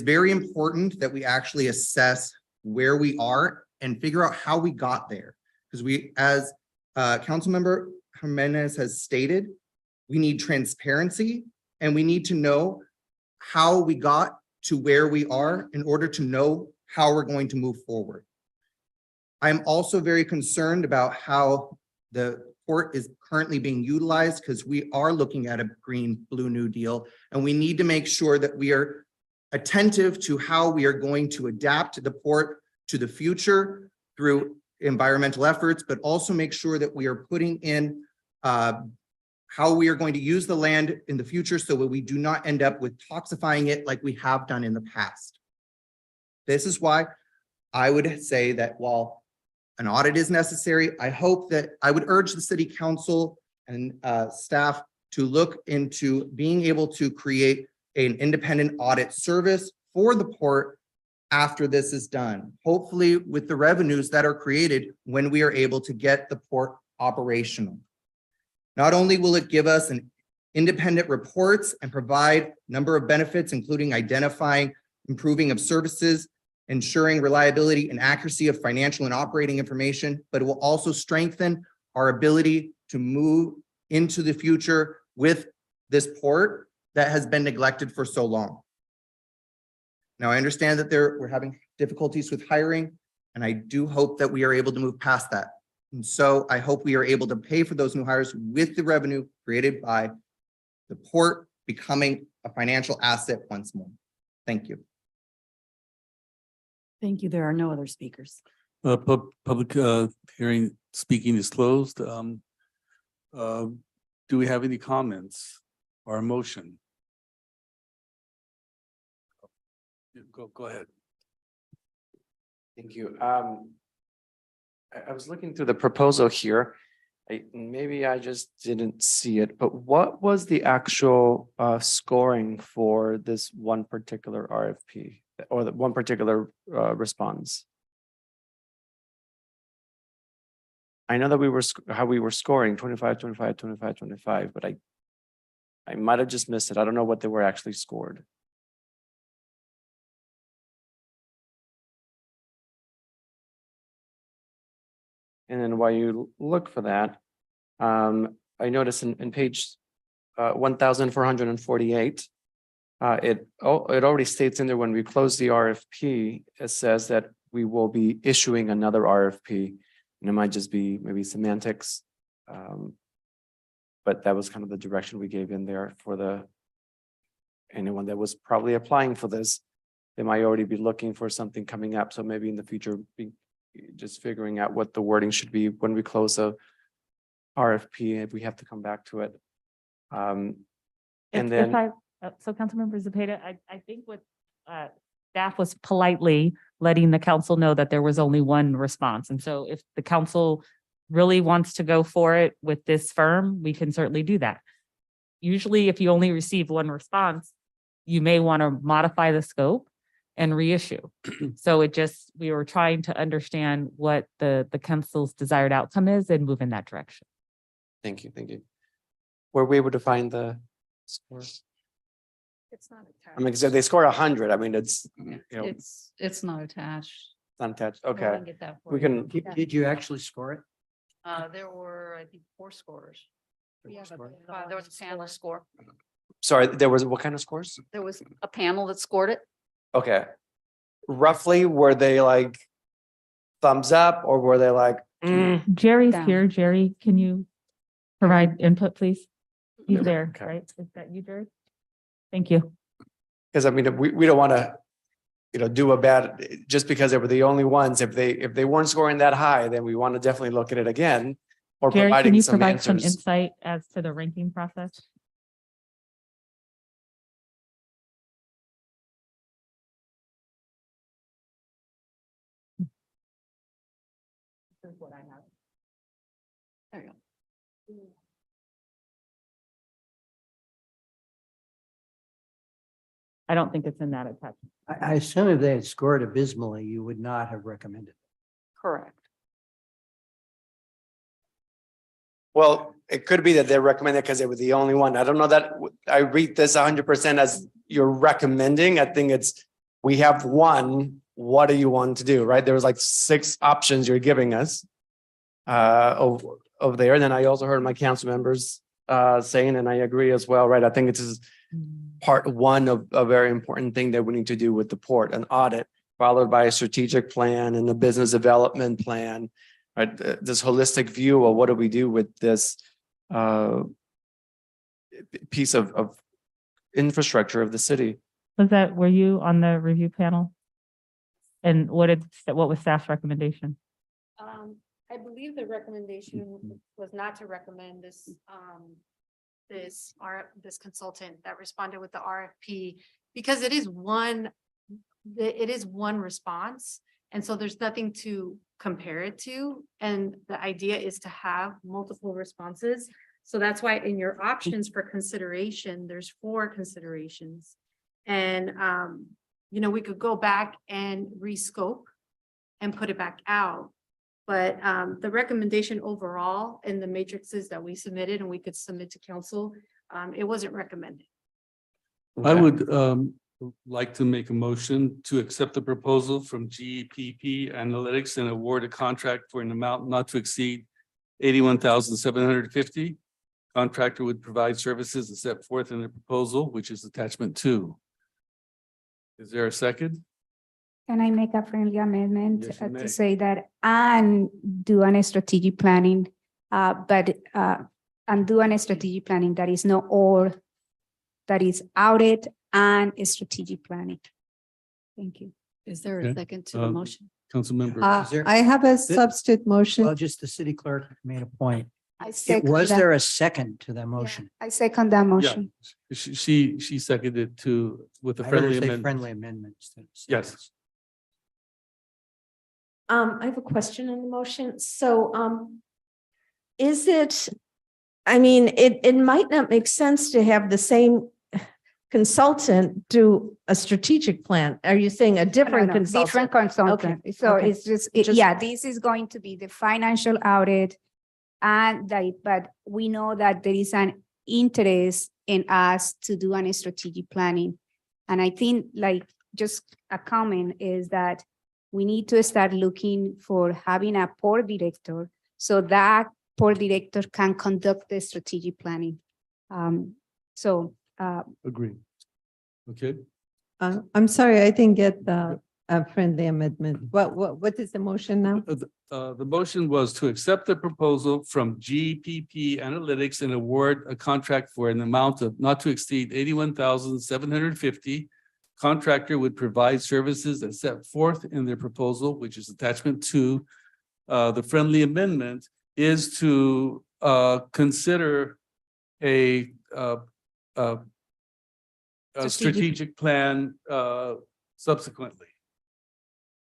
very important that we actually assess where we are and figure out how we got there. Because we, as Councilmember Jimenez has stated, we need transparency and we need to know how we got to where we are in order to know how we're going to move forward. I'm also very concerned about how the port is currently being utilized because we are looking at a green blue new deal and we need to make sure that we are attentive to how we are going to adapt the port to the future through environmental efforts, but also make sure that we are putting in how we are going to use the land in the future so that we do not end up with toxifying it like we have done in the past. This is why I would say that while an audit is necessary, I would urge the city council and staff to look into being able to create an independent audit service for the port after this is done, hopefully with the revenues that are created when we are able to get the port operational. Not only will it give us an independent reports and provide a number of benefits, including identifying, improving of services, ensuring reliability and accuracy of financial and operating information, but it will also strengthen our ability to move into the future with this port that has been neglected for so long. Now, I understand that we're having difficulties with hiring, and I do hope that we are able to move past that. And so I hope we are able to pay for those new hires with the revenue created by the port becoming a financial asset once more. Thank you. Thank you. There are no other speakers. Public hearing speaking is closed. Do we have any comments or a motion? Go ahead. Thank you. I was looking through the proposal here. Maybe I just didn't see it, but what was the actual scoring for this one particular RFP or the one particular response? I know that how we were scoring 25, 25, 25, 25, but I might have just missed it. I don't know what they were actually scored. And then while you look for that, I noticed in page 1448, it already states in there when we close the RFP, it says that we will be issuing another RFP, and it might just be maybe semantics. But that was kind of the direction we gave in there for anyone that was probably applying for this. They might already be looking for something coming up. So maybe in the future, just figuring out what the wording should be when we close a RFP, if we have to come back to it. And then. So Councilmember Zepeda, I think what staff was politely letting the council know that there was only one response. And so if the council really wants to go for it with this firm, we can certainly do that. Usually, if you only receive one response, you may want to modify the scope and reissue. So we were trying to understand what the council's desired outcome is and move in that direction. Thank you. Were we able to find the scores? It's not attached. I mean, because they score 100. I mean, it's It's not attached. not attached. I Okay, can get that for we you. can. Did you actually score it? There were, I think, 4 scorers. Yeah, There was a panel score. Sorry, there was what kind of scores? There was a panel that scored it. Okay. Roughly, were they like thumbs up, or were they like, Jerry's Down. here. Jerry, can you provide input, please? He's there, Okay. right? Is that you, Jerry? Thank you. because I mean, we don't want to, do a bad, just because they were the only ones. If they weren't scoring that high, then we want to definitely look at it again. Or Jerry, can providing you some provide some answers. insight as to the ranking process? This is what I have. There you go. I don't think it's in that attachment. I assume if they had scored abysmally, you would not have recommended. Correct. Well, it could be that they recommend it because they were the only one. I don't know that I read this 100% as you're recommending. I think it's, we have one, what do you want to do, right? There was like 6 options you're giving us over there. And then I also heard my council members saying, and I agree as well, right? I think it's part one of a very important thing that we need to do with the port, an audit, followed by a strategic plan and a business development plan. Right, this holistic view of what do we do with this piece of infrastructure of the city. Were you on the review panel? And what was staff's recommendation? I believe the recommendation was not to recommend this, this consultant that responded with the RFP, because it is one response. And so there's nothing to compare it to. And the idea is to have multiple responses. So that's why in your options for consideration, there's 4 considerations. And, we could go back and rescope and put it back out. But the recommendation overall in the matrices that we submitted and we could submit to council, it wasn't recommended. I would like to make a motion to accept the proposal from GEPP Analytics and award a contract for an amount not to exceed 81,750. Contractor would provide services as set forth in the proposal, which is attachment 2. Is there a second? Can I make a friendly amendment Yes, you may. to say that and do a strategic planning, but and do a strategic planning that is not all, that is audit and strategic planning. Thank you. Is there Okay. a second to the motion? Councilmember. Is there- I have a substitute Well, motion. just the city clerk made a point. I second Was that. there a second to that motion? I second that motion. She seconded with a I heard her friendly say amendment. friendly amendments. Yes. I have a question on the motion. So, is it, I mean, it might not make sense to have the same consultant do a strategic plan. Are you saying a different consultant? Different consultant. Okay, So okay. it's just, Just- yeah, this is going to be the financial audit. And but we know that there is an interest in us to do a strategic planning. And I think just a comment is that we need to start looking for having a port director so that port director can conduct the strategic planning. Agree. Okay. I'm sorry, I didn't get the friendly amendment. What is the motion now? The motion was to accept the proposal from GPP Analytics and award a contract for an amount of not to exceed 81,750. Contractor would provide services as set forth in their proposal, which is attachment 2. The friendly amendment is to consider a strategic plan subsequently.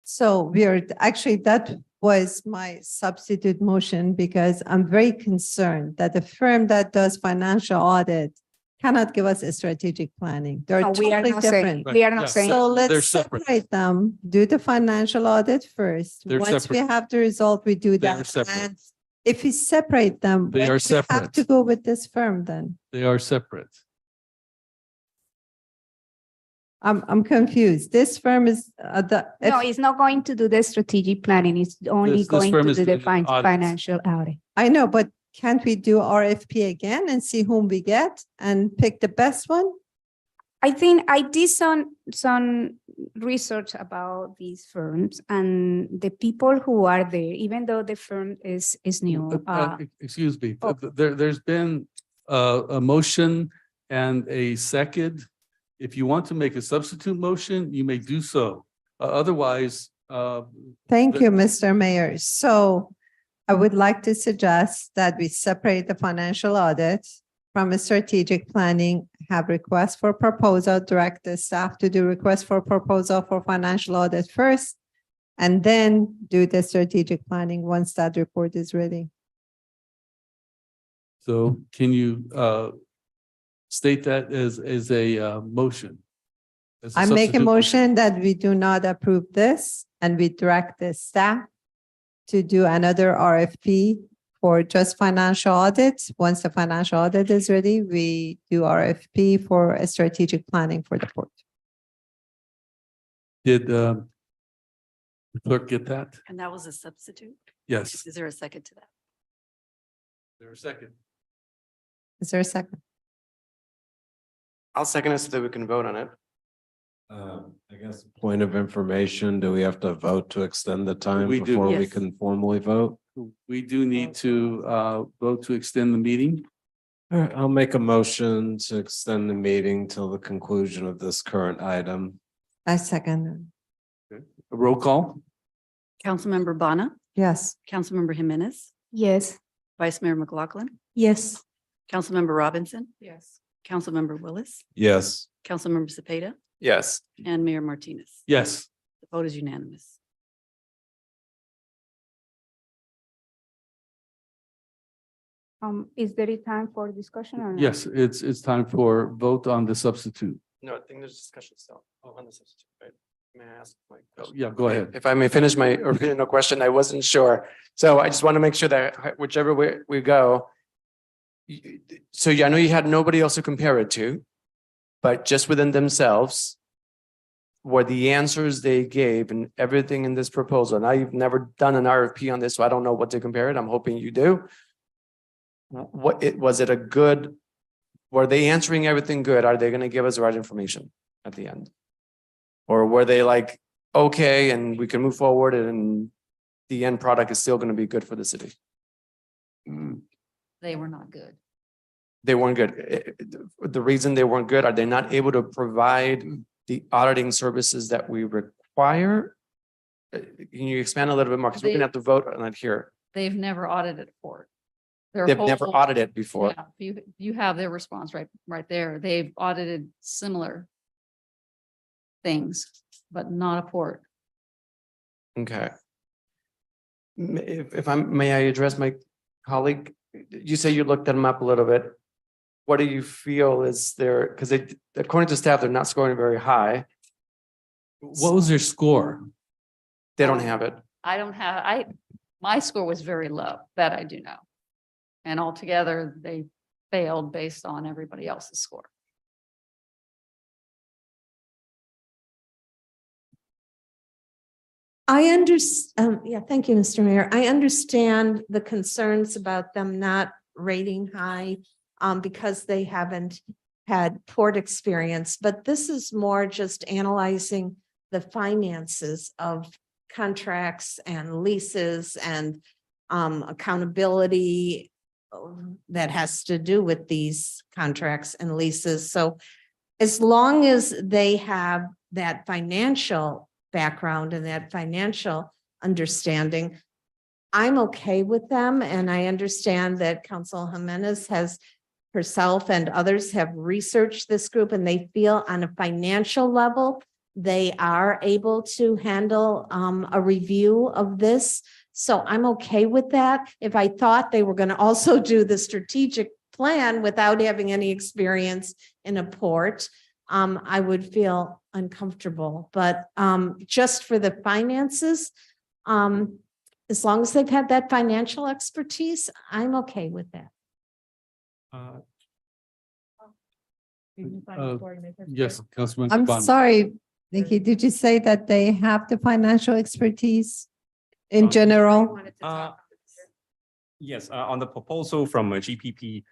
So that was my substitute motion because I'm very concerned that the firm that does financial audit cannot give us a strategic planning. They're No, we are totally not saying, different. we are not Yeah. saying. So They're let's separate. separate them, do the financial audit first. They're Once we separate. have the result, we do They're that. separate. And if we separate them, They why are do we have separate. to go with this firm then. They are separate. I'm confused. This firm is No, it's not going to do the strategic planning. It's only This going firm to is do the doing audits. financial audit. I know, but can't we do RFP again and see whom we get and pick the best one? I think I did some research about these firms and the people who are there, even though the firm is new. Excuse me, oh. there's been a motion and a second. If you want to make a substitute motion, you may do so. Otherwise, Thank The- you, Mr. Mayor. So I would like to suggest that we separate the financial audit from a strategic planning, have request for proposal, direct the staff to do request for proposal for financial audit first, and then do the strategic planning once that report is ready. so can you state that as a motion? As a I make a substitute motion that we do not approve this and we direct the staff to do another RFP for just financial audits. Once the financial audit is ready, we do RFP for a strategic planning for the port. Did the clerk get that? And that was a substitute? Yes. Is there a second to that? There a second? Is there a second? I'll second it so that we can vote on it. I guess point of information, do we have to vote to extend the time We do. before we Yes. can formally vote? We do need to vote to extend the meeting. All right, I'll make a motion to extend the meeting till the conclusion of this current item. I second. A roll call? Councilmember Banna, Yes. Councilmember Jimenez, Yes. Vice Mayor McLaughlin, Yes. Councilmember Robinson, Yes. Councilmember Willis, Yes. Councilmember Cepeda, Yes. and Mayor Martinez. Yes. The vote is unanimous. Is there a time for discussion or not? Yes, it's time for vote on the substitute. No, I think there's discussion still. Oh, on the substitute, right? May I ask my question? Yeah, go ahead. If I may finish my original question, I wasn't sure. So I just want to make sure that whichever way we go. So I know you had nobody else to compare it to, but just within themselves, were the answers they gave and everything in this proposal. Now you've never done an RFP on this, so I don't know what to compare it. I'm hoping you do. Was it a good, were they answering everything good? Are they going to give us the right information at the end? Or were they like, okay, and we can move forward and the end product is still going to be good for the city? They were not good. They weren't good. The reason they weren't good, are they not able to provide the auditing services that we require? Can you expand a little bit more? Because we're going to have to vote on it here. They've never audited a port. They've never audited before. Yeah, you have their response right there. They've audited similar things, but not a port. Okay. May I address my colleague? You say you looked them up a little bit. What do you feel is there, because according to staff, they're not scoring very high. What was their score? They don't have it. I don't have, my score was very low, that I do know. And altogether, they failed based on everybody else's score. I understand, yeah, thank you, Mr. Mayor. I understand the concerns about them not rating high because they haven't had port experience, but this is more just analyzing the finances of contracts and leases and accountability that has to do with these contracts and leases. So as long as they have that financial background and that financial understanding, I'm okay with them. And I understand that Council Jimenez has herself and others have researched this group and they feel on a financial level, they are able to handle a review of this. So I'm okay with that. If I thought they were going to also do the strategic plan without having any experience in a port, I would feel uncomfortable. But just for the finances, as long as they've had that financial expertise, I'm okay with that. Yes, Councilman. I'm Bond. sorry, Nikki, did you say that they have the financial expertise in general? Yes, on the proposal from GPP,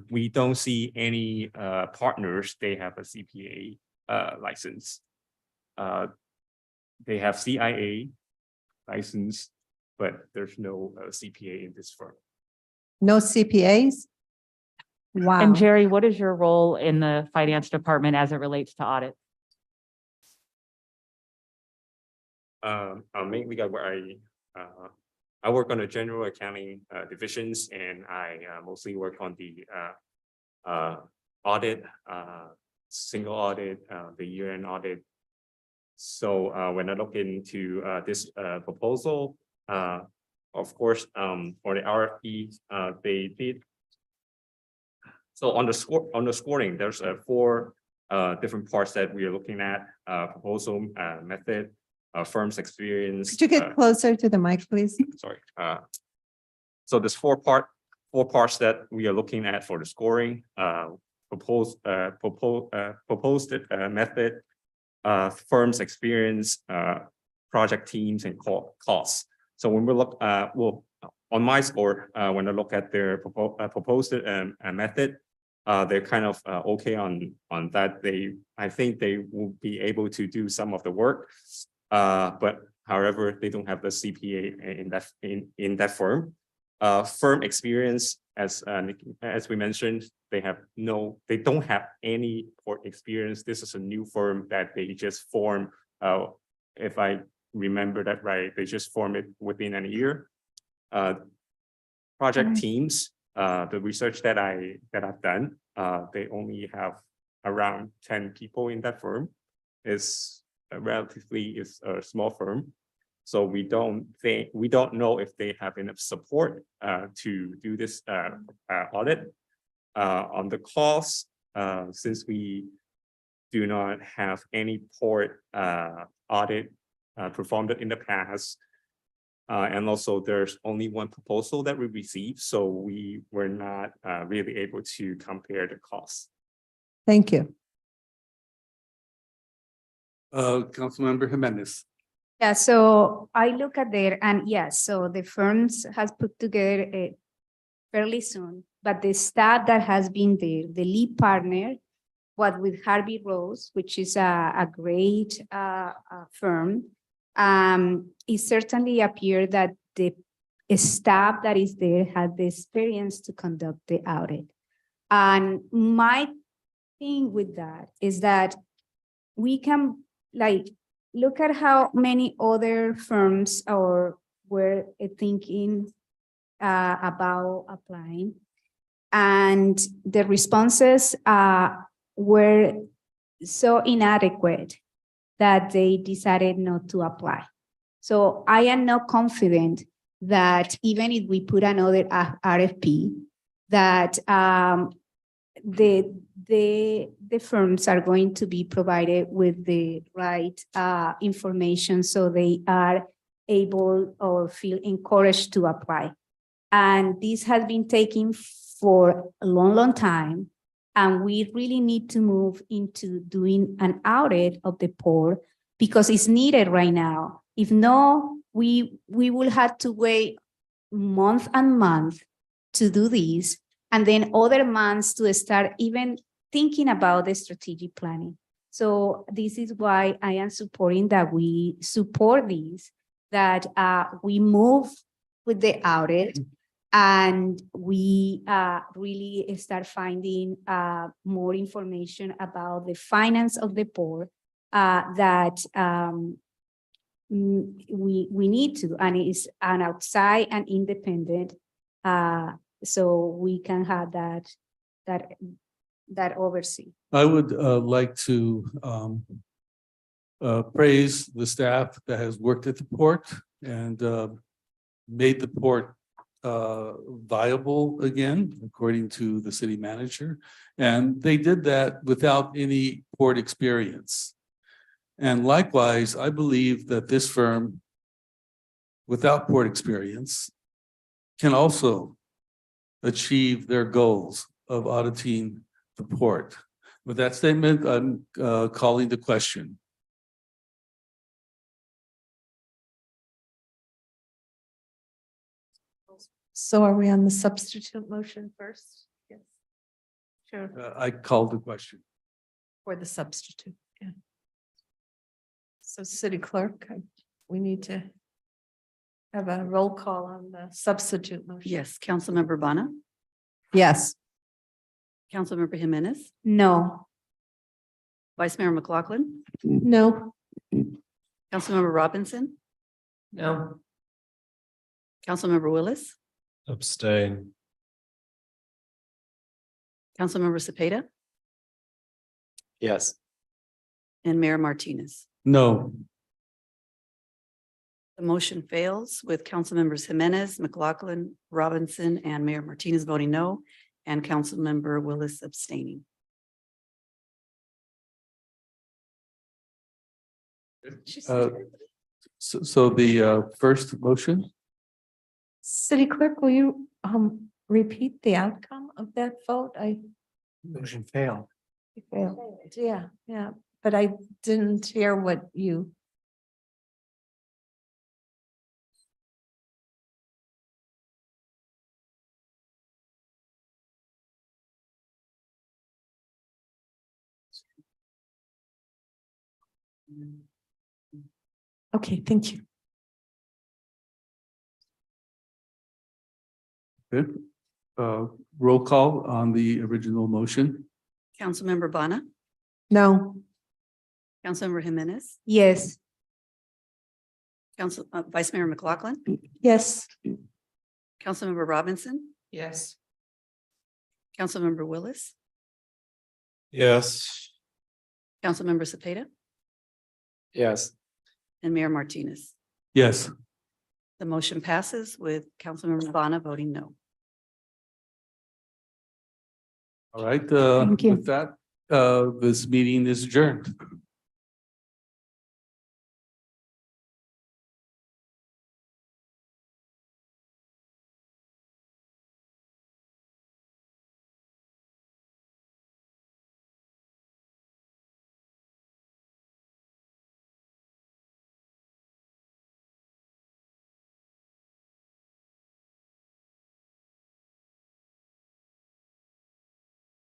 we don't see any partners, they have a CPA license. they have CIA license, but there's no CPA in this firm. No CPAs? Wow. And Jerry, what is your role in the finance department as it relates to audit? Mainly I work on the general accounting divisions, and I mostly work on the audit, single audit, the year-end audit. So when I look into this proposal, of course, for the RFP, they did. So on the scoring, there's 4 different parts that we are looking at: proposal method, firm's experience. Could you get closer to the mic, please? Sorry. So there's 4 parts that we are looking at for the scoring: proposed method, firm's experience, project teams, and costs. So when we look, well, on my score, when I look at their proposed method, they're kind of okay on that. I think they will be able to do some of the work, but however, they don't have the CPA in that firm. Firm experience, as we mentioned, they don't have any port experience. This is a new firm that they just formed. If I remember that right, they just formed it within a year. Project teams, the research that I've done, they only have around 10 people in that firm. It's a small firm. So we don't know if they have enough support to do this audit. On the cost, since we do not have any port audit performed in the past, and also there's only one proposal that we received, so we were not really able to compare the costs. Thank you. Councilmember Jimenez. Yeah, so I look at there, and yes, so the firms has put together fairly soon, but the staff that has been there, the lead partner, what with Harvey Rose, which is a great firm, it certainly appeared that the staff that is there had the experience to conduct the audit. And my thing with that is that we can look at how many other firms were thinking about applying, and the responses were so inadequate that they decided not to apply. So I am not confident that even if we put another RFP, that the firms are going to be provided with the right information so they are able or feel encouraged to apply. And this has been taking for a long time. And we really need to move into doing an audit of the port because it's needed right now. If no, we will have to wait month and month to do this, and then other months to start even thinking about the strategic planning. So this is why I am supporting that we support these, that we move with the audit and we really start finding more information about the finance of the port that we need to, and it's an outside and independent, so we can have that oversee. I would like to praise the staff that has worked at the port and made the port viable again, according to the city manager. And they did that without any port experience. And likewise, I believe that this firm, without port experience, can also achieve their goals of auditing the port. With that statement, I'm calling the question. So are we on the substitute motion first? Yes. Sure. I called the question. For the substitute. Yeah. So city clerk, we need to have a roll call on the substitute motion. Yes, Councilmember Bana, Yes. Councilmember Jimenez, No. Vice Mayor McLaughlin, No. Councilmember Robinson, No. Councilmember Willis, Abstain. Councilmember Cepeda, Yes. and Mayor Martinez. No. The motion fails with Councilmembers Jimenez, McLaughlin, Robinson, and Mayor Martinez voting no, and Councilmember Willis abstaining. So the first motion, City clerk, will you repeat the outcome of that vote? Motion failed. Yeah, but I didn't hear what you. Okay, thank you. good. Roll call on the original motion. Councilmember Bana, No. Councilmember Jimenez, Yes. Vice Mayor McLaughlin, Yes. Councilmember Robinson, Yes. Councilmember Willis, Yes. Councilmember Cepeda, Yes. and Mayor Martinez. Yes. The motion passes with Councilmember Bana voting no. All right, Thank you. with that, this meeting is adjourned.